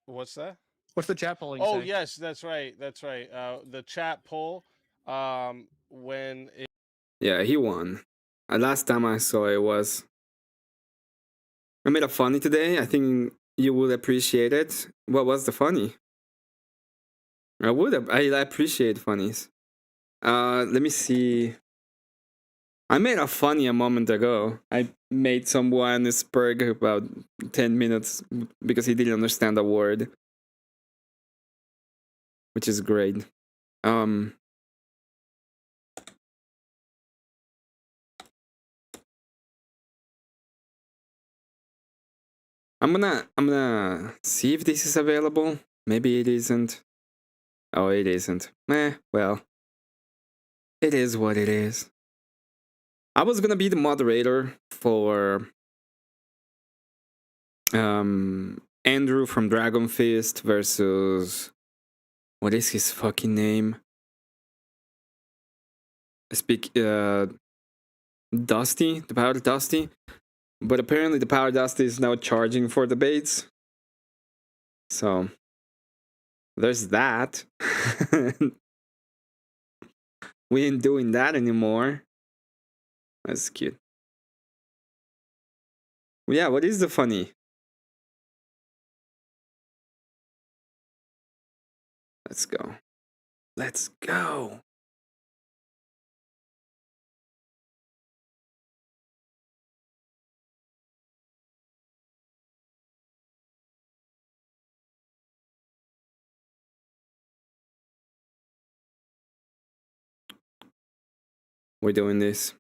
Speaker 14: What's that?
Speaker 13: What's the chat polling
Speaker 14: Oh,
Speaker 13: say?
Speaker 14: yes, that's right. That's right. The chat poll, when it...
Speaker 6: Yeah, he won. Last time I saw it was... I made a funny today. I think you would appreciate it. What was the funny? I appreciate funnies. Let me see. I made a funny a moment ago. I made someone spurg about 10 minutes because he didn't understand a word. Which is great. I'm gonna see if this is available. Maybe it isn't. Oh, it isn't. Well. It is what it is. I was gonna be the moderator for Andrew from Dragon Fist versus what is his fucking name? Dusty, the Power Dusty. But apparently the Power Dusty is now charging for debates. So there's that. We ain't doing that anymore. That's cute. Well, yeah, what is the funny? Let's go. Let's go. We're doing this.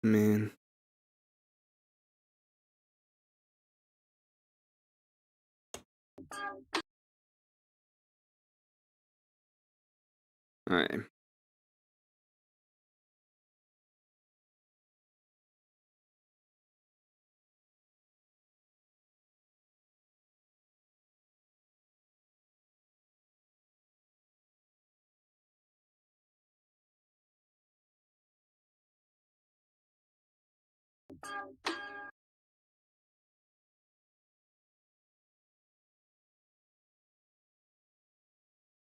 Speaker 6: Man. All right.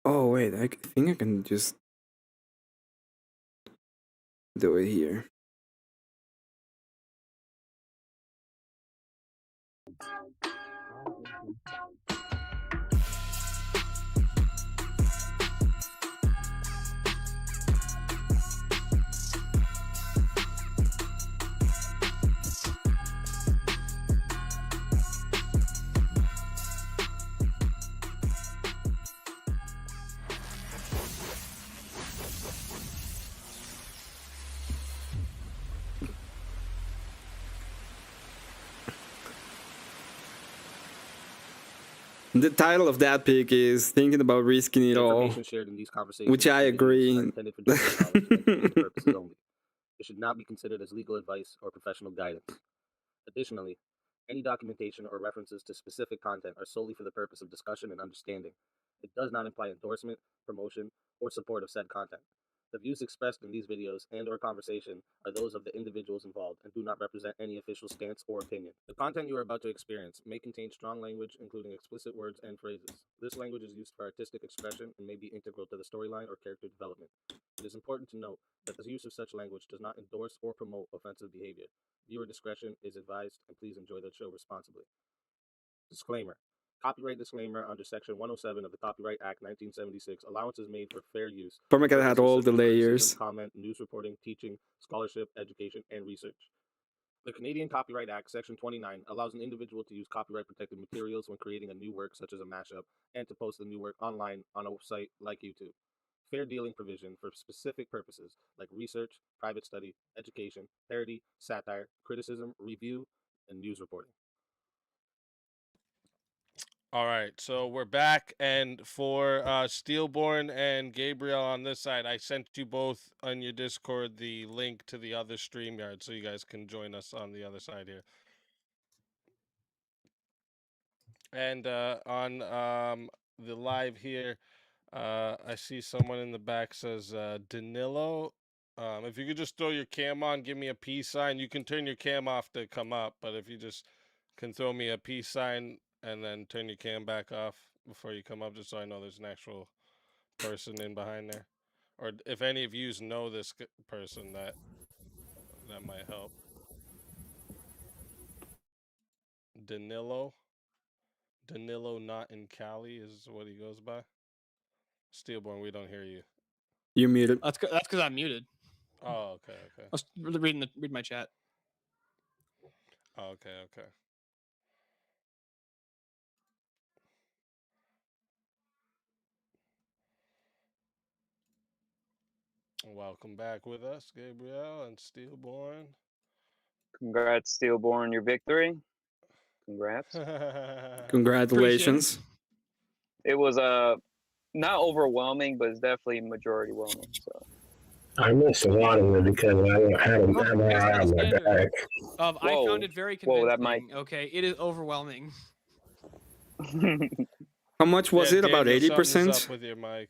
Speaker 6: Oh, wait, I think I can just do it here. The title of that pick is Thinking About Risking It All,
Speaker 16: Shared in these conversations
Speaker 6: which I agree.
Speaker 16: intended for general knowledge and entertainment purposes only. It should not be considered as legal advice or professional guidance. Additionally, any documentation or references to specific content are solely for the purpose of discussion and understanding. It does not imply endorsement, promotion, or support of said content. The views expressed in these videos and or conversation are those of the individuals involved and do not represent any official stance or opinion. The content you are about to experience may contain strong language, including explicit words and phrases. This language is used for artistic expression and may be integral to the storyline or character development. It is important to note that the use of such language does not endorse or promote offensive behavior. Viewer discretion is advised, and please enjoy the show responsibly. Disclaimer. Copyright disclaimer under Section 107 of the Copyright Act 1976. Allowance is made for fair use.
Speaker 6: Formica had all the
Speaker 16: Criticism,
Speaker 6: layers.
Speaker 16: comment, news reporting, teaching, scholarship, education, and research. The Canadian Copyright Act, Section 29, allows an individual to use copyright-protected materials when creating a new work, such as a mashup, and to post the new work online on a website like YouTube. Fair dealing provision for specific purposes like research, private study, education, parody, satire, criticism, review, and news reporting.
Speaker 14: All right, so we're back, and for Steelborn and Gabriel on this side, I sent you both on your Discord the link to the other StreamYard, so you guys can join us on the other side here. And on the live here, I see someone in the back says Danilo. If you could just throw your cam on, give me a peace sign. You can turn your cam off to come up, but if you just can throw me a peace sign and then turn your cam back off before you come up, just so I know there's an actual person in behind there. Or if any of yous know this person, that might help. Danilo not in Cali is what he goes by. Steelborn, we don't hear you.
Speaker 6: You muted.
Speaker 13: That's because I'm muted.
Speaker 14: Oh, okay.
Speaker 13: I was reading my chat.
Speaker 14: Oh, okay. Welcome back with us, Gabriel and Steelborn.
Speaker 12: Congrats, Steelborn, your victory. Congrats.
Speaker 6: Congratulations.
Speaker 12: It was not overwhelming, but it's definitely majority whelming. So
Speaker 2: I missed a lot of it because I had an MRI on my back.
Speaker 13: I found it very convincing. Okay, it is overwhelming.
Speaker 6: How much was it? About
Speaker 14: Daniel, something's
Speaker 6: 80%?
Speaker 14: up with your mic.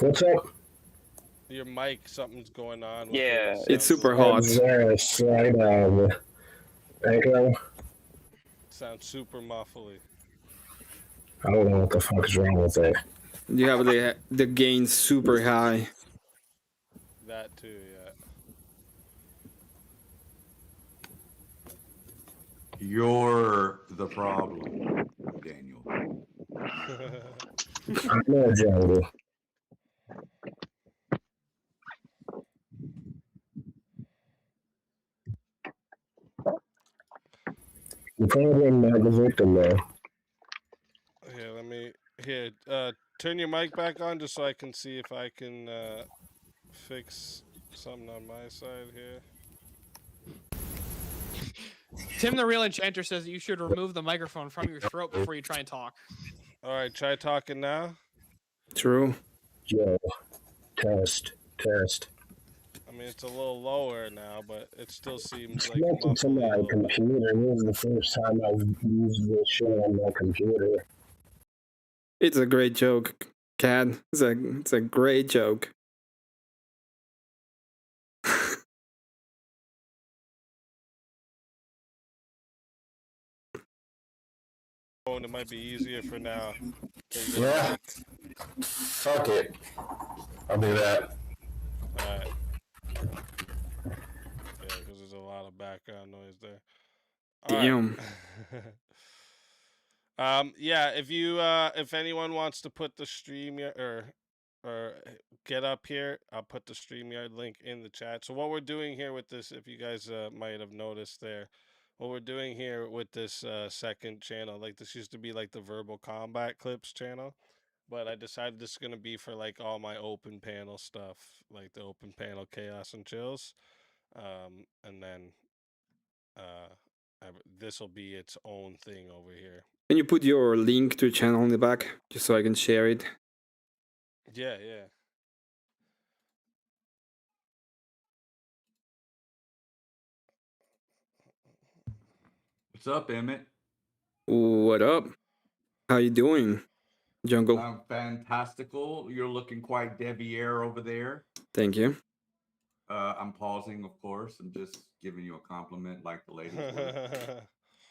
Speaker 2: What's up?
Speaker 14: Your mic, something's going on. With
Speaker 12: Yeah,
Speaker 14: it.
Speaker 6: It's super hot.
Speaker 2: Is there a slight echo?
Speaker 14: Sounds super muffly.
Speaker 2: I don't know what the fuck is wrong with it.
Speaker 6: You have the gain super high.
Speaker 14: That too, yeah.
Speaker 17: You're the problem, Daniel.
Speaker 2: I'm no jungle. You probably not the victim though.
Speaker 14: Here, turn your mic back on just so I can see if I can fix something on my side here.
Speaker 13: Tim the Real Enchanter says that you should remove the microphone from your throat before you try and talk.
Speaker 14: All right, try talking now.
Speaker 6: True.
Speaker 2: Yo, test.
Speaker 14: I mean, it's a little lower now, but it still seems like
Speaker 2: Connected to my computer. This is the first time I've used this shit on my computer.
Speaker 6: It's a great joke, Cad. It's a great joke.
Speaker 14: It might be easier for now.
Speaker 2: Yeah. Fuck it. I'll do that.
Speaker 14: Alright. Yeah, because there's a lot of background noise there.
Speaker 6: Damn.
Speaker 14: Yeah, if anyone wants to put the StreamYard or get up here, I'll put the StreamYard link in the chat. So what we're doing here with this, if you guys might have noticed there, what we're doing here with this second channel, like this used to be like the Verbal Combat Clips channel, but I decided this is going to be for like all my open panel stuff, like the open panel Chaos and Chills. And then this will be its own thing over here.
Speaker 6: Can you put your link to your channel in the back, just so I can share it?
Speaker 14: Yeah.
Speaker 17: What's up, Emmett?
Speaker 6: What up? How you doing? Jungle.
Speaker 17: Fantastical. You're looking quite Deviere over there.
Speaker 6: Thank you.
Speaker 17: I'm pausing, of course. I'm just giving you a compliment like the ladies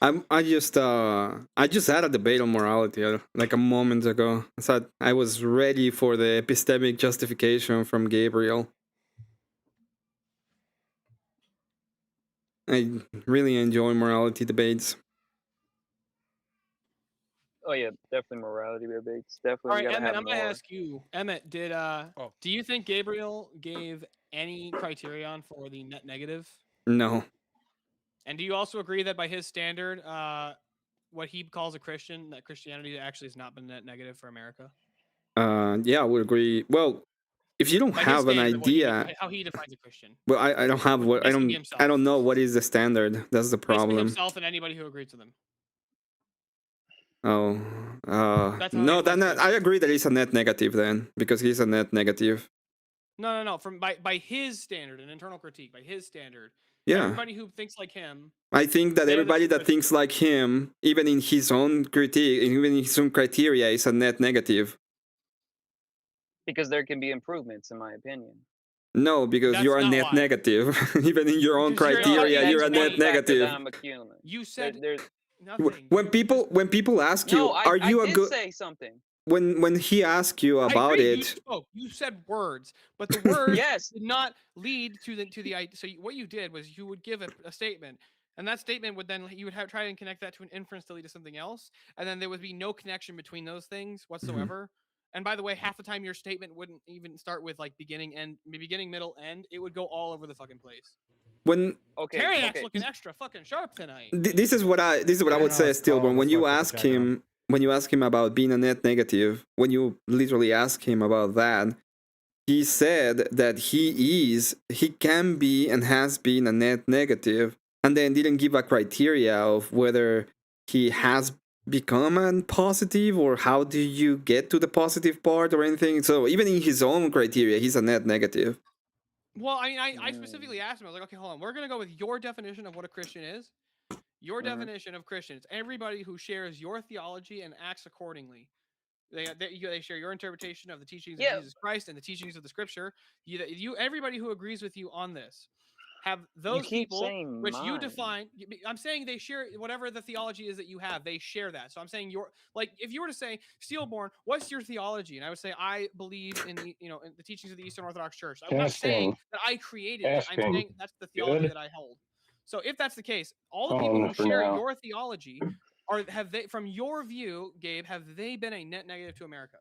Speaker 17: would.
Speaker 6: I just had a debate on morality like a moment ago. I thought I was ready for the epistemic justification from Gabriel. I really enjoy morality debates.
Speaker 12: Oh yeah, definitely morality debates. Definitely.
Speaker 13: All right,
Speaker 12: gotta
Speaker 13: Emmett,
Speaker 12: have
Speaker 13: I'm gonna
Speaker 12: more.
Speaker 13: ask you, Emmett, do you think Gabriel gave any criterion for the net negative?
Speaker 6: No.
Speaker 13: And do you also agree that by his standard, what he calls a Christian, that Christianity actually has not been net negative for America?
Speaker 6: Yeah, I would agree. Well, if you don't
Speaker 13: By his
Speaker 6: have an
Speaker 13: standard,
Speaker 6: idea,
Speaker 13: how he defines a Christian.
Speaker 6: well, I don't have what
Speaker 13: Basically
Speaker 6: I don't know what is the standard. That's the
Speaker 13: Basically
Speaker 6: problem.
Speaker 13: himself and anybody who agrees with him.
Speaker 6: Oh,
Speaker 13: That's how
Speaker 6: no,
Speaker 13: he
Speaker 6: then
Speaker 13: defines
Speaker 6: I agree that he's a net negative then, because he's a net negative.
Speaker 13: No. From by his standard, an internal critique, by his standard,
Speaker 6: Yeah.
Speaker 13: everybody who thinks like him.
Speaker 6: I think that
Speaker 13: they're the
Speaker 6: everybody
Speaker 13: true
Speaker 6: that thinks like him, even in his own critique, even in his own criteria, is a net negative.
Speaker 12: Because there can be improvements, in my opinion.
Speaker 6: No, because
Speaker 13: That's
Speaker 6: you're a
Speaker 13: not
Speaker 6: net
Speaker 13: why.
Speaker 6: negative. Even in your own
Speaker 13: Because you're not-
Speaker 6: criteria, you're a
Speaker 12: That's
Speaker 6: net
Speaker 12: one factor
Speaker 6: negative.
Speaker 12: that I'm accumulating.
Speaker 13: You said
Speaker 12: there's
Speaker 13: nothing.
Speaker 6: When people ask you,
Speaker 12: no.
Speaker 6: are you
Speaker 12: I
Speaker 6: a
Speaker 12: did
Speaker 6: good?
Speaker 12: say something.
Speaker 6: When he asked you
Speaker 13: I
Speaker 6: about
Speaker 13: agree, You
Speaker 6: it,
Speaker 13: spoke. You said words, but the words
Speaker 12: Yes.
Speaker 13: did not lead to the idea. So what you did was you would give a statement, and that statement would then you would try and connect that to an inference to lead to something else, and then there would be no connection between those things whatsoever. And by the way, half the time your statement wouldn't even start with like beginning, middle, end. It would go all over the fucking place.
Speaker 6: when
Speaker 13: Teriyak's looking extra fucking sharp tonight.
Speaker 6: this is what I would say, Stillborn. When you ask him, about being a net negative, when you literally ask him about that, he said that he can be and has been a net negative, and then didn't give a criteria of whether he has become a positive or how do you get to the positive part or anything. So even in his own criteria, he's a net negative.
Speaker 13: Well, I mean, I specifically asked him. I was like, okay, hold on. We're gonna go with your definition of what a Christian is. Your definition of Christian is everybody who shares your theology and acts accordingly. They share your interpretation of the teachings of Jesus Christ and the teachings of the Scripture. Everybody who agrees with you on this have those people, which you define. I'm saying they share whatever the theology is that you have. They share that. So I'm saying if you were to say, Steelborn, what's your theology? And I would say I believe in in the teachings of the Eastern Orthodox Church. I'm not saying that I created it. I'm saying that's the theology that I hold. So if that's the case, all the people who share your theology have they, from your view, Gabe, have they been a net negative to America?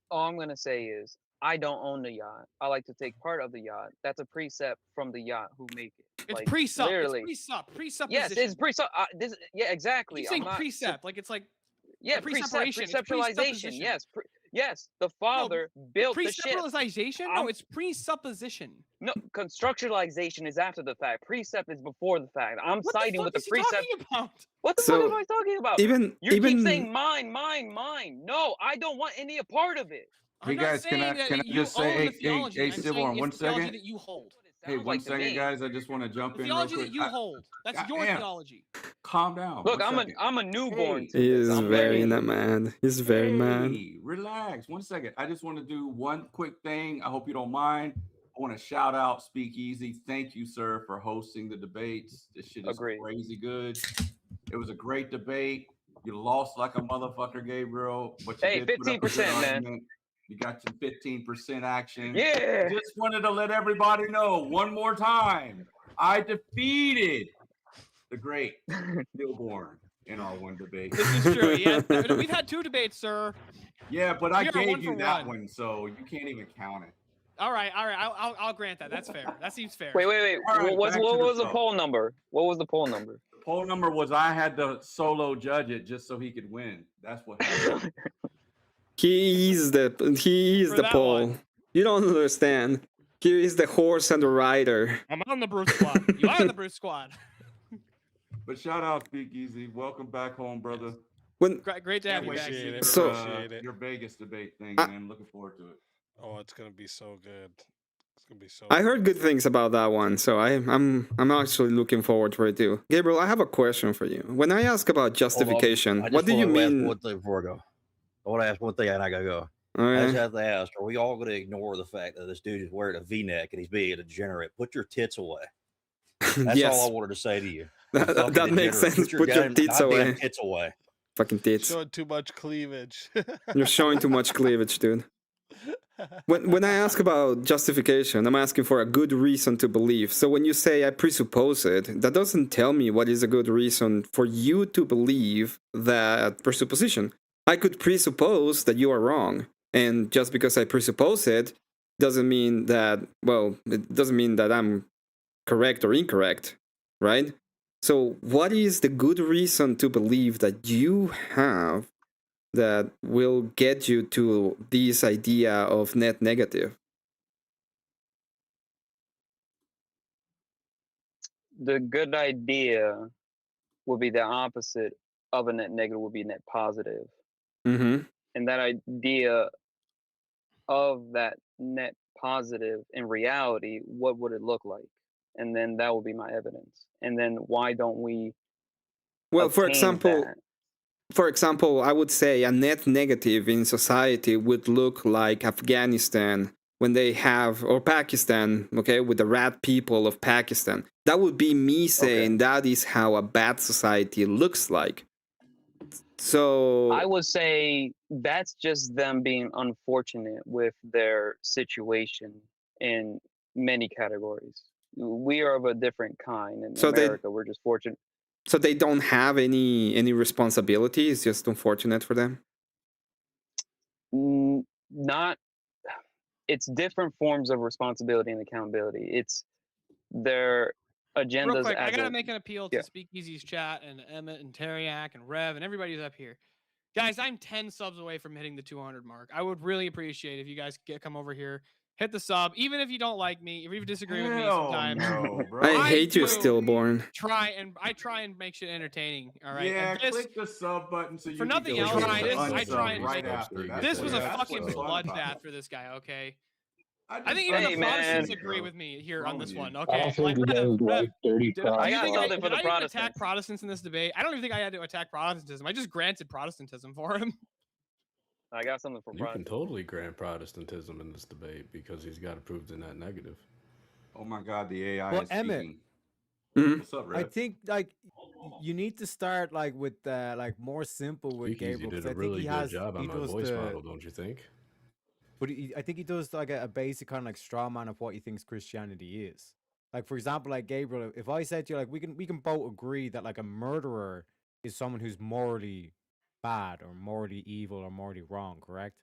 Speaker 12: All I'm gonna say is I don't own the yacht. I like to take part of the yacht. That's a precept from the yacht who make it.
Speaker 13: It's
Speaker 12: like,
Speaker 13: precept.
Speaker 12: Literally.
Speaker 13: It's precept.
Speaker 12: Yes, it's precept. Yeah, exactly.
Speaker 13: You're saying precept, like it's like
Speaker 12: preceptualization. Yes, the Father built the ship.
Speaker 13: Preceptualization? No, it's presupposition.
Speaker 12: No, constructualization is after the fact. Precept is before the fact. I'm siding with the precept. What the fuck am I talking about? You keep saying mine. No, I don't want any a part of it.
Speaker 17: Hey guys, can I just say, hey, Stillborn, 1 second.
Speaker 13: That you hold.
Speaker 17: Hey, 1 second, guys. I just want to jump in real quick.
Speaker 13: The theology that you hold. That's your theology.
Speaker 17: Calm down.
Speaker 12: Look, I'm a newborn.
Speaker 6: He is very mad. He's very mad.
Speaker 17: Relax. 1 second. I just want to do one quick thing. I hope you don't mind. I want to shout out Speakeasy. Thank you, sir, for hosting the debates. This shit is crazy good. It was a great debate. You lost like a motherfucker, Gabriel. But you did
Speaker 12: 15%, man.
Speaker 17: You got some 15% action.
Speaker 12: Yeah.
Speaker 17: Just wanted to let everybody know one more time. I defeated the great Stillborn in our one debate.
Speaker 13: This is true. Yeah, we've had 2 debates, sir.
Speaker 17: Yeah, but I gave you that one, so you can't even count it.
Speaker 13: All right. I'll grant that. That's fair. That seems fair.
Speaker 12: Wait.
Speaker 17: Right,
Speaker 12: what was the poll number? What was the poll number?
Speaker 17: The poll number was I had to solo judge it just so he could win. That's what happened.
Speaker 6: He is the pole. You don't understand. He is the horse and the rider.
Speaker 13: I'm on the Bruce squad. You are on the Bruce squad.
Speaker 17: But shout out Speakeasy. Welcome back home, brother.
Speaker 13: Great to have you back.
Speaker 17: Your Vegas debate thing, man. Looking forward to it.
Speaker 14: Oh, it's gonna be so good. It's gonna be so.
Speaker 6: I heard good things about that one, so I'm actually looking forward to it too. Gabriel, I have a question for you. When I ask about justification, what do you mean?
Speaker 18: I want to ask one thing, and I gotta go. I just have to ask: are we all going to ignore the fact that this dude is wearing a V-neck and he's being a degenerate? Put your tits away. That's all I wanted to say to you.
Speaker 6: That makes sense. Put your tits away.
Speaker 18: Tits away.
Speaker 6: Fucking tits.
Speaker 14: Showing too much cleavage.
Speaker 6: You're showing too much cleavage, dude. When I ask about justification, I'm asking for a good reason to believe. So when you say I presuppose it, that doesn't tell me what is a good reason for you to believe that presupposition. I could presuppose that you are wrong. And just because I presuppose it doesn't mean that, well, it doesn't mean that I'm correct or incorrect, right? So what is the good reason to believe that you have that will get you to this idea of net negative?
Speaker 12: The good idea would be the opposite of a net negative, would be net positive.
Speaker 6: Mm-hmm.
Speaker 12: And that idea of that net positive in reality, what would it look like? And then that would be my evidence. And then why don't we?
Speaker 6: Well, for example, I would say a net negative in society would look like Afghanistan when they have, or Pakistan, okay, with the rat people of Pakistan. That would be me saying that is how a bad society looks like. So
Speaker 12: I would say that's just them being unfortunate with their situation in many categories. We are of a different kind. In America, we're just fortunate.
Speaker 6: So they don't have any responsibility. It's just unfortunate for them.
Speaker 12: Not. It's different forms of responsibility and accountability. It's their agendas.
Speaker 13: Real quick, I gotta make an appeal to Speakeasy's chat and Emmett and Teriak and Rev and everybody who's up here. Guys, I'm 10 subs away from hitting the 200 mark. I would really appreciate if you guys come over here, hit the sub, even if you don't like me, if you disagree with me sometimes.
Speaker 17: No, bro.
Speaker 6: I hate you, Stillborn.
Speaker 13: I try and make shit entertaining. All right.
Speaker 17: Yeah,
Speaker 13: and this,
Speaker 17: click the sub button so you
Speaker 13: for
Speaker 17: can
Speaker 13: nothing
Speaker 17: go
Speaker 13: else.
Speaker 17: to
Speaker 13: I try and
Speaker 17: right
Speaker 13: make
Speaker 17: after.
Speaker 13: this was a
Speaker 17: That's
Speaker 13: fucking
Speaker 17: what's fun about
Speaker 13: bloodbath
Speaker 17: it.
Speaker 13: for this guy. Okay.
Speaker 17: I
Speaker 13: I think even the Protestants agree with me here on this one. Okay,
Speaker 19: I don't think he has like 30
Speaker 12: I got something for
Speaker 13: did
Speaker 12: the
Speaker 13: I even
Speaker 12: Protestants.
Speaker 13: attack Protestants in this debate? I don't even think I had to attack Protestantism. I just granted Protestantism for him.
Speaker 12: I got something for
Speaker 20: You can
Speaker 12: Protestants.
Speaker 20: totally grant Protestantism in this debate because he's got to prove the net negative.
Speaker 17: Oh my God, the AI
Speaker 21: Well,
Speaker 17: is
Speaker 21: Emmett,
Speaker 17: speaking.
Speaker 6: Mm-hmm.
Speaker 17: What's up,
Speaker 21: I
Speaker 17: Red?
Speaker 21: think like you need to start like with like more simple with
Speaker 20: Speakeasy
Speaker 21: Gabriel.
Speaker 20: did
Speaker 21: 'Cause
Speaker 20: a
Speaker 21: I think
Speaker 20: really
Speaker 21: he
Speaker 20: good
Speaker 21: has
Speaker 20: job on
Speaker 21: he
Speaker 20: my
Speaker 21: does
Speaker 20: voice
Speaker 21: the,
Speaker 20: model, don't you think?
Speaker 21: But I think he does like a basic kind of like straw man of what he thinks Christianity is. Like for example, like Gabriel, if I said to you like we can both agree that like a murderer is someone who's morally bad or morally evil or morally wrong, correct?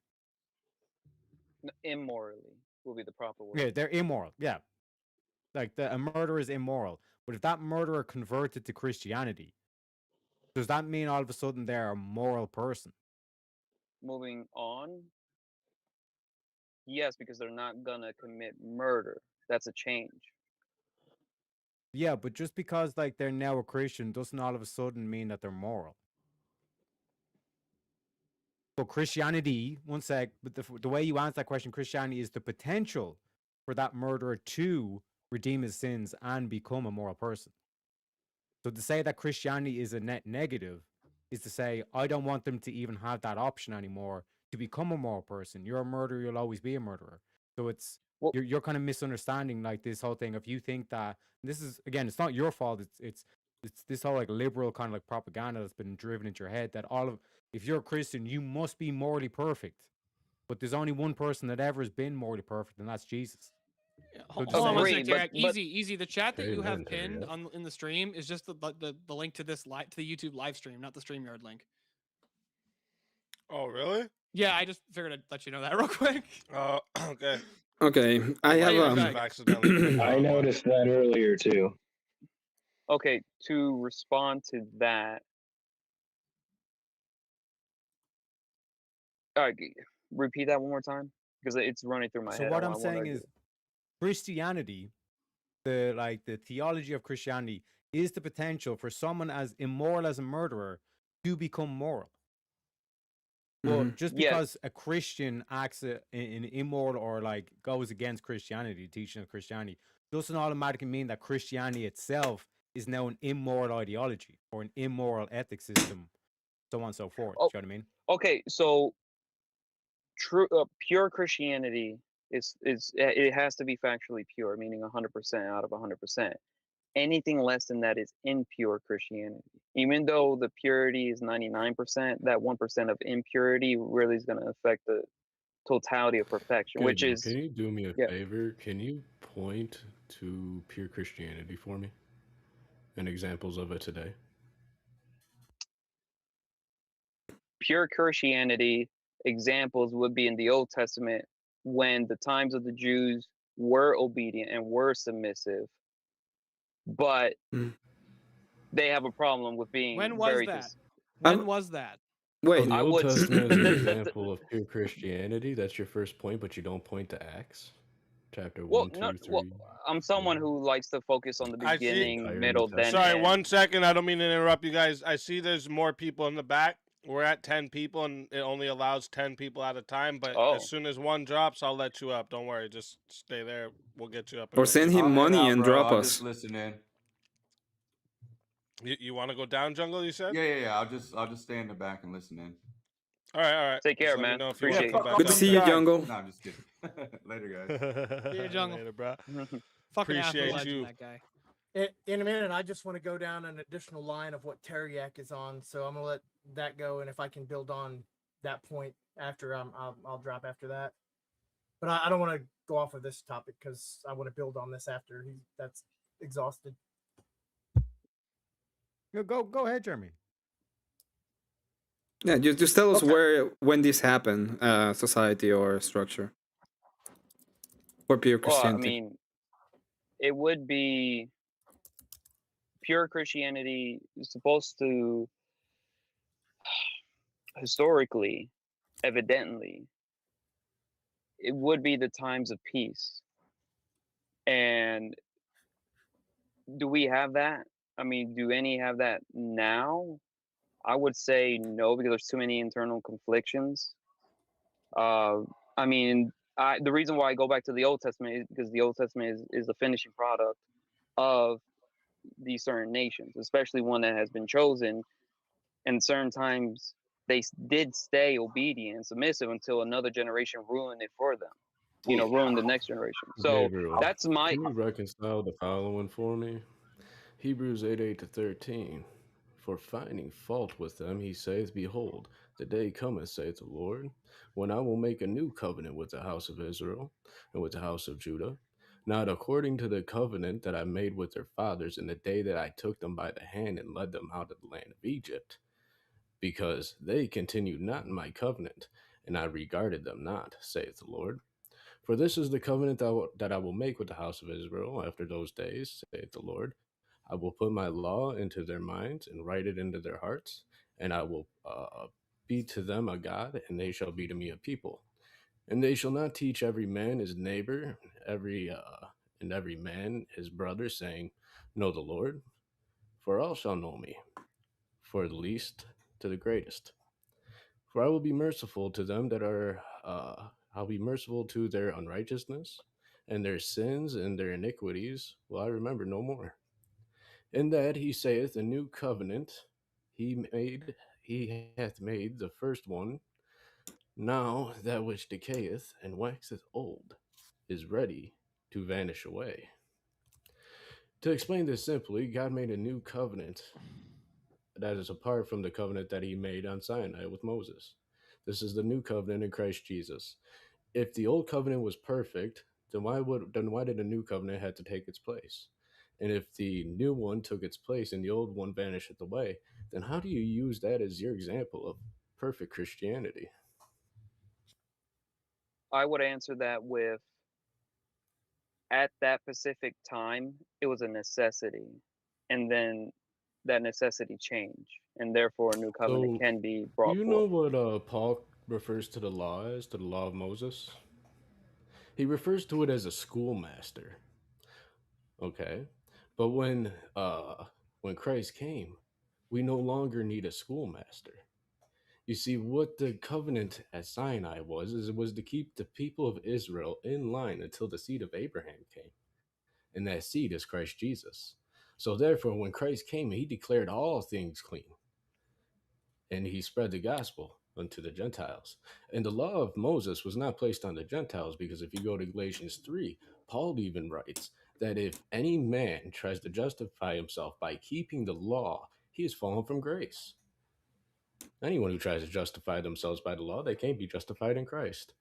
Speaker 12: Immorally will be the proper word.
Speaker 21: Yeah, they're immoral. Yeah, like a murderer is immoral. But if that murderer converted to Christianity, does that mean all of a sudden they're a moral person?
Speaker 12: Moving on. Yes, because they're not gonna commit murder. That's a change.
Speaker 21: Yeah, but just because like they're now a Christian doesn't all of a sudden mean that they're moral. So Christianity, one sec, but the way you answer that question, Christianity is the potential for that murderer to redeem his sins and become a moral person. So to say that Christianity is a net negative is to say, I don't want them to even have that option anymore to become a moral person. You're a murderer, you'll always be a murderer. So it's you're kind of misunderstanding like this whole thing. If you think that this is again, it's not your fault. It's this whole like liberal kind of like propaganda that's been driven into your head that if you're a Christian, you must be morally perfect. But there's only one person that ever has been morally perfect, and that's Jesus.
Speaker 13: Hold on one second, Derek. Easy. The chat that you have pinned in the stream is just the link to this to the YouTube live stream, not the StreamYard link.
Speaker 14: Oh, really?
Speaker 13: Yeah, I just figured I'd let you know that real quick.
Speaker 14: Oh, okay.
Speaker 6: Okay, I have
Speaker 19: I noticed that earlier too.
Speaker 12: Okay, to respond to that. All right, repeat that one more time because it's running through my head.
Speaker 21: So what I'm saying is, Christianity, the theology of Christianity is the potential for someone as immoral as a murderer to become moral. Well, just because a Christian acts in immoral or like goes against Christianity, teaching of Christianity, doesn't automatically mean that Christianity itself is now an immoral ideology or an immoral ethic system, so on and so forth.
Speaker 12: Oh,
Speaker 21: you know what I mean?
Speaker 12: Okay, so pure Christianity is it has to be factually pure, meaning 100% out of 100%. Anything less than that is impure Christianity. Even though the purity is 99%, that 1% of impurity really is going to affect the totality of perfection,
Speaker 20: Good.
Speaker 12: which
Speaker 20: Now,
Speaker 12: is
Speaker 20: can you do me a
Speaker 12: yeah.
Speaker 20: favor? Can you point to pure Christianity for me and examples of it today?
Speaker 12: Pure Christianity examples would be in the Old Testament when the times of the Jews were obedient and were submissive, but they have a problem with being
Speaker 13: When was
Speaker 12: very
Speaker 13: that? When was that?
Speaker 20: So the
Speaker 12: I
Speaker 20: Old
Speaker 12: would
Speaker 20: Testament is an
Speaker 12: the-
Speaker 20: example of pure Christianity. That's your first point, but you don't point to Acts, chapter
Speaker 12: well,
Speaker 20: 1,
Speaker 12: no,
Speaker 20: 2,
Speaker 12: well,
Speaker 20: 3.
Speaker 12: I'm someone who likes to focus on the
Speaker 14: I see.
Speaker 12: beginning, middle, then
Speaker 14: Sorry,
Speaker 12: end.
Speaker 14: 1 second. I don't mean to interrupt you guys. I see there's more people in the back. We're at 10 people, and it only allows 10 people at a time. But as soon as one drops, I'll let you up. Don't worry. Just stay there. We'll get you up.
Speaker 6: Or send him
Speaker 17: I'll head
Speaker 6: money
Speaker 17: out,
Speaker 6: and
Speaker 17: bro.
Speaker 6: drop
Speaker 17: I'll
Speaker 6: us.
Speaker 17: just listen in.
Speaker 14: You want to go down, Jungle? You said.
Speaker 17: Yeah. I'll just stay in the back and listen in.
Speaker 14: All right.
Speaker 12: Take care,
Speaker 14: Just let me
Speaker 12: man.
Speaker 14: know if you
Speaker 12: Appreciate
Speaker 14: want to
Speaker 12: it.
Speaker 14: come back
Speaker 6: Good to
Speaker 14: up
Speaker 6: see
Speaker 14: there.
Speaker 6: you, Jungle.
Speaker 17: No, I'm just kidding. Later, guys.
Speaker 13: See you, Jungle.
Speaker 14: Later, bro.
Speaker 13: Fucking Afro
Speaker 14: Appreciate
Speaker 13: legend,
Speaker 14: you.
Speaker 13: that guy.
Speaker 1: In a minute, I just want to go down an additional line of what Teriak is on, so I'm gonna let that go, and if I can build on that point after, I'll drop after that. But I don't want to go off of this topic because I want to build on this after that's exhausted.
Speaker 21: Go ahead, Jeremy.
Speaker 6: Yeah, just tell us when this happened, society or structure. For pure
Speaker 12: Well, I
Speaker 6: Christianity.
Speaker 12: mean, it would be pure Christianity is supposed to historically, evidently, it would be the times of peace. And do we have that? I mean, do any have that now? I would say no, because there's too many internal conflictions. I mean, the reason why I go back to the Old Testament is because the Old Testament is the finishing product of these certain nations, especially one that has been chosen. And certain times they did stay obedient and submissive until another generation ruined it for them. Ruined the next generation. So
Speaker 20: Gabriel,
Speaker 12: that's my.
Speaker 20: can you reconcile the following for me? Hebrews 8:13. For finding fault with them, he saith, Behold, the day cometh, saith the Lord, when I will make a new covenant with the house of Israel and with the house of Judah, not according to the covenant that I made with their fathers in the day that I took them by the hand and led them out of the land of Egypt, because they continued not in my covenant, and I regarded them not, saith the Lord. For this is the covenant that I will make with the house of Israel after those days, saith the Lord. I will put my law into their minds and write it into their hearts, and I will be to them a God, and they shall be to me a people. And they shall not teach every man his neighbor, and every man his brother, saying, Know the Lord, for all shall know me, for the least to the greatest. For I will be merciful to them that are, I'll be merciful to their unrighteousness, and their sins and their iniquities will I remember no more. In that he saith, a new covenant he hath made the first one. Now that which decayeth and waxeth old is ready to vanish away. To explain this simply, God made a new covenant that is apart from the covenant that he made on Sinai with Moses. This is the new covenant in Christ Jesus. If the old covenant was perfect, then why did a new covenant have to take its place? And if the new one took its place and the old one vanisheth away, then how do you use that as your example of perfect Christianity?
Speaker 12: I would answer that with, at that specific time, it was a necessity, and then that necessity changed, and therefore a new covenant
Speaker 20: So,
Speaker 12: can be
Speaker 20: do
Speaker 12: brought
Speaker 20: you know
Speaker 12: forth.
Speaker 20: what Paul refers to the law as, to the law of Moses? He refers to it as a schoolmaster. Okay, but when Christ came, we no longer need a schoolmaster. You see, what the covenant at Sinai was, is it was to keep the people of Israel in line until the seed of Abraham came. And that seed is Christ Jesus. So therefore, when Christ came, he declared all things clean. And he spread the gospel. unto the Gentiles. And the law of Moses was not placed on the Gentiles, because if you go to Galatians 3, Paul even writes that if any man tries to justify himself by keeping the law, he has fallen from grace. Anyone who tries to justify themselves by the law, they can't be justified in Christ.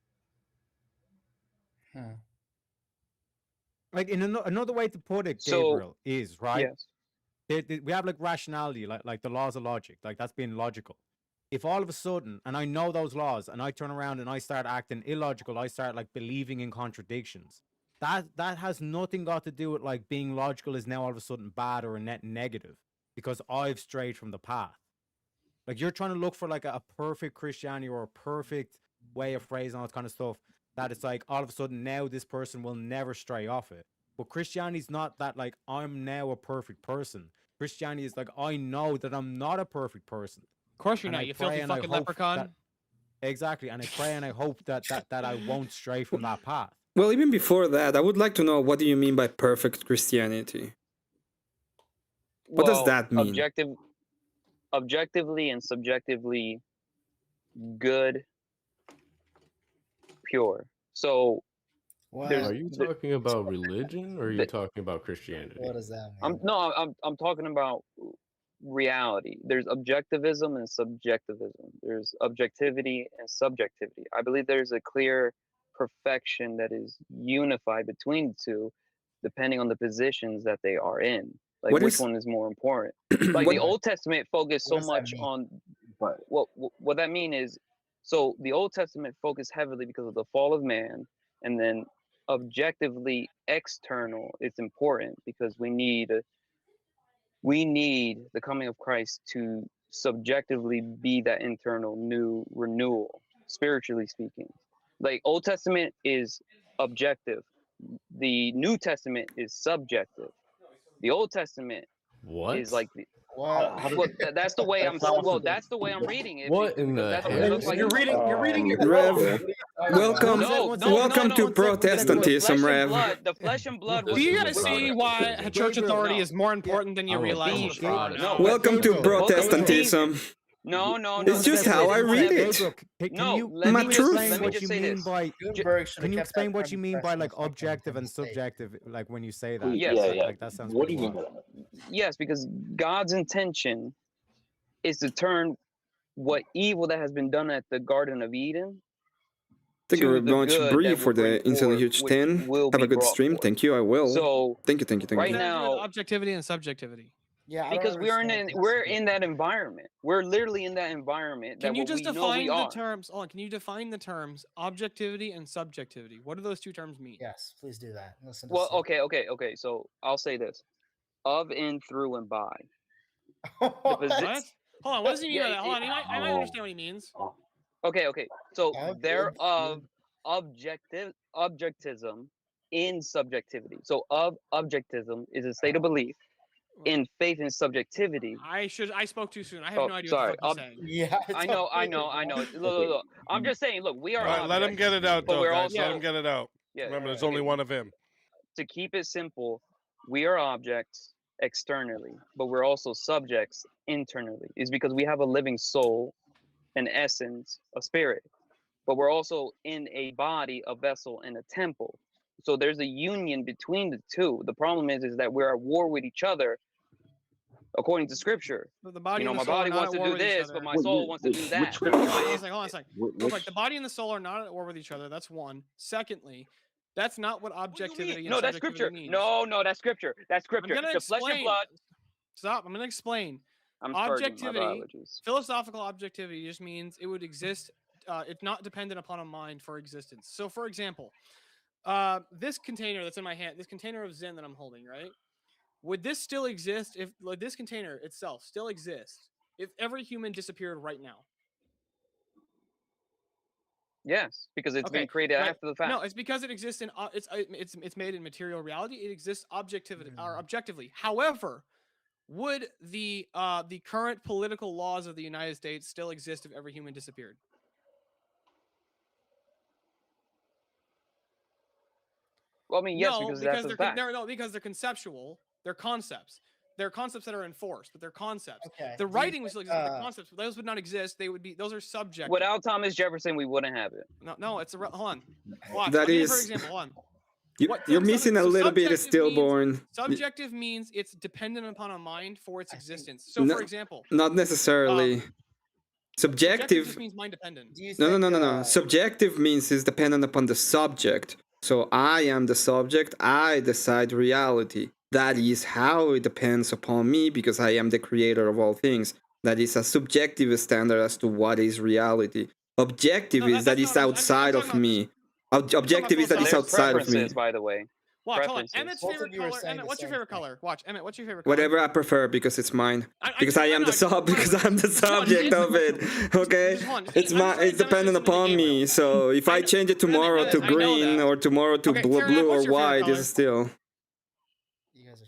Speaker 21: Like, in another way to put it,
Speaker 12: So,
Speaker 21: Gabriel, is right.
Speaker 12: yes.
Speaker 21: We have like rationality, like the laws of logic, like that's being logical. If all of a sudden, and I know those laws, and I turn around and I start acting illogical, I start like believing in contradictions. That has nothing got to do with like being logical is now all of a sudden bad or a net negative because I've strayed from the path. Like, you're trying to look for like a perfect Christianity or a perfect way of phrasing all that kind of stuff. That it's like all of a sudden now this person will never stray off it. But Christianity's not that like I'm now a perfect person. Christianity is like I know that I'm not a perfect person.
Speaker 13: Of course you're
Speaker 21: And
Speaker 13: not,
Speaker 21: I
Speaker 13: you
Speaker 21: pray
Speaker 13: filthy
Speaker 21: and I
Speaker 13: fucking
Speaker 21: hope
Speaker 13: leprechaun.
Speaker 21: that- exactly, and I pray and I hope that I won't stray from that path.
Speaker 6: Well, even before that, I would like to know, what do you mean by perfect Christianity? What does that mean?
Speaker 12: Objectively and subjectively good, pure. So
Speaker 20: Are you talking about religion, or are you talking about Christianity?
Speaker 3: What does that mean?
Speaker 12: I'm talking about reality. There's objectivism and subjectivism. There's objectivity and subjectivity. I believe there's a clear perfection that is unified between the two, depending on the positions that they are in. Like, which one is more important? Like, the Old Testament focused so much on what that mean is, so the Old Testament focused heavily because of the fall of man, and then objectively external is important because we need the coming of Christ to subjectively be that internal new renewal, spiritually speaking. Like, Old Testament is objective. The New Testament is subjective. The Old Testament is like the that's the way that's the way I'm reading it.
Speaker 20: What in the hell?
Speaker 12: You're reading it
Speaker 6: Rev,
Speaker 12: wrong.
Speaker 6: welcome to Protestantism, Rev.
Speaker 12: The flesh and blood.
Speaker 13: Do you guys see why a church authority is more important than you realize?
Speaker 6: Welcome to Protestantism.
Speaker 12: No.
Speaker 6: It's just how I read it.
Speaker 12: No,
Speaker 21: Let me
Speaker 6: truth.
Speaker 21: explain what you
Speaker 12: say
Speaker 21: mean
Speaker 12: this.
Speaker 21: by. Can you explain what you mean by like objective and subjective? Like when you say that.
Speaker 12: Yes.
Speaker 21: Like that sounds. What do you mean by that?
Speaker 12: Yes, because God's intention is to turn what evil that has been done at the Garden of Eden.
Speaker 6: Thank you very much, Bree, for the instantly huge 10. Have a good stream. Thank you. I will.
Speaker 12: So
Speaker 6: thank you.
Speaker 12: Right now,
Speaker 13: objectivity and subjectivity.
Speaker 3: Yeah,
Speaker 12: because we're in that environment. We're literally in that environment.
Speaker 13: Can you
Speaker 12: that
Speaker 13: just
Speaker 12: we know
Speaker 13: define
Speaker 12: we
Speaker 13: the
Speaker 12: are.
Speaker 13: terms? Oh, can you define the terms objectivity and subjectivity? What do those two terms mean?
Speaker 3: Yes, please do that. Listen.
Speaker 12: Well, okay. So I'll say this: of, in, through, and by.
Speaker 13: What? Hold on. What does he mean by that? Hold on. I might understand what he means.
Speaker 12: Okay. So thereof objectivism in subjectivity. So of objectivism is a state of belief. In faith and subjectivity.
Speaker 13: I spoke too soon. I have no idea
Speaker 12: sorry.
Speaker 13: what the fuck you're saying.
Speaker 3: Yeah.
Speaker 12: I know. Look. I'm just saying, look, we are
Speaker 14: All right, let him get it out,
Speaker 12: but
Speaker 14: though,
Speaker 12: we're
Speaker 14: guys.
Speaker 12: also,
Speaker 14: Let him get it out.
Speaker 12: Yeah,
Speaker 14: Remember, there's only one of him.
Speaker 12: To keep it simple, we are objects externally, but we're also subjects internally. It's because we have a living soul, an essence, a spirit, but we're also in a body, a vessel, and a temple. So there's a union between the two. The problem is that we're at war with each other, according to Scripture.
Speaker 13: The body and the
Speaker 12: my
Speaker 13: soul
Speaker 12: body
Speaker 13: are not
Speaker 12: wants
Speaker 13: at
Speaker 12: to
Speaker 13: war
Speaker 12: do
Speaker 13: with each
Speaker 12: this,
Speaker 13: other.
Speaker 12: but my soul wants to do that.
Speaker 13: Hold on a second. Real quick, the body and the soul are not at war with each other. That's one. Secondly, that's not what objectivity
Speaker 12: No, that's Scripture.
Speaker 13: means.
Speaker 12: No, that's Scripture. That's Scripture.
Speaker 13: I'm gonna
Speaker 12: It's the flesh and blood.
Speaker 13: Stop. I'm going to explain.
Speaker 12: I'm starting, my
Speaker 13: Objectivity,
Speaker 12: apologies.
Speaker 13: philosophical objectivity just means it would exist. It's not dependent upon a mind for existence. So, for example, this container that's in my hand, this container of Zen that I'm holding, right? Would this still exist if like, this container itself still exists if every human disappeared right now?
Speaker 12: Yes, because it's been created after the fact.
Speaker 13: No, it's because it exists in it's made in material reality. It exists objectively. However, would the current political laws of the United States still exist if every human disappeared?
Speaker 12: Well, I mean, yes, because that's a fact.
Speaker 13: Because they're conceptual. They're concepts. They're concepts that are enforced, but they're concepts.
Speaker 3: Okay.
Speaker 13: The
Speaker 3: Do you
Speaker 13: writing would
Speaker 3: think,
Speaker 13: still exist, but the concepts, those would not exist. They would be, those are subjective.
Speaker 12: Without Thomas Jefferson, we wouldn't have it.
Speaker 13: No, it's a hold on. Watch.
Speaker 6: That
Speaker 13: I'll give you a
Speaker 6: is-
Speaker 13: perfect example. Hold on.
Speaker 6: You're missing a little bit of
Speaker 13: subjective means-
Speaker 6: stillborn.
Speaker 13: Subjective means it's dependent upon a mind for its existence. So,
Speaker 6: No-
Speaker 13: for example,
Speaker 6: Not necessarily.
Speaker 13: subjective just
Speaker 6: Subjective.
Speaker 13: means mind dependent.
Speaker 6: No. Subjective means it's dependent upon the subject. So I am the subject. I decide reality. That is how it depends upon me because I am the creator of all things. That is a subjective standard as to what is reality. Objective is that is outside of me. Objective is that is
Speaker 12: There's
Speaker 6: outside of me.
Speaker 12: preferences, by the way.
Speaker 13: Watch, hold on.
Speaker 12: Preferences.
Speaker 13: Emmett's
Speaker 3: Both of
Speaker 13: favorite
Speaker 3: you are
Speaker 13: color.
Speaker 3: saying
Speaker 13: Emmett,
Speaker 3: the
Speaker 13: what's your
Speaker 3: same
Speaker 13: favorite
Speaker 3: thing.
Speaker 13: color? Watch, Emmett, what's your favorite color?
Speaker 6: Whatever I prefer because it's mine. Because I am
Speaker 13: no,
Speaker 6: the because I'm the subject of it. Okay, it's dependent upon me. So if I change it tomorrow to green or tomorrow to blue or white, it's still.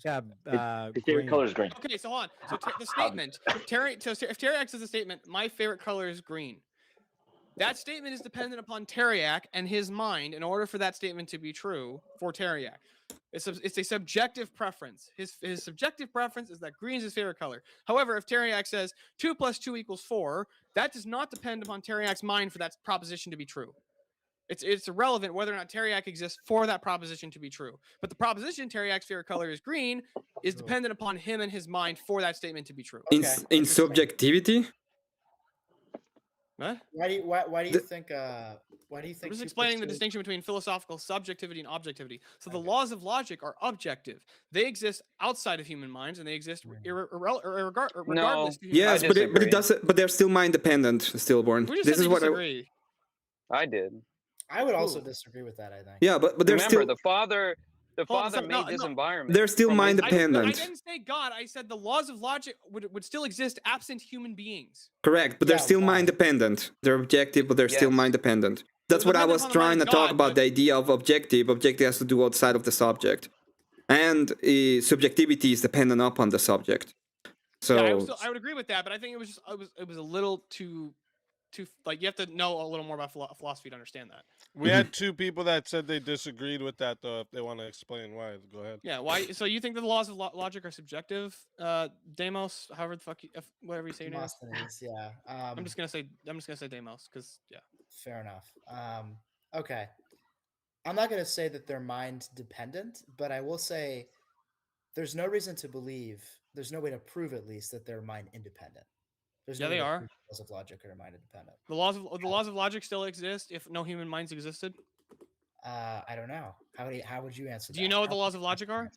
Speaker 21: Yeah,
Speaker 19: His favorite color is green.
Speaker 13: Okay, so hold on. So the statement, if Terry X is a statement, my favorite color is green. That statement is dependent upon Teriak and his mind in order for that statement to be true for Teriak. It's a subjective preference. His subjective preference is that green is his favorite color. However, if Teriak says 2 + 2 = 4, that does not depend upon Teriak's mind for that proposition to be true. It's irrelevant whether or not Teriak exists for that proposition to be true. But the proposition Teriak's favorite color is green is dependent upon him and his mind for that statement to be true.
Speaker 6: In subjectivity.
Speaker 13: What?
Speaker 3: Why do you think? Why do you think?
Speaker 13: I'm just
Speaker 3: 2 +
Speaker 13: explaining the
Speaker 3: 2
Speaker 13: distinction between philosophical subjectivity and objectivity. So the laws of logic are objective. They exist outside of human minds, and they exist regardless.
Speaker 6: Yes, but it doesn't. But they're still mind dependent. Stillborn.
Speaker 13: We just
Speaker 6: This
Speaker 13: said
Speaker 6: is
Speaker 13: we
Speaker 6: what
Speaker 13: disagree.
Speaker 12: I did.
Speaker 3: I would also disagree with that. I think.
Speaker 6: Yeah, but they're
Speaker 12: Remember,
Speaker 6: still.
Speaker 12: the father
Speaker 13: Hold on,
Speaker 12: made this environment.
Speaker 6: They're still
Speaker 12: from
Speaker 6: mind
Speaker 12: his-
Speaker 13: I
Speaker 6: dependent.
Speaker 13: didn't say God. I said the laws of logic would still exist absent human beings.
Speaker 6: Correct, but they're still mind dependent. They're objective, but they're still mind dependent. That's what I was trying to talk about. The idea of objective. Objective has to do outside of the subject, and subjectivity is dependent upon the subject. So
Speaker 13: Yeah, I would agree with that, but I think it was just it was a little too like you have to know a little more about philosophy to understand that.
Speaker 14: We had two people that said they disagreed with that, though. If they want to explain why, go ahead.
Speaker 13: Yeah, why? So you think that the laws of logic are subjective, Demos? However the fuck, whatever you say your name is.
Speaker 3: Demosthenes, yeah.
Speaker 13: I'm just gonna say Demos because yeah.
Speaker 3: Fair enough. Okay. I'm not gonna say that they're mind dependent, but I will say there's no reason to believe. There's no way to prove, at least, that they're mind independent. There's
Speaker 13: Yeah,
Speaker 3: no way
Speaker 13: they
Speaker 3: to
Speaker 13: are.
Speaker 3: prove the laws of logic are mind independent.
Speaker 13: The laws of logic still exist if no human minds existed.
Speaker 3: I don't know. How would you answer that?
Speaker 13: Do you know what the laws of logic are?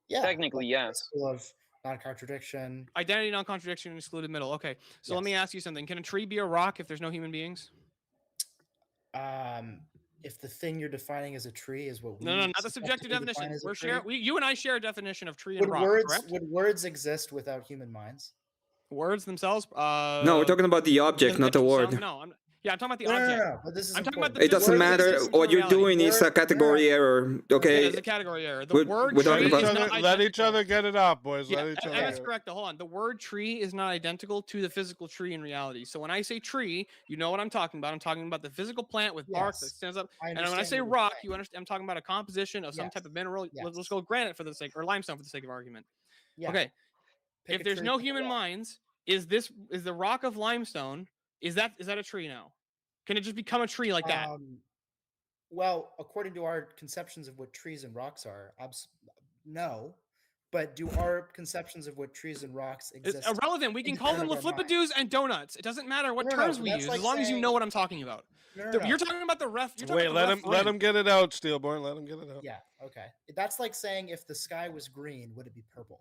Speaker 3: Yeah.
Speaker 12: Technically, yes.
Speaker 3: Of non-contradiction.
Speaker 13: Identity, non-contradiction, and excluded middle. Okay, so let me ask you something. Can a tree be a rock if there's no human beings?
Speaker 3: If the thing you're defining as a tree is what we
Speaker 13: No, not the subjective definition. You and I share a definition of tree and
Speaker 3: would
Speaker 13: rock.
Speaker 3: words
Speaker 13: Correct?
Speaker 3: would words exist without human minds?
Speaker 13: Words themselves?
Speaker 6: no, we're talking about the object, not the word.
Speaker 13: No, I'm talking about the
Speaker 3: No,
Speaker 13: object.
Speaker 3: no, but this is
Speaker 13: I'm talking about the
Speaker 6: It doesn't
Speaker 13: physical
Speaker 6: matter.
Speaker 13: existence
Speaker 6: What
Speaker 13: in
Speaker 6: you're
Speaker 13: reality.
Speaker 6: doing is a category error. Okay.
Speaker 13: Yeah, it's a category error. The
Speaker 6: We're-
Speaker 13: word
Speaker 6: we're
Speaker 13: tree
Speaker 6: talking
Speaker 13: is
Speaker 6: about-
Speaker 13: not
Speaker 14: Let each other get it out, boys.
Speaker 13: Yeah,
Speaker 14: Let each other.
Speaker 13: and that's correct. Hold on. The word tree is not identical to the physical tree in reality. So when I say tree, you know what I'm talking about. I'm talking about the physical plant with bark that
Speaker 3: Yes.
Speaker 13: stands up.
Speaker 3: I
Speaker 13: And when I
Speaker 3: understand
Speaker 13: say
Speaker 3: what you're
Speaker 13: rock,
Speaker 3: saying.
Speaker 13: you understand. I'm talking about a composition of some type of mineral. Let's go granite for the sake, or limestone for the sake of argument.
Speaker 3: Yeah.
Speaker 13: Okay.
Speaker 3: Pick
Speaker 13: If
Speaker 3: a
Speaker 13: there's
Speaker 3: tree,
Speaker 13: no
Speaker 3: pick a
Speaker 13: human
Speaker 3: rock.
Speaker 13: minds, is the rock of limestone? Is that a tree now? Can it just become a tree like that?
Speaker 3: Well, according to our conceptions of what trees and rocks are, no. But do our conceptions of what trees and rocks exist?
Speaker 13: It's irrelevant. We can call them
Speaker 3: independent of our mind?
Speaker 13: laflipadoos and donuts. It doesn't matter what
Speaker 3: No,
Speaker 13: terms we
Speaker 3: that's
Speaker 13: use,
Speaker 3: like
Speaker 13: as long as you
Speaker 3: saying-
Speaker 13: know what I'm talking about.
Speaker 3: No,
Speaker 13: You're talking about the ref. You're talking
Speaker 14: Wait,
Speaker 13: about the
Speaker 14: let
Speaker 13: referent.
Speaker 14: him get it out, Steelborn. Let him get it out.
Speaker 3: Yeah. Okay. That's like saying if the sky was green, would it be purple?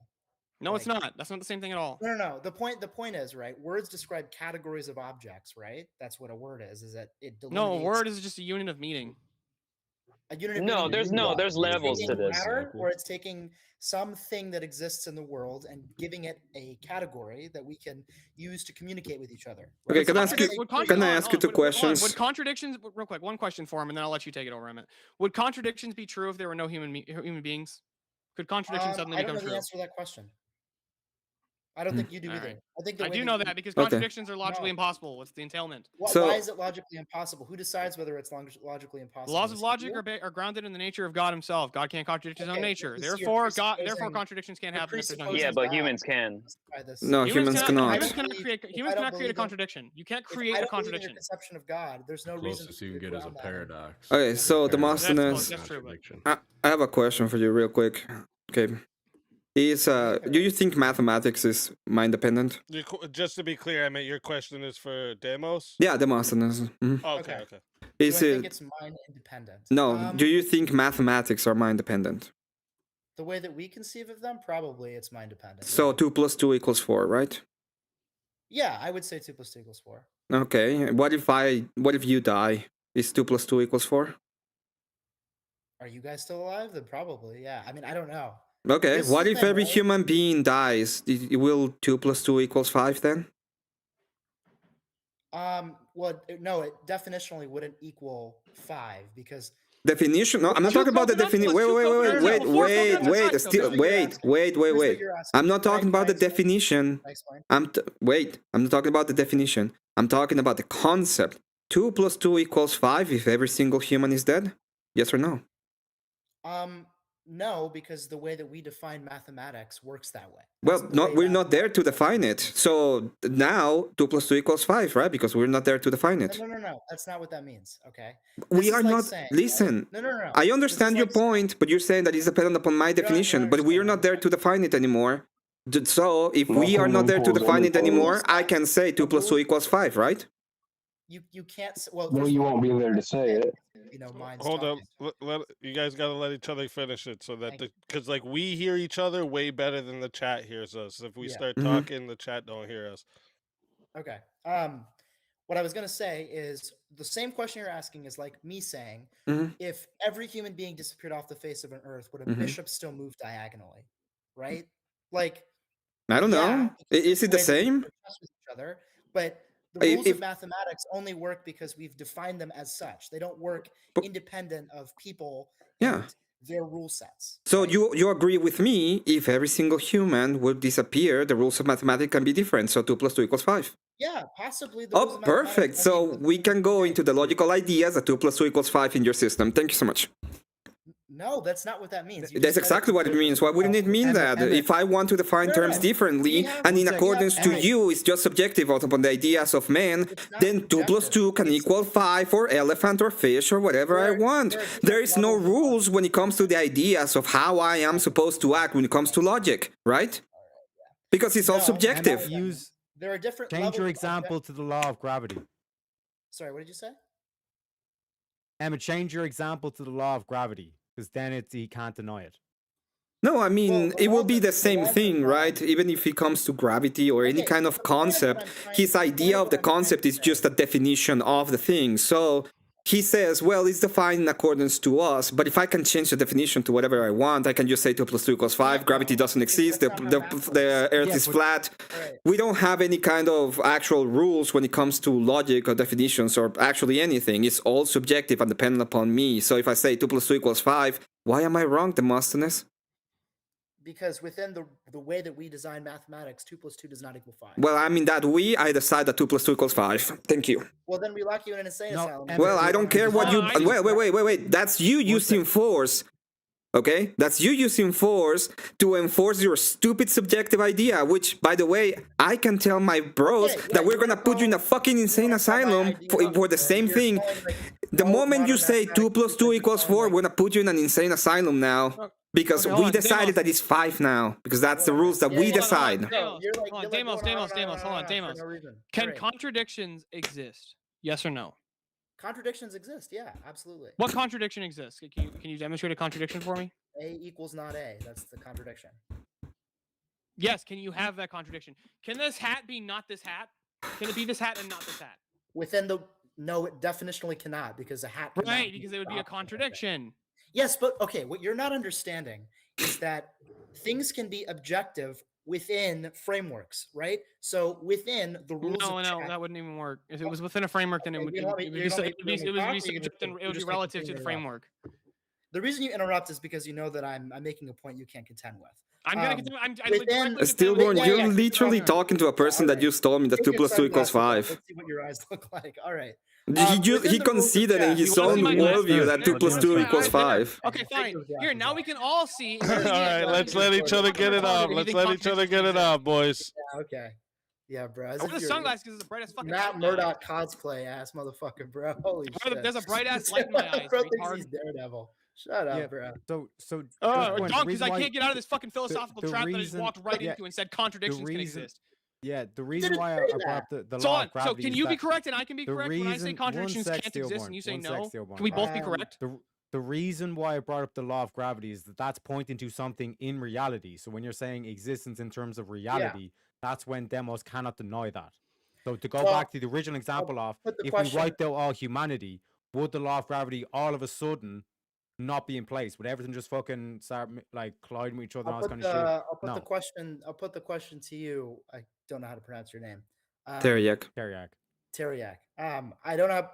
Speaker 13: No, it's not. That's not the same thing at all.
Speaker 3: No. The point is, right? Words describe categories of objects, right? That's what a word is. Is that it?
Speaker 13: No, a
Speaker 3: delineates
Speaker 13: word is just a unit of meaning.
Speaker 3: a unit of
Speaker 12: No,
Speaker 3: meaning
Speaker 12: there's
Speaker 3: to
Speaker 12: no-
Speaker 3: what?
Speaker 12: there's
Speaker 3: It's
Speaker 12: levels to
Speaker 3: taking
Speaker 12: this.
Speaker 3: matter, or it's taking something that exists in the world and giving it a category that we can use to communicate with each other.
Speaker 6: Okay,
Speaker 3: right?
Speaker 6: can I ask you? Can I ask you two questions?
Speaker 13: Would contradictions, real quick, one question for him, and then I'll let you take it over, Emmett. Would contradictions be true if there were no human beings? Could contradictions suddenly
Speaker 3: I don't
Speaker 13: become
Speaker 3: know
Speaker 13: true?
Speaker 3: the answer to that question. I don't think you do either. I think the
Speaker 13: I
Speaker 3: way
Speaker 13: do
Speaker 3: that
Speaker 13: know
Speaker 3: you-
Speaker 13: that because
Speaker 6: Okay.
Speaker 13: contradictions are logically impossible. What's the entailment?
Speaker 3: Why is it logically impossible? Who decides whether it's logically
Speaker 13: The
Speaker 3: impossible?
Speaker 13: laws of
Speaker 3: Is
Speaker 13: logic
Speaker 3: you?
Speaker 13: are grounded in the nature of God Himself. God can't contradict His own
Speaker 3: Okay,
Speaker 13: nature.
Speaker 3: you see, you're
Speaker 13: Therefore,
Speaker 3: presupposing-
Speaker 13: contradictions can't
Speaker 3: you're
Speaker 13: happen if there's no
Speaker 3: presupposing
Speaker 12: Yeah, but
Speaker 3: God
Speaker 12: humans can.
Speaker 3: by this.
Speaker 6: No, humans cannot.
Speaker 13: Humans cannot create.
Speaker 3: If
Speaker 13: Humans
Speaker 3: I don't
Speaker 13: cannot create a
Speaker 3: believe in-
Speaker 13: contradiction. You can't
Speaker 3: if
Speaker 13: create
Speaker 3: I
Speaker 13: a
Speaker 3: don't believe in your
Speaker 13: contradiction.
Speaker 3: conception of God, there's no reason
Speaker 20: Closest you can get is a paradox.
Speaker 6: Okay, so
Speaker 20: Paradox
Speaker 6: Demosthenes,
Speaker 20: is contradiction.
Speaker 6: I have a question for you, real quick. Okay, do you think mathematics is mind dependent?
Speaker 14: Just to be clear, I mean, your question is for Demos?
Speaker 6: Yeah, Demosthenes.
Speaker 14: Okay, okay.
Speaker 6: Is
Speaker 3: do I
Speaker 6: it?
Speaker 3: think it's mind independent?
Speaker 6: No. Do you think mathematics are mind dependent?
Speaker 3: The way that we conceive of them, probably it's mind dependent.
Speaker 6: So 2 + 2 = 4, right?
Speaker 3: Yeah, I would say 2 + 2 = 4.
Speaker 6: Okay. What if you die? Is 2 + 2 = 4?
Speaker 3: Are you guys still alive? Then probably, yeah. I mean, I don't know.
Speaker 6: Okay.
Speaker 3: This is
Speaker 6: What
Speaker 3: the
Speaker 6: if
Speaker 3: thing,
Speaker 6: every
Speaker 3: right?
Speaker 6: human being dies? Will 2 + 2 = 5 then?
Speaker 3: Well, no, it definitionally wouldn't equal 5 because
Speaker 6: Definition? No, I'm not talking about the definition. Wait. I'm not talking about the definition. I'm not talking about the definition. I'm talking about the concept. 2 + 2 = 5 if every single human is dead? Yes or no?
Speaker 3: No, because the way that we define mathematics works that way.
Speaker 6: Well, we're not there to define it. So now 2 + 2 = 5, right? Because we're not there to define it.
Speaker 3: No. That's not what that means. Okay.
Speaker 6: We are not. Listen.
Speaker 3: No.
Speaker 6: I understand your point, but you're saying that it's dependent upon my definition. But we are not there to define it anymore. So if we are not there to define it anymore, I can say 2 + 2 = 5, right?
Speaker 3: You can't. Well,
Speaker 19: No, you won't be there to say it.
Speaker 14: Hold up. You guys got to let each other finish it so that because like we hear each other way better than the chat hears us. If we start talking, the chat don't hear us.
Speaker 3: Okay. What I was gonna say is the same question you're asking is like me saying, if every human being disappeared off the face of an earth, would a bishop still move diagonally? Right? Like,
Speaker 6: I don't know. Is it the same?
Speaker 3: But the rules of mathematics only work because we've defined them as such. They don't work independent of people and their rule sets.
Speaker 6: So you agree with me, if every single human would disappear, the rules of mathematics can be different. So 2 + 2 = 5.
Speaker 3: Yeah, possibly.
Speaker 6: Oh, perfect. So we can go into the logical ideas that 2 + 2 = 5 in your system. Thank you so much.
Speaker 3: No, that's not what that means.
Speaker 6: That's exactly what it means. Why wouldn't it mean that? If I want to define terms differently, and in accordance to you, it's just subjective upon the ideas of man, then 2 + 2 can equal 5 for elephant or fish or whatever I want. There is no rules when it comes to the ideas of how I am supposed to act when it comes to logic, right? Because it's all subjective.
Speaker 3: There are different.
Speaker 21: Change your example to the law of gravity.
Speaker 3: Sorry, what did you say?
Speaker 21: Emma, change your example to the law of gravity, because then he can't deny it.
Speaker 6: No, I mean, it will be the same thing, right? Even if it comes to gravity or any kind of concept, his idea of the concept is just a definition of the thing. So he says, well, it's defined in accordance to us, but if I can change the definition to whatever I want, I can just say 2 + 2 = 5, gravity doesn't exist, the earth is flat. We don't have any kind of actual rules when it comes to logic or definitions or actually anything. It's all subjective and dependent upon me. So if I say 2 + 2 = 5, why am I wrong, Demosthenes?
Speaker 3: Because within the way that we design mathematics, 2 + 2 does not equal 5.
Speaker 6: Well, I mean that I decide that 2 + 2 = 5. Thank you.
Speaker 3: Well, then we lock you in an insane asylum.
Speaker 6: Well, I don't care what you... Wait. That's you using force. Okay? That's you using force to enforce your stupid subjective idea, which, by the way, I can tell my bros that we're gonna put you in a fucking insane asylum for the same thing. The moment you say 2 + 2 = 4, we're gonna put you in an insane asylum now. Because we decided that it's 5 now. Because that's the rules that we decide.
Speaker 13: Demos, hold on. Can contradictions exist? Yes or no?
Speaker 3: Contradictions exist, yeah, absolutely.
Speaker 13: What contradiction exists? Can you demonstrate a contradiction for me?
Speaker 3: A equals not A. That's the contradiction.
Speaker 13: Yes, can you have that contradiction? Can this hat be not this hat? Can it be this hat and not this hat?
Speaker 3: No, it definitionally cannot, because a hat.
Speaker 13: Right, because it would be a contradiction.
Speaker 3: Yes, but okay, what you're not understanding is that things can be objective within frameworks, right? So within the rules.
Speaker 13: No, that wouldn't even work. If it was within a framework, then it would be relative to the framework.
Speaker 3: The reason you interrupt is because you know that I'm making a point you can't contend with.
Speaker 13: I'm gonna continue. I'm
Speaker 3: within-
Speaker 6: Stillborn,
Speaker 3: Yeah,
Speaker 6: you're
Speaker 3: yeah,
Speaker 6: literally
Speaker 3: on.
Speaker 6: talking to a person that just told me that
Speaker 3: Take
Speaker 6: 2
Speaker 3: your
Speaker 6: plus 2 equals
Speaker 3: sunglasses off.
Speaker 6: 5.
Speaker 3: Let's see what your eyes look like. All right.
Speaker 6: He
Speaker 3: within the rules of
Speaker 6: conceded in
Speaker 3: chess-
Speaker 6: his
Speaker 13: You wanna
Speaker 6: own
Speaker 13: see my eyes?
Speaker 6: worldview that 2 plus 2 equals 5.
Speaker 13: Okay, fine. Here, now we can all see.
Speaker 14: All right, let's let each other get it up. Let's let each other get it up, boys.
Speaker 3: Yeah, okay. Yeah, bro. As
Speaker 13: I
Speaker 3: if
Speaker 13: wear the
Speaker 3: you're
Speaker 13: sunglasses because it's the brightest fucking
Speaker 3: Matt
Speaker 13: light in my eyes.
Speaker 3: Murdock cosplay ass motherfucker, bro. Holy shit.
Speaker 13: There's a bright ass light in my eyes.
Speaker 3: Bro thinks
Speaker 13: retard.
Speaker 3: he's Daredevil. Shut up,
Speaker 21: Yeah,
Speaker 3: bro.
Speaker 21: So
Speaker 13: Oh,
Speaker 21: Point,
Speaker 13: dog,
Speaker 21: the
Speaker 13: because
Speaker 21: reason
Speaker 13: I
Speaker 21: why-
Speaker 13: can't get out of this fucking philosophical
Speaker 21: the
Speaker 13: trap that I
Speaker 21: reason-
Speaker 13: just walked right
Speaker 21: yeah,
Speaker 13: into and said contradictions can exist.
Speaker 21: Yeah, the reason
Speaker 3: didn't
Speaker 21: why
Speaker 3: say
Speaker 21: I brought
Speaker 3: that.
Speaker 21: up the
Speaker 13: So
Speaker 21: law
Speaker 13: on.
Speaker 21: of gravity.
Speaker 13: So can
Speaker 21: is
Speaker 13: you be
Speaker 21: that
Speaker 13: correct and I can be
Speaker 21: the
Speaker 13: correct when I say
Speaker 21: reason-
Speaker 13: contradictions
Speaker 21: one sec,
Speaker 13: can't exist
Speaker 21: Stillborn,
Speaker 13: and you say
Speaker 21: one sec,
Speaker 13: no?
Speaker 21: Stillborn.
Speaker 13: Can we both be correct?
Speaker 21: The reason why I brought up the law of gravity is that that's pointing to something in reality. So when you're saying existence in terms of reality, that's when Demos cannot deny that. So to go
Speaker 3: Well,
Speaker 21: back to the original example of
Speaker 3: put the
Speaker 21: if
Speaker 3: question-
Speaker 21: we wiped out all humanity, would the law of gravity all of a sudden not be in place? Would everything just fucking start like colliding with each other and all this kind of shit?
Speaker 3: I'll put
Speaker 21: No.
Speaker 3: the question. I'll put the question to you. I don't know how to pronounce your name.
Speaker 6: Teriak.
Speaker 3: Teriak. I don't know.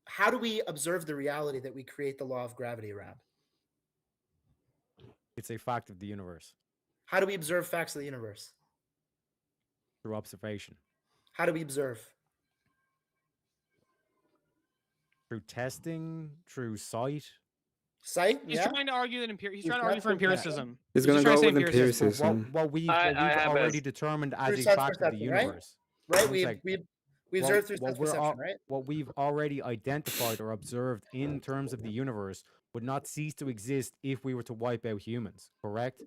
Speaker 3: How do we observe the reality that we create the law of gravity around?
Speaker 21: It's a fact of the universe
Speaker 3: How do we observe facts of the universe?
Speaker 21: through observation,
Speaker 3: How do we observe?
Speaker 21: through testing, through sight.
Speaker 3: Sight?
Speaker 13: He's
Speaker 3: Yeah.
Speaker 13: trying to argue that he's
Speaker 3: He's
Speaker 13: trying to
Speaker 3: not
Speaker 13: argue for
Speaker 3: proving that.
Speaker 13: empiricism.
Speaker 6: He's gonna
Speaker 13: just trying
Speaker 6: go
Speaker 13: to say
Speaker 6: with
Speaker 13: empiricism.
Speaker 6: empiricism.
Speaker 21: What we've
Speaker 8: I have
Speaker 21: already
Speaker 8: as-
Speaker 21: determined
Speaker 3: Through
Speaker 21: as a
Speaker 3: sense
Speaker 21: fact of the
Speaker 3: perception, right?
Speaker 21: universe.
Speaker 3: Right.
Speaker 21: One
Speaker 3: We
Speaker 21: sec.
Speaker 3: we observe through sense
Speaker 21: we're
Speaker 3: perception, right?
Speaker 21: what we've already identified or observed in terms of the universe would not cease to exist if we were to wipe out humans. Correct?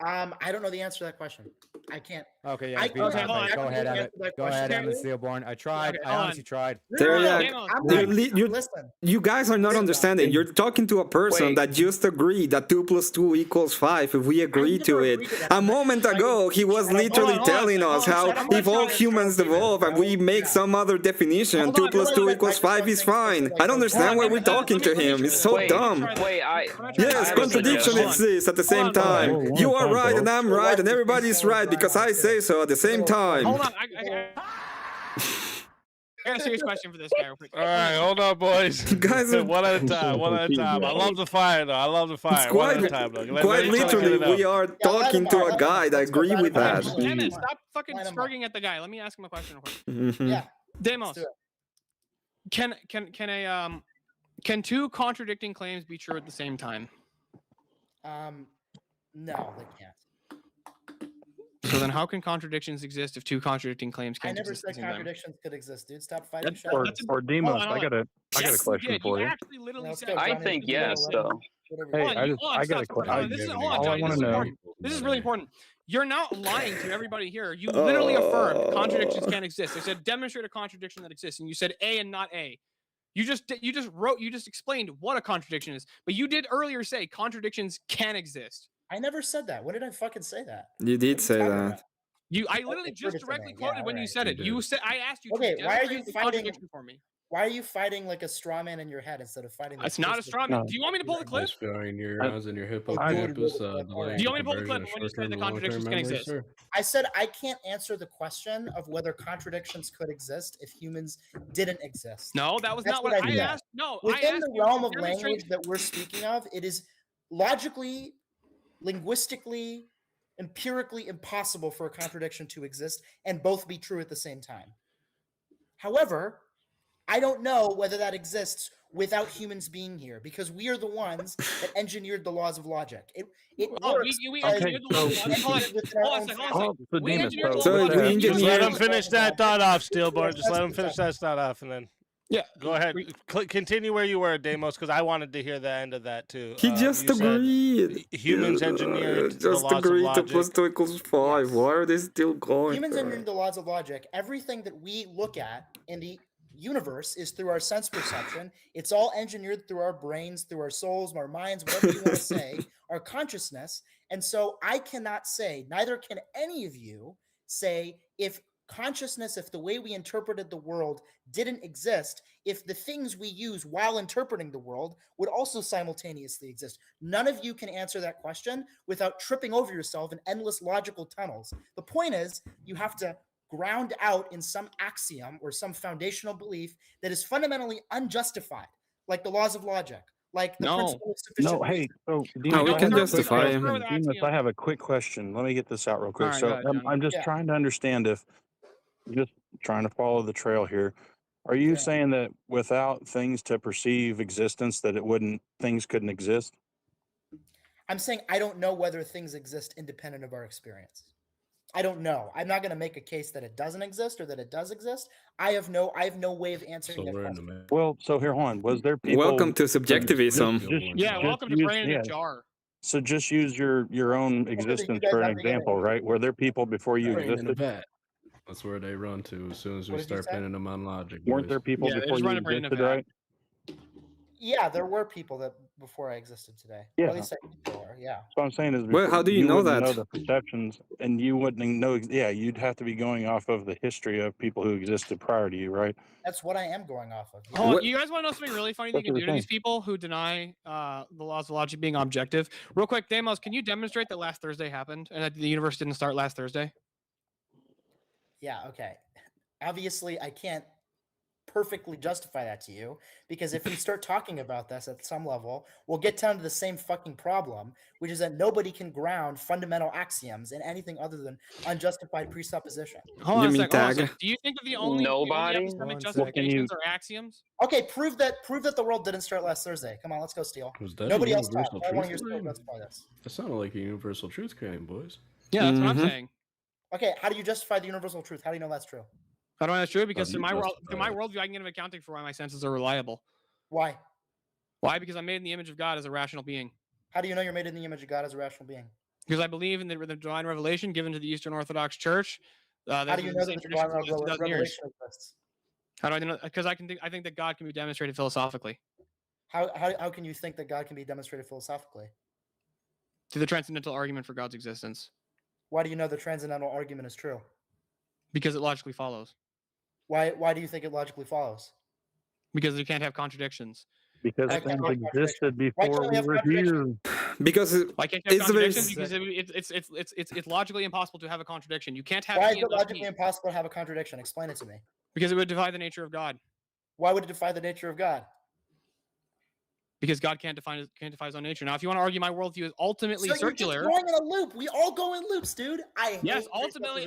Speaker 3: I don't know the answer to that question. I can't.
Speaker 21: Okay, yeah.
Speaker 3: I
Speaker 21: Be
Speaker 3: can't
Speaker 21: right,
Speaker 3: answer
Speaker 21: mate. Go ahead,
Speaker 3: that
Speaker 21: Emmett. Go
Speaker 3: question.
Speaker 21: ahead, Emmett Steelborn. I tried.
Speaker 13: Okay,
Speaker 21: I
Speaker 13: hold
Speaker 21: honestly
Speaker 13: on.
Speaker 21: tried.
Speaker 6: Teriak,
Speaker 3: I'm listen.
Speaker 6: you guys are not understanding. You're talking to a person that just agreed that 2 plus 2 equals 5 if we agree to it. A moment ago, he was literally telling us how if all humans evolve and we make some other definition, 2 plus 2 equals 5 is fine. I don't understand why we're talking to him. It's so dumb. Yes, contradiction exists at the same time. You are right and I'm right and everybody's right because I say so at the same time.
Speaker 13: Hold on. I got a serious question for this guy real quick.
Speaker 14: All right, hold on, boys.
Speaker 6: Guys are-
Speaker 14: one at a time. One at a time. I love the fire, though. I love the fire. One at a time, though.
Speaker 6: Quite literally, we are talking to a guy that agree with that.
Speaker 13: Emmett, stop fucking smirking at the guy. Let me ask him a question real quick.
Speaker 6: Mhm.
Speaker 3: Yeah.
Speaker 13: Demos, can two contradicting claims be true at the same time?
Speaker 3: No, they can't.
Speaker 13: So then, how can contradictions exist if two contradicting claims
Speaker 3: I
Speaker 13: can't
Speaker 3: never
Speaker 13: exist at
Speaker 3: said
Speaker 13: the same time?
Speaker 3: contradictions could exist, dude. Stop fighting.
Speaker 10: That's
Speaker 3: shut
Speaker 10: for,
Speaker 3: up.
Speaker 10: for Demos.
Speaker 13: Hold on,
Speaker 10: I got a
Speaker 13: Yes,
Speaker 10: question
Speaker 13: you did.
Speaker 10: for you.
Speaker 13: actually literally
Speaker 3: Let's
Speaker 13: said.
Speaker 3: go,
Speaker 8: I
Speaker 3: Johnny.
Speaker 8: think
Speaker 3: You can
Speaker 8: yes,
Speaker 3: go,
Speaker 8: though.
Speaker 3: whatever.
Speaker 10: Hey,
Speaker 13: Hold on,
Speaker 10: I just
Speaker 13: hold on,
Speaker 10: I got
Speaker 13: stop,
Speaker 10: a
Speaker 13: stop,
Speaker 10: question.
Speaker 13: no, this is, hold on,
Speaker 10: All I
Speaker 13: Johnny,
Speaker 10: want
Speaker 13: this
Speaker 10: to
Speaker 13: is
Speaker 10: know.
Speaker 13: important. This is really important. You're not lying to everybody here. You literally affirmed contradictions can't exist. I said demonstrate a contradiction that exists, and you said A and not A. You just explained what a contradiction is, but you did earlier say contradictions can exist.
Speaker 3: I never said that. When did I fucking say that?
Speaker 6: You did say that.
Speaker 13: I literally just directly quoted when you said it. You said I asked you
Speaker 3: Okay,
Speaker 13: to
Speaker 3: why are you
Speaker 13: demonstrate the
Speaker 3: fighting?
Speaker 13: contradiction for me.
Speaker 3: Why are you fighting like a straw man in your head instead of fighting?
Speaker 13: It's not a straw man. Do you want me to pull the clip?
Speaker 20: In your eyes and your hippocampus.
Speaker 13: Do you want me to pull the clip when you say the contradictions can exist?
Speaker 3: I said I can't answer the question of whether contradictions could exist if humans didn't exist.
Speaker 13: No, that was
Speaker 3: That's
Speaker 13: not what I
Speaker 3: said.
Speaker 13: asked. No, I
Speaker 3: Within
Speaker 13: asked
Speaker 3: the
Speaker 13: you to
Speaker 3: realm of
Speaker 13: demonstrate-
Speaker 3: language that we're speaking of, it is logically, linguistically, empirically impossible for a contradiction to exist and both be true at the same time. However, I don't know whether that exists without humans being here because we are the ones that engineered the laws of logic. It works.
Speaker 13: We
Speaker 3: because
Speaker 13: engineered the laws of logic. Hold on,
Speaker 3: within our
Speaker 13: hold on a
Speaker 3: own
Speaker 13: second,
Speaker 3: fact.
Speaker 13: hold on a second. We engineered the laws
Speaker 6: So
Speaker 13: of
Speaker 6: we
Speaker 13: logic.
Speaker 14: Just let
Speaker 6: engineered.
Speaker 14: him finish that thought off, Steelborn. Just let him finish that thought off, and then
Speaker 13: Yeah.
Speaker 14: go ahead. Continue where you were, Demos, because I wanted to hear the end of that too.
Speaker 6: He just
Speaker 14: you said
Speaker 6: agreed.
Speaker 14: humans engineered the
Speaker 6: Just
Speaker 14: laws of
Speaker 6: agreed to
Speaker 14: logic.
Speaker 6: plus 2 equals 5. Why are they still going?
Speaker 3: Humans
Speaker 6: for
Speaker 3: engineered
Speaker 6: it?
Speaker 3: the laws of logic. Everything that we look at in the universe is through our sense perception. It's all engineered through our brains, through our souls, our minds, whatever you want to say, our consciousness. And so I cannot say, neither can any of you say, if consciousness, if the way we interpreted the world didn't exist, if the things we use while interpreting the world would also simultaneously exist. None of you can answer that question without tripping over yourself in endless logical tunnels. The point is, you have to ground out in some axiom or some foundational belief that is fundamentally unjustified, like the laws of logic, Like the
Speaker 13: No.
Speaker 3: principle of sufficient
Speaker 10: No, hey,
Speaker 3: reason.
Speaker 10: so
Speaker 6: No, we can justify him.
Speaker 10: Demas, I have a quick question. Let me get this out real quick.
Speaker 13: Alright,
Speaker 10: So
Speaker 13: go ahead, Johnny.
Speaker 10: I'm just
Speaker 3: Yeah.
Speaker 10: trying to understand if, just trying to follow the trail here. Are you saying that without things to perceive existence, that things couldn't exist?
Speaker 3: I'm saying I don't know whether things exist independent of our experience. I don't know. I'm not going to make a case that it doesn't exist or that it does exist. I have no way of answering that question.
Speaker 10: Well, so here, hold on. Was there people?
Speaker 6: Welcome to subjectivism.
Speaker 13: Welcome to brain in a jar.
Speaker 10: So just use your own existence for an example, right? Were there people before you
Speaker 20: Brain in a
Speaker 10: existed?
Speaker 20: vat. That's where they run to as soon as we
Speaker 3: What did you
Speaker 20: start
Speaker 3: say?
Speaker 20: pinning them on logic.
Speaker 10: Weren't
Speaker 20: boys.
Speaker 10: there people
Speaker 13: Yeah, they
Speaker 10: before
Speaker 13: just
Speaker 10: you
Speaker 13: run a brain in a
Speaker 10: existed,
Speaker 13: vat.
Speaker 10: right?
Speaker 3: Yeah, there were people that before I existed today.
Speaker 10: Yeah.
Speaker 3: Or at least I think there were. Yeah.
Speaker 10: So I'm saying is,
Speaker 6: Well, how do you know
Speaker 10: wouldn't
Speaker 6: that?
Speaker 10: know the perceptions, and you wouldn't know. Yeah, you'd have to be going off of the history of people who existed prior to you, right?
Speaker 3: That's what I am going off of. Yeah.
Speaker 13: Hold on, you guys want to know something really funny that you
Speaker 10: That's
Speaker 13: can
Speaker 10: what
Speaker 13: do
Speaker 10: we're
Speaker 13: to these people who deny the laws of logic being objective? Real quick, Damos, can you demonstrate that last Thursday happened and that the universe didn't start last Thursday?
Speaker 3: Yeah, okay. Obviously, I can't perfectly justify that to you because if we start talking about this at some level, we'll get down to the same fucking problem, which is that nobody can ground fundamental axioms in anything other than unjustified presupposition.
Speaker 13: Hold on a second. Do you think that the only epistemic justifications are axioms?
Speaker 3: Okay, prove that the world didn't start last Thursday. Come on, let's go, Steele.
Speaker 20: Was that
Speaker 3: Nobody
Speaker 20: a
Speaker 3: else talked.
Speaker 20: universal
Speaker 3: I want
Speaker 20: truth
Speaker 3: your
Speaker 20: claim?
Speaker 3: justify this.
Speaker 20: That sounded like a universal truth claim, boys.
Speaker 13: Yeah, that's what I'm saying.
Speaker 3: Okay, how do you justify the universal truth? How do you know that's true?
Speaker 13: I don't know that's true because
Speaker 20: you
Speaker 13: through my
Speaker 20: justify it?
Speaker 13: worldview, I can give an accounting for why my senses are reliable.
Speaker 3: Why?
Speaker 13: Why? Because I'm made in the image of God as a rational being.
Speaker 3: How do you know you're made in the image of God as a rational being?
Speaker 13: Because I believe in the divine revelation given to the Eastern Orthodox Church.
Speaker 3: How do you know that the divine revelation exists?
Speaker 13: How do I know? Because I think that God can be demonstrated philosophically.
Speaker 3: How can you think that God can be demonstrated philosophically?
Speaker 13: Through the transcendental argument for God's existence.
Speaker 3: Why do you know the transcendental argument is true?
Speaker 13: Because it logically follows.
Speaker 3: Why do you think it logically follows?
Speaker 13: Because you can't have contradictions.
Speaker 10: Because things existed before we were here.
Speaker 6: Because
Speaker 13: Why can't you have contradictions? Because it's logically impossible to have a contradiction. You can't have.
Speaker 3: Why is it logically impossible to have a contradiction? Explain it to me.
Speaker 13: Because it would defy the nature of God.
Speaker 3: Why would it defy the nature of God?
Speaker 13: Because God can't define his own nature. Now, if you want to argue my worldview is ultimately circular,
Speaker 3: you're just going in a loop. We all go in loops, dude.
Speaker 13: Ultimately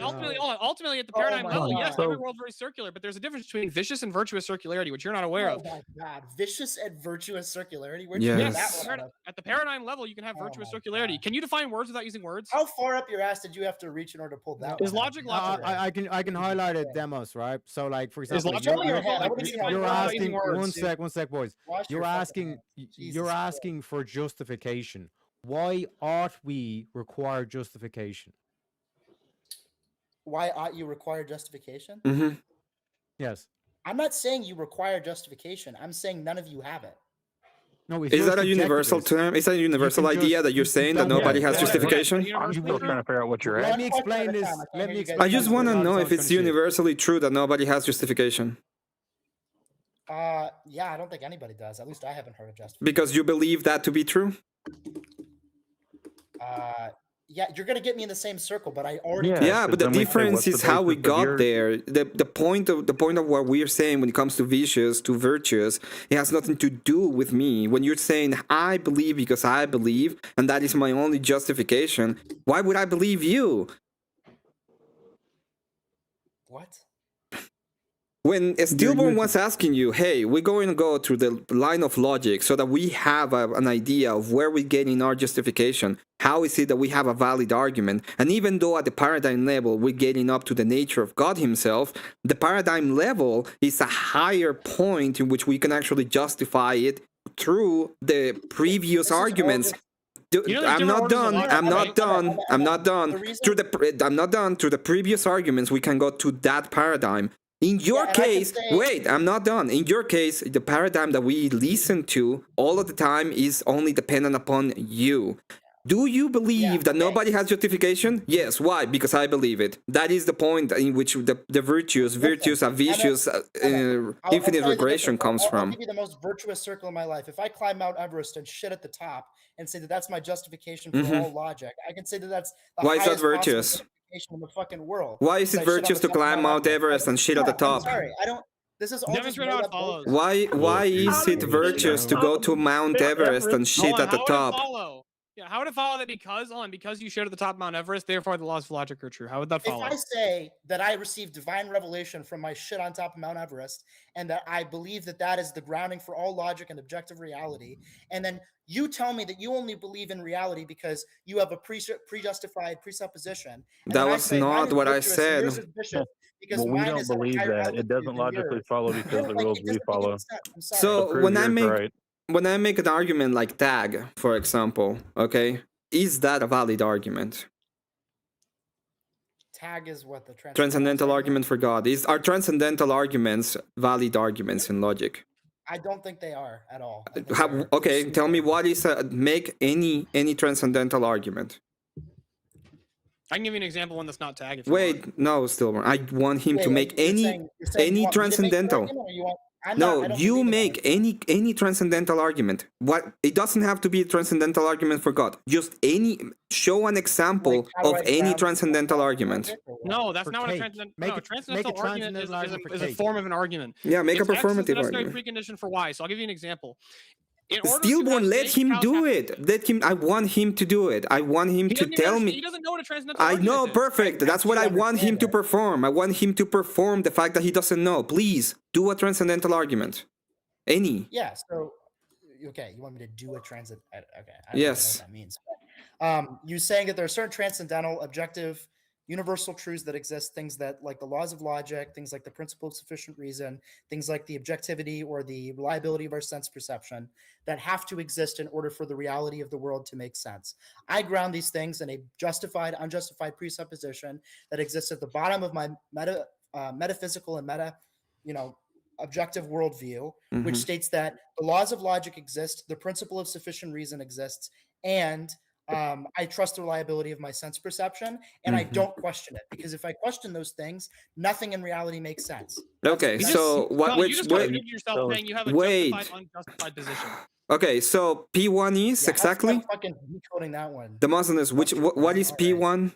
Speaker 13: at the paradigm level, yes, every worldview is circular, but there's a difference between vicious and virtuous circularity, which you're not aware of.
Speaker 3: Oh my God, vicious and virtuous circularity.
Speaker 6: Where'd you get
Speaker 3: that one out of?
Speaker 13: At the paradigm level, you can have virtuous circularity. Can you define words without using words?
Speaker 3: How far up your ass did you have to reach in order to pull that?
Speaker 13: Is logic logical?
Speaker 21: I can highlight it, Demos, right? So, like, for example,
Speaker 13: you're
Speaker 21: asking one sec, boys. You're asking for justification. Why ought we require justification?
Speaker 3: Why ought you require justification?
Speaker 6: Mm-hmm.
Speaker 21: Yes.
Speaker 3: I'm not saying you require justification. I'm saying none of you have it.
Speaker 21: No,
Speaker 6: is that a universal term? Is that a universal idea that you're saying that nobody has justification?
Speaker 10: I'm still trying to figure out what you're
Speaker 21: Let
Speaker 10: at.
Speaker 21: me explain this.
Speaker 6: I just want to know if it's universally true that nobody has justification.
Speaker 3: Yeah, I don't think anybody does. At least I haven't heard of justification.
Speaker 6: Because you believe that to be true?
Speaker 3: Yeah, you're gonna get me in the same circle, but I already.
Speaker 6: Yeah, but the difference is how we got there. The point of what we're saying when it comes to vicious to virtuous, it has nothing to do with me. When you're saying I believe because I believe, and that is my only justification, why would I believe you?
Speaker 3: What?
Speaker 6: When Steelborn was asking you, hey, we're going to go through the line of logic so that we have an idea of where we're getting our justification. How is it that we have a valid argument? And even though at the paradigm level we're getting up to the nature of God himself, the paradigm level is a higher point in which we can actually justify it through the previous arguments. I'm not done. I'm not done. Through the previous arguments, we can go to that paradigm. In your case, wait, I'm not done. In your case, the paradigm that we listen to all of the time is only dependent upon you. Do you believe that nobody has justification? Yes. Why? Because I believe it. That is the point in which the virtues are vicious, infinite regression comes
Speaker 3: I'll
Speaker 6: from.
Speaker 3: give you the most virtuous circle in my life. If I climb Mount Everest and shit at the top and say that that's my justification for all logic, I can say that that's the
Speaker 6: Why is that
Speaker 3: highest possible
Speaker 6: virtuous?
Speaker 3: justification in the fucking world.
Speaker 6: Why is it virtuous to climb Mount Everest and shit at the top?
Speaker 3: I'm sorry, I don't. This is all just
Speaker 13: Demonstrate
Speaker 3: made
Speaker 13: how it
Speaker 3: up bullshit.
Speaker 13: follows.
Speaker 6: Why is it virtuous to go to Mount Everest and shit
Speaker 13: Hold on,
Speaker 6: at the
Speaker 13: how would it
Speaker 6: top?
Speaker 13: follow? Yeah, how would it follow that because you showed at the top of Mount Everest, therefore the laws of logic are true? How would that follow?
Speaker 3: If I say that I received divine revelation from my shit on top of Mount Everest, and that I believe that that is the grounding for all logic and objective reality, and then you tell me that you only believe in reality because you have a pre-justified presupposition, and
Speaker 6: That
Speaker 3: then I
Speaker 6: was
Speaker 3: say mine
Speaker 6: not
Speaker 3: is
Speaker 6: what I
Speaker 3: virtuous and yours
Speaker 6: said.
Speaker 3: is vicious because
Speaker 10: Well, we
Speaker 3: mine
Speaker 10: don't
Speaker 3: is at a
Speaker 10: believe
Speaker 3: higher
Speaker 10: that. It
Speaker 3: altitude
Speaker 10: doesn't
Speaker 3: than
Speaker 10: logically
Speaker 3: yours.
Speaker 10: follow
Speaker 3: I
Speaker 10: because
Speaker 3: don't
Speaker 10: the
Speaker 3: like
Speaker 10: rules
Speaker 3: it.
Speaker 10: we
Speaker 3: Doesn't make any
Speaker 10: follow.
Speaker 3: sense. I'm sorry.
Speaker 6: So
Speaker 10: Prove
Speaker 6: when I
Speaker 10: yours
Speaker 6: make
Speaker 10: right.
Speaker 6: when I make an argument like tag, for example, okay, is that a valid argument?
Speaker 3: Tag is what the
Speaker 6: Transcendental argument for God. Are transcendental arguments valid arguments in logic?
Speaker 3: I don't think they are at all. I think
Speaker 6: How,
Speaker 3: they're
Speaker 6: okay,
Speaker 3: stupid.
Speaker 6: tell me what is make any transcendental argument.
Speaker 13: I can give you an example one that's not tag. If you want.
Speaker 6: Wait, no, Stillborn. I want him to
Speaker 3: Wait,
Speaker 6: make
Speaker 3: you're
Speaker 6: any
Speaker 3: saying you want me to make the
Speaker 6: transcendental.
Speaker 3: argument, or you want? I
Speaker 6: No,
Speaker 3: don't
Speaker 6: you
Speaker 3: believe in
Speaker 6: make any transcendental argument. What it doesn't have to be a transcendental argument for God. Just show an example
Speaker 3: how do
Speaker 6: of
Speaker 3: I
Speaker 6: any
Speaker 3: ground
Speaker 6: transcendental argument.
Speaker 13: No, that's
Speaker 21: For
Speaker 13: not what a
Speaker 21: cake.
Speaker 13: transcendental.
Speaker 21: Make
Speaker 13: No,
Speaker 21: it-
Speaker 13: transcendental
Speaker 21: make a
Speaker 13: argument
Speaker 21: transcendental argument for
Speaker 13: is a
Speaker 21: cake.
Speaker 13: form of an argument.
Speaker 6: Yeah, make a
Speaker 13: It's X is the
Speaker 6: performative
Speaker 13: necessary
Speaker 6: argument.
Speaker 13: precondition for Y. So I'll give you an example. In order to
Speaker 6: Stillborn,
Speaker 13: have
Speaker 6: let
Speaker 13: steak,
Speaker 6: him
Speaker 13: cows
Speaker 6: do
Speaker 13: have to-
Speaker 6: it. Let him. I want him to do it. I want him
Speaker 13: He
Speaker 6: to
Speaker 13: doesn't even
Speaker 6: tell
Speaker 13: understand-
Speaker 6: me.
Speaker 13: He doesn't know what a transcendental
Speaker 6: I
Speaker 13: argument
Speaker 6: know,
Speaker 13: is.
Speaker 6: perfect. That's what I want him to perform. I want him to perform the fact that he doesn't know. Please do a transcendental argument. Any.
Speaker 3: Yeah. So, okay, you want me to do a transit? Okay. I don't
Speaker 6: Yes.
Speaker 3: know what that means. You're saying that there are certain transcendental, objective, universal truths that exist. Things that, like the laws of logic, things like the principle of sufficient reason, things like the objectivity or the reliability of our sense perception, that have to exist in order for the reality of the world to make sense. I ground these things in a justified, unjustified presupposition that exists at the bottom of my metaphysical and objective worldview, which
Speaker 6: Mhm.
Speaker 3: states that the laws of logic exist, the principle of sufficient reason exists, and I trust the reliability of my sense perception, and I
Speaker 6: Mhm.
Speaker 3: don't question it, because if I question those things, nothing in reality makes sense.
Speaker 6: Okay, so what?
Speaker 13: you
Speaker 6: Which?
Speaker 13: just
Speaker 6: Wait.
Speaker 13: contradicted yourself saying you have a
Speaker 6: Wait.
Speaker 13: justified, unjustified position.
Speaker 6: Okay, so P1 is
Speaker 3: Yeah,
Speaker 6: exactly
Speaker 3: I'm fucking decoding that one.
Speaker 6: the Muslims. What is P1?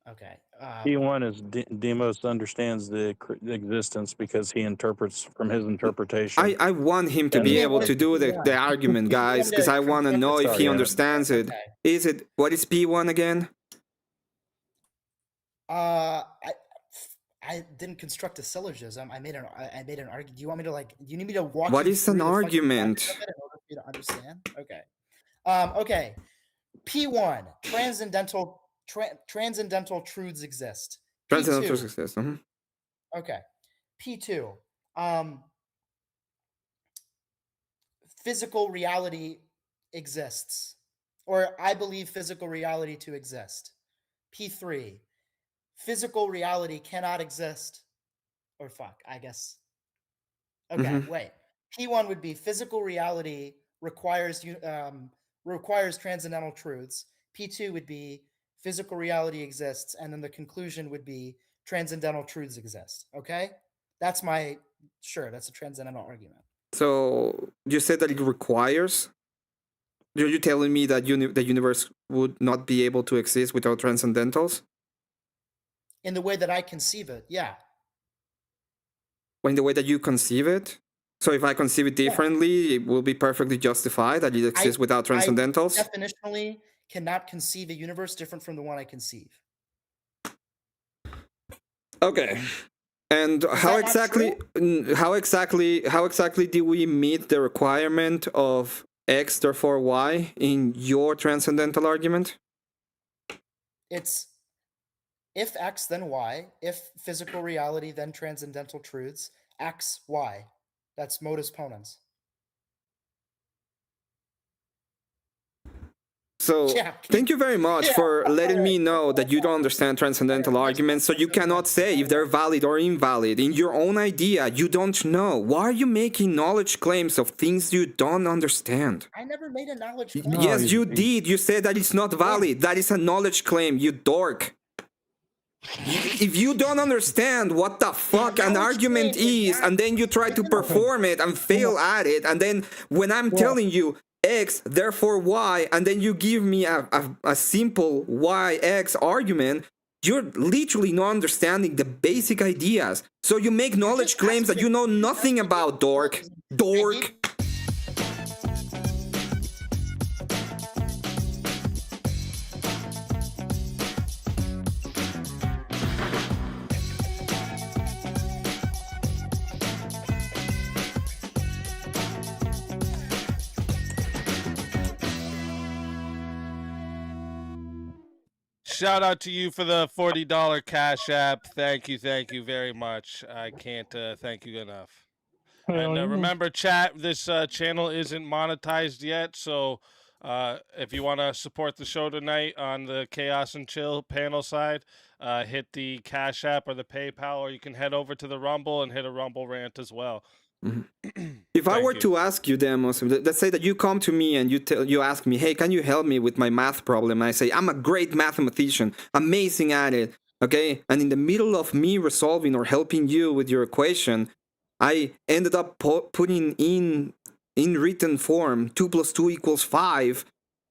Speaker 3: Okay.
Speaker 10: P1 is Demos understands the existence because he interprets from his interpretation.
Speaker 6: I want him to
Speaker 10: And-
Speaker 6: be able to do the argument, guys, because I want to know if he
Speaker 10: Sorry,
Speaker 6: understands it. Is it what is P1 again?
Speaker 3: I didn't construct a syllogism. I made an argument. Do you want me to you need me to walk?
Speaker 6: What
Speaker 3: you
Speaker 6: is an
Speaker 3: through the fucking
Speaker 6: argument?
Speaker 3: logic of it in order for you to understand? Okay. Okay. P1, transcendental truths exist.
Speaker 6: Transcendental
Speaker 3: P2,
Speaker 6: success. Mhm.
Speaker 3: okay. P2, physical reality exists, or I believe physical reality to exist. P3, physical reality cannot exist, or fuck, I guess. Okay,
Speaker 6: Mhm.
Speaker 3: wait. P1 would be physical reality requires transcendental truths. P2 would be physical reality exists, and then the conclusion would be transcendental truths exist. Okay, that's a transcendental argument.
Speaker 6: So you said that it requires. Are you telling me that the universe would not be able to exist without transcendentals?
Speaker 3: In the way that I conceive it, yeah.
Speaker 6: In the way that you conceive it? So if I conceive it differently, it will be perfectly justified that it exists without transcendentals?
Speaker 3: I definitionally cannot conceive a universe different from the one I conceive.
Speaker 6: Okay. And how exactly do we meet the requirement of X therefore Y in your transcendental argument?
Speaker 3: It's if X then Y, if physical reality then transcendental truths, X, Y. That's modus ponens.
Speaker 6: So thank you very much for letting me know that you don't understand transcendental arguments, so you cannot say if they're valid or invalid. In your own idea, you don't know. Why are you making knowledge claims of things you don't understand?
Speaker 3: I never made a knowledge claim.
Speaker 6: Yes, you did. You said that it's not valid. That is a knowledge claim, you dork. If you don't understand what the fuck an argument is, and then you try to perform it and fail at it, and then when I'm telling you X, therefore Y, and then you give me a simple YX argument, you're literally not understanding the basic ideas. So you make knowledge claims that you know nothing about, dork. Dork.
Speaker 14: Shout out to you for the $40 Cash App. Thank you very much. I can't thank you enough. And remember, chat, this channel isn't monetized yet, so if you want to support the show tonight on the Chaos and Chill panel side, hit the Cash App or the PayPal, or you can head over to the Rumble and hit a Rumble rant as well.
Speaker 6: If I were to ask you, Demos, let's say that you come to me and you ask me, hey, can you help me with my math problem? I say, I'm a great mathematician, amazing at it, okay? And in the middle of me resolving or helping you with your equation, I ended up putting in written form 2 + 2 = 5.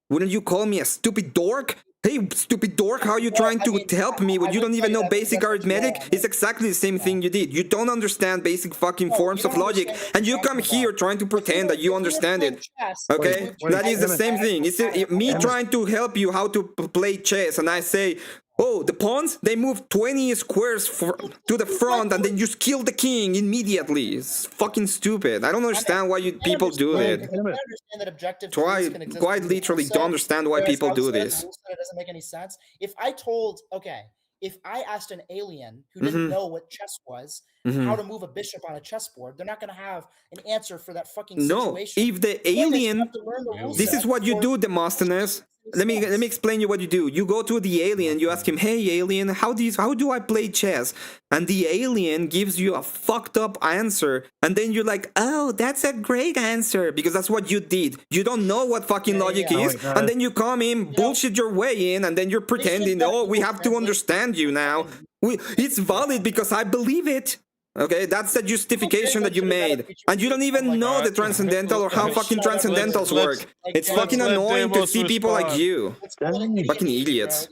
Speaker 6: Wouldn't you call me a stupid dork? Hey, stupid dork, how are you trying to help me when you don't even know basic arithmetic? It's exactly the same thing you did. You don't understand basic fucking forms of logic, and you come here trying to pretend that you understand it. Okay? That is the same thing. It's me trying to help you how to play chess, and I say, oh, the pawns, they move 20 squares to the front, and then just kill the king immediately. It's fucking stupid. I don't understand why people do it.
Speaker 3: I understand that objective
Speaker 6: Try quite literally don't understand why people do this.
Speaker 3: It doesn't make any sense. If I asked an alien who didn't know what chess was how to move a bishop on a chessboard, they're not going to have an answer for that fucking situation.
Speaker 6: No, if the alien, this is what you do, Demosthenes. Let me explain you what you do. You go to the alien, you ask him, hey alien, how do I play chess? And the alien gives you a fucked up answer, and then you're like, oh, that's a great answer, because that's what you did. You don't know what fucking logic is, and then you come in, bullshit your way in, and then you're pretending, oh, we have to understand you now. It's valid because I believe it. Okay, that's the justification that you made. And you don't even know the transcendental or how fucking transcendentals work. It's fucking annoying to see people like you. Fucking idiots.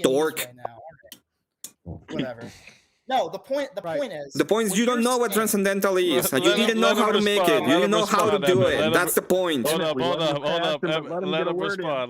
Speaker 6: Dork.
Speaker 3: Whatever. No, the point is...
Speaker 6: The point is you don't know what transcendental is. And you didn't know how to make it. You didn't know how to do it. That's the point.
Speaker 14: Hold up.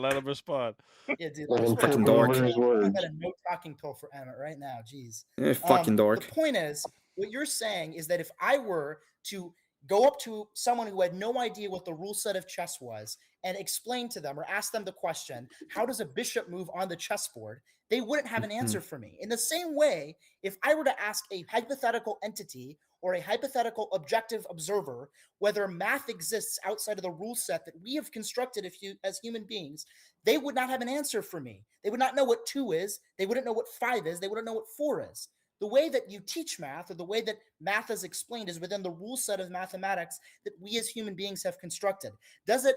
Speaker 14: Let him respond.
Speaker 3: Yeah, dude.
Speaker 6: Fucking dork.
Speaker 3: I've got a no talking pill for Emmett right now. Jeez.
Speaker 6: Yeah, fucking dork.
Speaker 3: The point is, what you're saying is that if I were to go up to someone who had no idea what the rule set of chess was and explain to them or ask them the question, how does a bishop move on the chessboard? They wouldn't have an answer for me. In the same way, if I were to ask a hypothetical entity or a hypothetical objective observer whether math exists outside of the rule set that we have constructed as human beings, they would not have an answer for me. They would not know what 2 is. They wouldn't know what 5 is. They wouldn't know what 4 is. The way that you teach math, or the way that math is explained, is within the rule set of mathematics that we as human beings have constructed. Does it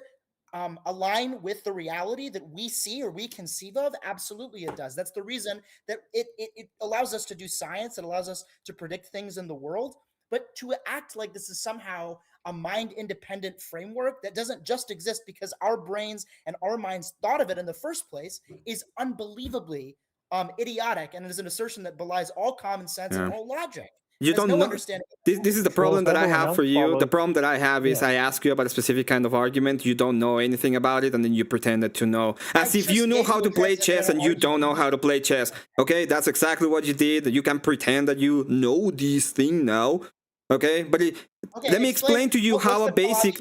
Speaker 3: align with the reality that we see or we conceive of? Absolutely it does. That's the reason that it allows us to do science. It allows us to predict things in the world. But to act like this is somehow a mind-independent framework that doesn't just exist because our brains and our minds thought of it in the first place is unbelievably idiotic, and it is an assertion that belies all common sense and all logic.
Speaker 6: You don't know. This is the problem that I have for you. The problem that I have is I ask you about a specific kind of argument, you don't know anything about it, and then you pretended to know. As if you knew how to play chess and you don't know how to play chess. Okay, that's exactly what you did. You can pretend that you know this thing now. Okay, but let me explain to you how a basic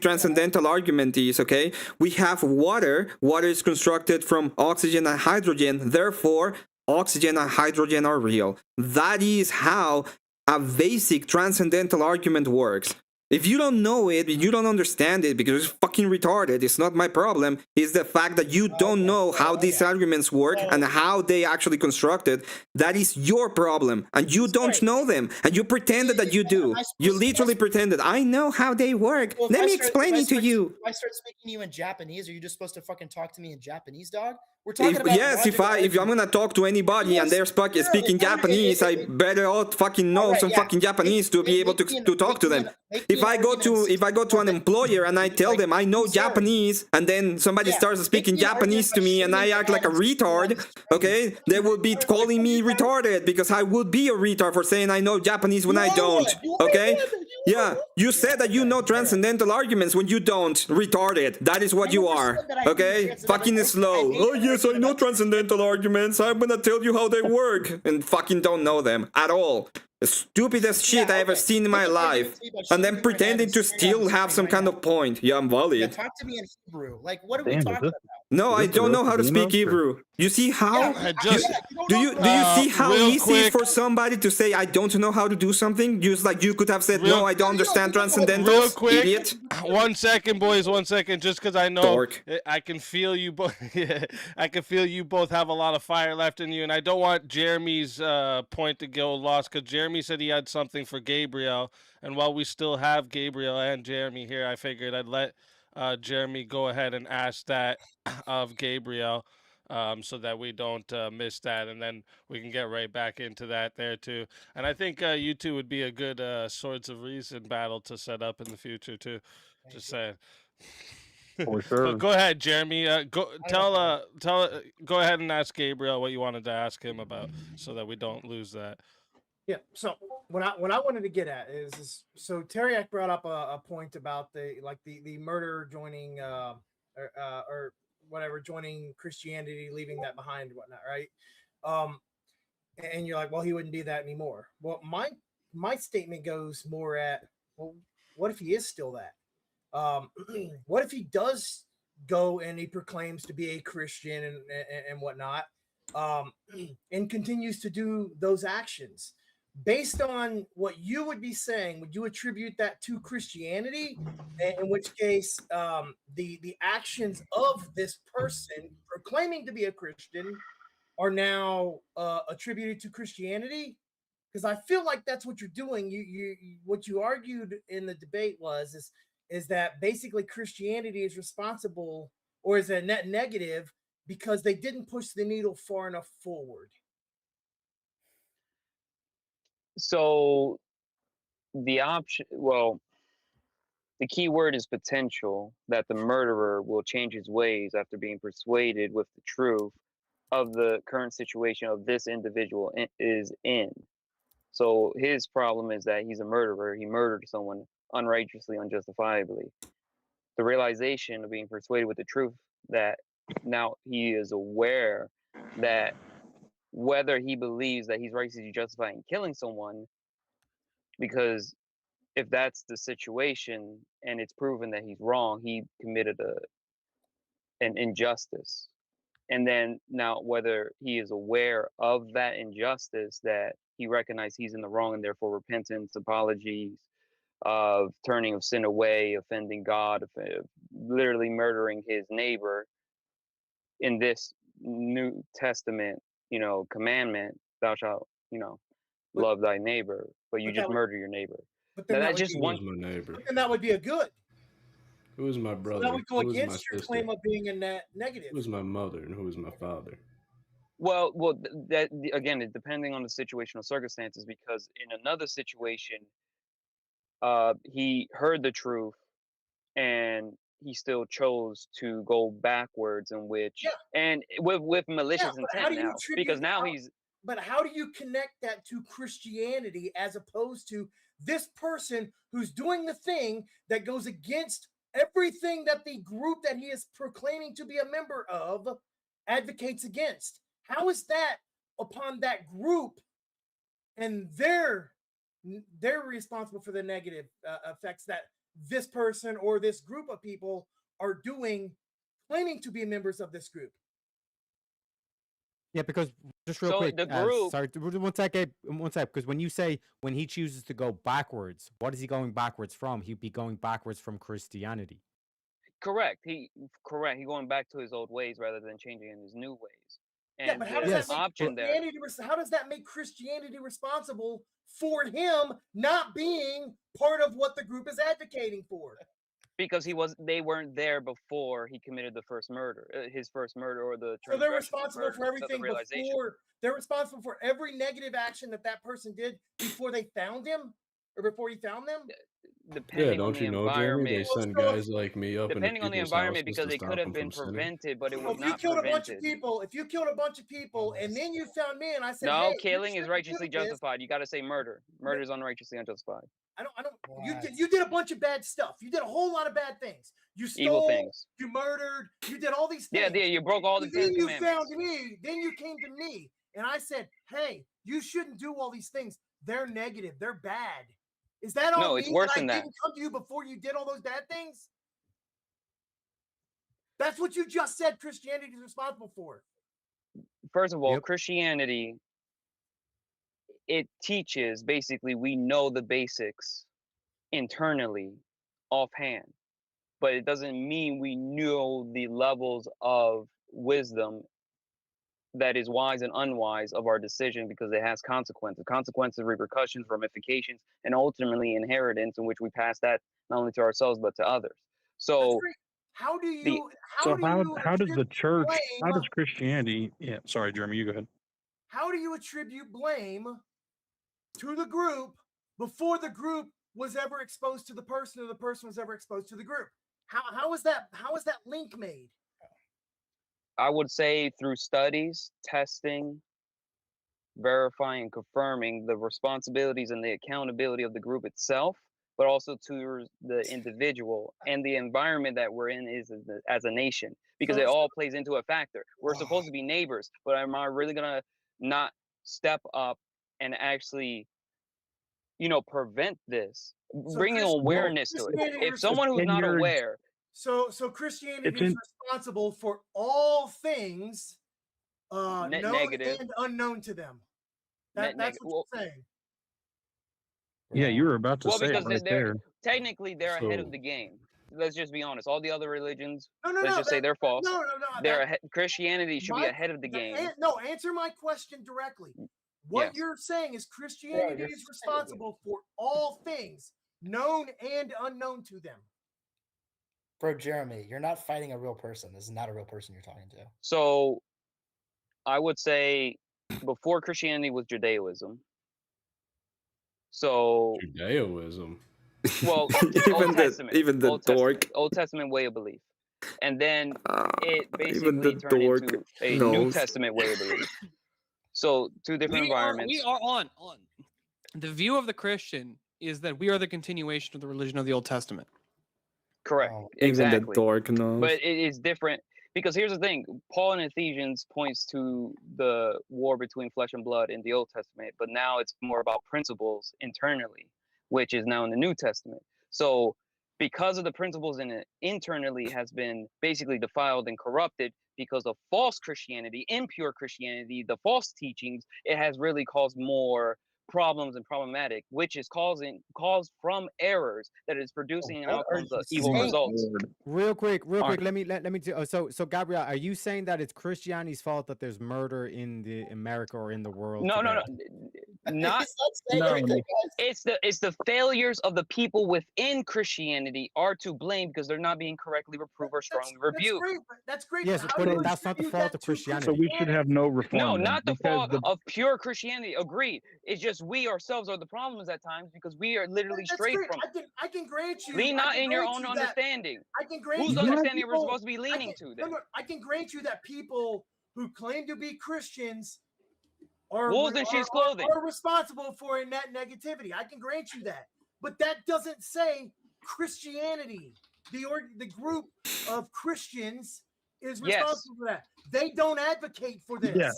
Speaker 6: transcendental argument is. Okay, we have water. Water is constructed from oxygen and hydrogen. Therefore, oxygen and hydrogen are real. That is how a basic transcendental argument works. If you don't know it, you don't understand it because it's fucking retarded. It's not my problem. It's the fact that you don't know how these arguments work and how they actually constructed. That is your problem. And you don't know them. And you pretended that you do. You literally pretended, I know how they work. Let me explain it to you.
Speaker 3: If I start speaking to you in Japanese, are you just supposed to fucking talk to me in Japanese, dog? We're talking about
Speaker 6: if I'm gonna talk to anybody and they're speaking Japanese, I better all fucking know some fucking Japanese to be able to talk to them. If I go to an employer and I tell them I know Japanese, and then somebody starts speaking Japanese to me and I act like a retard, okay, they will be calling me retarded because I would be a retard for saying I know Japanese when I don't. Okay? Yeah, you said that you know transcendental arguments when you don't. Retarded. That is what you are. Okay? Fucking slow. Oh yes, I know transcendental arguments. I'm gonna tell you how they work. And fucking don't know them at all. The stupidest shit I ever seen in my life. And then pretending to still have some kind of point. Yeah, I'm valid.
Speaker 3: Talk to me in Hebrew. Like, what are we talking about?
Speaker 6: No, I don't know how to speak Hebrew. You see how? Do you see how easy it is for somebody to say I don't know how to do something? Just like you could have said, no, I don't understand transcendentals.
Speaker 14: Real quick,
Speaker 6: idiot.
Speaker 14: 1 second, boys. 1 second. Just because I know
Speaker 6: Dork.
Speaker 14: I can feel you both. I can feel you both have a lot of fire left in you, and I don't want Jeremy's point to go lost because Jeremy said he had something for Gabriel, and while we still have Gabriel and Jeremy here, I figured I'd let Jeremy go ahead and ask that of Gabriel. So that we don't miss that, and then we can get right back into that there too. And I think you two would be a good Swords of Reason battle to set up in the future too. Just saying.
Speaker 10: For sure.
Speaker 14: Go ahead, Jeremy. Go ahead and ask Gabriel what you wanted to ask him about, so that we don't lose that.
Speaker 1: Yeah. So what I wanted to get at is so Teriak brought up a point about the murder joining or whatever, joining Christianity, leaving that behind, and whatnot, right? And you're like, well, he wouldn't do that anymore. Well, my statement goes more at, well, what if he is still that? What if he does go and he proclaims to be a Christian and whatnot, and continues to do those actions? Based on what you would be saying, would you attribute that to Christianity? In which case, the actions of this person proclaiming to be a Christian are now attributed to Christianity? Because I feel like that's what you're doing. What you argued in the debate is that basically Christianity is responsible, or is a net negative, because they didn't push the needle far enough forward.
Speaker 12: So the key word is potential, that the murderer will change his ways after being persuaded with the truth of the current situation of this individual is in. So his problem is that he's a murderer. He murdered someone unrighteously, unjustifiably. The realization of being persuaded with the truth that now he is aware that whether he believes that he's righteously justified in killing someone, because if that's the situation and it's proven that he's wrong, he committed an injustice. And then now whether he is aware of that injustice, that he recognizes he's in the wrong, and therefore repentance, apologies, of turning of sin away, offending God, literally murdering his neighbor in this New Testament, commandment, thou shalt, love thy neighbor, but you just murder your neighbor.
Speaker 1: But then that just
Speaker 20: one my neighbor.
Speaker 1: And that would be a good.
Speaker 20: Who was my brother?
Speaker 1: So that would go
Speaker 20: who was my
Speaker 1: against your
Speaker 20: sister?
Speaker 1: claim of being a negative.
Speaker 20: Who was my mother and who was my father?
Speaker 12: Well, that again, depending on the situational circumstances, because in another situation, he heard the truth and he still chose to go backwards, in which and with malicious intent now, because now he's.
Speaker 1: But how do you connect that to Christianity as opposed to this person who's doing the thing that goes against everything that the group that he is proclaiming to be a member of advocates against? How is that upon that group, and they're responsible for the negative effects that this person or this group of people are doing, claiming to be members of this group?
Speaker 21: Yeah, because just real quick, sorry, one second, because when you say when he chooses to go backwards, what is he going backwards from? He'd be going backwards from Christianity.
Speaker 12: Correct. He going back to his old ways rather than changing in his new ways. And
Speaker 1: yeah, but how does that make Christianity responsible for him not being part of what the group is advocating for?
Speaker 12: Because they weren't there before he committed the first murder, his first murder, or the
Speaker 1: So they're
Speaker 12: transgression of
Speaker 1: responsible
Speaker 12: murder,
Speaker 1: for everything
Speaker 12: self-realization.
Speaker 1: before. They're responsible for every negative action that person did before they found him, or before he found them.
Speaker 12: Depending
Speaker 20: Yeah,
Speaker 12: on
Speaker 20: don't
Speaker 12: the
Speaker 20: you know, Jeremy? They
Speaker 12: environment.
Speaker 20: send guys like me up into
Speaker 12: Depending on the
Speaker 20: people's
Speaker 12: environment,
Speaker 20: houses
Speaker 12: because
Speaker 20: to
Speaker 12: it could
Speaker 20: stop
Speaker 12: have
Speaker 20: them
Speaker 12: been
Speaker 20: from sinning.
Speaker 12: prevented, but it
Speaker 1: So
Speaker 12: was
Speaker 1: if you
Speaker 12: not
Speaker 1: killed a bunch of
Speaker 12: prevented.
Speaker 1: people, and then you found me, and I said,
Speaker 12: No,
Speaker 1: "Hey,
Speaker 12: killing
Speaker 1: you
Speaker 12: is
Speaker 1: shouldn't
Speaker 12: righteously
Speaker 1: do this,"
Speaker 12: justified. You got to say murder. Murder is unrighteously unjustified.
Speaker 1: I don't. You did a bunch of bad stuff. You did a whole lot of bad things. You
Speaker 12: Evil
Speaker 1: stole.
Speaker 12: things.
Speaker 1: You murdered. You did all these
Speaker 12: Yeah,
Speaker 1: things.
Speaker 12: you broke all the
Speaker 1: And
Speaker 12: 10
Speaker 1: then you
Speaker 12: commandments.
Speaker 1: found me. Then you came to me, and I said, "Hey, you shouldn't do all these things. They're negative. They're bad." Is that all?
Speaker 12: No, it's worse than
Speaker 1: I
Speaker 12: that.
Speaker 1: didn't come to you before you did all those bad things. That's what you just said. Christianity is responsible for.
Speaker 12: First of all, Christianity, it teaches basically we know the basics internally offhand, but it doesn't mean we know the levels of wisdom that is wise and unwise of our decision, because it has consequences, repercussions, ramifications, and ultimately inheritance, in which we pass that not only to ourselves but to others. So
Speaker 1: how do
Speaker 12: the
Speaker 1: you
Speaker 10: So how does the church, how
Speaker 1: blame?
Speaker 10: does Christianity? Yeah, sorry, Jeremy, you go ahead.
Speaker 1: How do you attribute blame to the group before the group was ever exposed to the person, or the person was ever exposed to the group? How is that link made?
Speaker 12: I would say through studies, testing, verifying, confirming the responsibilities and the accountability of the group itself, but also to the individual and the environment that we're in as a nation, because it all plays into a factor. We're supposed to be neighbors, but am I really gonna not step up and actually, prevent this, bringing awareness to it? If someone who's not aware,
Speaker 1: so Christianity is responsible for all things known
Speaker 12: negative
Speaker 1: and unknown to them. That's what you're saying.
Speaker 10: Yeah, you were about to say it
Speaker 12: because
Speaker 10: right
Speaker 12: they're
Speaker 10: there.
Speaker 12: technically they're ahead of the game. Let's just be honest. All the other religions,
Speaker 1: No,
Speaker 12: say they're false.
Speaker 1: No.
Speaker 12: They're ahead. Christianity should be ahead of the game.
Speaker 1: No, answer my question directly. What you're saying is Christianity is responsible for all things known and unknown to them.
Speaker 3: Bro, Jeremy, you're not fighting a real person. This is not a real person you're talking to.
Speaker 12: So I would say before Christianity was Judaism. So
Speaker 20: Judaism.
Speaker 12: Well, Old Testament way of belief, and then it basically turned into a New Testament way of belief. So two different environments.
Speaker 13: We are on. The view of the Christian is that we are the continuation of the religion of the Old Testament.
Speaker 12: Correct. Exactly. But it is different, because here's the thing. Paul in Ephesians points to the war between flesh and blood in the Old Testament, but now it's more about principles internally, which is now in the New Testament. So because of the principles in it internally has been basically defiled and corrupted because of false Christianity, impure Christianity, the false teachings, it has really caused more problems and problematic, which is caused from errors that is producing outcomes of evil results.
Speaker 21: Real quick. Let me do. So Gabriel, are you saying that it's Christianity's fault that there's murder in the America or in the world?
Speaker 12: No. Not. It's the failures of the people within Christianity are to blame, because they're not being correctly reproved or strongly rebuked.
Speaker 1: That's great.
Speaker 21: Yes, but that's not the fault of Christianity.
Speaker 10: So we should have no reform.
Speaker 12: No,
Speaker 10: then,
Speaker 12: not the
Speaker 10: because
Speaker 12: fault of pure Christianity. Agreed. It's just we ourselves are the problems at times, because we are literally strayed from it.
Speaker 1: I can grant you.
Speaker 12: Lean not in your own understanding.
Speaker 1: I can grant
Speaker 12: Whose
Speaker 1: you
Speaker 12: understanding
Speaker 1: that
Speaker 12: we're supposed to be leaning to then?
Speaker 1: I can grant you that people who claim to be Christians are
Speaker 12: Wolves in sheep's clothing.
Speaker 1: Are responsible for net negativity. I can grant you that, but that doesn't say Christianity, the group of Christians, is responsible for that. They don't advocate for this.
Speaker 10: Yeah.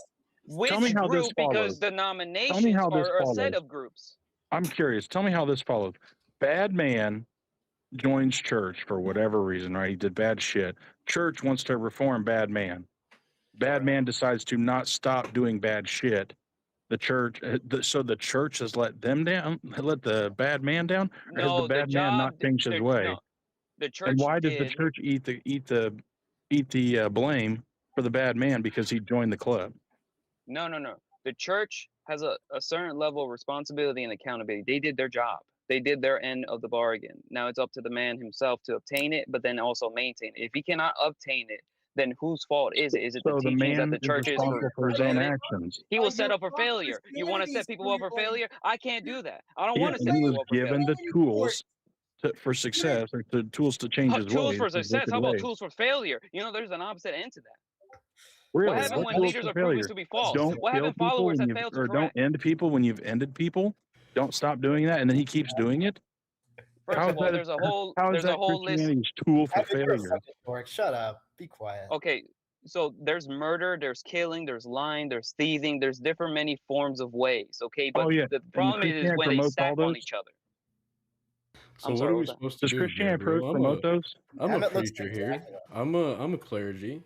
Speaker 12: Which
Speaker 10: Tell me how
Speaker 12: group?
Speaker 10: this follows.
Speaker 12: Because denominations are a set of groups.
Speaker 10: I'm curious. Tell me how this follows. Bad man joins church for whatever reason, right? He did bad shit. Church wants to reform bad man. Bad man decides to not stop doing bad shit. The church, so the church has let them down, let the bad man down, or has the bad man not changed his way?
Speaker 12: No, the church.
Speaker 10: And why does the church eat the blame for the bad man because he joined the club?
Speaker 12: No. The church has a certain level of responsibility and accountability. They did their job. They did their end of the bargain. Now it's up to the man himself to obtain it, but then also maintain it. If he cannot obtain it, then whose fault is it? Is it the
Speaker 10: So the
Speaker 12: teachings that
Speaker 10: man
Speaker 12: the
Speaker 10: is
Speaker 12: church is
Speaker 10: responsible for his own
Speaker 12: failing?
Speaker 10: actions.
Speaker 12: He was set up for failure. You want to set people up for failure? I can't do that. I don't
Speaker 10: Yeah,
Speaker 12: want to
Speaker 10: and
Speaker 12: set
Speaker 10: he was
Speaker 12: people up for failure.
Speaker 10: given the tools for success, or the tools to change his
Speaker 12: Tools
Speaker 10: ways,
Speaker 12: for
Speaker 10: his
Speaker 12: success.
Speaker 10: wicked
Speaker 12: How about
Speaker 10: ways.
Speaker 12: tools for failure? You know, there's an opposite end to that.
Speaker 10: Really?
Speaker 12: What happened
Speaker 10: What
Speaker 12: when
Speaker 10: tools
Speaker 12: leaders
Speaker 10: for
Speaker 12: are proven
Speaker 10: failure?
Speaker 12: to be false?
Speaker 10: Don't
Speaker 12: What
Speaker 10: kill
Speaker 12: happened
Speaker 10: people
Speaker 12: followers
Speaker 10: when
Speaker 12: that
Speaker 10: you've,
Speaker 12: failed to
Speaker 10: or
Speaker 12: correct?
Speaker 10: don't end people when you've ended people. Don't stop doing that, and then he keeps doing it.
Speaker 12: First
Speaker 10: How
Speaker 12: of
Speaker 10: is
Speaker 12: all,
Speaker 10: that?
Speaker 12: there's a whole
Speaker 10: How is that
Speaker 12: list.
Speaker 10: Christianity's tool for
Speaker 3: Evan, you're a
Speaker 10: failure?
Speaker 3: fucking dork. Shut up. Be quiet.
Speaker 12: Okay, so there's murder, there's killing, there's lying, there's thieving, there's different many forms of ways. Okay, but
Speaker 10: Oh yeah,
Speaker 12: the
Speaker 10: and
Speaker 12: problem is
Speaker 10: Christianity
Speaker 12: when they
Speaker 10: promotes
Speaker 12: stack
Speaker 10: all
Speaker 12: on
Speaker 10: those.
Speaker 12: each other.
Speaker 20: So
Speaker 12: I'm
Speaker 20: what
Speaker 12: sorry,
Speaker 20: are
Speaker 12: what
Speaker 20: we
Speaker 12: was that?
Speaker 20: supposed to
Speaker 10: Does
Speaker 20: do,
Speaker 10: Christianity
Speaker 20: Gabriel?
Speaker 10: promote those?
Speaker 20: I'm a
Speaker 3: Emmett looks
Speaker 20: preacher
Speaker 3: like
Speaker 20: here.
Speaker 3: Dracula.
Speaker 20: I'm a clergy.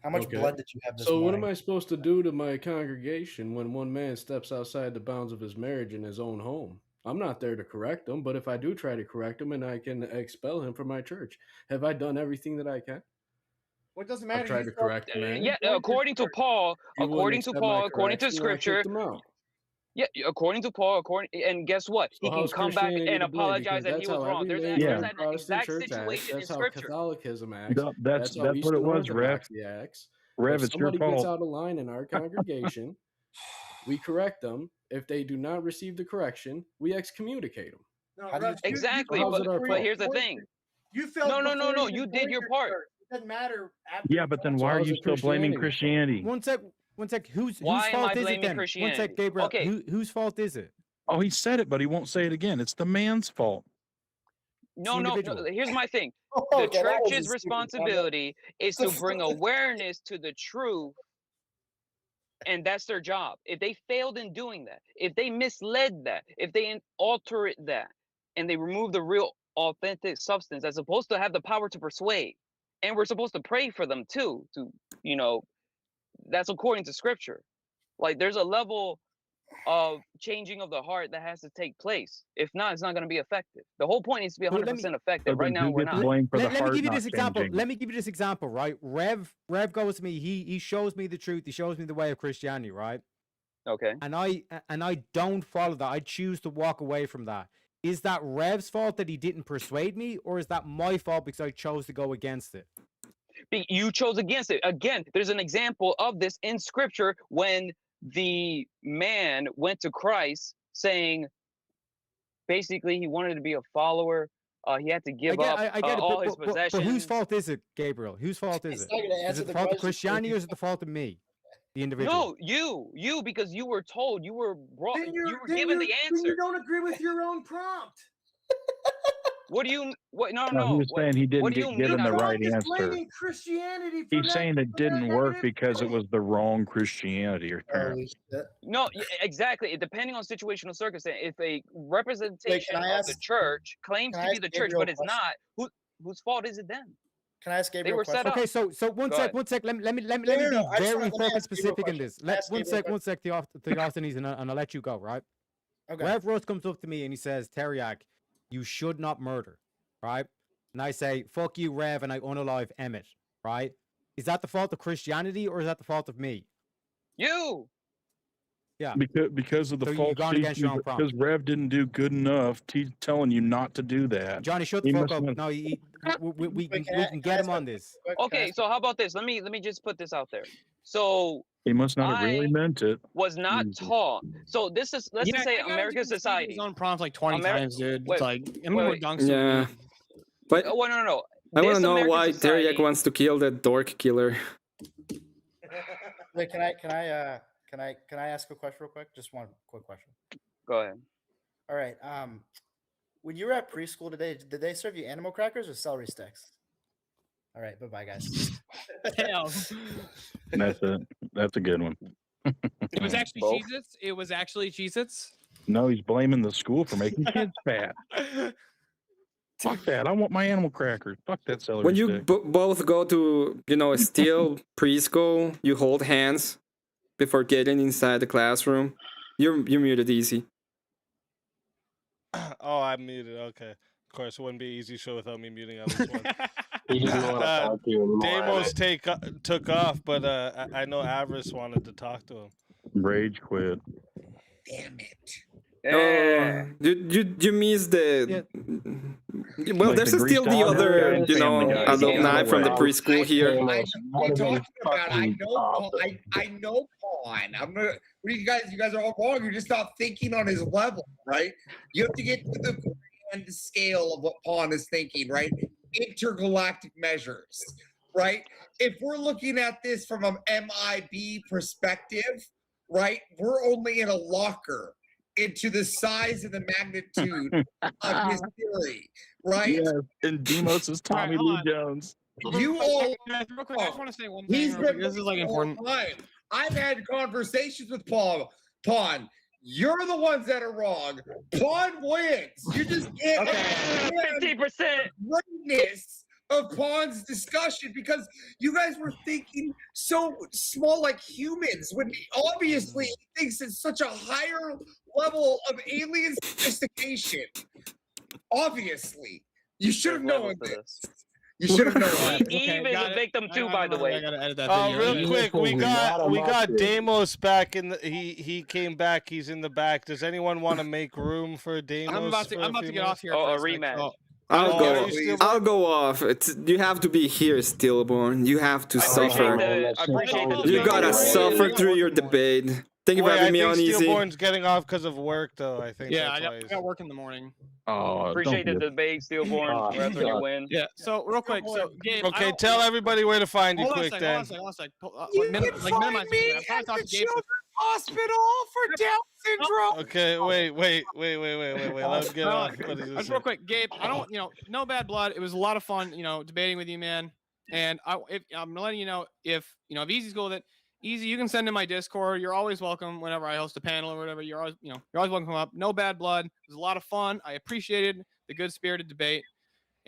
Speaker 3: How much
Speaker 20: Okay.
Speaker 3: blood did you have this
Speaker 20: So what
Speaker 3: morning?
Speaker 20: am I supposed to do to my congregation when one man steps outside the bounds of his marriage in his own home? I'm not there to correct him, but if I do try to correct him and I can expel him from my church, have I done everything that I can?
Speaker 1: What doesn't
Speaker 20: I've
Speaker 1: matter?
Speaker 20: tried to correct the man.
Speaker 12: Yeah, according to Paul,
Speaker 20: He wouldn't
Speaker 12: according to
Speaker 20: accept
Speaker 12: Paul,
Speaker 20: my
Speaker 12: according to
Speaker 20: correction, and I
Speaker 12: Scripture.
Speaker 20: kicked him out.
Speaker 12: Yeah, according to Paul, and guess what?
Speaker 20: So
Speaker 12: He can
Speaker 20: how's
Speaker 12: come back
Speaker 20: Christianity
Speaker 12: and
Speaker 20: to blame?
Speaker 12: apologize
Speaker 20: Because
Speaker 12: that he
Speaker 20: that's
Speaker 12: was
Speaker 20: how
Speaker 12: wrong.
Speaker 20: every
Speaker 12: There's
Speaker 20: major
Speaker 12: an
Speaker 20: Protestant
Speaker 12: exact
Speaker 20: church acts.
Speaker 12: situation in
Speaker 20: That's how
Speaker 12: Scripture.
Speaker 20: Catholicism acts.
Speaker 10: That's
Speaker 20: how
Speaker 10: what it
Speaker 20: Eastern
Speaker 10: was, Rev.
Speaker 20: Orthodoxy acts.
Speaker 10: Rev,
Speaker 20: If
Speaker 10: it's your
Speaker 20: somebody gets
Speaker 10: fault.
Speaker 20: out of line in our congregation, we correct them. If they do not receive the correction, we excommunicate them.
Speaker 1: No,
Speaker 3: How do you
Speaker 1: Russ,
Speaker 12: Exactly,
Speaker 20: So how's
Speaker 12: but,
Speaker 20: it our
Speaker 12: but
Speaker 20: fault?
Speaker 12: here's the thing.
Speaker 1: You failed.
Speaker 12: No. You did your part.
Speaker 1: It doesn't matter. After
Speaker 10: Yeah, but then
Speaker 20: So
Speaker 10: why are
Speaker 20: how's
Speaker 10: you
Speaker 20: it
Speaker 10: still blaming
Speaker 20: Christianity's
Speaker 10: Christianity?
Speaker 21: One sec. Whose
Speaker 12: Why am I
Speaker 21: fault is it
Speaker 12: blaming
Speaker 21: then? One
Speaker 12: Christianity?
Speaker 21: sec, Gabriel.
Speaker 12: Okay.
Speaker 21: Whose fault is it?
Speaker 10: Oh, he said it, but he won't say it again. It's the man's fault.
Speaker 12: No. Here's my thing.
Speaker 3: Okay,
Speaker 12: The
Speaker 3: that was a
Speaker 12: church's
Speaker 3: stupid
Speaker 12: responsibility is to bring awareness to the truth, and that's their job. If they failed in doing that, if they misled that, if they alter it that, and they remove the real authentic substance, as opposed to have the power to persuade, and we're supposed to pray for them too. That's according to Scripture. Like there's a level of changing of the heart that has to take place. If not, it's not going to be effective. The whole point is to be 100% effective.
Speaker 10: So
Speaker 12: Right
Speaker 10: then
Speaker 12: now,
Speaker 10: who
Speaker 12: we're
Speaker 10: gets
Speaker 12: not.
Speaker 10: blamed for the
Speaker 21: Let me
Speaker 10: heart
Speaker 21: give you
Speaker 10: not
Speaker 21: this example.
Speaker 10: changing?
Speaker 21: Let me give you this example, right? Rev goes to me. He shows me the truth. He shows me the way of Christianity, right?
Speaker 12: Okay.
Speaker 21: And I don't follow that. I choose to walk away from that. Is that Rev's fault that he didn't persuade me, or is that my fault because I chose to go against it?
Speaker 12: You chose against it. Again, there's an example of this in Scripture when the man went to Christ saying, basically, he wanted to be a follower. He had to give up
Speaker 21: I get it,
Speaker 12: all his
Speaker 21: but
Speaker 12: possessions.
Speaker 21: whose fault is it, Gabriel? Whose fault is it?
Speaker 3: not gonna
Speaker 21: Is
Speaker 3: answer
Speaker 21: it the
Speaker 3: the
Speaker 21: fault of
Speaker 3: question.
Speaker 21: Christianity or is it the fault of me, the individual?
Speaker 12: No, you, because you were told, you were brought,
Speaker 1: Then
Speaker 12: you were
Speaker 1: then
Speaker 12: given the
Speaker 1: then
Speaker 12: answer.
Speaker 1: you don't agree with your own prompt.
Speaker 12: What do you? What? No.
Speaker 10: He was saying he didn't
Speaker 12: What do
Speaker 10: get
Speaker 12: you
Speaker 10: given
Speaker 12: mean?
Speaker 10: the
Speaker 12: I'm
Speaker 10: right
Speaker 1: Just
Speaker 10: answer.
Speaker 1: blaming Christianity for
Speaker 10: He's saying it didn't work because it was the wrong Christianity, apparently.
Speaker 12: No, exactly. Depending on situational circumstance, if a representation
Speaker 3: I
Speaker 12: of the
Speaker 3: ask-
Speaker 12: church claims
Speaker 3: can
Speaker 12: to
Speaker 3: I
Speaker 12: be
Speaker 3: ask
Speaker 12: the church,
Speaker 3: Gabriel
Speaker 12: but
Speaker 3: a
Speaker 12: it's
Speaker 3: question?
Speaker 12: not, whose fault is it then?
Speaker 3: Can I ask Gabriel
Speaker 12: were
Speaker 3: a
Speaker 12: set
Speaker 3: question?
Speaker 12: up.
Speaker 21: Okay, so one
Speaker 12: Go
Speaker 21: sec,
Speaker 12: ahead.
Speaker 21: one sec. Let me
Speaker 3: No,
Speaker 21: be
Speaker 3: I just
Speaker 21: very
Speaker 3: want- let me
Speaker 21: fucking
Speaker 3: ask Gabriel a
Speaker 21: specific in
Speaker 3: question.
Speaker 21: this.
Speaker 3: Can I ask Gabriel a
Speaker 21: One sec, Theosthenes, and I'll let you go, right?
Speaker 3: Okay.
Speaker 21: Rev Rose comes up to me and he says, Teriak, you should not murder, right? And I say, fuck you, Rev, and I unalive Emmett, right? Is that the fault of Christianity or is that the fault of me?
Speaker 12: You.
Speaker 21: Yeah.
Speaker 10: Because of the
Speaker 21: So you've
Speaker 10: false
Speaker 21: gone against your own
Speaker 10: because Rev didn't do good enough. He's telling you not to do that.
Speaker 21: Johnny, shut the
Speaker 10: He
Speaker 21: fuck
Speaker 10: must
Speaker 21: up.
Speaker 10: have-
Speaker 21: No, we
Speaker 3: Wait,
Speaker 21: can get him on this.
Speaker 12: Okay, so how about this? Let me just put this out there. So
Speaker 10: He must not have really
Speaker 12: I
Speaker 10: meant it.
Speaker 12: was not taught. So this is let's just say
Speaker 13: I guarantee
Speaker 12: American
Speaker 13: he's seen
Speaker 12: society.
Speaker 13: his own prompts like 20 times, dude.
Speaker 12: Wait,
Speaker 13: Like,
Speaker 12: wait,
Speaker 13: how many more
Speaker 12: wait.
Speaker 13: dunks? do we
Speaker 6: Yeah.
Speaker 13: need?
Speaker 6: But
Speaker 12: Oh, no.
Speaker 6: I want
Speaker 12: This
Speaker 6: to know
Speaker 12: American
Speaker 6: why
Speaker 12: society-
Speaker 6: Teriak wants to kill that dork killer.
Speaker 3: Wait, can I ask a question real quick? Just one quick question.
Speaker 12: Go ahead.
Speaker 3: All right. When you were at preschool today, did they serve you animal crackers or celery sticks? All right. Bye, guys.
Speaker 13: Damn.
Speaker 10: That's it. That's a good one.
Speaker 13: It was actually
Speaker 12: Both.
Speaker 13: Cheez-Its. It was actually Cheez-Its.
Speaker 10: No, he's blaming the school for making kids fat. Fuck that. I want my animal crackers. Fuck that celery
Speaker 6: When you
Speaker 10: stick.
Speaker 6: both go to, a steel preschool, you hold hands before getting inside the classroom. You're muted, easy.
Speaker 14: Oh, I'm muted. Okay. Of course, it wouldn't be an easy show without me muting on this one.
Speaker 19: He doesn't want to talk to you anymore.
Speaker 14: Damos took off, but I know Avarice wanted to talk to him.
Speaker 10: Rage quit.
Speaker 12: Damn it.
Speaker 6: Oh, you miss the. Well,
Speaker 10: Like
Speaker 6: there's
Speaker 10: the
Speaker 6: still
Speaker 10: greased
Speaker 6: the
Speaker 10: out
Speaker 6: other,
Speaker 10: guys,
Speaker 6: you know,
Speaker 10: Family Guy,
Speaker 6: alumni from the
Speaker 10: Family
Speaker 6: preschool here.
Speaker 5: I know Pawn. I'm gonna. What are you guys are all wrong. You're just not thinking on his level, right? You have to get to the grand scale of what Pawn is thinking, right? Intergalactic measures, right? If we're looking at this from an MIB perspective, right? We're only in a locker into the size and the magnitude of his theory, right?
Speaker 10: Yes, and Demos is Tommy Lee Jones.
Speaker 5: You all,
Speaker 13: real quick, I just want to say one thing.
Speaker 5: he's
Speaker 13: Real quick.
Speaker 5: been
Speaker 13: This is like
Speaker 5: right the whole
Speaker 13: important.
Speaker 5: time. I've had conversations with Pawn. You're the ones that are wrong. Pawn wins. You just can't
Speaker 12: 50%.
Speaker 5: greatness of Pawn's discussion because you guys were thinking so small like humans when obviously he thinks it's such a higher level of alien sophistication. Obviously. You should have known this. You should have known.
Speaker 12: Eve is a victim too, by the way.
Speaker 14: Real quick, we got Damos back in the. He came back. He's in the back. Does anyone want to make room for Damos?
Speaker 13: I'm about to get off here.
Speaker 12: Oh, a rematch.
Speaker 6: I'll go off. You have to be here, Stillborn. You have to suffer. You gotta suffer through your debate. Thank you for having me on, Easy.
Speaker 14: Stillborn's getting off because of work, though. I think.
Speaker 13: Yeah, I got work in the morning.
Speaker 10: Oh,
Speaker 12: appreciate the debate, Stillborn. Congrats on your win.
Speaker 13: Yeah. So real quick, so Gabe.
Speaker 14: Okay, tell everybody where to find you,
Speaker 13: Hold on
Speaker 14: quick,
Speaker 13: a
Speaker 14: then.
Speaker 13: second. Minimize it. I'm trying to talk to Gabe.
Speaker 5: Hospital for Down syndrome.
Speaker 14: Okay, wait. Let him get on. What is
Speaker 13: Just real quick, Gabe. I don't, no bad blood. It was a lot of fun, debating with you, man. And I'm letting you know if Easy's cool with it. Easy, you can send in my Discord. You're always welcome whenever I host a panel or whatever. You're always welcome to come up. No bad blood. It was a lot of fun. I appreciated the good spirited debate.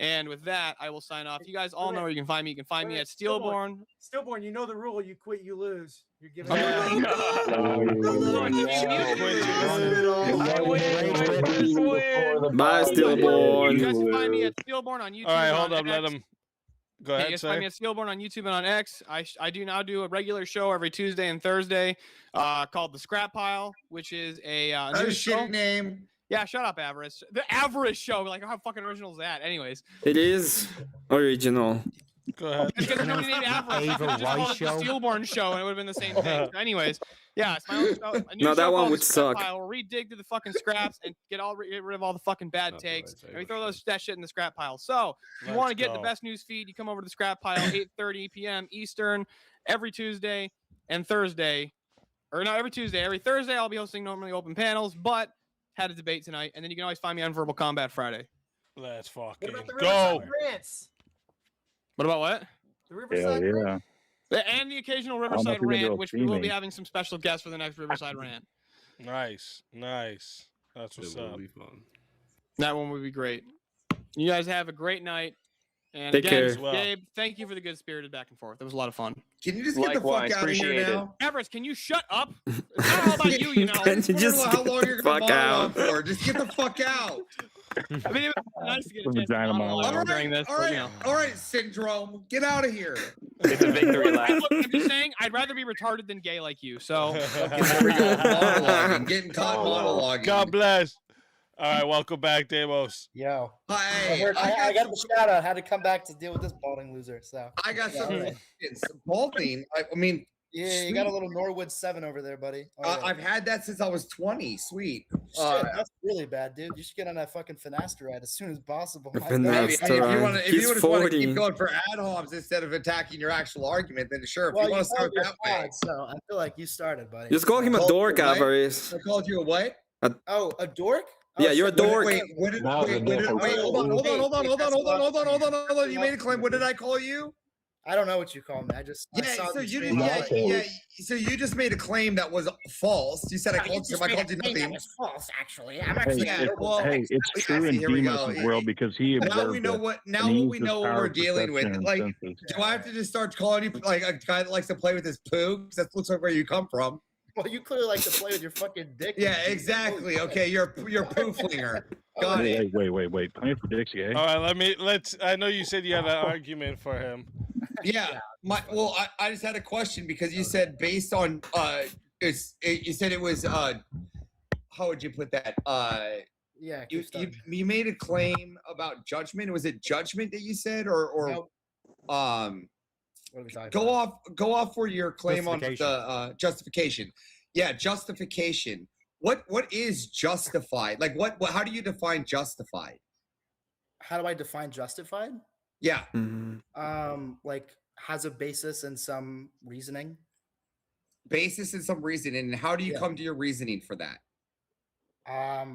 Speaker 13: And with that, I will sign off. You guys all know where you can find me. You can find me at Stillborn.
Speaker 1: Stillborn, you know the rule. You quit, you lose. You're giving.
Speaker 6: Bye, Stillborn.
Speaker 13: You guys can find me at Stillborn on YouTube.
Speaker 14: All right, hold
Speaker 13: on
Speaker 14: up. Let
Speaker 13: X.
Speaker 14: him. Go
Speaker 13: You
Speaker 14: ahead,
Speaker 13: guys find me
Speaker 14: sir.
Speaker 13: at Stillborn on YouTube and on X. I do now do a regular show every Tuesday and Thursday called The Scrap Pile, which is a news show.
Speaker 5: Name.
Speaker 13: Yeah, shut up, Avarice. The Avarice Show. Like, how fucking original is that? Anyways.
Speaker 6: It is original.
Speaker 14: Go ahead.
Speaker 13: Because nobody named Avarice. You could've just called it the Stillborn Show, and it would have been the same thing. Anyways, yeah, it's my own show. A new
Speaker 6: No,
Speaker 13: show
Speaker 6: that one
Speaker 13: called
Speaker 6: would
Speaker 13: The Scrap
Speaker 6: suck.
Speaker 13: Pile, where we dig through the fucking scraps and get rid of all the fucking bad takes, and we throw that shit in the scrap pile. So, if you want to get the best news feed, you come over to the Scrap Pile, 8:30 p.m. Eastern, every Tuesday and Thursday. Or no, every Tuesday. Every Thursday, I'll be hosting normally open panels, but had a debate tonight. And then you can always find me on Verbal Combat Friday.
Speaker 14: Let's fucking
Speaker 1: What about the
Speaker 14: go.
Speaker 1: Riverside Rants?
Speaker 13: What about what?
Speaker 1: The Riverside Rant?
Speaker 13: And the occasional
Speaker 10: know if
Speaker 13: Riverside
Speaker 10: you're gonna do
Speaker 13: Rant,
Speaker 10: a
Speaker 13: which we will be
Speaker 10: theming.
Speaker 13: having some special guests for the next Riverside Rant.
Speaker 14: Nice. That's what's up.
Speaker 13: That one would be great. You guys have a great night. And
Speaker 6: Take
Speaker 13: again,
Speaker 6: care.
Speaker 13: Gabe, thank you for the good spirited back and forth. It was a lot of fun.
Speaker 5: Can you just get the fuck out of here now?
Speaker 13: Everest, can you shut up? It's not all about you, you know.
Speaker 6: Can you just
Speaker 5: how
Speaker 6: get
Speaker 5: long
Speaker 6: the
Speaker 5: you're gonna
Speaker 6: fuck out?
Speaker 5: monologue for. Just get the fuck out.
Speaker 13: I mean, it was nice to get a chance to
Speaker 10: Vagina
Speaker 13: monologue
Speaker 10: monologue.
Speaker 13: during this.
Speaker 5: All
Speaker 13: but,
Speaker 5: right, all right, Syndrome. Get out of here.
Speaker 12: It's a victory lap.
Speaker 13: Look, I'm just saying, I'd rather be retarded than gay like you. So,
Speaker 5: Okay, there we go. Monologuing. Getting caught monologuing.
Speaker 14: God bless. All right, welcome back, Damos.
Speaker 3: Yo.
Speaker 5: Hi.
Speaker 3: I got the shout out. Had to come back to deal with this balding loser. So
Speaker 5: I got
Speaker 3: yeah,
Speaker 5: some
Speaker 3: all right.
Speaker 5: questions. Balding. I mean,
Speaker 3: Yeah, you got a little Norwood 7 over there, buddy. All right.
Speaker 5: I've had that since I was 20. Sweet.
Speaker 3: Shit, that's really bad, dude. You should get on that fucking finasteride as soon as possible. My God.
Speaker 6: Finasteride.
Speaker 5: If you
Speaker 6: He's
Speaker 5: just want to
Speaker 6: 40.
Speaker 5: keep going for ad homs instead of attacking your actual argument, then sure. If
Speaker 3: Well,
Speaker 5: you want to start
Speaker 3: called
Speaker 5: that
Speaker 3: me a
Speaker 5: way.
Speaker 3: fag, so I feel like you started, buddy.
Speaker 6: Just call him a
Speaker 5: Called
Speaker 6: dork,
Speaker 5: you what?
Speaker 6: Avarice.
Speaker 5: I called you a what?
Speaker 3: Oh, a dork?
Speaker 6: Yeah, you're a dork.
Speaker 5: Wait, hold on. Hold on. You made a claim. What did I call you?
Speaker 3: I don't know what you call me. I saw
Speaker 5: So
Speaker 3: the
Speaker 5: you
Speaker 3: stream.
Speaker 5: So you just made a claim that was false. You said I called you. I called you nothing.
Speaker 3: That was false, actually. I'm
Speaker 10: Hey,
Speaker 3: actually.
Speaker 10: it's true in
Speaker 5: here we go.
Speaker 10: Demos' world because he
Speaker 5: Now
Speaker 10: observed
Speaker 5: we know
Speaker 10: it,
Speaker 5: what.
Speaker 10: and
Speaker 5: Now
Speaker 10: he
Speaker 5: we
Speaker 10: used his
Speaker 5: know what
Speaker 10: power
Speaker 5: we're
Speaker 10: of
Speaker 5: dealing with.
Speaker 10: perception
Speaker 5: Like,
Speaker 10: and senses.
Speaker 5: do I have to just start calling you like a guy that likes to play with his poo? 'Cause that looks like where you come from.
Speaker 3: Well, you clearly like to play with your fucking dick.
Speaker 5: Yeah, exactly. Okay, you're poo flinger. Got it.
Speaker 10: Wait. Playing for Dixie, eh?
Speaker 14: All right, let's. I know you said you had an argument for him.
Speaker 5: Yeah. I just had a question because you said based on you said it was how would you put that?
Speaker 3: Yeah,
Speaker 5: you made a claim about judgment. Was it judgment that you said, or
Speaker 3: Nope. What are we talking
Speaker 5: go
Speaker 3: about?
Speaker 5: off for your claim on the justification. Yeah, justification. What is justified? Like what how do you define justified?
Speaker 3: How do I define justified?
Speaker 5: Yeah.
Speaker 3: Like has a basis in some reasoning.
Speaker 5: Basis in some reasoning, and how do you come to your reasoning for that?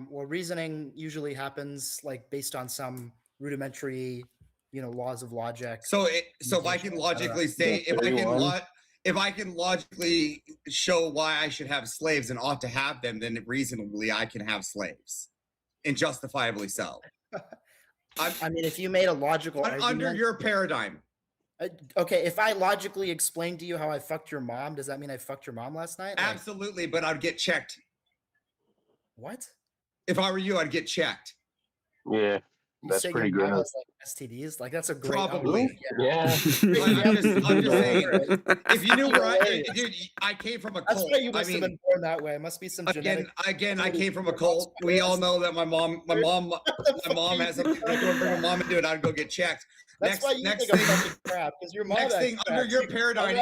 Speaker 3: Well, reasoning usually happens like based on some rudimentary, laws of logic.
Speaker 5: So if I can logically say, if I can logically show why I should have slaves and ought to have them, then reasonably I can have slaves, and justifiably so.
Speaker 3: I mean, if you made a logical argument,
Speaker 5: under your paradigm.
Speaker 3: Okay, if I logically explained to you how I fucked your mom, does that mean I fucked your mom last night?
Speaker 5: Absolutely, but I'd get checked.
Speaker 3: What?
Speaker 5: If I were you, I'd get checked.
Speaker 19: Yeah, that's pretty good.
Speaker 3: Like STDs, like that's a great.
Speaker 5: Probably.
Speaker 19: Yeah.
Speaker 5: I'm just saying. If you knew where dude, I came from a cult.
Speaker 3: That's why you must have been born that way. It must be some genetic.
Speaker 5: Again, I came from a cult. We all know that my mom has something. I go bring my mom into it. I'd go get checked.
Speaker 3: That's why you think I'm fucking crap, because your mom.
Speaker 5: Next thing under your paradigm,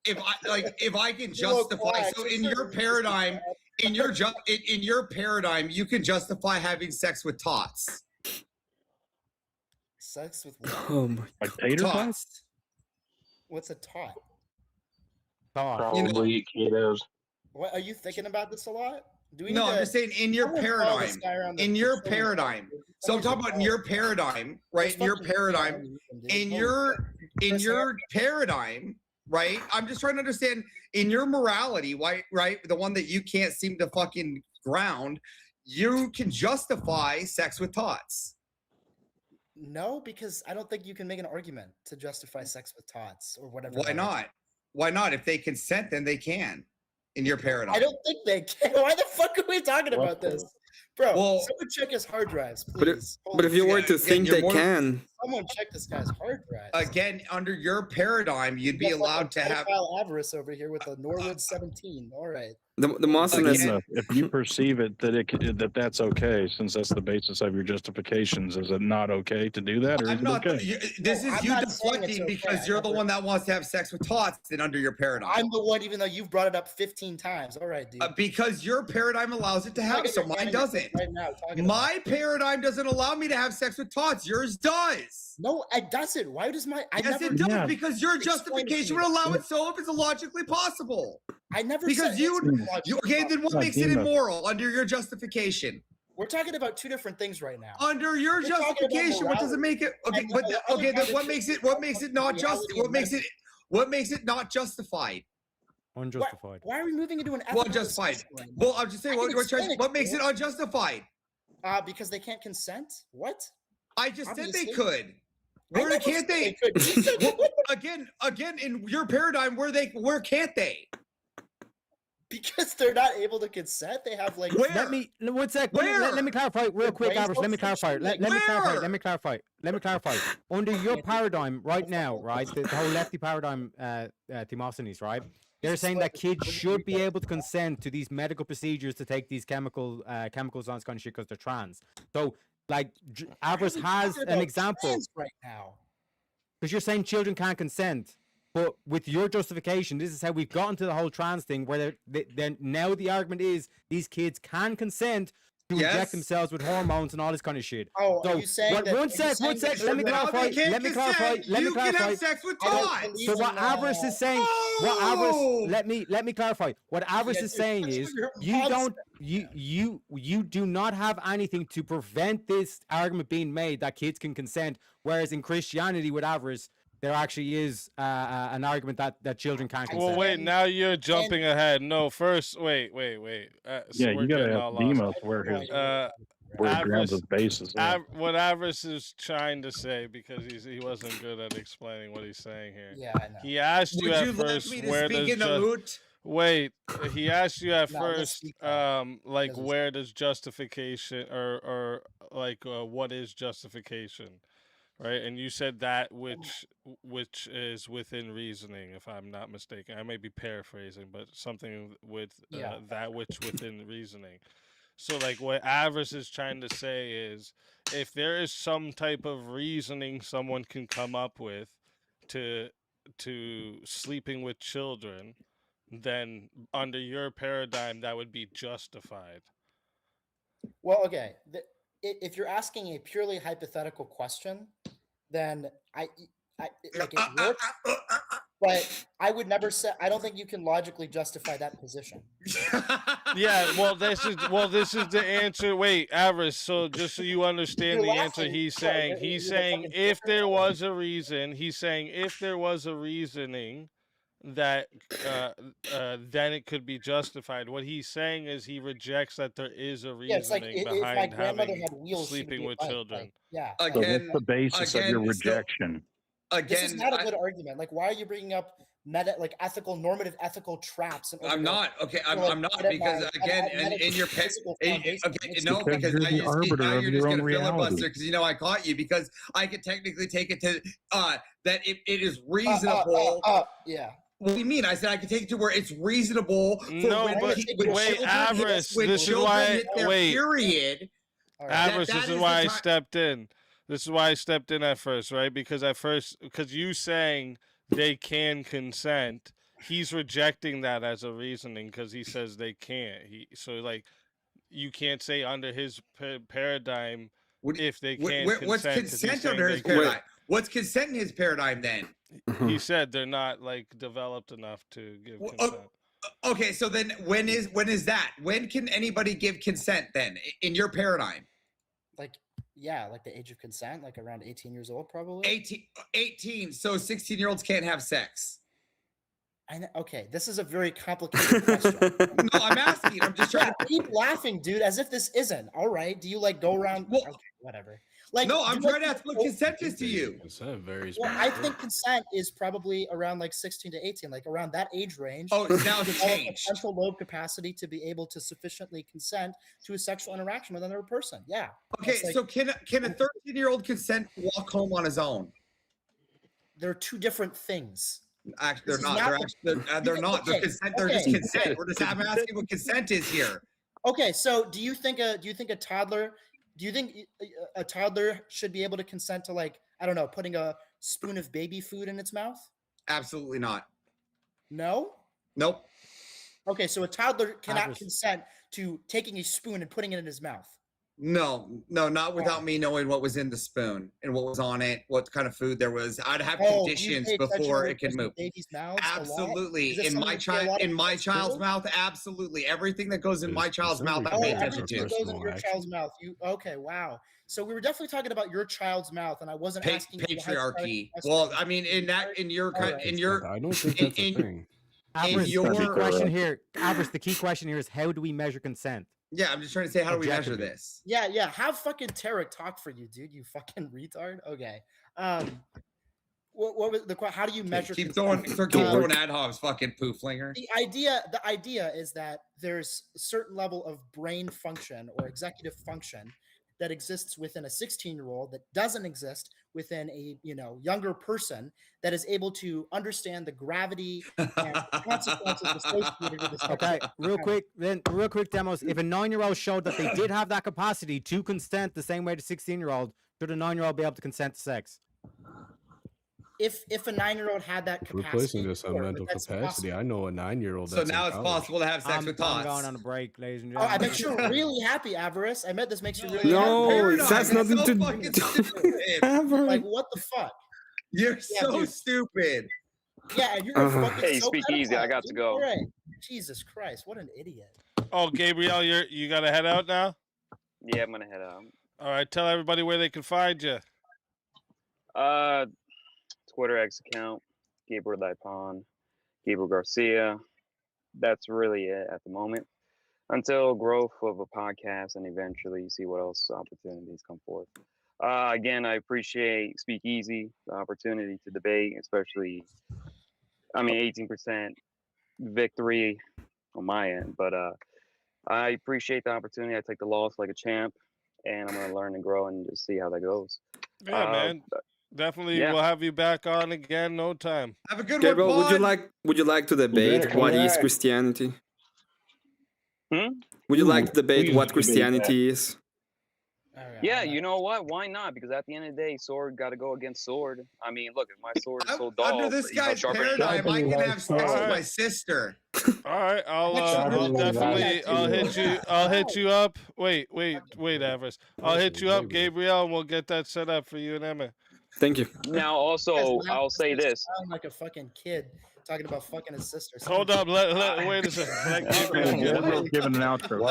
Speaker 5: if I can justify, so in your paradigm, in your paradigm, you can justify having sex with tots.
Speaker 3: Sex with what?
Speaker 10: Oh my God. Tater tots?
Speaker 3: What's a tot?
Speaker 19: Probably kiddos.
Speaker 3: What are you thinking about this a lot? Do we?
Speaker 5: No, I'm just saying in your paradigm. In your paradigm. So I'm talking about in your paradigm, right? In your paradigm. In your paradigm, right? I'm just trying to understand in your morality, why, right? The one that you can't seem to fucking ground, you can justify sex with tots.
Speaker 3: No, because I don't think you can make an argument to justify sex with tots or whatever.
Speaker 5: Why not? Why not? If they consent, then they can. In your paradigm.
Speaker 3: I don't think they can. Why the fuck are we talking about this? Bro, someone check his hard drives, please.
Speaker 6: But if you were to think they can.
Speaker 3: Someone check this guy's hard drives.
Speaker 5: Again, under your paradigm, you'd be allowed to have
Speaker 3: avarice over here with a Norwood 17. All right.
Speaker 6: The Muslim is
Speaker 10: if you perceive it that that's okay, since that's the basis of your justifications, is it not okay to do that, or is it okay?
Speaker 5: This is you deflecting because you're the one that wants to have sex with tots. Then under your paradigm,
Speaker 3: I'm the one, even though you've brought it up 15 times. All right, dude.
Speaker 5: Because your paradigm allows it to have, so mine doesn't.
Speaker 3: Right now,
Speaker 5: my paradigm doesn't allow me to have sex with tots. Yours does.
Speaker 3: No, it doesn't. Why does my?
Speaker 5: Yes, it does, because your justification would allow it so if it's logically possible.
Speaker 3: I never
Speaker 5: because
Speaker 3: said
Speaker 5: you okay. Then what makes it immoral under your justification?
Speaker 3: We're talking about two different things right now.
Speaker 5: Under your justification, what does it make it? Okay, but okay, then what makes it not just? What makes it not justified?
Speaker 21: Unjustified.
Speaker 3: Why are we moving into an
Speaker 5: unjustified? Well, I'm just saying, what makes it unjustified?
Speaker 3: Because they can't consent. What?
Speaker 5: I just said they could. Where can't they? Again, in your paradigm, where can't they?
Speaker 3: Because they're not able to consent. They have like.
Speaker 5: Where?
Speaker 21: Let me clarify real quick, Average. Let me clarify. Let me clarify. Under your paradigm right now, right, the whole lefty paradigm, Timosthenes, right? They're saying that kids should be able to consent to these medical procedures to take these chemicals on this kind of shit because they're trans. So, like, Average has an example
Speaker 3: right now.
Speaker 21: Because you're saying children can't consent. But with your justification, this is how we've gotten to the whole trans thing, where then now the argument is these kids can consent to inject themselves with hormones and all this kind of shit.
Speaker 3: Oh, so are you saying that?
Speaker 21: One sec. Let me clarify.
Speaker 5: You can have sex with tots.
Speaker 21: So what Avarice is saying, let me clarify. What Avarice is saying is you do not have anything to prevent this argument being made that kids can consent, whereas in Christianity with Avarice, there actually is an argument that children can't consent.
Speaker 14: Well, wait, now you're jumping ahead. No, first, wait.
Speaker 10: Yeah, you gotta have Demos where his grounds his basis.
Speaker 14: What Avarice is trying to say, because he wasn't good at explaining what he's saying here.
Speaker 3: Yeah, I know.
Speaker 14: He asked you at first where does wait. He asked you at first, like where does justification or like what is justification? right? And you said that which is within reasoning, if I'm not mistaken. I may be paraphrasing, but something with that which within reasoning. So like what Avarice is trying to say is, if there is some type of reasoning someone can come up with to sleeping with children, then under your paradigm that would be justified.
Speaker 3: Well, okay. If you're asking a purely hypothetical question, then like it works, but I would never say. I don't think you can logically justify that position.
Speaker 14: Yeah, well, this is the answer. Wait, Avarice. So just so you understand the answer, he's saying if there was a reason, he's saying if there was a reasoning that then it could be justified. What he's saying is he rejects that there is a
Speaker 3: Yeah, it's like
Speaker 14: reasoning
Speaker 3: if my
Speaker 14: behind
Speaker 3: grandmother
Speaker 14: having
Speaker 3: had wheels, she would
Speaker 14: sleeping
Speaker 3: be
Speaker 14: with
Speaker 3: right,
Speaker 14: children.
Speaker 3: like, yeah.
Speaker 10: So what's the basis of your rejection?
Speaker 3: This is not a good argument. Like, why are you bringing up normative ethical traps?
Speaker 5: I'm not because again, in your no, because now you're just gonna filibuster because I caught you because I could technically take it to that it is reasonable.
Speaker 3: Yeah.
Speaker 5: What do you mean? I said I could take it to where it's reasonable. For
Speaker 14: No, but wait, Avarice. This is why. Wait,
Speaker 5: period.
Speaker 14: Avarice. This is why I stepped in. This is why I stepped in at first, right? Because you saying they can consent, he's rejecting that as a reasoning because he says they can't. So like, you can't say under his paradigm if they can't consent.
Speaker 5: What's consent under his paradigm? What's consent in his paradigm then?
Speaker 14: He said they're not like developed enough to give consent.
Speaker 5: Okay, so then when is that? When can anybody give consent then in your paradigm?
Speaker 3: Like, yeah, like the age of consent, like around 18 years old, probably.
Speaker 5: 18. So 16-year-olds can't have sex.
Speaker 3: Okay, this is a very complicated question.
Speaker 5: No, I'm asking. I'm just trying
Speaker 3: to keep laughing, dude, as if this isn't. All right. Do you like go around? Okay, whatever. Like,
Speaker 5: no, I'm trying to ask what consent is to you.
Speaker 20: Consent varies.
Speaker 3: Well, I think consent is probably around like 16 to 18, like around that age range.
Speaker 5: Oh, now it's changed.
Speaker 3: Frontal lobe capacity to be able to sufficiently consent to a sexual interaction with another person. Yeah.
Speaker 5: Okay, so can a 13-year-old consent to walk home on his own?
Speaker 3: They're two different things.
Speaker 5: Actually, they're not. They're not. They're consent. They're just consent. I'm asking what consent is here.
Speaker 3: Okay, so do you think a toddler should be able to consent to, like, I don't know, putting a spoon of baby food in its mouth?
Speaker 5: Absolutely not.
Speaker 3: No?
Speaker 5: Nope.
Speaker 3: Okay, so a toddler cannot consent to taking a spoon and putting it in his mouth.
Speaker 5: No, not without me knowing what was in the spoon and what was on it, what kind of food there was. I'd have conditions before it can move. Absolutely. In my child's mouth, absolutely. Everything that goes in my child's mouth, I pay attention to.
Speaker 3: Everything goes in your child's mouth. Okay, wow. So we were definitely talking about your child's mouth, and I wasn't asking
Speaker 5: patriarchy. Well, I mean, in your
Speaker 20: I don't think that's a thing.
Speaker 21: Avarice, the key question here, Avarice, the key question here is, how do we measure consent?
Speaker 5: Yeah, I'm just trying to say, how do we measure this?
Speaker 3: Yeah. Have fucking Tarek talk for you, dude. You fucking retard. Okay. What was the question? How do you measure?
Speaker 5: Keep throwing ad hocs, fucking poo flinger.
Speaker 3: The idea is that there's a certain level of brain function or executive function that exists within a 16-year-old that doesn't exist within a younger person that is able to understand the gravity and consequences associated with this.
Speaker 21: Okay, real quick, Demos. If a 9-year-old showed that they did have that capacity to consent the same way the 16-year-old, should a 9-year-old be able to consent to sex?
Speaker 3: If a 9-year-old had that capacity,
Speaker 20: replacing this on mental capacity, possible. I know a 9-year-old.
Speaker 5: So now it's possible to have sex with Tots.
Speaker 21: I'm going on a break, ladies and
Speaker 3: gentlemen. Oh, I bet you're really happy, Avarice. I bet this makes you really happy.
Speaker 6: No, it has nothing to do.
Speaker 3: Like, what the fuck?
Speaker 5: You're so stupid.
Speaker 3: Yeah, and you're fucking.
Speaker 4: Hey, speak easy. I got to go.
Speaker 3: Right. Jesus Christ, what an idiot.
Speaker 14: Oh, Gabriel, you got to head out now?
Speaker 4: Yeah, I'm gonna head out.
Speaker 14: All right, tell everybody where they can find you.
Speaker 4: Twitter X account, Gabriel Dipon, Gabriel Garcia. That's really it at the moment. Until growth of a podcast and eventually see what else opportunities come forth. Again, I appreciate Speakeasy, the opportunity to debate, especially, 18% victory on my end. But I appreciate the opportunity. I take the loss like a champ, and I'm going to learn and grow and just see how that goes.
Speaker 14: Yeah, man. Definitely,
Speaker 4: Yeah.
Speaker 14: we'll have you back on again. No time.
Speaker 5: Have a good
Speaker 6: Gabriel,
Speaker 5: one,
Speaker 6: would you like to debate what is Christianity? Would you like to debate what Christianity is?
Speaker 12: Yeah, you know what? Why not? Because at the end of the day, sword got to go against sword. I mean, look, if my sword is so dull,
Speaker 5: Under this guy's paradigm, I can have sex with my sister.
Speaker 14: All right, I'll definitely. I'll hit you up. Wait, Avarice. I'll hit you up, Gabriel, and we'll get that set up for you and Emma.
Speaker 6: Thank you.
Speaker 12: Now, also, I'll say this.
Speaker 3: Sound like a fucking kid talking about fucking his sister.
Speaker 14: Hold up, wait a second. Let Gabriel
Speaker 10: giving an outro.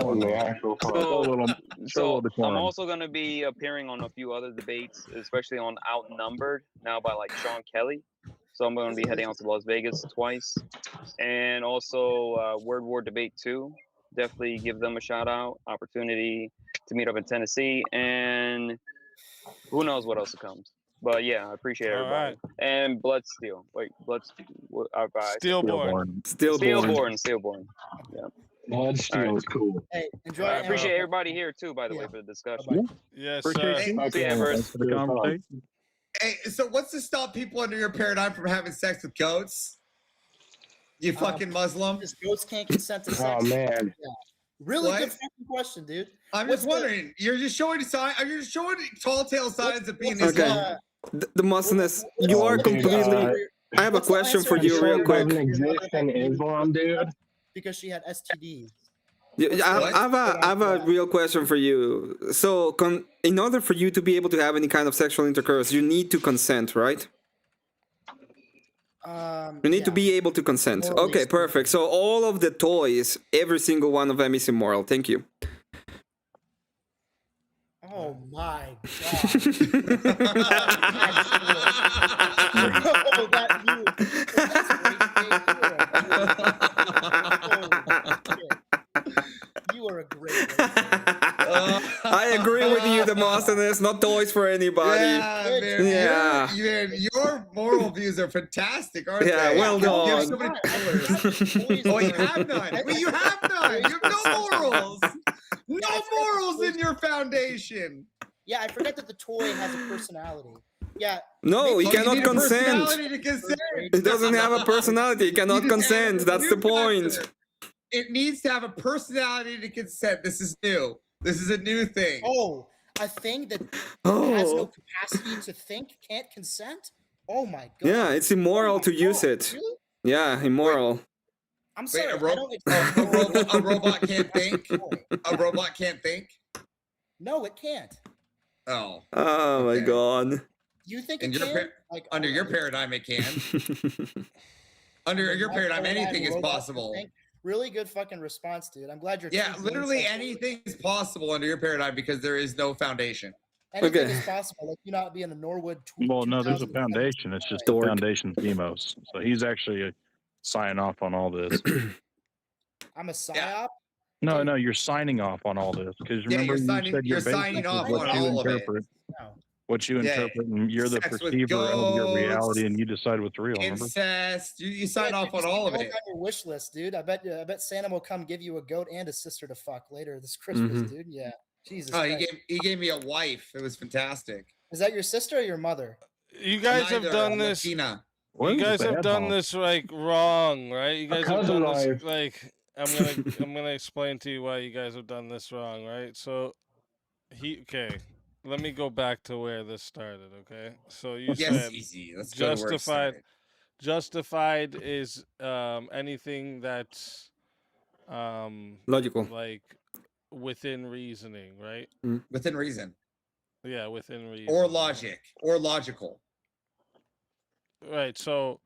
Speaker 12: So I'm also going to be appearing on a few other debates, especially on Outnumbered, now by like Sean Kelly. So I'm going to be heading out to Las Vegas twice. And also Word War Debate 2. Definitely give them a shout out. Opportunity to meet up in Tennessee. And who knows what else comes. But yeah, I appreciate everybody.
Speaker 14: Right.
Speaker 12: And Bloodsteel. Wait,
Speaker 14: Stillborn.
Speaker 12: Stillborn. Yeah.
Speaker 19: Bloodsteel is cool.
Speaker 3: Hey, enjoy.
Speaker 12: I appreciate everybody here too, by the way, for the discussion.
Speaker 14: Yes,
Speaker 12: sir. See you, Everest.
Speaker 5: Hey, so what's to stop people under your paradigm from having sex with goats? You fucking Muslim.
Speaker 3: Because goats can't consent to sex.
Speaker 19: Oh man.
Speaker 3: Yeah. Really
Speaker 5: What?
Speaker 3: good fucking question, dude.
Speaker 5: I'm
Speaker 3: What's
Speaker 5: just wondering. You're just showing tall tale signs of being
Speaker 6: Okay.
Speaker 5: Islam.
Speaker 6: The Muslims, you are completely. I have a question for you, real quick.
Speaker 19: Doesn't exist in Islam, dude.
Speaker 3: Because she had STDs.
Speaker 6: I have a real question for you. So, in order for you to be able to have any kind of sexual intercourse, you need to consent, right? You need to be able to consent. Okay, perfect. So all of the toys, every single one of them is immoral. Thank you.
Speaker 3: Oh my You are a great
Speaker 6: I agree with you, Demosthenes. Not toys for anybody.
Speaker 5: Yeah, man. Your moral views are fantastic, aren't they?
Speaker 6: Yeah, well done.
Speaker 5: You have so many pillars. Oh, you have none. Well, you have none. You have no morals. No morals in your foundation.
Speaker 3: Yeah, I forget that the toy has a personality. Yeah.
Speaker 6: No, he cannot
Speaker 5: you need a
Speaker 6: consent.
Speaker 5: personality to consent.
Speaker 6: It doesn't have a personality. He cannot consent. That's the point.
Speaker 5: It needs to have a personality to consent. This is new. This is a new thing.
Speaker 3: Oh, a thing that has no capacity to think can't consent? Oh my god.
Speaker 6: Yeah, it's immoral to use it.
Speaker 3: Really?
Speaker 6: Yeah, immoral.
Speaker 3: I'm sorry.
Speaker 5: A robot can't think? A robot can't think?
Speaker 3: No, it can't.
Speaker 5: Oh.
Speaker 6: Oh my god.
Speaker 3: You think
Speaker 5: In
Speaker 3: it
Speaker 5: your
Speaker 3: can?
Speaker 5: under your paradigm, it can. Under your paradigm, anything is possible.
Speaker 3: Really good fucking response, dude. I'm glad you're.
Speaker 5: Yeah, literally anything is possible under your paradigm because there is no foundation.
Speaker 3: Anything is possible. Like you not being a Norwood.
Speaker 10: Well, no, there's a foundation. It's just the foundation Demos. So he's actually signing off on all this.
Speaker 3: I'm a psyop.
Speaker 10: No, you're signing off on all this because remember you said
Speaker 5: you're signing off
Speaker 10: what
Speaker 5: on
Speaker 10: you
Speaker 5: all
Speaker 10: interpret.
Speaker 5: of it.
Speaker 10: What you interpret, and you're the
Speaker 5: Sex with
Speaker 10: perceiver of your
Speaker 5: goats,
Speaker 10: reality, and you decide what's real. Remember?
Speaker 5: Incest. You sign off on all of it.
Speaker 3: On your wish list, dude. I bet Santa will come give you a goat and a sister to fuck later this Christmas, dude. Yeah. Jesus.
Speaker 5: Oh,
Speaker 3: Christ.
Speaker 5: he gave me a wife. It was fantastic.
Speaker 3: Is that your sister or your mother?
Speaker 14: You guys have done this.
Speaker 5: Latina.
Speaker 14: You guys have done this like wrong, right? You guys have done this like. I'm gonna explain to you why you guys have done this wrong, right? So okay. Let me go back to where this started, okay? So you said
Speaker 5: easy. Let's go to where it started.
Speaker 14: Justified is anything that's
Speaker 6: logical,
Speaker 14: like within reasoning, right?
Speaker 5: Within reason.
Speaker 14: Yeah, within reason.
Speaker 5: Or logic, or logical.
Speaker 14: Right. So,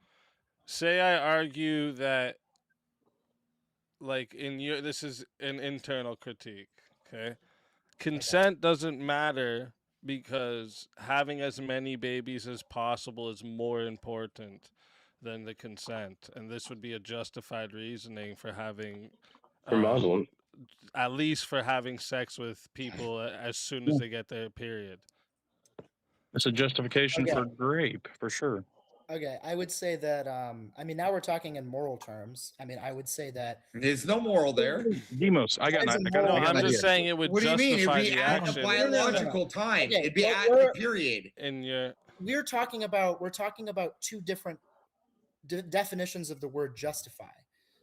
Speaker 14: say I argue that, like this is an internal critique, okay? Consent doesn't matter because having as many babies as possible is more important than the consent, and this would be a justified reasoning for having
Speaker 19: For Muslims.
Speaker 14: At least for having sex with people as soon as they get their period.
Speaker 10: It's a justification for rape, for sure.
Speaker 3: Okay, I would say that. I mean, now we're talking in moral terms. I mean, I would say that
Speaker 5: there's no moral there.
Speaker 10: Demos,
Speaker 14: I'm just saying it would
Speaker 5: What do you mean? It'd
Speaker 14: justify
Speaker 5: be
Speaker 14: the
Speaker 5: at
Speaker 14: action.
Speaker 5: a biological time.
Speaker 3: Okay,
Speaker 5: It'd be at the period.
Speaker 14: In your.
Speaker 3: we're talking about two different definitions of the word justify.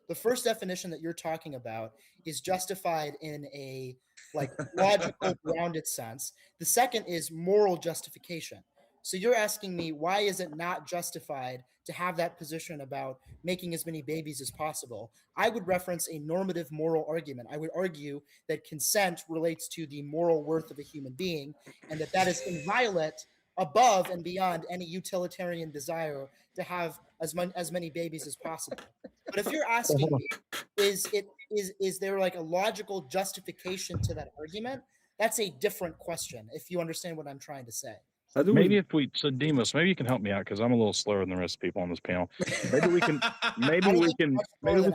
Speaker 3: The first definition that you're talking about is justified in a like logical, grounded sense. The second is moral justification. So you're asking me, why is it not justified to have that position about making as many babies as possible? I would reference a normative moral argument. I would argue that consent relates to the moral worth of a human being, and that is inviolate, above and beyond any utilitarian desire to have as many babies as possible. But if you're asking me, is there like a logical justification to that argument? That's a different question, if you understand what I'm trying to say.
Speaker 10: Maybe if we, so Demos, maybe you can help me out because I'm a little slower than the rest of the people on this panel. Maybe we can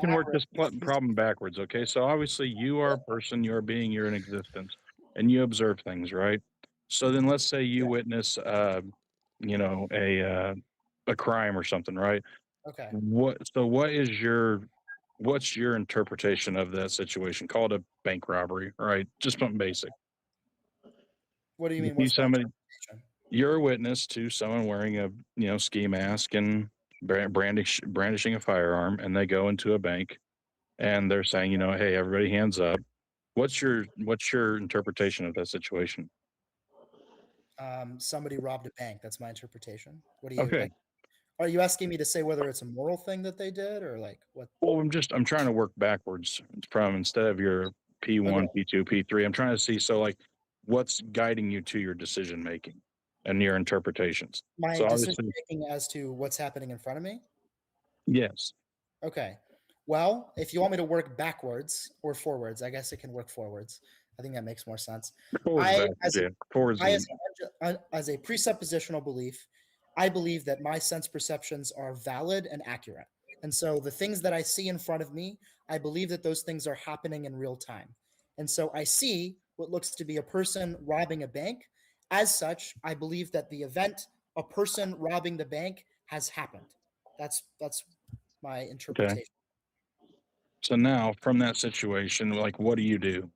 Speaker 10: work this problem backwards. Okay, so obviously you are a person, you're a being, you're in existence, and you observe things, right? So then let's say you witness, you know, a crime or something, right?
Speaker 3: Okay.
Speaker 10: What's your interpretation of that situation? Call it a bank robbery, right? Just something basic.
Speaker 3: What do you mean?
Speaker 10: You see somebody, you're a witness to someone wearing a ski mask and brandishing a firearm, and they go into a bank, and they're saying, you know, hey, everybody, hands up. What's your interpretation of that situation?
Speaker 3: Somebody robbed a bank. That's my interpretation. What do you?
Speaker 10: Okay.
Speaker 3: Like, are you asking me to say whether it's a moral thing that they did, or like what?
Speaker 10: Well, I'm trying to work backwards from, instead of your P1, P2, P3. I'm trying to see, so like, what's guiding you to your decision making and your interpretations?
Speaker 3: My
Speaker 10: So
Speaker 3: decision making as to what's happening in front of me?
Speaker 10: Yes.
Speaker 3: Okay. Well, if you want me to work backwards or forwards, I guess it can work forwards. I think that makes more sense. As a presuppositional belief, I believe that my sense perceptions are valid and accurate. And so the things that I see in front of me, I believe that those things are happening in real time. And so I see what looks to be a person robbing a bank. As such, I believe that the event, a person robbing the bank, has happened. That's my interpretation.
Speaker 10: Okay. So now, from that situation, like, what do you do?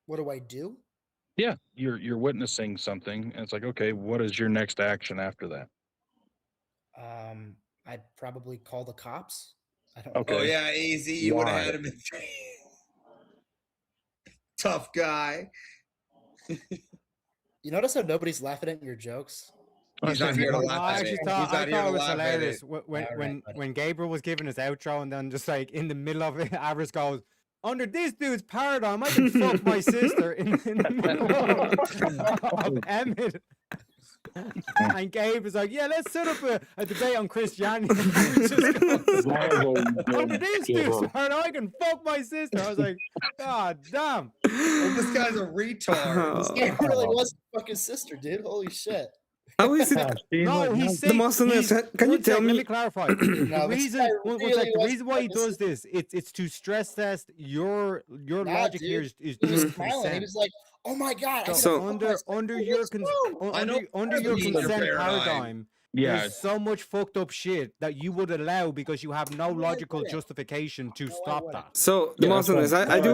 Speaker 3: What do I do?
Speaker 10: Yeah, you're witnessing something, and it's like, okay, what is your next action after that?
Speaker 3: I'd probably call the cops. I don't
Speaker 10: Okay.
Speaker 5: Oh yeah, easy. You would have had him. Tough guy.
Speaker 3: You notice how nobody's laughing at your jokes?
Speaker 5: He's not here to laugh at it.
Speaker 21: I thought it was hilarious when Gabriel was giving his outro, and then just like in the middle of it, Avarice goes, "Under this dude's paradigm, I can fuck my sister in the middle of Emmett." And Gabe is like, "Yeah, let's set up a debate on Christianity." Under this dude's paradigm, I can fuck my sister. I was like, God damn.
Speaker 5: Well, this guy's a retard.
Speaker 3: This guy really was fuck his sister, dude. Holy shit.
Speaker 6: How is it?
Speaker 21: No, he's sick.
Speaker 6: Can you tell me?
Speaker 21: Let me clarify. The reason why he does this, it's to stress test your logic here is
Speaker 3: he was smiling. He was like, "Oh my god!"
Speaker 21: So under your consent paradigm, there's so much fucked up shit that you would allow because you have no logical justification to stop that.
Speaker 6: So the most honest, I do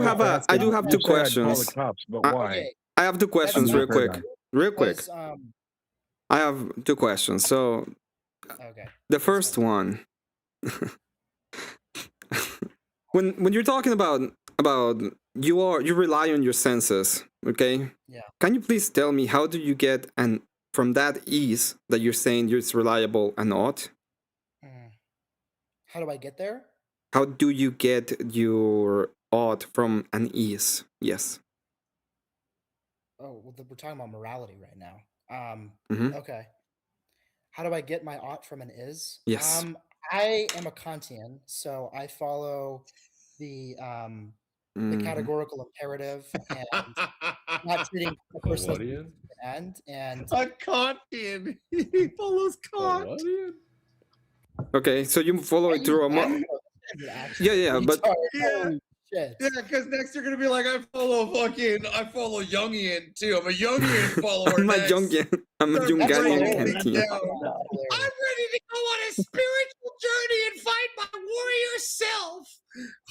Speaker 6: have two questions. I have two questions real quick. I have two questions. So, the first one, when you're talking about you rely on your senses, okay?
Speaker 3: Yeah.
Speaker 6: Can you please tell me how do you get from that ease that you're saying it's reliable and not?
Speaker 3: How do I get there?
Speaker 6: How do you get your ought from an ease? Yes.
Speaker 3: Oh, well, we're talking about morality right now.
Speaker 6: Mhm.
Speaker 3: Okay. How do I get my ought from an is?
Speaker 6: Yes.
Speaker 3: I am a Kantian, so I follow the categorical imperative and not treating a person as an end. And
Speaker 5: a Kantian. He follows Kant.
Speaker 6: Okay, so you follow it through a yeah, but
Speaker 3: shit.
Speaker 5: Yeah, because next you're gonna be like, I follow Jungian too. I'm a Jungian follower.
Speaker 6: I'm a Jungian. I'm a Jungian.
Speaker 5: I'm ready to go on a spiritual journey and find my warrior self.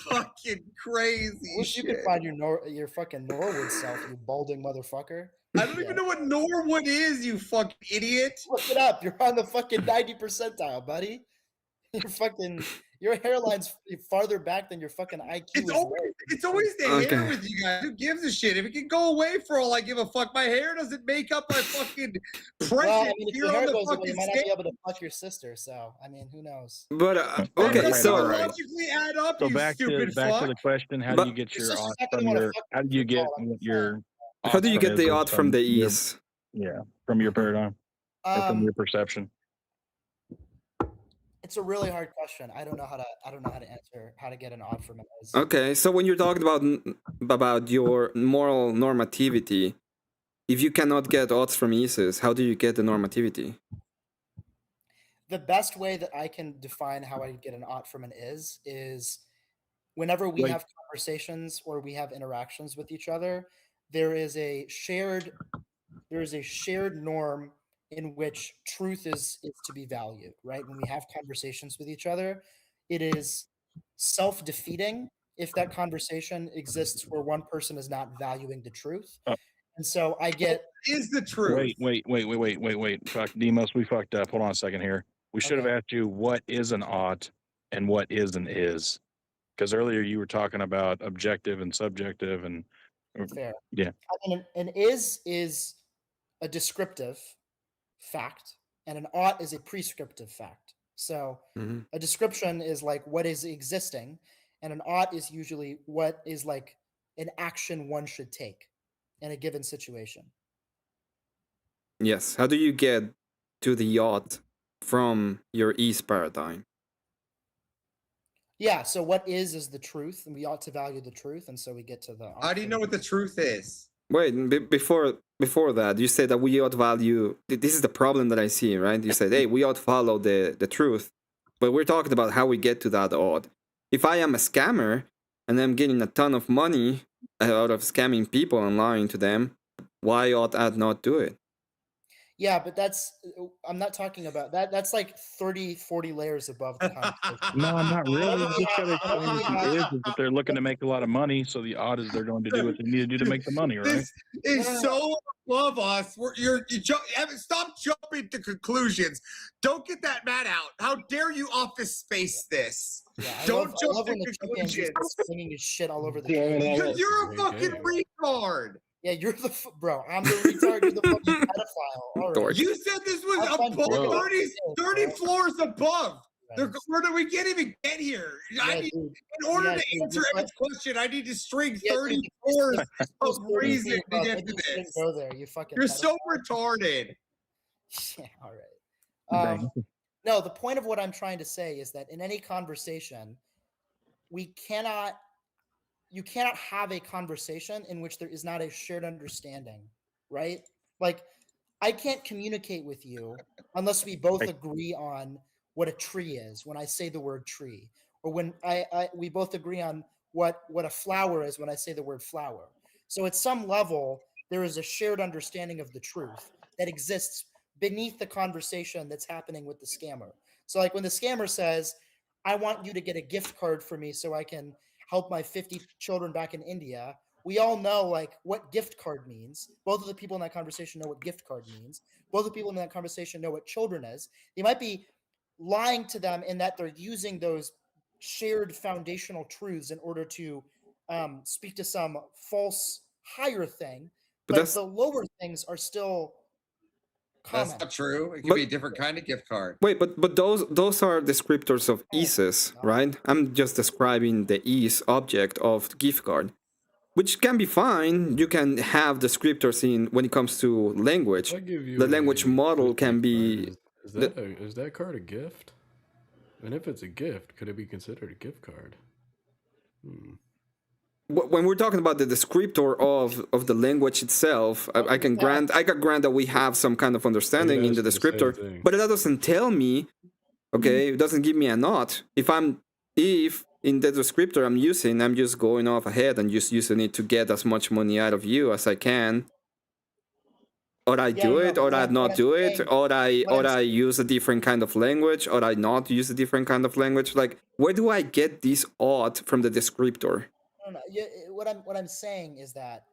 Speaker 5: Fucking crazy
Speaker 3: I wish you could find your fucking Norwood self, you balding motherfucker.
Speaker 5: I don't even know what Norwood is, you fucking idiot.
Speaker 3: Look it up. You're on the fucking 90 percentile, buddy. Your hairline's farther back than your fucking IQ.
Speaker 5: It's always the hair with you guys. Who gives a shit? If it can go away for all I give a fuck, my hair doesn't make up my fucking presence
Speaker 3: Well, I mean, if
Speaker 5: here
Speaker 3: your hair
Speaker 5: on the
Speaker 3: goes away,
Speaker 5: fucking
Speaker 3: you might not be
Speaker 5: stage.
Speaker 3: able to fuck your sister. So, I mean, who knows?
Speaker 6: But
Speaker 5: That
Speaker 6: okay,
Speaker 5: doesn't
Speaker 6: so
Speaker 5: logically add up,
Speaker 10: So
Speaker 5: you
Speaker 10: back
Speaker 5: stupid
Speaker 10: to
Speaker 5: fuck.
Speaker 10: the question: how do you get your odds from your? How do you get your?
Speaker 6: how do you get the odd from the ease?
Speaker 10: From your paradigm or from
Speaker 3: Um,
Speaker 10: your perception.
Speaker 3: It's a really hard question. I don't know how to answer how to get an odd from it.
Speaker 6: Okay, so when you're talking about your moral normativity, if you cannot get odds from eases, how do you get the normativity?
Speaker 3: The best way that I can define how I get an ought from an is whenever we have conversations or we have interactions with each other, there is a shared norm in which truth is to be valued, right? When we have conversations with each other, it is self-defeating if that conversation exists where one person is not valuing the truth. And so I get
Speaker 5: is the truth.
Speaker 10: Wait. Fuck, Demos, we fucked up. Hold on a second here. We should have asked you what is an ought and what is an is. Because earlier you were talking about objective and subjective and
Speaker 3: fair.
Speaker 10: Yeah.
Speaker 3: I mean, an is a descriptive fact, and an ought is a prescriptive fact. So a description is like what is existing, and an ought is usually what is like an action one should take in a given situation.
Speaker 6: Yes. How do you get to the yacht from your ease paradigm?
Speaker 3: Yeah, so what is the truth, and we ought to value the truth, and so we get to the.
Speaker 5: How do you know what the truth is?
Speaker 6: Wait, before that, you said that we ought value. This is the problem that I see, right? You said, hey, we ought follow the truth, but we're talking about how we get to that odd. If I am a scammer and I'm getting a ton of money out of scamming people and lying to them, why ought I not do it?
Speaker 3: Yeah, but I'm not talking about that. That's like 30, 40 layers above the conversation.
Speaker 10: No, not really. You just gotta explain what the is that they're looking to make a lot of money, so the odd is they're going to do what they need to do to make the money, right?
Speaker 5: This is so above us. Stop jumping to conclusions. Don't get that mad out. How dare you office space this?
Speaker 3: Yeah,
Speaker 5: Don't
Speaker 3: I
Speaker 5: jump
Speaker 3: love
Speaker 5: to
Speaker 3: when the champion
Speaker 5: conclusions.
Speaker 3: just singing his shit all over the
Speaker 5: Because you're a fucking retard.
Speaker 3: Yeah, you're the bro. I'm the retard. You're the fucking pedophile. All right.
Speaker 5: You said this was above 30 floors above. Where did we can't even get here? In order to answer Emmett's question, I need to string 30 floors of reason to get to this.
Speaker 3: Go there, you fucking.
Speaker 5: You're so retarded.
Speaker 3: Yeah, all right. No, the point of what I'm trying to say is that in any conversation, you cannot have a conversation in which there is not a shared understanding, right? Like, I can't communicate with you unless we both agree on what a tree is when I say the word tree, or when we both agree on what a flower is when I say the word flower. So at some level, there is a shared understanding of the truth that exists beneath the conversation that's happening with the scammer. So like when the scammer says, I want you to get a gift card for me so I can help my 50 children back in India, we all know like what gift card means. Both of the people in that conversation know what gift card means. Both of the people in that conversation know what children is. They might be lying to them in that they're using those shared foundational truths in order to speak to some false higher thing, but the lower things are still common.
Speaker 5: That's not true. It could be a different kind of gift card.
Speaker 6: Wait, but those are descriptors of eases, right? I'm just describing the ease object of gift card, which can be fine. You can have descriptors in when it comes to language. The language model can be.
Speaker 20: Is that card a gift? And if it's a gift, could it be considered a gift card?
Speaker 6: When we're talking about the descriptor of the language itself, I can grant that we have some kind of understanding in the descriptor, but that doesn't tell me, okay, it doesn't give me a not. If in the descriptor I'm using, I'm just going off ahead and just using it to get as much money out of you as I can. or I do it, or I not do it, or I use a different kind of language, or I not use a different kind of language. Like, where do I get this odd from the descriptor?
Speaker 3: No. What I'm saying is that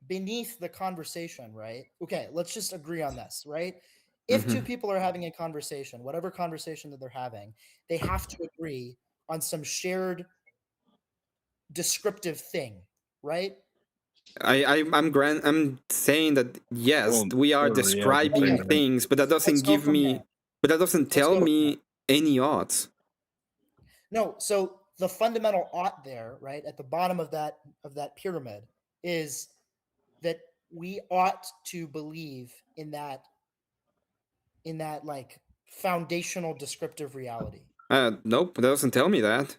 Speaker 3: beneath the conversation, right? Okay, let's just agree on this, right? If two people are having a conversation, whatever conversation that they're having, they have to agree on some shared descriptive thing, right?
Speaker 6: I'm saying that yes, we are describing things, but that doesn't give me, but that doesn't tell me any odds.
Speaker 3: No, so the fundamental ought there, right, at the bottom of that pyramid is that we ought to believe in that like foundational descriptive reality.
Speaker 6: Nope, that doesn't tell me that.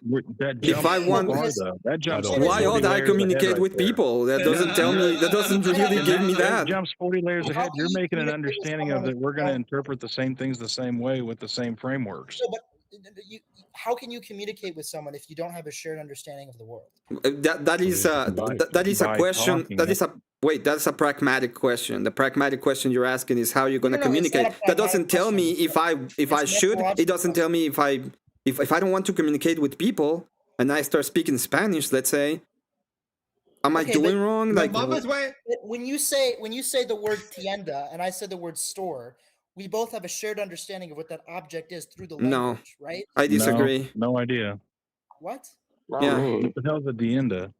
Speaker 6: If I want,
Speaker 10: why
Speaker 6: ought I communicate with people? That doesn't tell me. That doesn't really give me that.
Speaker 10: That jumps 40 layers ahead. You're making an understanding of that we're going to interpret the same things the same way with the same frameworks.
Speaker 3: No, but how can you communicate with someone if you don't have a shared understanding of the world?
Speaker 6: That is a question. That's a pragmatic question. The pragmatic question you're asking is how you're going to communicate. That doesn't tell me if I should. It doesn't tell me if I don't want to communicate with people and I start speaking Spanish, let's say, am I doing wrong? Like,
Speaker 3: when you say the word tienda and I said the word store, we both have a shared understanding of what that object is through the language, right?
Speaker 6: I disagree.
Speaker 10: No idea.
Speaker 3: What?
Speaker 6: Yeah.
Speaker 10: What the hell's a tienda?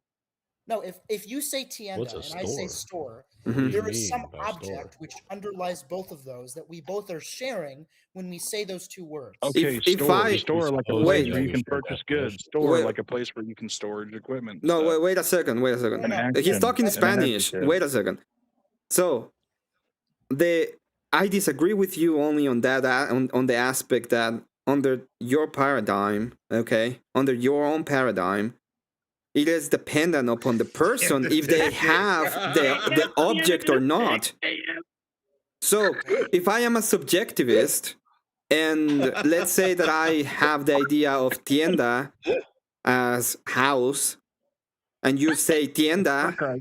Speaker 3: No, if you say tienda and I say store,
Speaker 6: Mhm.
Speaker 3: there is some object which underlies both of those that we both are sharing when we say those two words.
Speaker 10: Okay, store like a place where you can purchase goods. Store like a place where you can storage equipment.
Speaker 6: No, wait a second. He's talking Spanish. Wait a second. So, I disagree with you only on that on the aspect that under your paradigm, okay, under your own paradigm, it is dependent upon the person if they have the object or not. So, if I am a subjectivist, and let's say that I have the idea of tienda as house, and you say tienda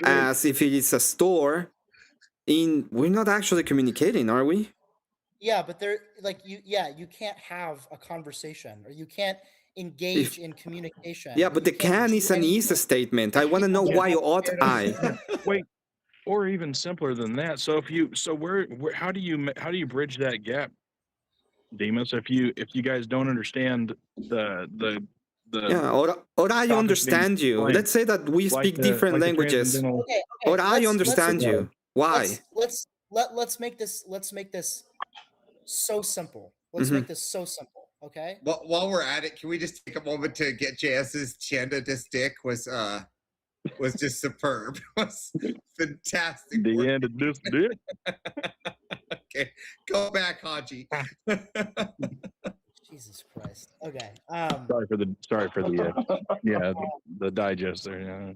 Speaker 6: as if it is a store, we're not actually communicating, are we?
Speaker 3: Yeah, but you can't have a conversation or you can't engage in communication.
Speaker 6: Yeah, but the can is an is statement. I want to know why ought I.
Speaker 10: Wait, or even simpler than that. So how do you bridge that gap, Demas? If you guys don't understand the
Speaker 6: yeah, or I understand you. Let's say that we speak different languages. Or I understand you. Why?
Speaker 3: Let's make this so simple. Let's make this so simple. Okay.
Speaker 5: Well, while we're at it, can we just take a moment to get JS's tienda de stick was just superb. It was fantastic.
Speaker 10: The end of this dick.
Speaker 5: Okay, go back, Haji.
Speaker 3: Jesus Christ. Okay.
Speaker 10: Sorry for the digest there. Yeah.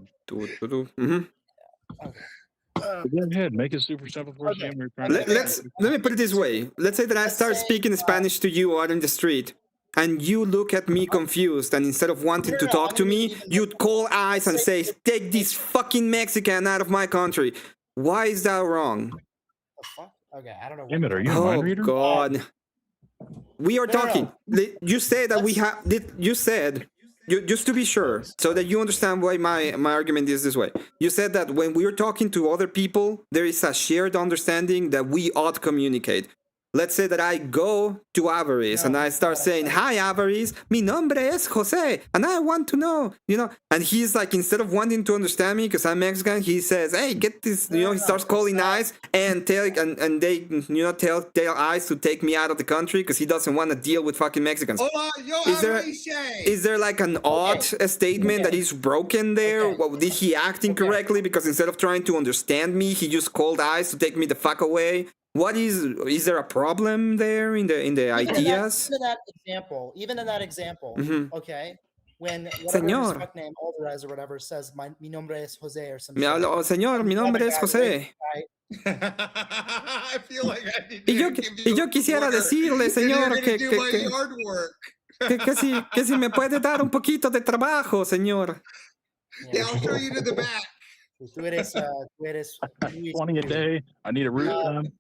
Speaker 10: Go ahead, make it super simple for us.
Speaker 6: Let me put it this way. Let's say that I start speaking Spanish to you out in the street, and you look at me confused, and instead of wanting to talk to me, you'd call eyes and say, "Take this fucking Mexican out of my country." Why is that wrong?
Speaker 3: Okay, I don't know.
Speaker 10: Emmett, are you a mind reader?
Speaker 6: Oh God. We are talking. You said that we have. You said, just to be sure, so that you understand why my argument is this way. You said that when we are talking to other people, there is a shared understanding that we ought to communicate. Let's say that I go to Avarice and I start saying, "Hi, Avarice, mi nombre es Jose, and I want to know, And he's like, instead of wanting to understand me because I'm Mexican, he says, "Hey, get this," he starts calling eyes and they tell eyes to take me out of the country because he doesn't want to deal with fucking Mexicans. Is there like an odd statement that is broken there? Well, did he act incorrectly because instead of trying to understand me, he just called eyes to take me the fuck away? What is there a problem there in the ideas?
Speaker 3: Even in that example, okay, when
Speaker 6: Señor.
Speaker 3: His fuck name, Alvarez or whatever, says mi nombre es Jose or something.
Speaker 6: Señor, mi nombre es José.
Speaker 5: I feel like I need
Speaker 6: y yo quisiera decirle, señor, que si me puede dar un poquito de trabajo, señor.
Speaker 5: Yeah, I'll show you to the back.
Speaker 3: Tú eres, Luis
Speaker 10: 20 a
Speaker 3: Q.
Speaker 10: day. I need a root time.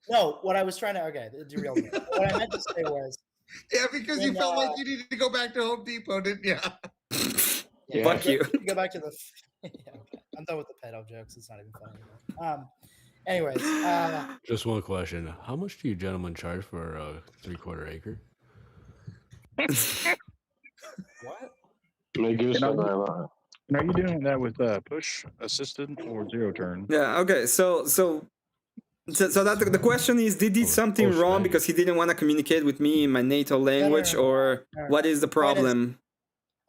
Speaker 3: No, what I was trying to derail me. What I meant to say was
Speaker 5: Yeah, because you felt like you needed to go back to Home Depot, didn't you?
Speaker 6: Fuck you.
Speaker 3: Go back to the. Yeah, okay. I'm done with the pedo jokes. It's not even funny anymore. Anyways,
Speaker 20: Just one question: how much do you gentlemen charge for a 3/4 acre?
Speaker 3: What?
Speaker 10: And are you doing that with push assisted or zero turn?
Speaker 6: Yeah. Okay. So that the question is, did he something wrong because he didn't want to communicate with me in my native language, or what is the problem?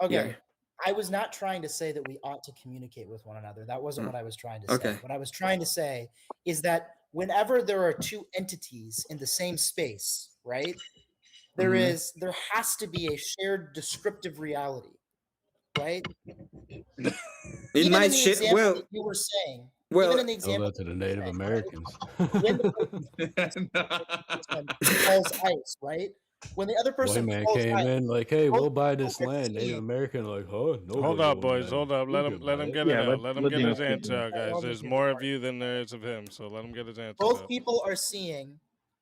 Speaker 3: Okay.
Speaker 6: here?
Speaker 3: I was not trying to say that we ought to communicate with one another. That wasn't what I was trying to say.
Speaker 6: Okay.
Speaker 3: What I was trying to say is that whenever there are two entities in the same space, right? There has to be a shared descriptive reality, right?
Speaker 6: In my
Speaker 3: the example that you were saying, even in the
Speaker 20: tell
Speaker 3: example
Speaker 20: that to the Native Americans.
Speaker 3: when the person calls ice, right? When the other
Speaker 20: White
Speaker 3: person
Speaker 20: man
Speaker 3: calls
Speaker 20: came
Speaker 3: ice,
Speaker 20: in like, "Hey, we'll buy
Speaker 3: people
Speaker 20: this
Speaker 3: get to
Speaker 20: land."
Speaker 3: see-
Speaker 20: Native American like, "Huh? No."
Speaker 14: Hold up, boys. Hold up. Let him get it
Speaker 10: Yeah,
Speaker 14: out. Let him get his
Speaker 10: Dean
Speaker 14: answer out, guys.
Speaker 3: I'll
Speaker 14: There's
Speaker 3: just
Speaker 14: more of you than there is of him, so let him get his answer
Speaker 3: both
Speaker 14: out.
Speaker 3: people are seeing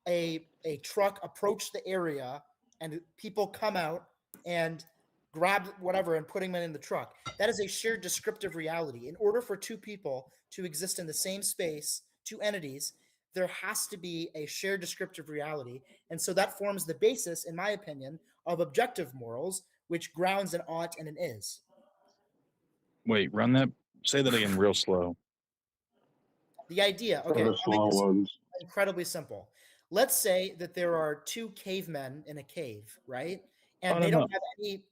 Speaker 3: a truck approach the area, and people come out and grab whatever and putting them in the truck. That is a shared descriptive reality. In order for two people to exist in the same space, two entities, there has to be a shared descriptive reality. And so that forms the basis, in my opinion, of objective morals, which grounds an ought and an is.
Speaker 10: Wait, run that. Say that again real slow.
Speaker 3: The idea, okay, I'll make this incredibly simple. Let's say that there are two cavemen in a cave, right? And they don't have any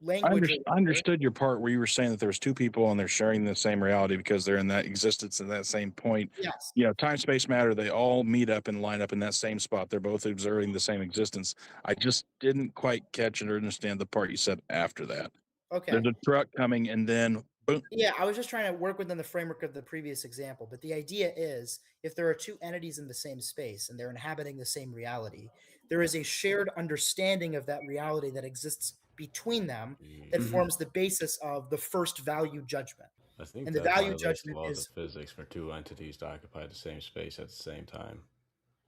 Speaker 3: language.
Speaker 10: I understood your part where you were saying that there's two people and they're sharing the same reality because they're in that existence in that same point.
Speaker 3: Yes.
Speaker 10: You know, time, space, matter, they all meet up and line up in that same spot. They're both observing the same existence. I just didn't quite catch or understand the part you said after that.
Speaker 3: Okay.
Speaker 10: There's a truck coming and then boom.
Speaker 3: Yeah, I was just trying to work within the framework of the previous example. But the idea is if there are two entities in the same space and they're inhabiting the same reality, there is a shared understanding of that reality that exists between them that forms the basis of the first value judgment.
Speaker 20: I think
Speaker 3: and the
Speaker 20: that
Speaker 3: value
Speaker 20: violates
Speaker 3: judgment
Speaker 20: laws
Speaker 3: is
Speaker 20: of physics for two entities to occupy the same space at the same time.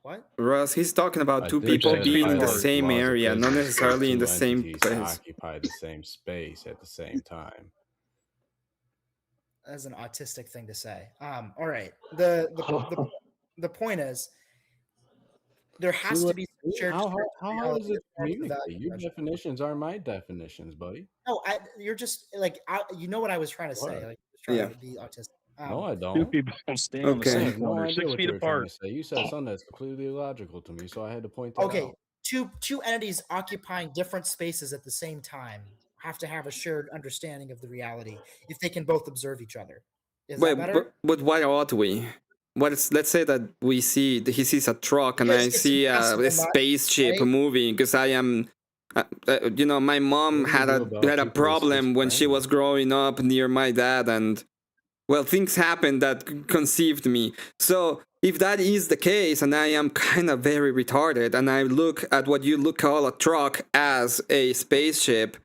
Speaker 3: what?
Speaker 6: Russ, he's talking about
Speaker 20: I
Speaker 6: two
Speaker 20: think
Speaker 6: people
Speaker 20: that
Speaker 6: being in the
Speaker 20: violates
Speaker 6: same
Speaker 20: laws of
Speaker 6: area, not
Speaker 20: physics for
Speaker 6: necessarily in
Speaker 20: two
Speaker 6: the same
Speaker 20: entities to
Speaker 6: place.
Speaker 20: occupy the same space at the same time.
Speaker 3: That's an autistic thing to say. All right. The point is there has to be some shared
Speaker 20: How hard is
Speaker 3: reality
Speaker 20: it to
Speaker 3: that forms the
Speaker 20: communicate?
Speaker 3: value
Speaker 20: Your
Speaker 3: judgment.
Speaker 20: definitions are my definitions, buddy.
Speaker 3: No, you're just like you know what I was trying to say.
Speaker 20: What?
Speaker 3: Like just trying to be autistic.
Speaker 20: No, I don't.
Speaker 10: Two people stand on the
Speaker 20: I
Speaker 10: same
Speaker 20: have no
Speaker 10: corner,
Speaker 20: idea
Speaker 10: 6
Speaker 20: what
Speaker 10: feet
Speaker 20: you were trying
Speaker 10: apart.
Speaker 20: to say. You said something that's completely illogical to me, so I had to point that
Speaker 3: Okay,
Speaker 20: out.
Speaker 3: two entities occupying different spaces at the same time have to have a shared understanding of the reality if they can both observe each other. Is that better?
Speaker 6: But why ought we? Let's say that he sees a truck and
Speaker 3: Because
Speaker 6: I
Speaker 3: it's
Speaker 6: see
Speaker 3: impossible
Speaker 6: a
Speaker 3: not,
Speaker 6: spaceship
Speaker 3: right?
Speaker 6: moving because I am, you know, my mom
Speaker 20: What do you
Speaker 6: had
Speaker 20: do
Speaker 6: a
Speaker 20: about people
Speaker 6: problem when she
Speaker 20: schizophrenia?
Speaker 6: was growing up near my dad, and well, things happened that conceived me. So if that is the case, and I am kind of very retarded, and I look at what you call a truck as a spaceship,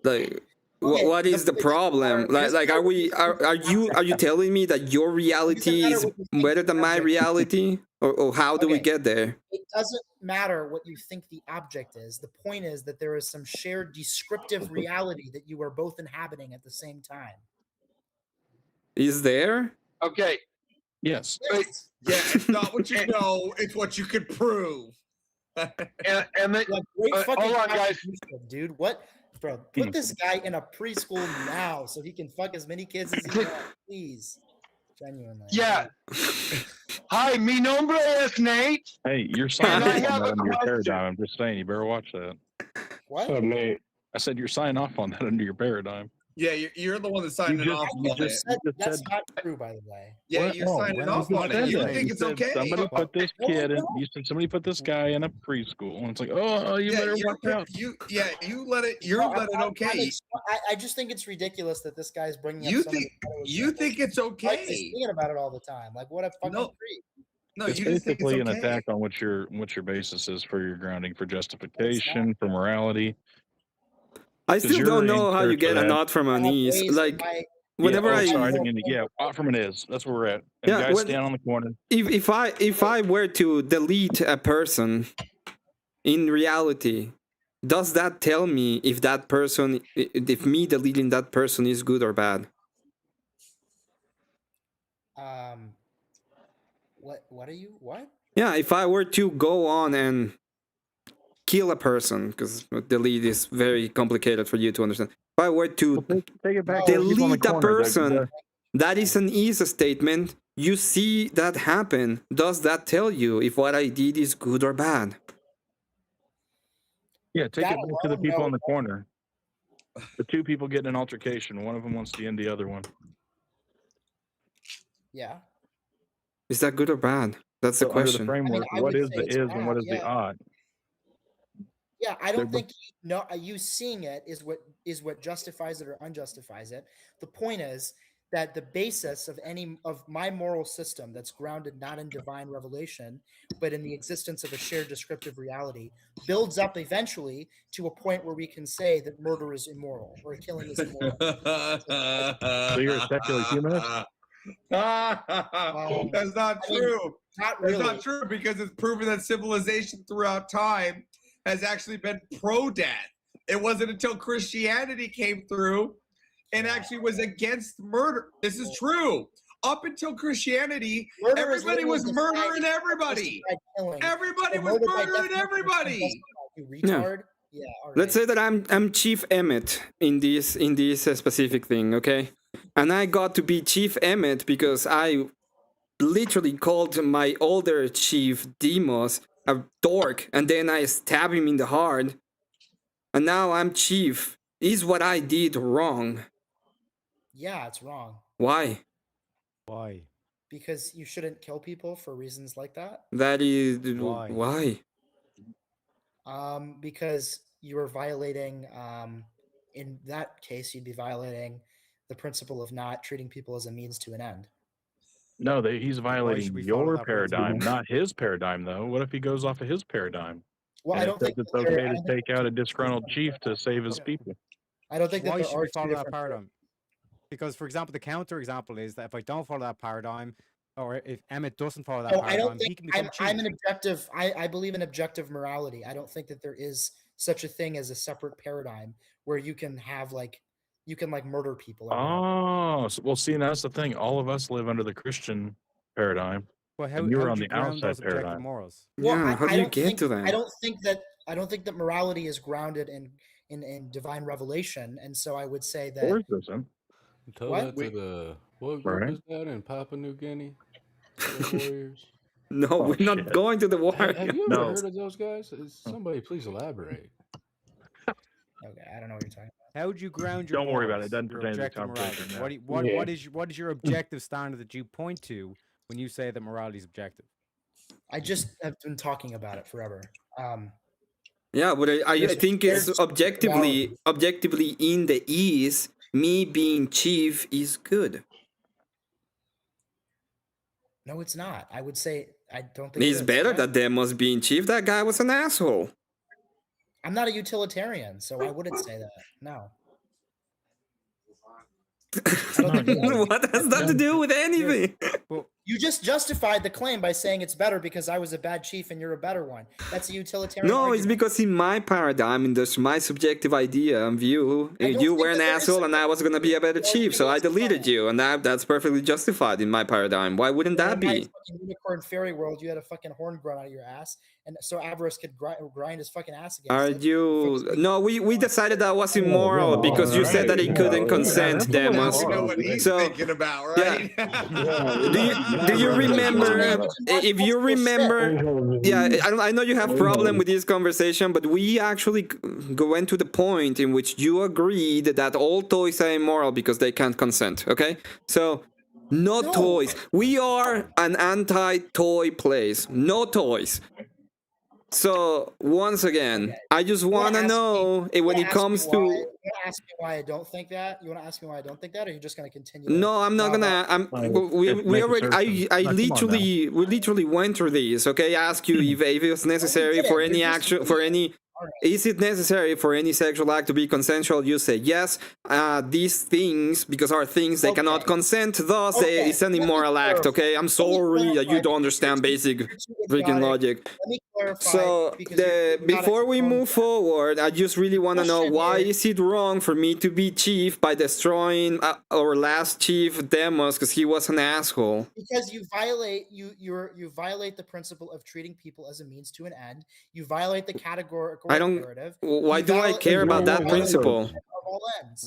Speaker 6: like.
Speaker 3: Okay,
Speaker 6: What is the problem? Like, are you telling me that your reality is
Speaker 3: what you think
Speaker 6: better than my
Speaker 3: object is.
Speaker 6: reality, or how do we
Speaker 3: Okay.
Speaker 6: get there?
Speaker 3: It doesn't matter what you think the object is. The point is that there is some shared descriptive reality that you are both inhabiting at the same time.
Speaker 6: Is there?
Speaker 5: Okay.
Speaker 10: Yes.
Speaker 3: Yes.
Speaker 5: Yeah, it's not what you know, it's what you could prove.
Speaker 3: Like, great fucking
Speaker 5: hold on, guys.
Speaker 3: contribution, dude. What, bro? Put this guy in a preschool now so he can fuck as many kids as he wants, please. Genuinely.
Speaker 5: Yeah. Hi, mi nombre es Nate.
Speaker 10: Hey, you're signing off on that under your paradigm. I'm just saying, you better watch that.
Speaker 3: What?
Speaker 19: What's up, Nate?
Speaker 10: I said you're signing off on that under your paradigm.
Speaker 5: Yeah, you're the one that's signing off on it.
Speaker 3: That's not true, by the way.
Speaker 5: Yeah,
Speaker 10: What?
Speaker 5: you're
Speaker 10: No,
Speaker 5: signing
Speaker 10: when
Speaker 5: off
Speaker 10: you
Speaker 5: on
Speaker 10: said
Speaker 5: it. You
Speaker 10: that,
Speaker 5: think
Speaker 10: you
Speaker 5: it's
Speaker 10: said
Speaker 5: okay.
Speaker 10: Somebody put this kid in. You said somebody put this guy in a preschool, and it's like, oh, you better watch out.
Speaker 5: You let it. You're letting okay.
Speaker 3: I just think it's ridiculous that this guy's bringing
Speaker 5: You
Speaker 3: up.
Speaker 5: you think it's
Speaker 3: Like,
Speaker 5: okay?
Speaker 3: he's thinking about it all the time. Like, what a fucking creep.
Speaker 5: No,
Speaker 10: It's
Speaker 5: you just think it's
Speaker 10: basically an
Speaker 5: okay.
Speaker 10: attack on what your basis is for your grounding, for justification, for morality.
Speaker 6: I
Speaker 10: 'Cause
Speaker 6: still
Speaker 10: you're
Speaker 6: don't
Speaker 10: in
Speaker 6: know how you
Speaker 10: church
Speaker 6: get
Speaker 10: for
Speaker 6: a
Speaker 10: that.
Speaker 6: nod from an ease. Like, whenever
Speaker 10: yeah,
Speaker 6: I
Speaker 10: sorry, I didn't mean to. Yeah, Offerman is. That's where we're at. And
Speaker 6: Yeah,
Speaker 10: guys
Speaker 6: when-
Speaker 10: stand on the corner.
Speaker 6: if I were to delete a person in reality, does that tell me if that person, if me deleting that person is good or bad?
Speaker 3: What are you? What?
Speaker 6: Yeah, if I were to go on and kill a person, because delete is very complicated for you to understand. If I were to
Speaker 10: Take it back to the people on the
Speaker 6: delete a
Speaker 10: corner,
Speaker 6: person, that is an easy statement. You see that happen. Does that tell you if what I did is good or bad?
Speaker 10: Yeah, take
Speaker 3: That
Speaker 10: it back to the
Speaker 3: alone,
Speaker 10: people
Speaker 3: no,
Speaker 10: on the corner. The two people getting an altercation. One of them wants to end the other one.
Speaker 3: Yeah.
Speaker 6: Is that good or bad? That's the
Speaker 10: So under the
Speaker 6: question.
Speaker 10: framework,
Speaker 3: I
Speaker 10: what
Speaker 3: would
Speaker 10: is
Speaker 3: say
Speaker 10: the
Speaker 3: it's
Speaker 10: is and what
Speaker 3: bad,
Speaker 10: is the
Speaker 3: yeah.
Speaker 10: odd?
Speaker 3: Yeah, I don't
Speaker 10: They're
Speaker 3: think you seeing it is what justifies it or unjustifies it. The point is that the basis of any of my moral system that's grounded not in divine revelation, but in the existence of a shared descriptive reality, builds up eventually to a point where we can say that murder is immoral or killing is immoral.
Speaker 10: So you're a secular humanist?
Speaker 5: That's not
Speaker 3: I mean,
Speaker 5: true.
Speaker 3: not
Speaker 5: That's
Speaker 3: really.
Speaker 5: not true because it's proven that civilization throughout time has actually been pro-death. It wasn't until Christianity came through and actually was against murder. This is true. Up until Christianity,
Speaker 3: Murder is
Speaker 5: everybody was
Speaker 3: literally
Speaker 5: murdering
Speaker 3: defined as
Speaker 5: everybody.
Speaker 3: justified killing.
Speaker 5: Everybody
Speaker 3: So
Speaker 5: was
Speaker 3: murder by
Speaker 5: murdering
Speaker 3: definition is
Speaker 5: everybody.
Speaker 3: unjustified, you
Speaker 6: Yeah.
Speaker 3: retard. Yeah, all right.
Speaker 6: Let's say that I'm Chief Emmett in this specific thing, okay? And I got to be Chief Emmett because I literally called my older chief Demos a dork, and then I stabbed him in the heart. And now I'm chief. Is what I did wrong?
Speaker 3: Yeah, it's wrong.
Speaker 6: Why?
Speaker 21: Why?
Speaker 3: Because you shouldn't kill people for reasons like that.
Speaker 6: That is
Speaker 21: Why?
Speaker 3: Because you are violating. In that case, you'd be violating the principle of not treating people as a means to an end.
Speaker 10: No, he's violating
Speaker 21: we follow
Speaker 10: your
Speaker 21: that principle?
Speaker 10: paradigm, not his paradigm, though. What if he goes off of his paradigm?
Speaker 3: Well,
Speaker 10: and
Speaker 3: I
Speaker 10: it
Speaker 3: don't
Speaker 10: says
Speaker 3: think
Speaker 10: it's
Speaker 3: that there-
Speaker 10: okay
Speaker 3: I
Speaker 10: to
Speaker 3: don't think
Speaker 10: take out a disgruntled chief to save his people.
Speaker 3: I don't think that
Speaker 21: Why
Speaker 3: there
Speaker 21: should
Speaker 3: are
Speaker 21: we
Speaker 3: two
Speaker 21: follow that
Speaker 3: different
Speaker 21: paradigm? Because, for example, the counter example is that if I don't follow that paradigm, or if Emmett doesn't follow that
Speaker 3: No, I
Speaker 21: paradigm,
Speaker 3: don't
Speaker 21: he
Speaker 3: think
Speaker 21: can become chief.
Speaker 3: I'm an objective. I believe in objective morality. I don't think that there is such a thing as a separate paradigm where you can have you can murder people. Or whatever.
Speaker 10: Oh, well, see, and that's the thing. All of us live under the Christian paradigm.
Speaker 21: Well,
Speaker 10: and you're on
Speaker 21: do you
Speaker 10: the
Speaker 21: ground
Speaker 10: outside
Speaker 21: those objective
Speaker 10: paradigm.
Speaker 21: morals?
Speaker 3: Well,
Speaker 6: Yeah, how do you get to that?
Speaker 3: I don't think that morality is grounded in divine revelation, and so I would say that.
Speaker 10: Yours isn't.
Speaker 20: Tell
Speaker 3: What?
Speaker 20: that to the what group
Speaker 10: Right.
Speaker 20: is that in Papua New Guinea? The Warriors.
Speaker 6: No,
Speaker 10: Oh,
Speaker 6: we're not
Speaker 10: shit.
Speaker 6: going to the war.
Speaker 20: Have you ever
Speaker 10: No.
Speaker 20: heard of those guys? Somebody please elaborate.
Speaker 3: Okay, I don't know what you're talking about.
Speaker 21: How would you ground your
Speaker 10: Don't worry about it.
Speaker 21: morals,
Speaker 10: It doesn't
Speaker 21: your
Speaker 10: pertain to the
Speaker 21: objective
Speaker 10: conversation
Speaker 21: morality?
Speaker 10: now.
Speaker 21: What is your objective standard that you point to when you say that morality is objective?
Speaker 3: I just have been talking about it forever.
Speaker 6: Yeah, but I think it's
Speaker 3: there's
Speaker 6: objectively in the ease, me being chief is good.
Speaker 3: No, it's not. I would say I don't think
Speaker 6: It's
Speaker 3: it is.
Speaker 6: better
Speaker 3: Yeah.
Speaker 6: that Demos being chief. That guy was an asshole.
Speaker 3: I'm not a utilitarian, so I wouldn't say that. No.
Speaker 6: What has that to do with anything?
Speaker 3: You just justified the claim by saying it's better because I was a bad chief and you're a better one. That's a utilitarian.
Speaker 6: No,
Speaker 3: argument.
Speaker 6: it's because in my paradigm, in this my subjective idea and view, you were an asshole and I was gonna be a better chief, so I deleted you, and that's perfectly justified in my paradigm. Why wouldn't that
Speaker 3: In my
Speaker 6: be?
Speaker 3: fucking unicorn fairy world, you had a fucking horn grown out of your ass, and so Avarice could grind his fucking ass against
Speaker 6: Are
Speaker 3: it.
Speaker 6: you? No, we decided that was immoral because you said that he couldn't consent, Demos.
Speaker 5: You know what he's
Speaker 6: So
Speaker 5: thinking about, right?
Speaker 6: do you remember? If you remember, yeah, I know you have problem with this conversation, but we actually went to the point in which you agreed that all toys are immoral because they can't consent. Okay, so no toys. We are an anti-toy place. No toys. So once again, I just want to know when it comes to.
Speaker 3: You want to ask me why I don't think that? You want to ask me why I don't think that, or are you just going to continue?
Speaker 6: No, I'm not gonna. We already. I literally. We literally went through these. Okay, I ask you if it was necessary for any action, for any Is it necessary for any sexual act to be consensual? You say yes. These things, because are things they cannot consent, thus it's an immoral act. Okay, I'm sorry, you don't understand basic freaking logic.
Speaker 3: Let me clarify.
Speaker 6: So before we move forward, I just really want to know, why is it wrong for me to be chief by destroying our last chief Demos because he was an asshole?
Speaker 3: Because you violate you violate the principle of treating people as a means to an end. You violate the categorical imperative.
Speaker 6: Why do I care about that principle?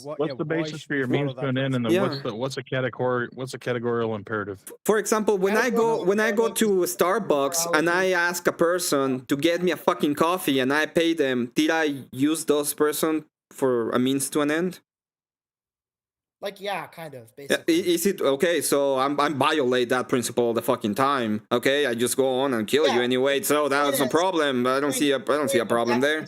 Speaker 10: What's the basis for your means to an end, and then what's a categorical imperative?
Speaker 6: For example, when I go to Starbucks and I ask a person to get me a fucking coffee and I pay them, did I use those person for a means to an end?
Speaker 3: Like, yeah, kind of, basically.
Speaker 6: Is it okay? So I violate that principle all the fucking time. Okay, I just go on and kill you anyway. So that's a problem. I don't see a problem there.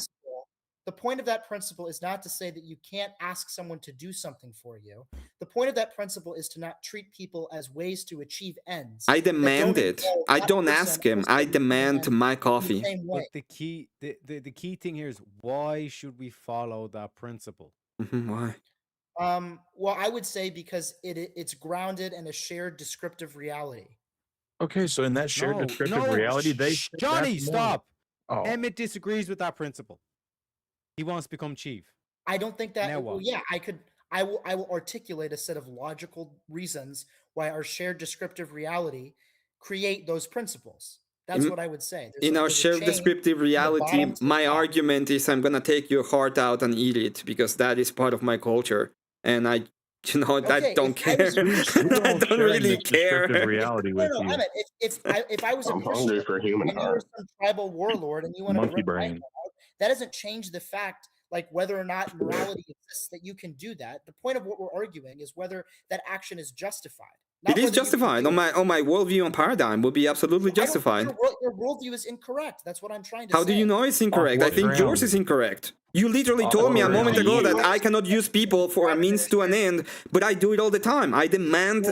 Speaker 3: The point of that principle is not to say that you can't ask someone to do something for you. The point of that principle is to not treat people as ways to achieve ends.
Speaker 6: I demand it. I don't ask him. I demand my coffee.
Speaker 21: But the key thing here is, why should we follow that principle?
Speaker 6: Why?
Speaker 3: Well, I would say because it's grounded in a shared descriptive reality.
Speaker 10: Okay, so in that shared descriptive reality,
Speaker 21: Johnny, stop. Emmett disagrees with that principle. He wants to become chief.
Speaker 3: I don't think that.
Speaker 21: Now
Speaker 3: Well,
Speaker 21: what?
Speaker 3: yeah, I will articulate a set of logical reasons why our shared descriptive reality create those principles. That's what I would say.
Speaker 6: In our shared descriptive reality, my argument is I'm gonna take your heart out and eat it because that is part of my culture, and I don't care. I don't really care.
Speaker 10: Reality with you.
Speaker 3: Emmett, if I was
Speaker 19: I'm hungry for human
Speaker 3: and you were
Speaker 19: heart.
Speaker 3: some tribal warlord and you want
Speaker 10: Monkey
Speaker 3: to
Speaker 10: brain.
Speaker 3: that doesn't change the fact, like, whether or not morality exists, that you can do that. The point of what we're arguing is whether that action is justified.
Speaker 6: It is justified on my worldview and paradigm will be absolutely justified.
Speaker 3: Your worldview is incorrect. That's what I'm trying to say.
Speaker 6: How do you know it's incorrect? I think yours is incorrect. You literally told me a moment ago that I cannot use people for a means to an end, but I do it all the time. I demand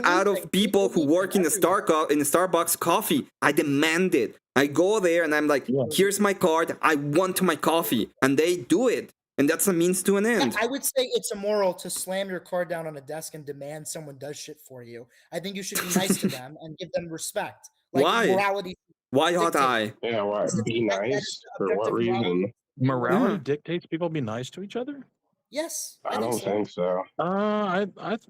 Speaker 6: out of people who work in the Starbucks coffee. I demand it. I go there and I'm like, here's my card. I want my coffee, and they do it. And that's a means to an end.
Speaker 3: I would say it's immoral to slam your card down on a desk and demand someone does shit for you. I think you should be nice to them and give them respect. Like,
Speaker 6: why?
Speaker 3: Morality.
Speaker 6: Why ought I?
Speaker 19: Yeah, why? Be nice? For what reason?
Speaker 10: Morality dictates people be nice to each other?
Speaker 3: Yes.
Speaker 19: I don't think so.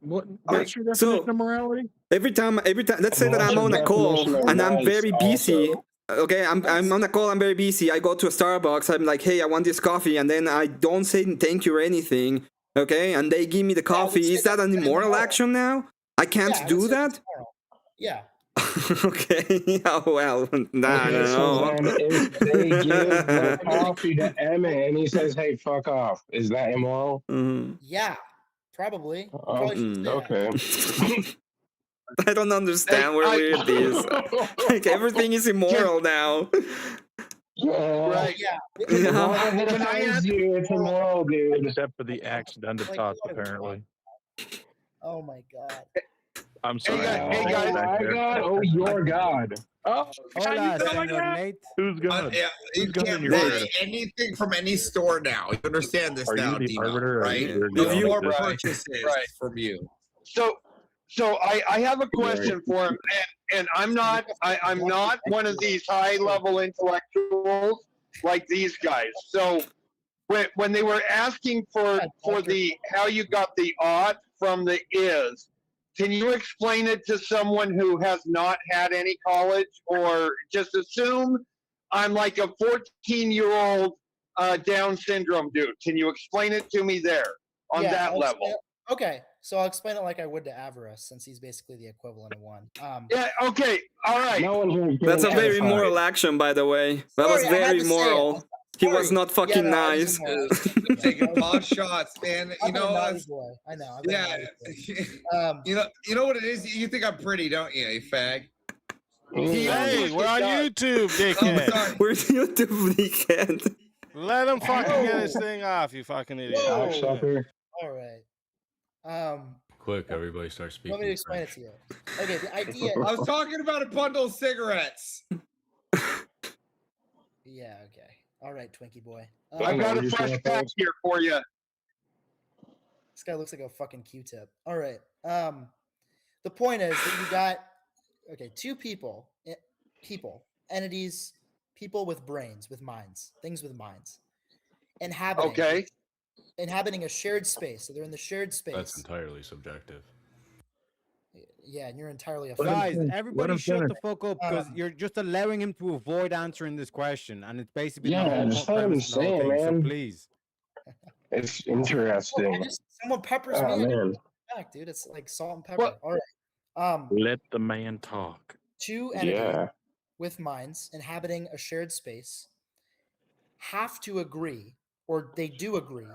Speaker 10: What's your definition of morality?
Speaker 6: Every time, let's say that I'm on a call and I'm very busy. Okay, I'm on a call, I'm very busy. I go to a Starbucks, I'm like, hey, I want this coffee, and then I don't say thank you or anything, okay? And they give me the coffee. Is that an immoral action now? I can't do that?
Speaker 3: Yeah.
Speaker 6: Okay, well, I don't know.
Speaker 19: Then if they give the coffee to Emmett and he says, hey, fuck off, is that immoral?
Speaker 3: Yeah, probably.
Speaker 19: Okay.
Speaker 6: I don't understand where we're at this. Like, everything is immoral now.
Speaker 19: Right.
Speaker 3: Yeah.
Speaker 19: It's immoral, dude.
Speaker 10: Except for the acts done to tots, apparently.
Speaker 3: Oh my god.
Speaker 10: I'm sorry.
Speaker 19: Hey guys. My God. Oh, your God.
Speaker 10: Oh,
Speaker 21: hola, Senor Nate.
Speaker 10: Who's God?
Speaker 5: You can't buy anything from any store now. You understand this now, Dino, right? No more purchases from you.
Speaker 7: So I have a question for him, and I'm not one of these high level intellectuals like these guys. So when they were asking for the how you got the ought from the is, can you explain it to someone who has not had any college, or just assume I'm like a 14-year-old Down syndrome dude? Can you explain it to me there on that level?
Speaker 3: Okay. So I'll explain it like I would to Avarice, since he's basically the equivalent of one.
Speaker 7: Yeah, okay, all right.
Speaker 6: That's a very moral action, by the way. That was very moral. He was not fucking nice.
Speaker 5: Taking pot shots, man. You know,
Speaker 3: I know.
Speaker 5: Yeah. You know what it is? You think I'm pretty, don't you, you fag?
Speaker 14: Hey, we're on YouTube, dickhead.
Speaker 6: We're YouTube, dickhead.
Speaker 14: Let him fucking get his thing off, you fucking idiot.
Speaker 3: All right.
Speaker 20: Quick, everybody start speaking.
Speaker 3: Let me explain it to you. Okay, the idea.
Speaker 5: I was talking about a bundle of cigarettes.
Speaker 3: Yeah, okay. All right, Twinkie boy.
Speaker 7: I got a fresh pack here for you.
Speaker 3: This guy looks like a fucking Q-tip. All right. The point is that you got two people, entities, people with brains, with minds, things with minds, inhabiting a shared space. So they're in the shared space.
Speaker 20: That's entirely subjective.
Speaker 3: Yeah, and you're entirely a
Speaker 21: Guys, everybody shut the fuck up because you're just allowing him to avoid answering this question, and it's basically the whole
Speaker 19: just let him
Speaker 21: premise of the whole
Speaker 19: say it,
Speaker 21: thing. So
Speaker 19: man.
Speaker 21: please.
Speaker 19: It's interesting.
Speaker 3: Someone peppers me.
Speaker 19: Man.
Speaker 3: Back, dude. It's like salt and pepper. All right.
Speaker 10: Let the man talk.
Speaker 3: Two entities with minds inhabiting a shared space have to agree, or they do agree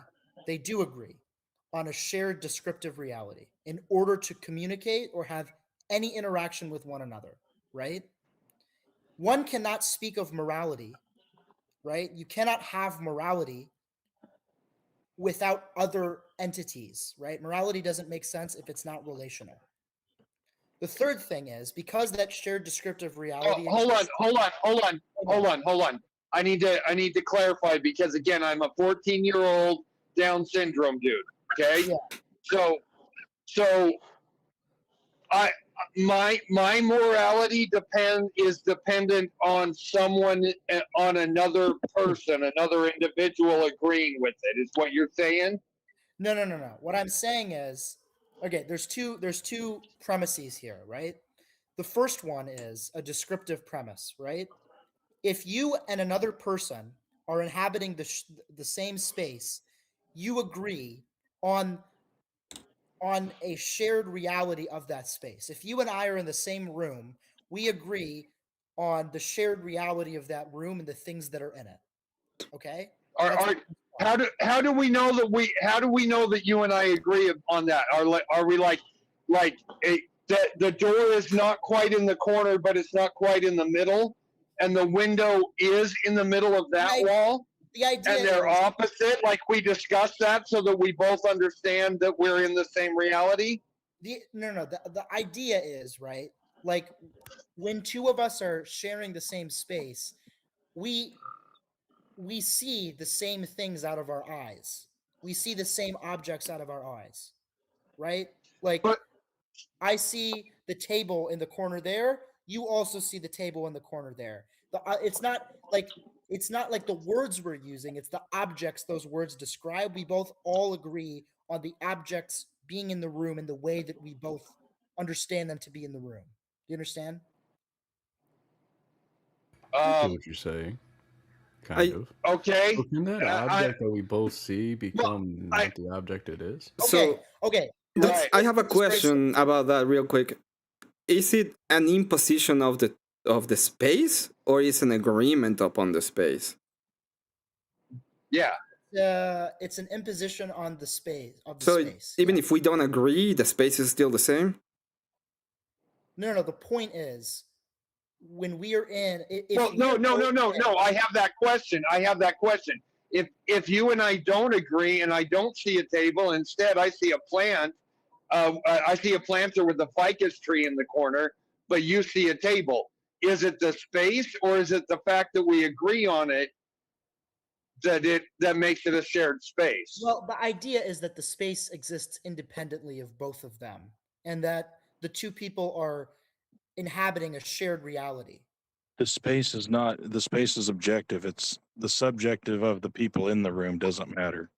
Speaker 3: on a shared descriptive reality in order to communicate or have any interaction with one another, right? One cannot speak of morality, right? You cannot have morality without other entities, right? Morality doesn't make sense if it's not relational. The third thing is, because that shared descriptive reality.
Speaker 7: Hold on. I need to clarify, because again, I'm a 14-year-old Down syndrome dude. Okay. Yeah. So my morality is dependent on someone, on another person, another individual agreeing with it, is what you're saying?
Speaker 3: No. What I'm saying is, there's two premises here, right? The first one is a descriptive premise, right? If you and another person are inhabiting the same space, you agree on a shared reality of that space. If you and I are in the same room, we agree on the shared reality of that room and the things that are in it. Okay?
Speaker 7: How do we know that you and I agree on that? Are we like the door is not quite in the corner, but it's not quite in the middle, and the window is in the middle of that wall?
Speaker 3: The idea
Speaker 7: and they're opposite, like we discussed that, so that we both understand that we're in the same reality?
Speaker 3: The idea is, right, like when two of us are sharing the same space, we see the same things out of our eyes. We see the same objects out of our eyes, right? Like, I see the table in the corner there. You also see the table in the corner there. It's not like the words we're using. It's the objects those words describe. We both all agree on the objects being in the room in the way that we both understand them to be in the room. Do you understand?
Speaker 20: I see what you're saying. Kind of.
Speaker 7: Okay.
Speaker 20: So can that object that we both see become not the object it is?
Speaker 3: Okay.
Speaker 6: I have a question about that real quick. Is it an imposition of the space, or is an agreement upon the space?
Speaker 7: Yeah.
Speaker 3: It's an imposition on the space space.
Speaker 6: Even if we don't agree, the space is still the same?
Speaker 3: No. The point is, when we are in,
Speaker 7: No. I have that question. If you and I don't agree, and I don't see a table, instead I see a plant. I see a planter with a ficus tree in the corner, but you see a table. Is it the space, or is it the fact that we agree on it that makes it a shared space?
Speaker 3: Well, the idea is that the space exists independently of both of them, and that the two people are inhabiting a shared reality.
Speaker 10: The space is objective. It's the subjective of the people in the room doesn't matter.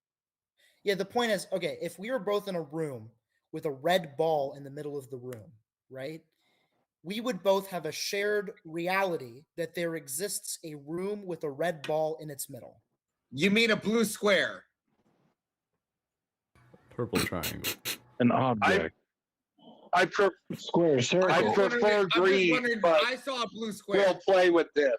Speaker 3: Yeah, the point is, if we were both in a room with a red ball in the middle of the room, right? We would both have a shared reality that there exists a room with a red ball in its middle.
Speaker 5: You mean a blue square?
Speaker 20: Purple triangle.
Speaker 10: An object.
Speaker 7: I prefer
Speaker 19: square circle.
Speaker 7: I prefer green, but
Speaker 5: I saw a blue square.
Speaker 7: We'll play with this.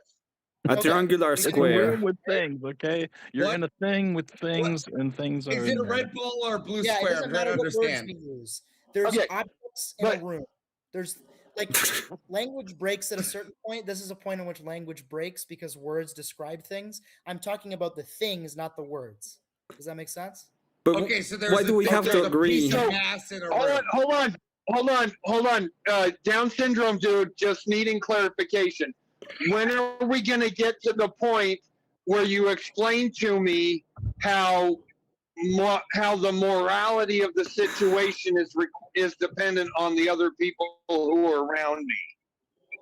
Speaker 6: A triangular square.
Speaker 10: Room with things, okay? You're in a thing with things, and things are.
Speaker 5: Is it
Speaker 10: in
Speaker 5: a
Speaker 10: there.
Speaker 5: red ball or a blue
Speaker 3: Yeah,
Speaker 5: square?
Speaker 3: it doesn't matter what words we use. There's objects in a room. There's like language breaks at a certain point. This is a point in which language breaks because words describe things. I'm talking about the things, not the words. Does that make sense?
Speaker 6: But
Speaker 5: okay, so there's
Speaker 6: why do we have to agree?
Speaker 7: Hold on. Down syndrome dude, just needing clarification. When are we going to get to the point where you explain to me how the morality of the situation is dependent on the other people who are around me.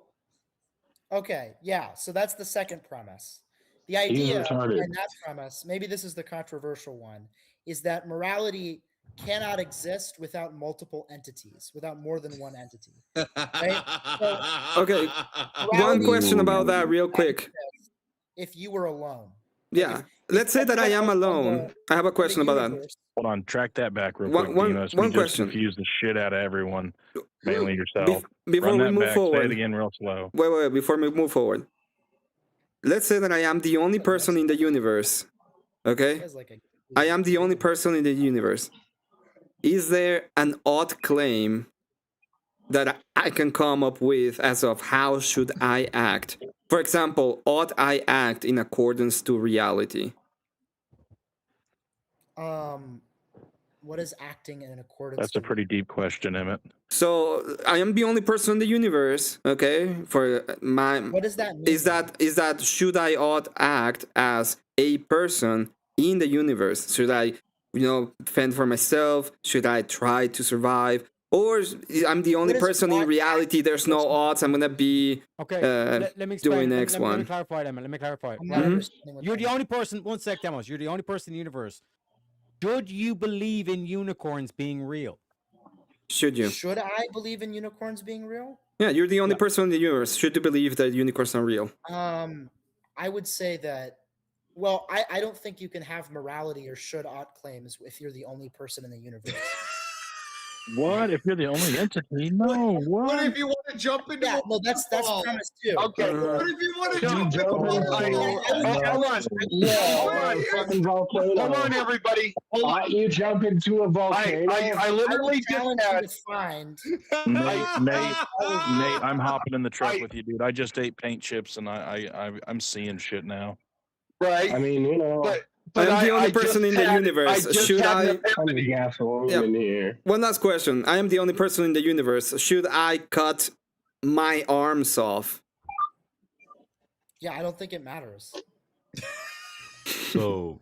Speaker 3: Okay, yeah. So that's the second premise. The
Speaker 19: He's
Speaker 3: idea
Speaker 19: retarded.
Speaker 3: behind that premise, maybe this is the controversial one, is that morality cannot exist without multiple entities, without more than one entity. Right? So
Speaker 6: Okay, one
Speaker 3: morality
Speaker 6: question
Speaker 3: would
Speaker 6: about that
Speaker 3: only
Speaker 6: real quick.
Speaker 3: exist if you were alone.
Speaker 6: Yeah, let's say that I am alone. I have a question about that.
Speaker 3: universe.
Speaker 10: Hold on, track that back real
Speaker 6: One-
Speaker 10: quick,
Speaker 6: one-
Speaker 10: Dinos.
Speaker 6: one
Speaker 10: We just
Speaker 6: question.
Speaker 10: confused the shit out of everyone, mainly yourself.
Speaker 6: Before
Speaker 10: Run
Speaker 6: we
Speaker 10: that
Speaker 6: move
Speaker 10: back.
Speaker 6: forward,
Speaker 10: Say it again real slow.
Speaker 6: Wait, before we move forward. Let's say that I am the only person in the universe. Okay?
Speaker 3: Has like a
Speaker 6: I am the only person in the universe. Is there an odd claim that I can come up with as of how should I act? For example, ought I act in accordance to reality?
Speaker 3: What is acting in accordance
Speaker 10: That's a pretty deep question, Emmett.
Speaker 6: So I am the only person in the universe, okay? For my
Speaker 3: What does that mean?
Speaker 6: is that should I ought act as a person in the universe? Should I, fend for myself? Should I try to survive? Or I'm the only person in reality. There's no odds. I'm gonna be
Speaker 21: Okay, let me
Speaker 6: doing
Speaker 21: explain.
Speaker 6: next
Speaker 21: Let me
Speaker 6: one.
Speaker 21: clarify, Emma. Let me clarify.
Speaker 3: I'm not understanding what
Speaker 21: You're the only person. One sec, Demos. You're the only person in the universe. Should you believe in unicorns being real?
Speaker 6: Should you?
Speaker 3: Should I believe in unicorns being real?
Speaker 6: Yeah, you're the only person in the universe. Should you believe that unicorns are real?
Speaker 3: I would say that. Well, I don't think you can have morality or should ought claims if you're the only person in the universe.
Speaker 10: What if you're the only entity? No.
Speaker 5: What if you want to jump into?
Speaker 3: Yeah, no, that's premise too.
Speaker 7: Okay.
Speaker 5: What if you want to jump into?
Speaker 7: Hold on, everybody. Hold on.
Speaker 19: You jump into a volcano.
Speaker 7: I literally just had.
Speaker 10: Nate, I'm hopping in the truck with you, dude. I just ate paint chips and I'm seeing shit now.
Speaker 7: Right.
Speaker 19: I mean,
Speaker 6: But I'm the only person in the universe. Should I?
Speaker 19: In here.
Speaker 6: One last question. I am the only person in the universe. Should I cut my arms off?
Speaker 3: Yeah, I don't think it matters.
Speaker 20: So,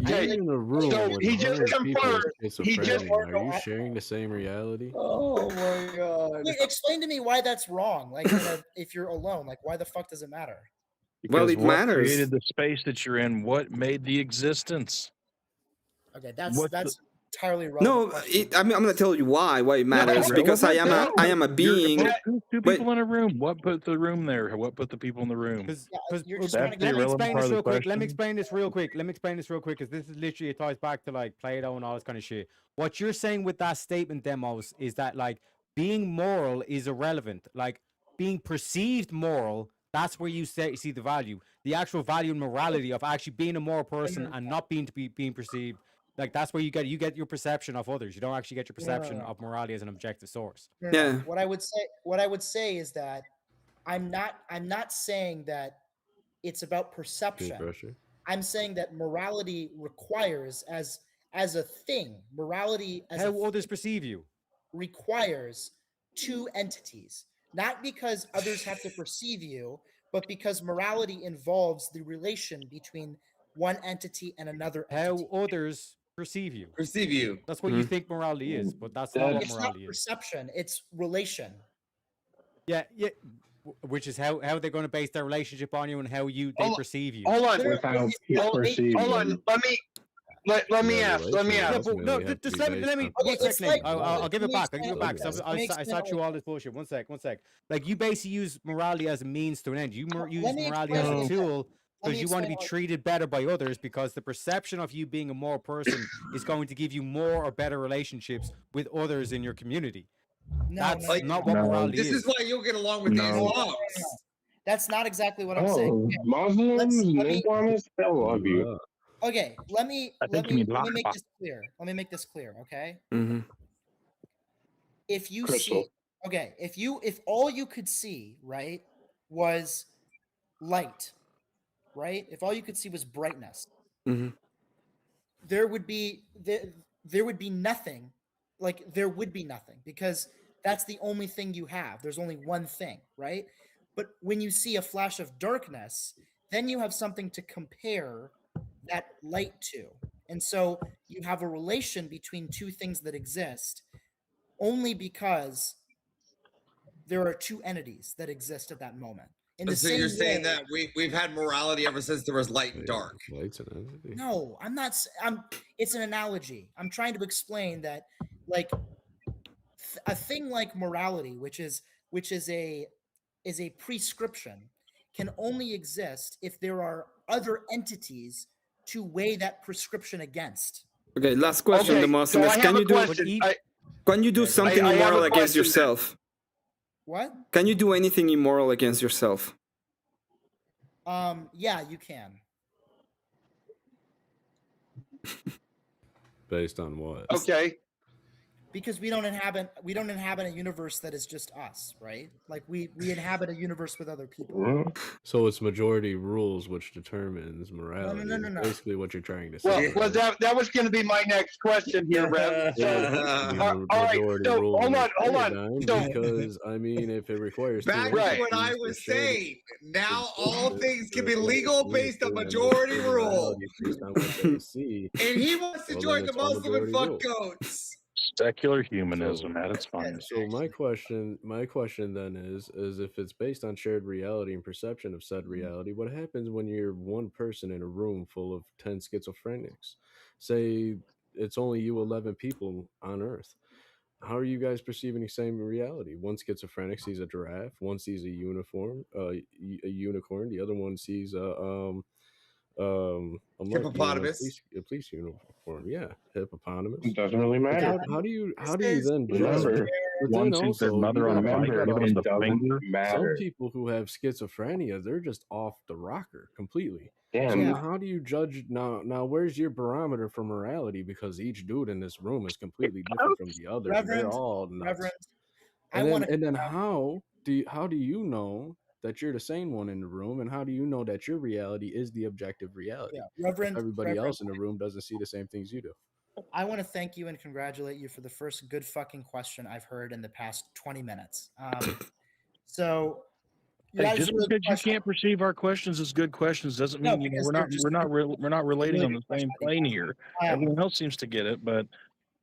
Speaker 20: you're in a room
Speaker 7: so
Speaker 20: with
Speaker 7: he just
Speaker 20: 100 people
Speaker 7: confirmed-
Speaker 20: with
Speaker 7: he just-
Speaker 20: schizophrenia. Are you sharing the same reality?
Speaker 5: Oh my god!
Speaker 3: Wait, explain to me why that's wrong. Like, if you're alone, like, why the fuck does it matter?
Speaker 10: Because
Speaker 6: it
Speaker 10: what
Speaker 6: matters.
Speaker 10: created the space that you're in? What made the existence?
Speaker 3: Okay, that's
Speaker 10: What's
Speaker 3: entirely wrong.
Speaker 6: No, I'm gonna tell you why it matters. Because I am a being.
Speaker 10: Two people in a room. What put the room there? What put the people in the room?
Speaker 3: You're just
Speaker 10: That's
Speaker 3: trying to
Speaker 10: the
Speaker 21: Let me explain
Speaker 10: irrelevant part
Speaker 21: this
Speaker 10: of
Speaker 21: real
Speaker 10: the
Speaker 21: quick. Let me
Speaker 10: question.
Speaker 21: explain this real quick. Because this is literally, it ties back to like Plato and all this kind of shit. What you're saying with that statement, Demos, is that like being moral is irrelevant. Like being perceived moral, that's where you see the value. The actual value and morality of actually being a moral person and not being perceived. Like that's where you get your perception of others. You don't actually get your perception of morality as an objective source.
Speaker 3: No. What I would say is that I'm not saying that it's about perception.
Speaker 20: Pressure.
Speaker 3: I'm saying that morality requires as a thing, morality as
Speaker 21: how others perceive you
Speaker 3: requires two entities. Not because others have to perceive you, but because morality involves the relation between one entity and another entity.
Speaker 21: How others perceive you.
Speaker 5: Perceive you.
Speaker 21: That's what you think morality is, but that's not what
Speaker 3: It's not
Speaker 21: morality is.
Speaker 3: perception, it's relation.
Speaker 21: Yeah. Which is how they're going to base their relationship on you and how they perceive you.
Speaker 7: Hold on.
Speaker 19: Without
Speaker 7: Hold on. Let me ask.
Speaker 21: Yeah, but no, just let me.
Speaker 3: Okay,
Speaker 21: One
Speaker 3: it's
Speaker 21: sec,
Speaker 3: like-
Speaker 21: Nate. I'll give it back. I'll give it back.
Speaker 3: Let me
Speaker 21: I
Speaker 3: explain
Speaker 21: sat through all this bullshit. One sec. Like you basically use morality as a means to an end. You use
Speaker 3: Let me
Speaker 21: morality
Speaker 3: explain
Speaker 21: as a
Speaker 3: it.
Speaker 21: tool
Speaker 3: Let
Speaker 21: because
Speaker 3: me
Speaker 21: you want to be
Speaker 3: explain
Speaker 21: treated better by others because the perception of you being a moral person is going to give you more or better relationships with others in your community. That's not what morality
Speaker 5: This
Speaker 21: is.
Speaker 5: is why you'll get along with the Islams.
Speaker 3: That's not exactly what I'm saying. Okay,
Speaker 19: Muslims,
Speaker 3: let me-
Speaker 19: Islamists, they love you.
Speaker 3: Okay, let me make this clear. Let me make this clear, okay?
Speaker 6: Mm-hmm.
Speaker 3: If you
Speaker 19: Crystal.
Speaker 3: see, okay, if all you could see, right, was light, right? If all you could see was brightness,
Speaker 6: Mm-hmm.
Speaker 3: there would be nothing. Like there would be nothing because that's the only thing you have. There's only one thing, right? But when you see a flash of darkness, then you have something to compare that light to. And so you have a relation between two things that exist only because there are two entities that exist at that moment. In the
Speaker 5: So
Speaker 3: same
Speaker 5: you're saying
Speaker 3: way,
Speaker 5: that we've had morality ever since there was light and dark.
Speaker 3: no, I'm not. It's an analogy. I'm trying to explain that, like, a thing like morality, which is a prescription, can only exist if there are other entities to weigh that prescription against.
Speaker 6: Okay, last question,
Speaker 7: Okay,
Speaker 6: Donos.
Speaker 7: so I have a question.
Speaker 6: Can you do something
Speaker 7: I have
Speaker 6: immoral
Speaker 7: a
Speaker 6: against
Speaker 7: question.
Speaker 6: yourself?
Speaker 3: What?
Speaker 6: Can you do anything immoral against yourself?
Speaker 3: Yeah, you can.
Speaker 20: Based on what?
Speaker 7: Okay.
Speaker 3: Because we don't inhabit a universe that is just us, right? Like we inhabit a universe with other people.
Speaker 20: So it's majority rules which determines morality.
Speaker 3: No.
Speaker 20: Basically, what you're trying to say.
Speaker 7: Well, that was going to be my next question here, Rev. So, all right. So hold on. So,
Speaker 20: Because I mean, if it requires
Speaker 5: back to what I was saying. Now all things can be legal based on majority rule.
Speaker 20: Based on what they see.
Speaker 5: And he wants to join the Muslim and fuck goats.
Speaker 10: Secular humanism at its finest.
Speaker 20: So my question then is if it's based on shared reality and perception of said reality, what happens when you're one person in a room full of 10 schizophrenics? Say it's only you 11 people on Earth. How are you guys perceiving the same reality? One schizophrenic sees a giraffe, one sees a unicorn, the other one sees a monkey,
Speaker 5: hippopotamus,
Speaker 20: a police uniform. Yeah, hippopotamus.
Speaker 19: It doesn't really matter.
Speaker 20: How do you then judge?
Speaker 19: Remember,
Speaker 20: But
Speaker 10: one
Speaker 20: then
Speaker 10: sees their
Speaker 20: also,
Speaker 10: mother
Speaker 20: you
Speaker 10: on a
Speaker 20: gotta
Speaker 10: bike,
Speaker 20: think
Speaker 10: the other
Speaker 20: about
Speaker 10: one's
Speaker 19: it
Speaker 10: a
Speaker 19: doesn't
Speaker 10: finger.
Speaker 20: some
Speaker 19: matter.
Speaker 20: people who have schizophrenia, they're just off the rocker completely.
Speaker 19: Yeah.
Speaker 20: So now how do you judge now where's your barometer for morality? Because each dude in this room is completely different from the other. They're
Speaker 3: Reverend,
Speaker 20: all nuts.
Speaker 3: Reverend,
Speaker 20: And then how do you know that you're the sane one in the room, and how do you know that your reality is the objective reality?
Speaker 3: Yeah, Reverend,
Speaker 20: if everybody
Speaker 3: Reverend,
Speaker 20: else in the room doesn't see the same things you do.
Speaker 3: I want to thank you and congratulate you for the first good fucking question I've heard in the past 20 minutes. So
Speaker 10: Hey,
Speaker 3: that is
Speaker 10: just
Speaker 3: a really
Speaker 10: because
Speaker 3: good
Speaker 10: you
Speaker 3: question.
Speaker 10: can't perceive our questions as good questions doesn't
Speaker 3: No,
Speaker 10: mean
Speaker 3: because
Speaker 10: we're
Speaker 3: they're
Speaker 10: not
Speaker 3: just
Speaker 10: we're not relating
Speaker 3: really
Speaker 10: on
Speaker 3: good
Speaker 10: the same
Speaker 3: question,
Speaker 10: plane here. Everyone else seems to get it, but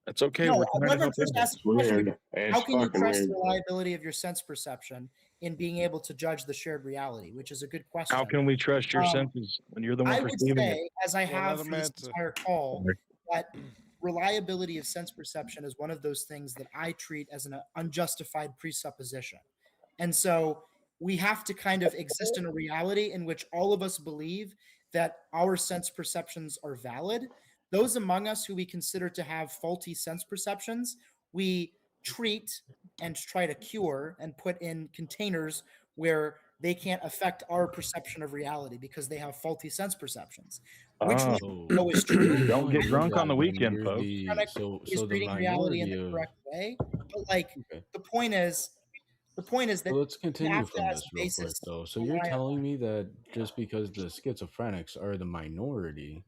Speaker 10: that's okay.
Speaker 3: No,
Speaker 10: We're trying to
Speaker 3: Reverend
Speaker 10: help
Speaker 3: first
Speaker 10: out.
Speaker 3: asked a question.
Speaker 19: Weird.
Speaker 3: How
Speaker 19: It's
Speaker 3: can you
Speaker 19: fucking
Speaker 3: trust
Speaker 19: weird.
Speaker 3: the reliability of your sense perception in being able to judge the shared reality, which is a good question.
Speaker 10: How can we trust your
Speaker 3: Um,
Speaker 10: senses when you're the one
Speaker 3: I would
Speaker 10: perceiving it?
Speaker 3: say, as I
Speaker 14: Well,
Speaker 3: have
Speaker 14: let
Speaker 3: for
Speaker 14: him
Speaker 3: this
Speaker 14: answer.
Speaker 3: entire call, that reliability of sense perception is one of those things that I treat as an unjustified presupposition. And so we have to kind of exist in a reality in which all of us believe that our sense perceptions are valid. Those among us who we consider to have faulty sense perceptions, we treat and try to cure and put in containers where they can't affect our perception of reality because they have faulty sense perceptions. Which one
Speaker 10: Oh,
Speaker 3: we know is true?
Speaker 10: don't get drunk on the
Speaker 20: When
Speaker 10: weekend,
Speaker 20: you're
Speaker 10: folks.
Speaker 3: Is
Speaker 20: the
Speaker 3: reading reality in
Speaker 20: minority
Speaker 3: the
Speaker 20: of
Speaker 3: correct way. But like
Speaker 20: okay.
Speaker 3: the point is that
Speaker 20: So let's
Speaker 3: you
Speaker 20: continue
Speaker 3: have to,
Speaker 20: from
Speaker 3: as
Speaker 20: this
Speaker 3: a
Speaker 20: real quick
Speaker 3: basis,
Speaker 20: though. So you're
Speaker 3: rely on.
Speaker 20: telling me that just because the schizophrenics are the minority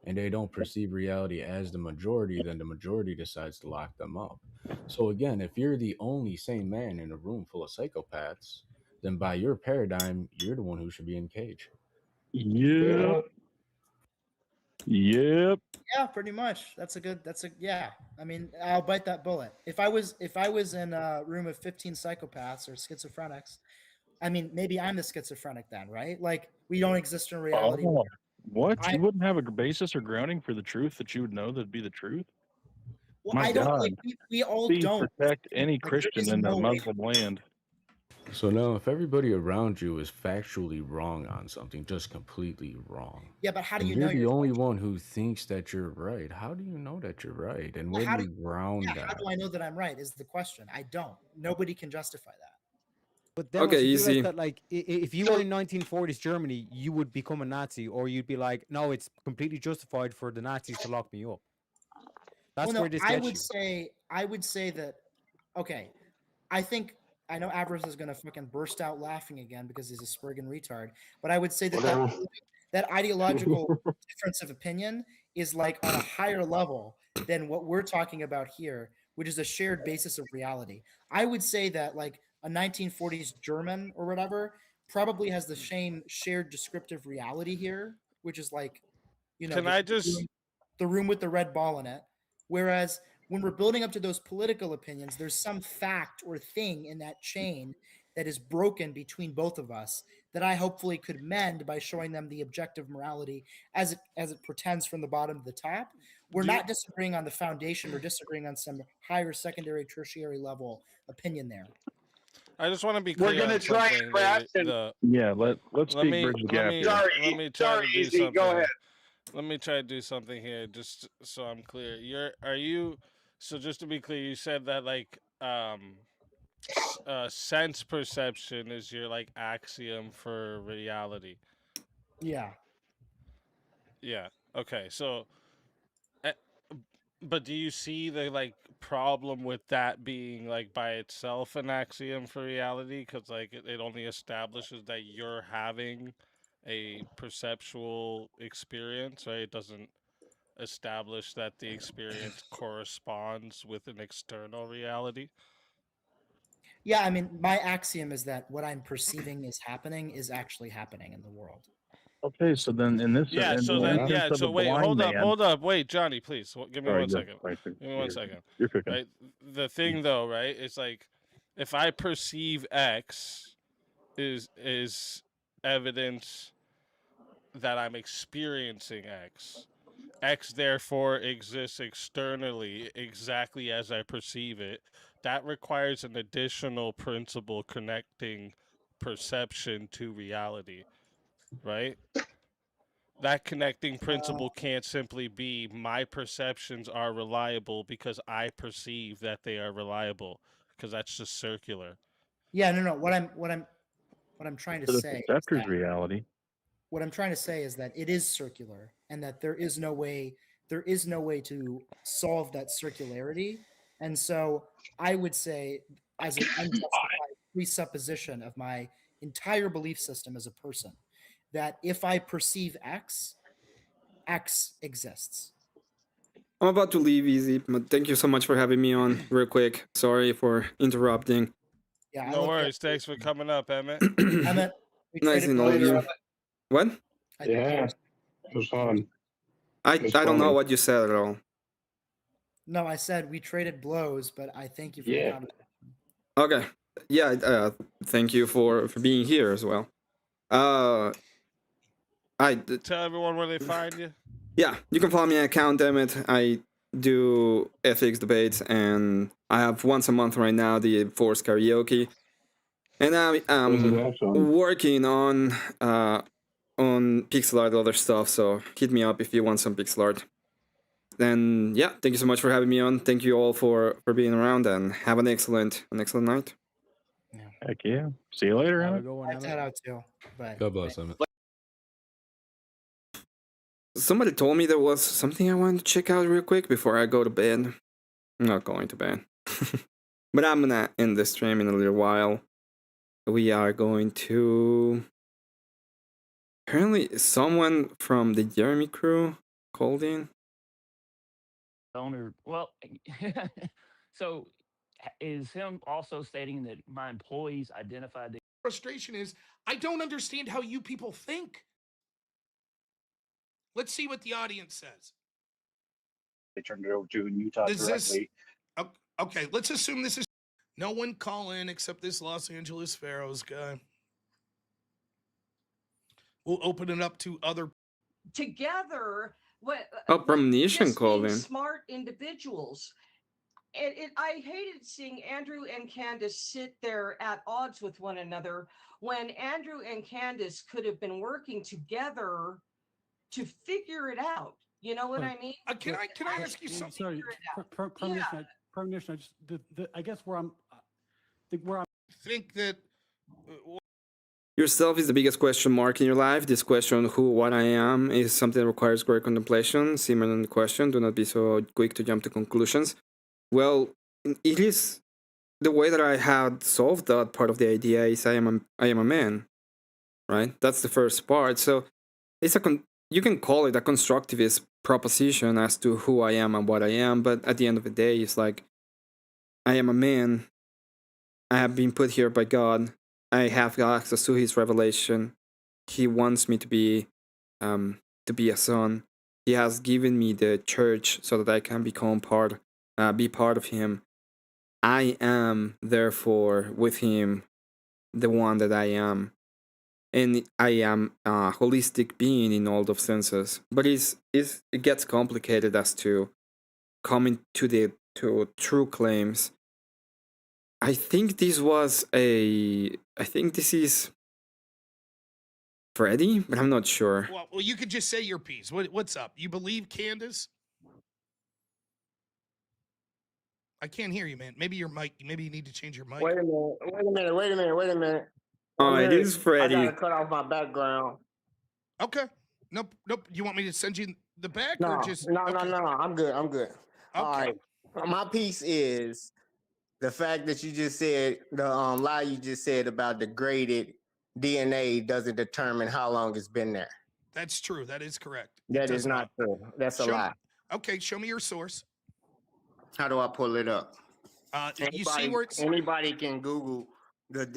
Speaker 20: and they don't perceive reality as the majority, then the majority decides to lock them up. So again, if you're the only sane man in a room full of psychopaths, then by your paradigm, you're the one who should be in cage.
Speaker 10: Yep.
Speaker 3: Yeah, pretty much. Yeah. I mean, I'll bite that bullet. If I was in a room of 15 psychopaths or schizophrenics, I mean, maybe I'm the schizophrenic then, right? Like we don't exist in reality.
Speaker 10: Oh, what? You wouldn't have a basis or grounding for the truth that you would know that'd be the truth?
Speaker 3: Well,
Speaker 10: My
Speaker 3: I don't
Speaker 10: God.
Speaker 3: like we all
Speaker 10: Please
Speaker 3: don't
Speaker 10: protect any
Speaker 3: like, there
Speaker 10: Christian
Speaker 3: is
Speaker 10: in the
Speaker 3: no way.
Speaker 10: Muslim land.
Speaker 20: So now if everybody around you is factually wrong on something, just completely wrong.
Speaker 3: Yeah, but how do
Speaker 20: and
Speaker 3: you
Speaker 20: you're
Speaker 3: know
Speaker 20: the
Speaker 3: you're
Speaker 20: only one who thinks that you're right. How do you know that you're right? And where
Speaker 3: how
Speaker 20: do you ground
Speaker 3: how
Speaker 20: that?
Speaker 3: do I know that I'm right is the question. I don't. Nobody can justify that.
Speaker 21: But then
Speaker 6: Okay,
Speaker 21: you
Speaker 6: easy.
Speaker 21: realize that like if you were in 1940s Germany, you would become a Nazi, or you'd be like, no, it's completely justified for the Nazis to lock me up. That's
Speaker 3: Well, no,
Speaker 21: where this
Speaker 3: I
Speaker 21: gets you.
Speaker 3: would say that. Okay, I know Avarice is gonna fucking burst out laughing again because he's a Spurgeon retard. But I would say that that ideological difference of opinion is like on a higher level than what we're talking about here, which is a shared basis of reality. I would say that like a 1940s German or whatever probably has the same shared descriptive reality here, which is like, you know,
Speaker 14: Can I just
Speaker 3: the room with the red ball in it. Whereas when we're building up to those political opinions, there's some fact or thing in that chain that is broken between both of us that I hopefully could mend by showing them the objective morality as it pretends from the bottom to the top. We're not disagreeing on the foundation. We're disagreeing on some higher secondary, tertiary level opinion there.
Speaker 14: I just want to be
Speaker 7: We're
Speaker 14: clear
Speaker 7: gonna
Speaker 14: on
Speaker 7: try and
Speaker 14: something.
Speaker 7: ration.
Speaker 10: Yeah, let's
Speaker 14: let
Speaker 10: speak
Speaker 14: me
Speaker 10: bridge the
Speaker 14: let
Speaker 10: gap
Speaker 14: me
Speaker 10: here.
Speaker 14: let me try
Speaker 7: Sorry,
Speaker 14: to do
Speaker 7: Easy.
Speaker 14: something.
Speaker 7: Go ahead.
Speaker 14: Let me try to do something here, just so I'm clear. So just to be clear, you said that like sense perception is your like axiom for reality.
Speaker 3: Yeah.
Speaker 14: Yeah. Okay. So, uh, but do you see the like problem with that being like by itself an axiom for reality? Because like it only establishes that you're having a perceptual experience, right? It doesn't establish that the experience corresponds with an external reality.
Speaker 3: Yeah, I mean, my axiom is that what I'm perceiving is actually happening in the world.
Speaker 10: Okay, so then in this
Speaker 14: Yeah. So
Speaker 10: in
Speaker 14: then,
Speaker 10: the
Speaker 14: yeah.
Speaker 10: sense of
Speaker 14: So
Speaker 10: a
Speaker 14: wait,
Speaker 10: blind man,
Speaker 14: hold up, wait, Johnny, please, give me
Speaker 10: sorry,
Speaker 14: one second. Give me one second.
Speaker 10: you're cooking.
Speaker 14: Right. The thing though, right? It's like if I perceive X is evidence that I'm experiencing X. X therefore exists externally exactly as I perceive it. That requires an additional principle connecting perception to reality, right? That connecting principle can't simply be my perceptions are reliable because I perceive that they are reliable, because that's just circular.
Speaker 3: Yeah, no. What I'm trying to
Speaker 10: So the
Speaker 3: say is
Speaker 10: perceptor's
Speaker 3: that
Speaker 10: reality.
Speaker 3: what I'm trying to say is that it is circular and that there is no way to solve that circularity. And so I would say, as an unjustified presupposition of my entire belief system as a person, that if I perceive X, X exists.
Speaker 6: I'm about to leave, Easy, but thank you so much for having me on real quick. Sorry for interrupting.
Speaker 3: Yeah,
Speaker 14: No worries. Thanks for coming up, Emmett.
Speaker 3: Emmett, we
Speaker 6: Nice
Speaker 3: traded
Speaker 6: in all of
Speaker 3: blows.
Speaker 6: you. What?
Speaker 19: Yeah, it was fun.
Speaker 6: I
Speaker 19: It was
Speaker 6: don't know
Speaker 19: funny.
Speaker 6: what you said at all.
Speaker 3: No, I said we traded blows, but I thank you for the
Speaker 19: Yeah.
Speaker 3: conversation.
Speaker 6: Okay. Yeah, thank you for being here as well.
Speaker 14: Tell everyone where they find you.
Speaker 6: Yeah, you can follow me at Count Emmett. I do ethics debates, and I have once a month right now the Force Karaoke, and I'm working on pixel art and other stuff. So hit me up if you want some pixel art. And yeah, thank you so much for having me on. Thank you all for being around, and have an excellent night.
Speaker 10: Heck yeah. See you later,
Speaker 3: Have a
Speaker 10: Emmett.
Speaker 3: good one, Emmett. Head out too. Bye.
Speaker 20: God bless, Emmett.
Speaker 6: Somebody told me there was something I wanted to check out real quick before I go to bed. I'm not going to bed. But I'm gonna end the stream in a little while. We are going to... Apparently someone from the Jeremy crew called in.
Speaker 9: Owner, well, so is him also stating that my employees identified the
Speaker 22: Frustration is I don't understand how you people think. Let's see what the audience says.
Speaker 23: They turned it over to in Utah directly.
Speaker 22: Okay, let's assume this is no one call in except this Los Angeles Pharaohs guy. We'll open it up to other
Speaker 24: together. What?
Speaker 6: Oh, Premonition
Speaker 24: just
Speaker 6: called
Speaker 24: being
Speaker 6: in.
Speaker 24: smart individuals. I hated seeing Andrew and Candace sit there at odds with one another when Andrew and Candace could have been working together to figure it out. You know what I mean?
Speaker 22: Can I ask you something?
Speaker 25: Sorry, premonition. I just I guess where I'm
Speaker 22: think that
Speaker 6: Yourself is the biggest question mark in your life. This question, who, what I am, is something that requires great contemplation. Simmer on the question. Do not be so quick to jump to conclusions. Well, it is the way that I had solved that part of the idea is I am a man, right? That's the first part. So it's you can call it a constructivist proposition as to who I am and what I am, but at the end of the day, it's like I am a man. I have been put here by God. I have access to his revelation. He wants me to be a son. He has given me the church so that I can be part of him. I am therefore with him the one that I am, and I am a holistic being in all of senses. But it gets complicated as to coming to true claims. I think this is Freddy, but I'm not sure.
Speaker 22: Well, you could just say your piece. What's up? You believe Candace? I can't hear you, man. Maybe your mic. Maybe you need to change your mic.
Speaker 8: Wait a minute.
Speaker 6: Oh, it is Freddy.
Speaker 8: I gotta cut off my background.
Speaker 22: Okay. Nope. You want me to send you the back
Speaker 8: No,
Speaker 22: or just
Speaker 8: no. I'm good. All right. My piece is the fact that you just said the lie you just said about degraded DNA doesn't determine how long it's been there.
Speaker 22: That's true. That is correct.
Speaker 8: That is not true. That's a lie.
Speaker 22: Okay, show me your source.
Speaker 8: How do I pull it up?
Speaker 22: You see where it's
Speaker 8: anybody can Google the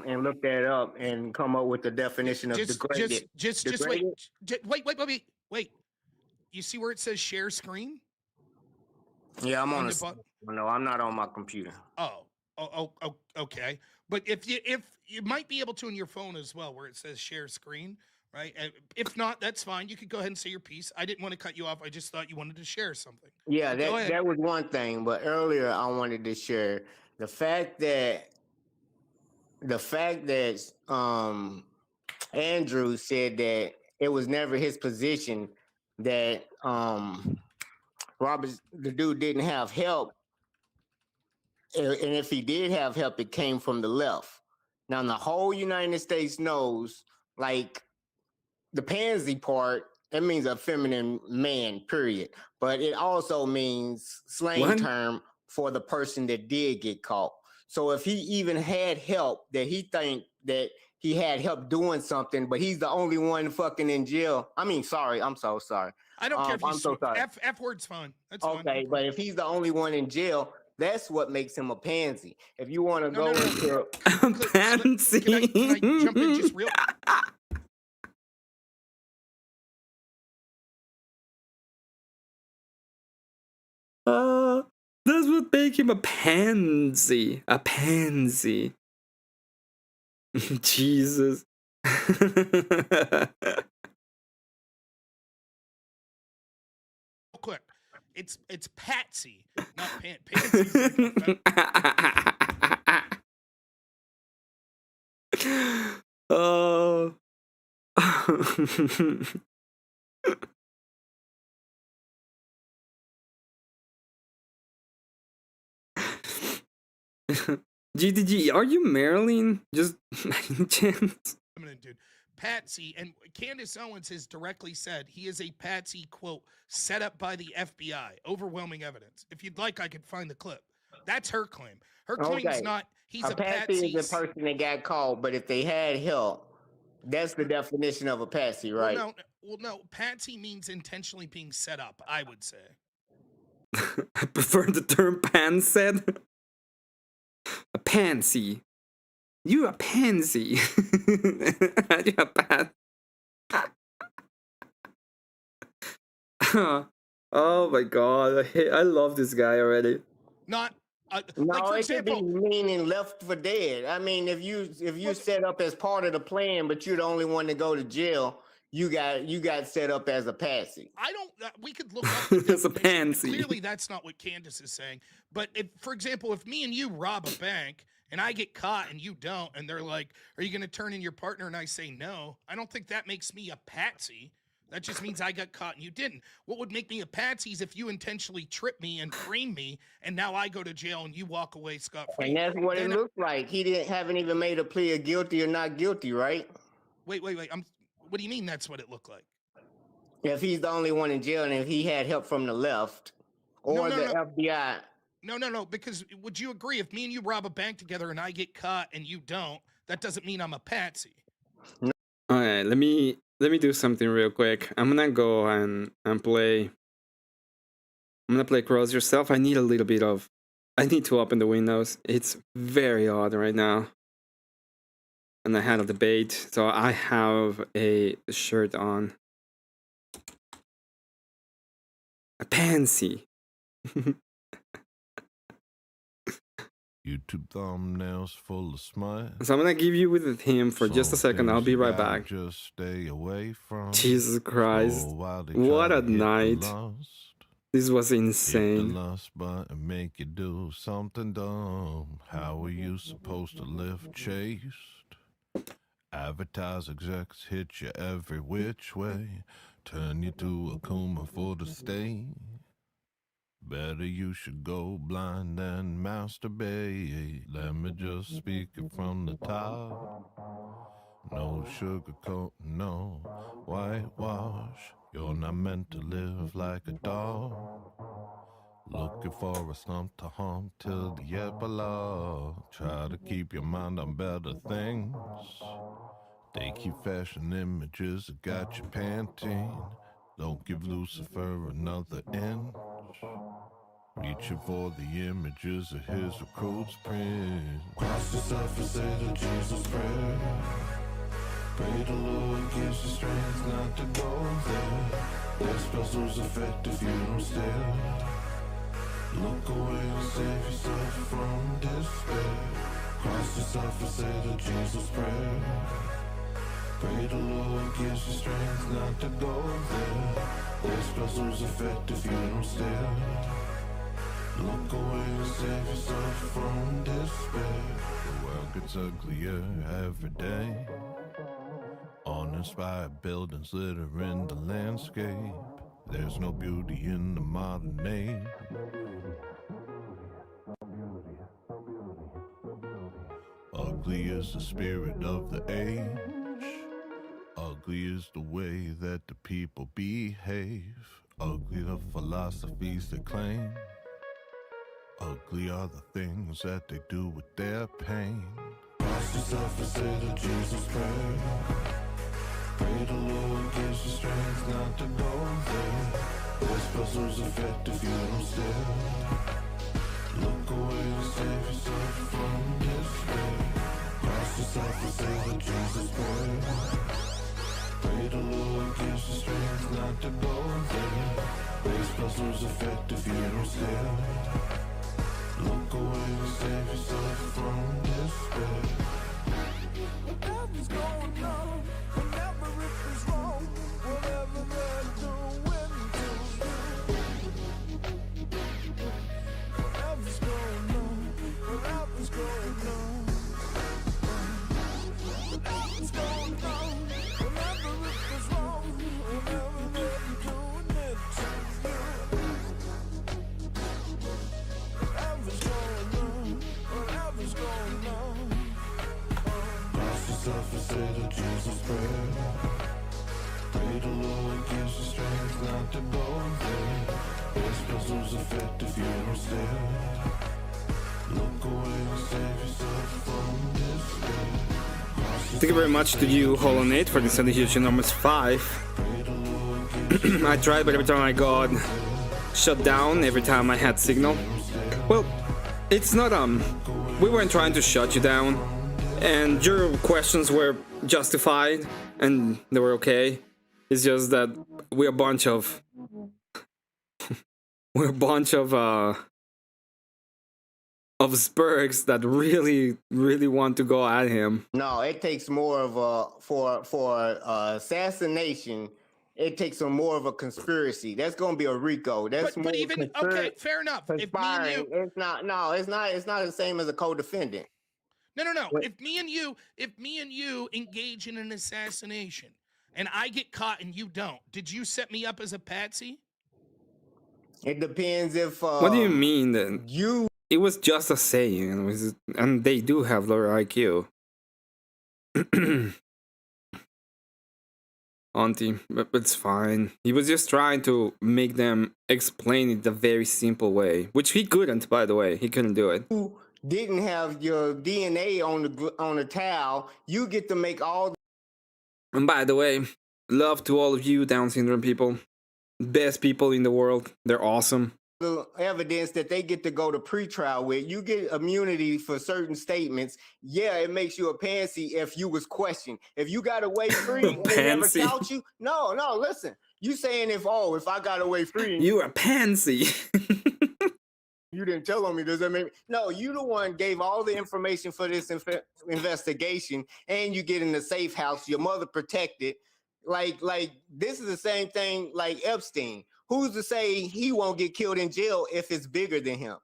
Speaker 8: and look that up and come up with the definition of degraded.
Speaker 22: Just wait. You see where it says share screen?
Speaker 8: Yeah, I'm on no, I'm not on my computer.
Speaker 22: Oh, okay. But if you might be able to on your phone as well, where it says share screen, right? And if not, that's fine. You could go ahead and say your piece. I didn't want to cut you off. I just thought you wanted to share something.
Speaker 8: Yeah, that was one thing. But earlier, I wanted to share the fact that Andrew said that it was never his position that Robert, the dude, didn't have help. And if he did have help, it came from the left. Now, the whole United States knows, like, the pansy part, that means a feminine man, period. But it also means slang term for the person that did get caught. So if he even had help, that he think that he had help doing something, but he's the only one fucking in jail. I mean, sorry, I'm so sorry.
Speaker 22: I don't care if
Speaker 8: I'm so sorry.
Speaker 22: F word's fine. That's
Speaker 8: okay,
Speaker 22: fine.
Speaker 8: But if he's the only one in jail, that's what makes him a pansy. If you want to go into
Speaker 6: pansy,
Speaker 22: can I jump in just real?
Speaker 6: That's what make him a pansy. A pansy. Jesus.
Speaker 22: Quick, it's Patsy, not Pansy.
Speaker 6: Oh. GTG, are you Marilyn? Just by chance?
Speaker 22: Dude, Patsy, and Candace Owens has directly said he is a Patsy, quote, set up by the FBI. Overwhelming evidence. If you'd like, I could find the clip. That's her claim. Her claim is not he's a Patsy.
Speaker 8: Is the person that got caught, but if they had help, that's the definition of a Patsy, right?
Speaker 22: Well, no. Patsy means intentionally being set up, I would say.
Speaker 6: I prefer the term pansed. A pansy. You're a pansy. You're a oh my god, I love this guy already.
Speaker 22: Not
Speaker 8: no,
Speaker 22: like, for
Speaker 8: it
Speaker 22: example,
Speaker 8: could be meaning left for dead. I mean, if you set up as part of the plan, but you're the only one to go to jail, you got set up as a patsy.
Speaker 22: I don't. We could look up the
Speaker 6: It's a pansy.
Speaker 22: Clearly, that's not what Candace is saying. But if, for example, if me and you rob a bank and I get caught and you don't, and they're like, "Are you going to turn in your partner?" and I say no, I don't think that makes me a patsy. That just means I got caught and you didn't. What would make me a patsy is if you intentionally trip me and frame me, and now I go to jail and you walk away scot-free.
Speaker 8: And that's what it looks like. He haven't even made a plea of guilty or not guilty, right?
Speaker 22: Wait. What do you mean that's what it looked like?
Speaker 8: If he's the only one in jail and if he had help from the left or the FBI.
Speaker 22: No. Because would you agree if me and you rob a bank together and I get caught and you don't, that doesn't mean I'm a patsy.
Speaker 8: No.
Speaker 6: All right, let me do something real quick. I'm gonna go and play. I'm gonna play Cross Yourself. I need to open the windows. It's very hot right now. and I had a debate, so I have a shirt on. A pansy.
Speaker 2: YouTube thumbnails full of smut.
Speaker 6: So I'm gonna give you with him for just a second. I'll be right back.
Speaker 2: Just stay away from.
Speaker 6: Jesus Christ.
Speaker 2: What
Speaker 6: a night. This was
Speaker 2: Hit the
Speaker 6: insane.
Speaker 2: lust button, make you do something dumb. How are you supposed to live chaste? Advertise execs hit you every which way. Turn you to a Kuma for the state. Better you should go blind and masturbate. Let me just speak it from the top. No sugarcoat, no whitewash. You're not meant to live like a dog. Looking for a stump to hump till the epilogue. Try to keep your mind on better things. They keep fashion images that got you panting. Don't give Lucifer another inch. Reaching for the images of his recruit's print. Cross yourself and say the Jesus prayer. Pray the Lord gives you strength not to go there. Their spells lose effect if you don't stare. Look away and save yourself from despair. Cross yourself and say the Jesus prayer. Pray the Lord gives you strength not to go there. Their spells lose effect if you don't stare. Look away and save yourself from despair. The world gets uglier every day. Uninspired buildings littering the landscape. There's no beauty in the modern age. Ugly is the spirit of the age. Ugly is the way that the people behave. Ugly the philosophies they claim. Ugly are the things that they do with their pain. Cross yourself and say the Jesus prayer. Pray the Lord gives you strength not to go there. Their spells lose effect if you don't stare. Look away and save yourself from despair. Cross yourself and say the Jesus prayer. Pray the Lord gives you strength not to go there. Their spells lose effect if you don't stare. Look away and save yourself from despair. Whatever's going on, whenever it is wrong, whatever they're doing to you. Whatever's going on, whatever's going on. Whatever's going on, whenever it is wrong, whatever they're doing it to you. Whatever's going on, whatever's going on. Cross yourself and say the Jesus prayer. Pray the Lord gives you strength not to go there. Their spells lose effect if you don't stare. Look away and save yourself from despair.
Speaker 6: Thank you very much to you, Hollow Knight, for this huge enormous 5. I tried, but every time I got shut down, every time I had signal. Well, it's not, we weren't trying to shut you down, and your questions were justified, and they were okay. It's just that we're a bunch of... we're a bunch of spurgs that really want to go at him.
Speaker 8: No, it takes more of a for assassination. It takes more of a conspiracy. That's going to be a RICO. That's more
Speaker 22: But even okay, fair enough. If me and you,
Speaker 8: it's not. No, it's not. It's not the same as a co-defendant.
Speaker 22: no. If me and you engage in an assassination, and I get caught and you don't, did you set me up as a patsy?
Speaker 8: It depends if.
Speaker 6: What do you mean then? It was just a saying, and they do have lower IQ. Auntie, but it's fine. He was just trying to make them explain it the very simple way, which he couldn't, by the way. He couldn't do it.
Speaker 8: You didn't have your DNA on the towel. You get to make all.
Speaker 6: And by the way, love to all of you Down syndrome people. Best people in the world. They're awesome.
Speaker 8: the evidence that they get to go to pretrial with. You get immunity for certain statements. Yeah, it makes you a pansy if you was questioned. If you got away free and they never
Speaker 6: Pansy.
Speaker 8: count you, no, listen. You saying if I got away free and
Speaker 6: You a pansy.
Speaker 8: you didn't tell on me, does that make no? You the one gave all the information for this investigation, and you get in the safe house. Your mother protected. Like this is the same thing like Epstein. Who's to say he won't get killed in jail if it's bigger than him?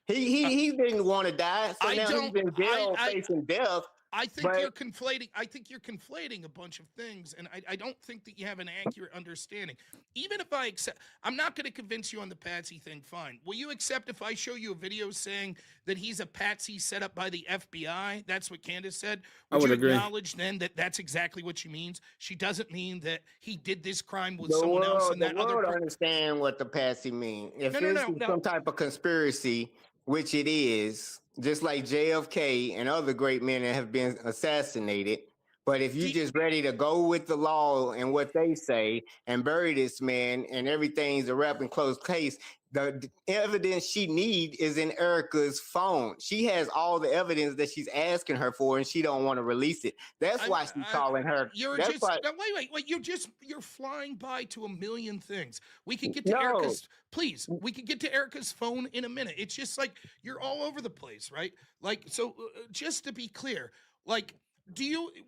Speaker 8: He didn't want to die, so now he's in jail facing death.
Speaker 22: I think you're conflating. I think you're conflating a bunch of things, and I don't think that you have an accurate understanding. Even if I accept, I'm not going to convince you on the patsy thing. Fine. Will you accept if I show you a video saying that he's a patsy set up by the FBI? That's what Candace said.
Speaker 6: I would
Speaker 22: you
Speaker 6: agree.
Speaker 22: acknowledge then that that's exactly what she means? She doesn't mean that he did this crime with
Speaker 8: The
Speaker 22: someone else
Speaker 8: world,
Speaker 22: and that
Speaker 8: the
Speaker 22: other.
Speaker 8: world understand what the patsy mean. If
Speaker 22: No,
Speaker 8: this is some type of conspiracy, which it is, just like JFK and other great men that have been assassinated. But if you just ready to go with the law and what they say and bury this man and everything's a wrap and closed case, the evidence she need is in Erica's phone. She has all the evidence that she's asking her for, and she don't want to release it. That's why she's calling her.
Speaker 22: That's why. No, wait. You're flying by to a million things. We could get to Erica's. Please, we could get to Erica's phone in a minute. It's just like you're all over the place, right? Like, so just to be clear, like,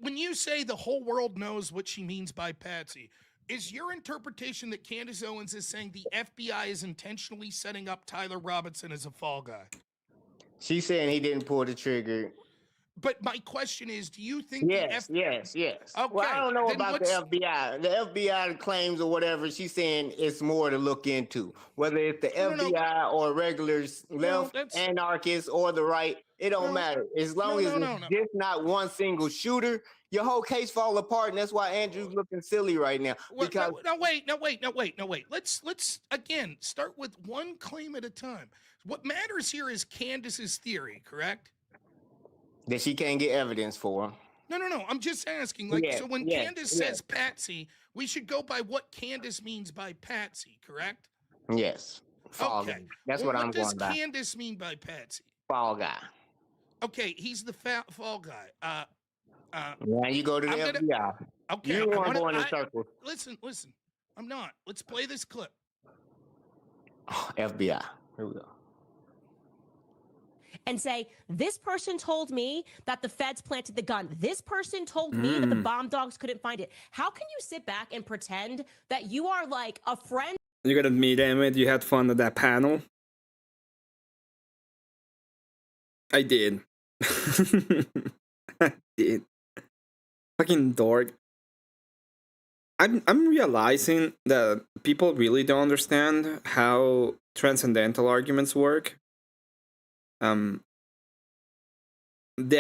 Speaker 22: when you say the whole world knows what she means by patsy, is your interpretation that Candace Owens is saying the FBI is intentionally setting up Tyler Robinson as a fall guy?
Speaker 8: She's saying he didn't pull the trigger.
Speaker 22: But my question is, do you think
Speaker 8: yes.
Speaker 22: Okay,
Speaker 8: well, I don't know about the FBI. The FBI claims or whatever, she's saying it's more to look into. Whether it's the FBI or regular left anarchists or the right, it don't matter. As long as it's just not one single shooter, your whole case fall apart, and that's why Andrew's looking silly right now. Because
Speaker 22: no, wait. Let's again start with one claim at a time. What matters here is Candace's theory, correct?
Speaker 8: That she can't get evidence for.
Speaker 22: No. I'm just asking. So when Candace says patsy, we should go by what Candace means by patsy, correct?
Speaker 8: Yes. Fall guy. That's what I'm going by.
Speaker 22: What does Candace mean by patsy?
Speaker 8: Fall guy.
Speaker 22: Okay, he's the fall guy.
Speaker 8: Now you go to the FBI.
Speaker 22: Okay.
Speaker 8: You want to go in a circle.
Speaker 22: Listen. I'm not. Let's play this clip.
Speaker 8: FBI. Here we go.
Speaker 11: And say, this person told me that the feds planted the gun. This person told me that the bomb dogs couldn't find it. How can you sit back and pretend that you are like a friend?
Speaker 6: You gotta meet Emmett. You had fun at that panel. I did. I did. Fucking dork. I'm realizing that people really don't understand how transcendental arguments work. The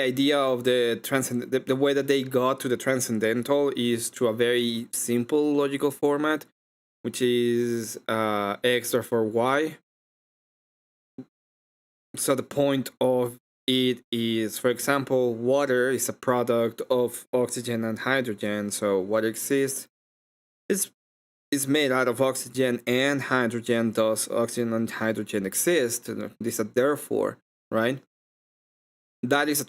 Speaker 6: idea of the way that they got to the transcendental is through a very simple logical format, which is X therefore Y. So the point of it is, for example, water is a product of oxygen and hydrogen. So what exists is made out of oxygen and hydrogen, thus oxygen and hydrogen exist. This is a therefore, right? That's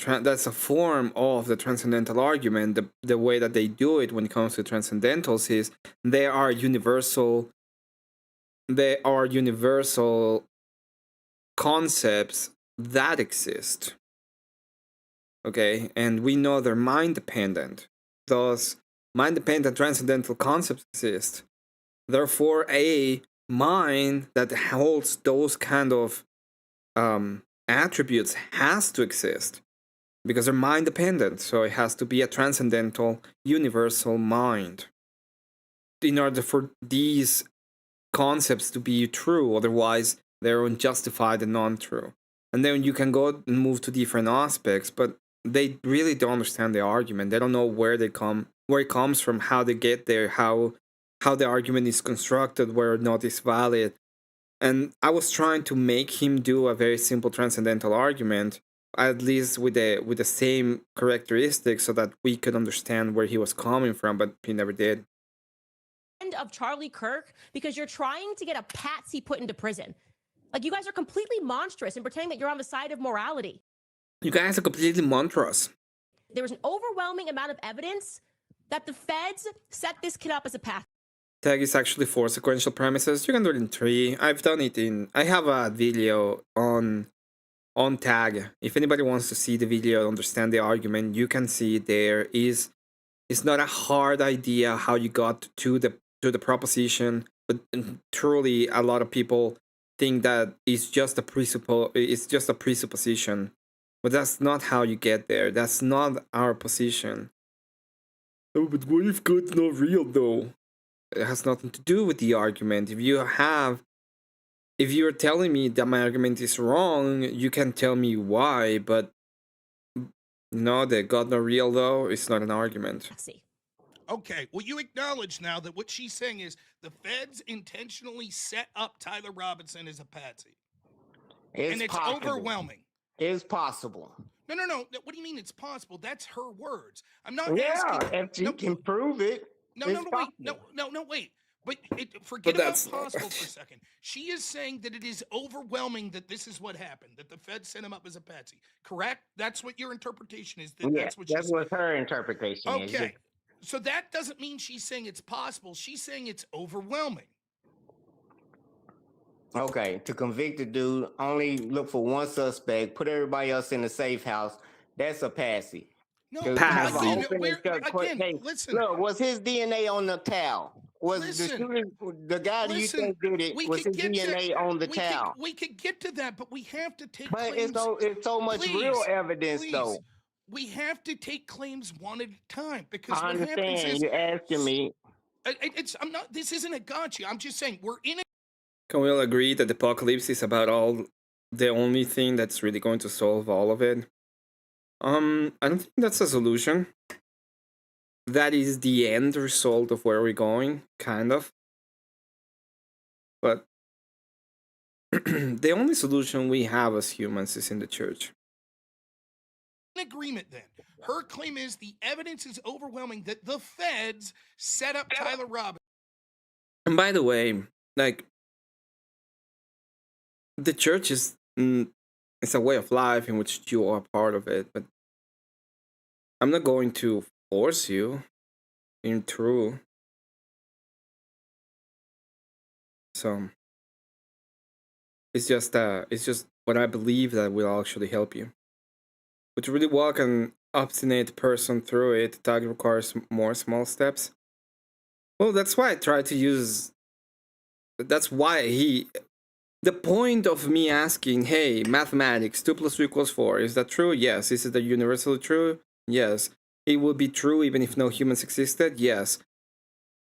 Speaker 6: a form of the transcendental argument. The way that they do it when it comes to transcendentals is they are universal concepts that exist. Okay, and we know they're mind dependent. Thus, mind dependent transcendental concepts exist. Therefore, a mind that holds those kind of attributes has to exist because they're mind dependent. So it has to be a transcendental, universal mind in order for these concepts to be true. Otherwise, they're unjustified and non-true. And then you can go and move to different aspects, but they really don't understand the argument. They don't know where it comes from, how they get there, how the argument is constructed, whether or not it's valid. And I was trying to make him do a very simple transcendental argument, at least with the same characteristics, so that we could understand where he was coming from, but he never did.
Speaker 11: Of Charlie Kirk, because you're trying to get a patsy put into prison. Like, you guys are completely monstrous and pretending that you're on the side of morality.
Speaker 6: You guys are completely monstrous.
Speaker 11: There was an overwhelming amount of evidence that the feds set this kid up as a path.
Speaker 6: Tag is actually 4 sequential premises. You can do it in 3. I've done it in... I have a video on tag. If anybody wants to see the video, understand the argument, you can see it there. It's not a hard idea how you got to the proposition, but truly a lot of people think that it's just a presupposition. But that's not how you get there. That's not our position. Oh, but what if God's not real though? It has nothing to do with the argument. If you're telling me that my argument is wrong, you can tell me why, but no, that God not real though, it's not an argument.
Speaker 22: Okay, well, you acknowledge now that what she's saying is the feds intentionally set up Tyler Robinson as a patsy. And it's
Speaker 8: possible.
Speaker 22: overwhelming.
Speaker 8: It's possible.
Speaker 22: No. What do you mean it's possible? That's her words. I'm not
Speaker 8: asking.
Speaker 22: asking.
Speaker 8: If she can prove it.
Speaker 22: No, wait. But forget
Speaker 6: But
Speaker 22: about
Speaker 6: that's
Speaker 22: possible for a second. She is saying that it is overwhelming that this is what happened, that the Fed sent him up as a patsy. Correct? That's what your interpretation is. That's what
Speaker 8: her interpretation is.
Speaker 22: Okay. So that doesn't mean she's saying it's possible. She's saying it's overwhelming.
Speaker 8: Okay, to convict the dude, only look for one suspect, put everybody else in the safe house. That's a patsy.
Speaker 22: No,
Speaker 8: Listen.
Speaker 22: Look,
Speaker 8: was his DNA on the towel? Was the guy that you think did it, was his DNA on the towel?
Speaker 22: We could get to that, but we have to take
Speaker 8: But
Speaker 22: claims.
Speaker 8: it's so much real evidence, though.
Speaker 22: We have to take claims one at a time because
Speaker 8: I
Speaker 22: what happens
Speaker 8: understand.
Speaker 22: is
Speaker 8: You're asking me.
Speaker 22: I'm not. This isn't a gotcha. I'm just saying we're in a.
Speaker 6: Can we all agree that the apocalypse is about the only thing that's really going to solve all of it? I don't think that's a solution. That is the end result of where we're going, kind of. But the only solution we have as humans is in the church.
Speaker 22: In agreement then. Her claim is the evidence is overwhelming that the feds set up Tyler Robinson.
Speaker 6: And by the way, like, the church is it's a way of life in which you are part of it, but I'm not going to force you in true. So it's just what I believe that will actually help you. But to really walk an obstinate person through it, that requires more small steps. Well, that's why I try to use. That's why the point of me asking, hey, mathematics, 2 + 2 = 4, is that true? Yes. Is it universally true? Yes. It would be true even if no humans existed? Yes.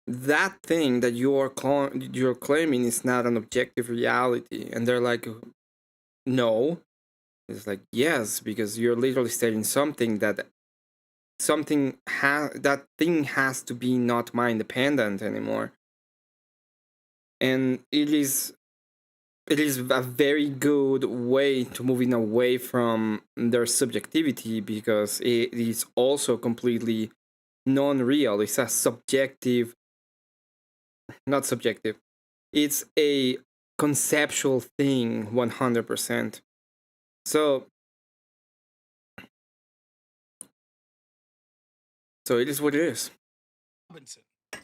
Speaker 6: That thing that you're claiming is not an objective reality. And they're like, no. It's like, yes, because you're literally stating something that that thing has to be not mind dependent anymore. And it is a very good way to moving away from their subjectivity, because it is also completely non-real. It's a subjective, not subjective. It's a conceptual thing, 100%. So it is what it is.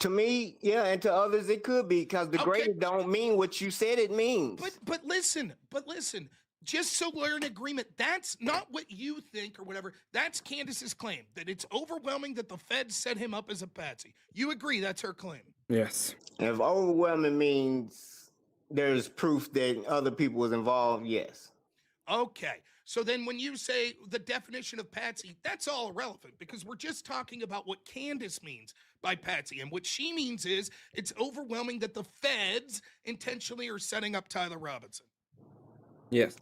Speaker 8: To me, yeah, and to others it could be, because the greater don't mean what you said it means.
Speaker 22: But listen, just so we're in agreement, that's not what you think or whatever. That's Candace's claim, that it's overwhelming that the feds set him up as a patsy. You agree that's her claim?
Speaker 6: Yes.
Speaker 8: If overwhelming means there's proof that other people was involved, yes.
Speaker 22: Okay. So then when you say the definition of patsy, that's all irrelevant, because we're just talking about what Candace means by patsy. And what she means is it's overwhelming that the feds intentionally are setting up Tyler Robinson.
Speaker 6: Yes.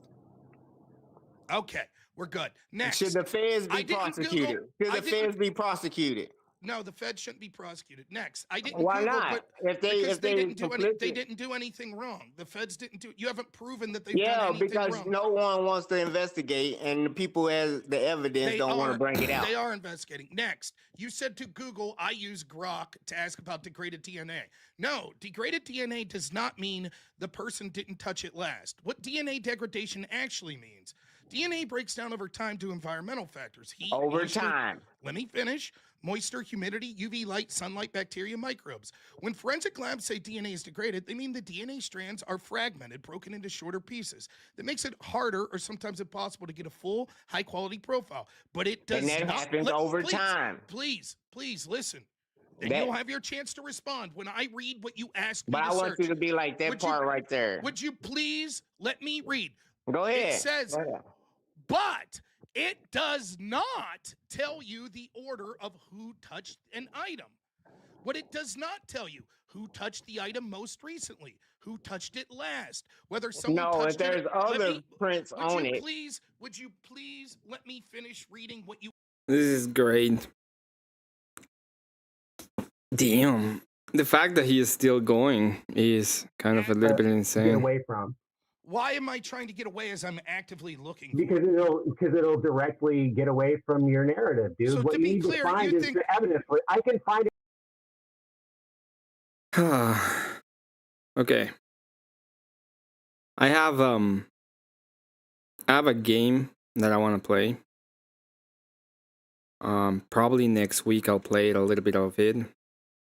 Speaker 22: Okay, we're good. Next.
Speaker 8: Should the feds be prosecuted? Should the feds be prosecuted?
Speaker 22: No, the Fed shouldn't be prosecuted. Next, I didn't
Speaker 8: Why
Speaker 22: Google,
Speaker 8: not?
Speaker 22: but
Speaker 8: If they
Speaker 22: because
Speaker 8: if they
Speaker 22: didn't do any, they
Speaker 8: complicit.
Speaker 22: didn't do anything wrong. The Feds didn't do. You haven't proven that they've done
Speaker 8: Yeah,
Speaker 22: anything
Speaker 8: because
Speaker 22: wrong.
Speaker 8: no one wants to investigate, and the people as the evidence
Speaker 22: They
Speaker 8: don't want to
Speaker 22: are.
Speaker 8: bring it out.
Speaker 22: They are investigating. Next, you said to Google, I use Grok to ask about degraded DNA. No, degraded DNA does not mean the person didn't touch it last. What DNA degradation actually means. DNA breaks down over time to environmental factors. Heat,
Speaker 8: Over
Speaker 22: moisture,
Speaker 8: time.
Speaker 22: Let me finish. Moisture, humidity, UV light, sunlight, bacteria, microbes. When forensic labs say DNA is degraded, they mean the DNA strands are fragmented, broken into shorter pieces. That makes it harder or sometimes impossible to get a full, high-quality profile. But it does
Speaker 8: And that
Speaker 22: not.
Speaker 8: happens over time.
Speaker 22: Please listen. Then
Speaker 8: That-
Speaker 22: you'll have your chance to respond when I read what you asked me
Speaker 8: But
Speaker 22: to
Speaker 8: I want
Speaker 22: search.
Speaker 8: you to be like that part right there.
Speaker 22: Would you please let me read?
Speaker 8: Go ahead.
Speaker 22: It says,
Speaker 8: Go ahead.
Speaker 22: but it does not tell you the order of who touched an item. What it does not tell you, who touched the item most recently, who touched it last, whether someone
Speaker 8: No, if
Speaker 22: touched
Speaker 8: there's
Speaker 22: it.
Speaker 8: other prints
Speaker 22: Would
Speaker 8: on
Speaker 22: you
Speaker 8: it.
Speaker 22: please, would you please let me finish reading what you.
Speaker 6: This is great. Damn. The fact that he is still going is kind of a little bit
Speaker 1: Get
Speaker 6: insane.
Speaker 1: away from.
Speaker 22: Why am I trying to get away as I'm actively looking for?
Speaker 1: Because it'll directly get away from your narrative, dude.
Speaker 22: So
Speaker 1: what
Speaker 22: to
Speaker 1: you
Speaker 22: be
Speaker 1: need
Speaker 22: clear,
Speaker 1: to find
Speaker 22: you
Speaker 1: is
Speaker 22: think-
Speaker 1: the evidence. I can find it.
Speaker 6: Okay. I have a game that I want to play. Probably next week I'll play a little bit of it.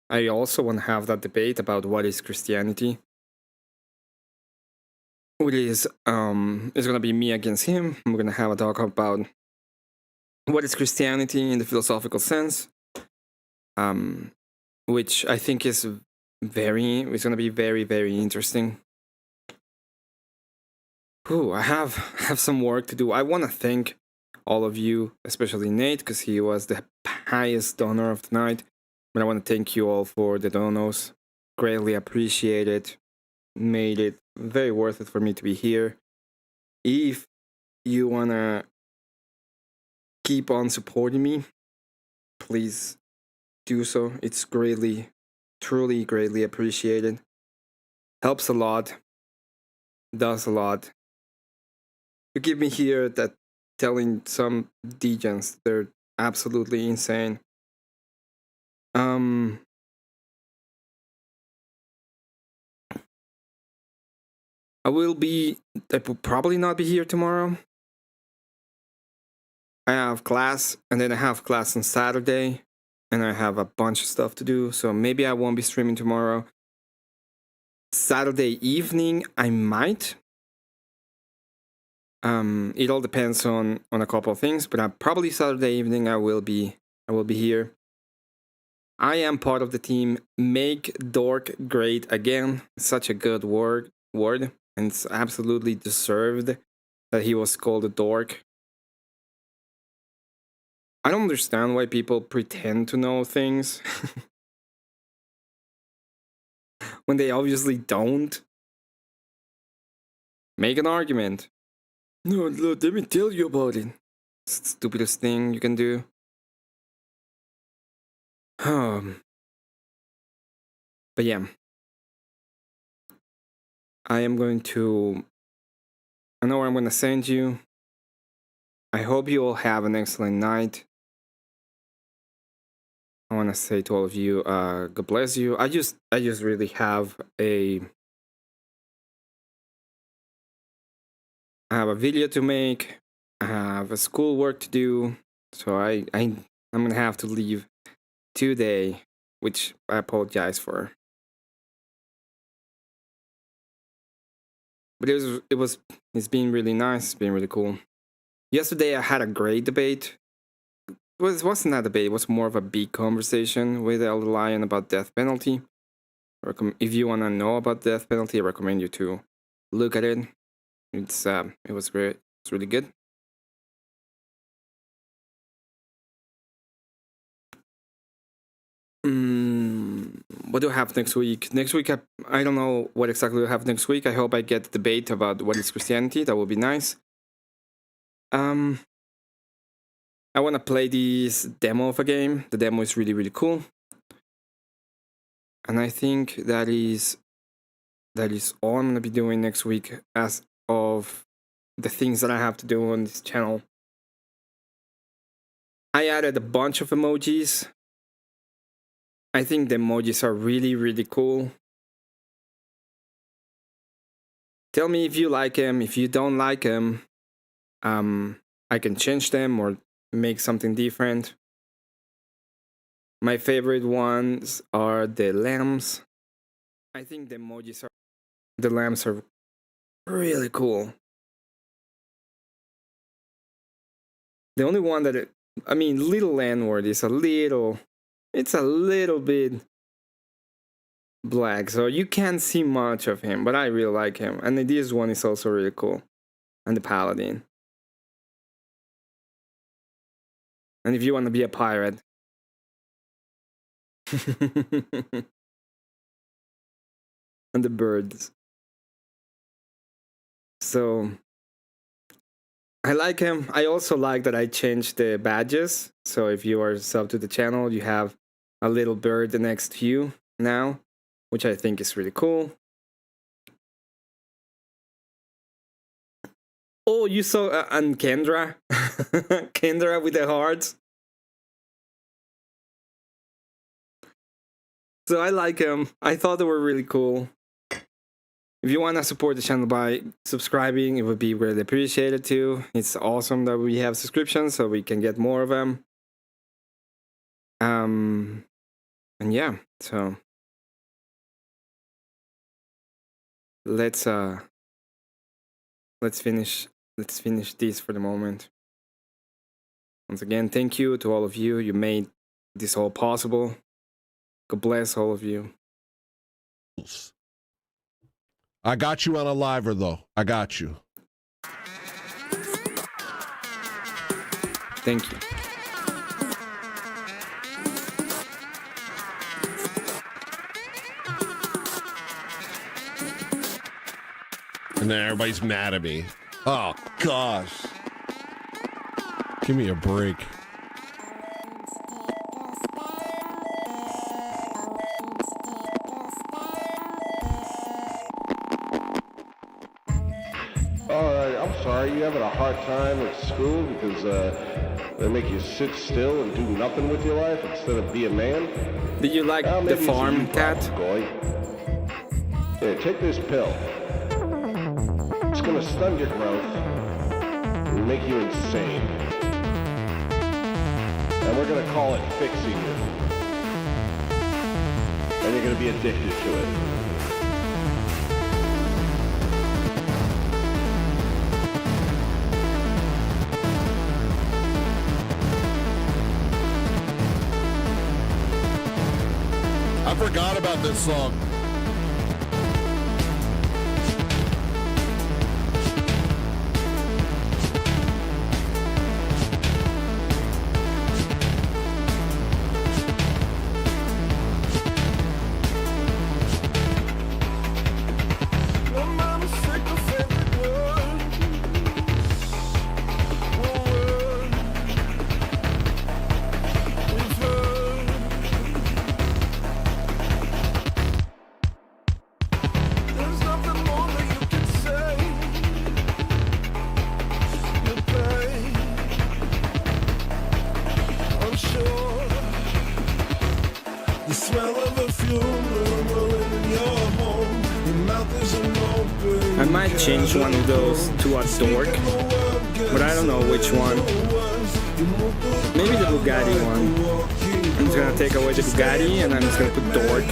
Speaker 6: I also want to have that debate about what is Christianity. Which is it's gonna be me against him. We're gonna have a talk about what is Christianity in the philosophical sense. Which I think is it's gonna be very, very interesting. Ooh, I have some work to do. I wanna thank all of you, especially Nate, because he was the highest donor of the night. But I want to thank you all for the donos. Greatly appreciate it. Made it very worth it for me to be here. If you want to keep on supporting me, please do so. It's greatly, truly greatly appreciated. Helps a lot. Does a lot. You give me here that telling some degens they're absolutely insane. I will probably not be here tomorrow. I have class, and then I have class on Saturday, and I have a bunch of stuff to do, so maybe I won't be streaming tomorrow. Saturday evening, I might. It all depends on a couple of things, but probably Saturday evening I will be here. I am part of the team Make Dork Great Again. Such a good word, and it's absolutely deserved that he was called a dork. I don't understand why people pretend to know things when they obviously don't. Make an argument. No, look, let me tell you about it. It's the stupidest thing you can do. But yeah. I know where I'm going to send you. I hope you all have an excellent night. I want to say to all of you, God bless you. I just really have I have a video to make. I have a school work to do. So I'm going to have to leave today, which I apologize for. But it's been really nice. It's been really cool. Yesterday I had a great debate. It wasn't that debate. It was more of a big conversation with Elder Lion about death penalty. If you want to know about death penalty, I recommend you to look at it. It's really good. What do I have next week? Next week, I don't know what exactly I have next week. I hope I get the debate about what is Christianity. That would be nice. I want to play this demo of a game. The demo is really, really cool. And I think that is all I'm going to be doing next week as of the things that I have to do on this channel. I added a bunch of emojis. I think the emojis are really, really cool. Tell me if you like them. If you don't like them, I can change them or make something different. My favorite ones are the lamps. I think the lamps are really cool. The only one that, Little Landlord is it's a little bit black, so you can't see much of him, but I really like him. And this one is also really cool. And the Paladin. And if you want to be a pirate. And the birds. So I like him. I also like that I changed the badges. So if you are sub to the channel, you have a little bird next to you now, which I think is really cool. Oh, you saw and Kendra? Kendra with the hearts. So I like them. I thought they were really cool. If you want to support the channel by subscribing, it would be really appreciated too. It's awesome that we have subscriptions so we can get more of them. And yeah, so let's finish this for the moment. Once again, thank you to all of you. You made this all possible. God bless all of you.
Speaker 13: I got you on a liver, though. I got you.
Speaker 6: Thank you.
Speaker 13: And then everybody's mad at me. Oh, gosh. Give me a break.
Speaker 15: I'm sorry, you having a hard time at school because they make you sit still and do nothing with your life instead of be a man?
Speaker 6: Did you like the farm cat?
Speaker 15: Here, take this pill. It's gonna stun your growth and make you insane. And we're gonna call it fixing you. And you're gonna be addicted to it.
Speaker 13: I forgot about this song.
Speaker 6: I might change one of those to a dork, but I don't know which one. Maybe the Bugatti one. I'm just gonna take away the Bugatti and I'm just gonna put dork.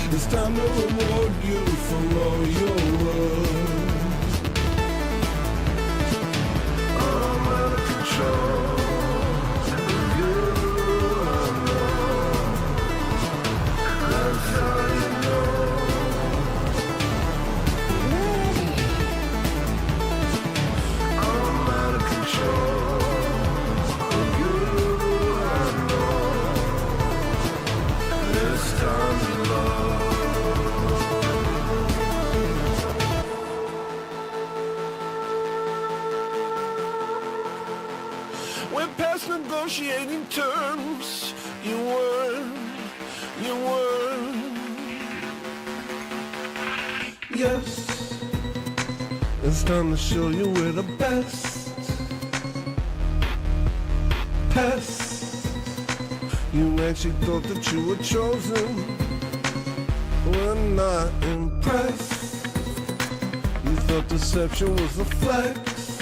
Speaker 16: It's time to reward you for all your work. I'm out of control. You know. That's how you know. I'm out of control. You know. This time you love. past negotiating terms. You were. Yes, it's time to show you we're the best. Pest. You actually thought that you were chosen. We're not impressed. You thought deception was a flex.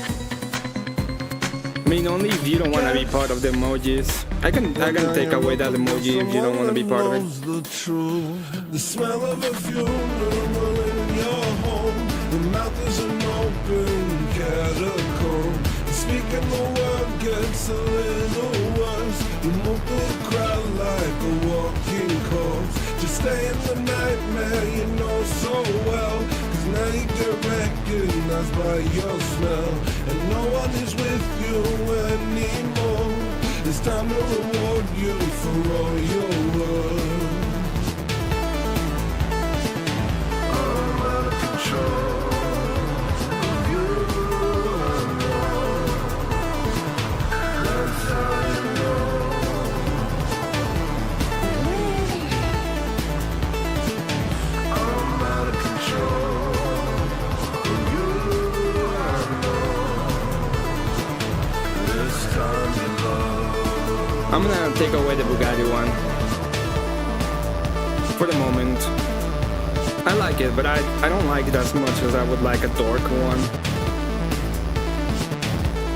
Speaker 6: I mean, only if you don't want to be part of the emojis. I can take away that emoji if you don't want to be part of it.
Speaker 16: The smell of a funeral in your home. The mouth is an open catacomb. Speaking the word gets a little worse. You move through the crowd like a walking corpse. Just stay in the nightmare you know so well. Cause now you get recognized by your smell. And no one is with you anymore. It's time to reward you for all your work. I'm out of control.
Speaker 6: I'm gonna take away the Bugatti one. For the moment. I like it, but I don't like it as much as I would like a dork one.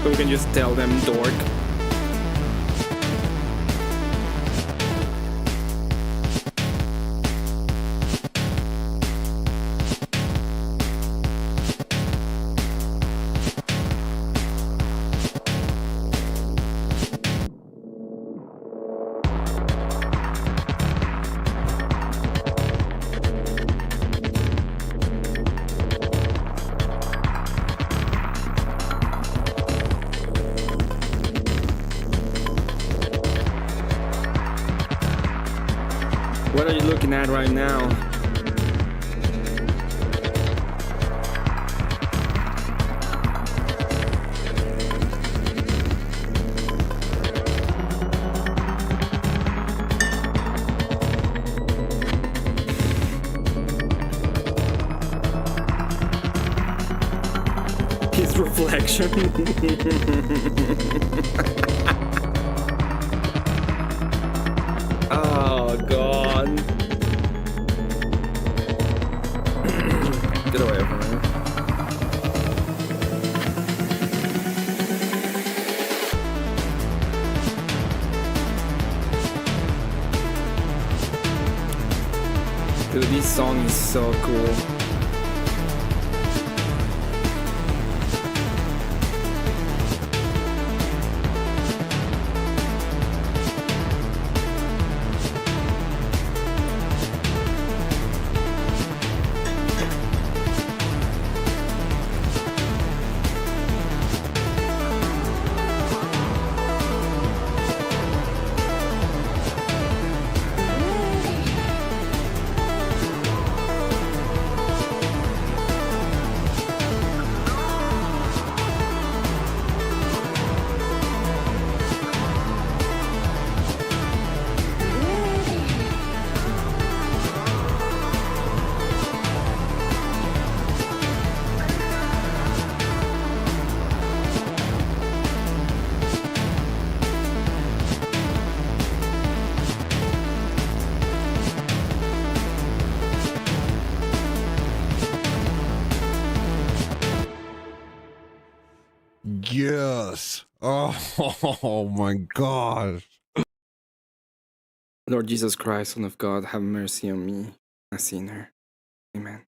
Speaker 6: So we can just tell them dork. What are you looking at right now? His reflection. Oh god. Get away from me. Dude, this song is so cool.
Speaker 13: Yes. Oh my gosh.
Speaker 6: Lord Jesus Christ, Son of God, have mercy on me, a sinner. Amen.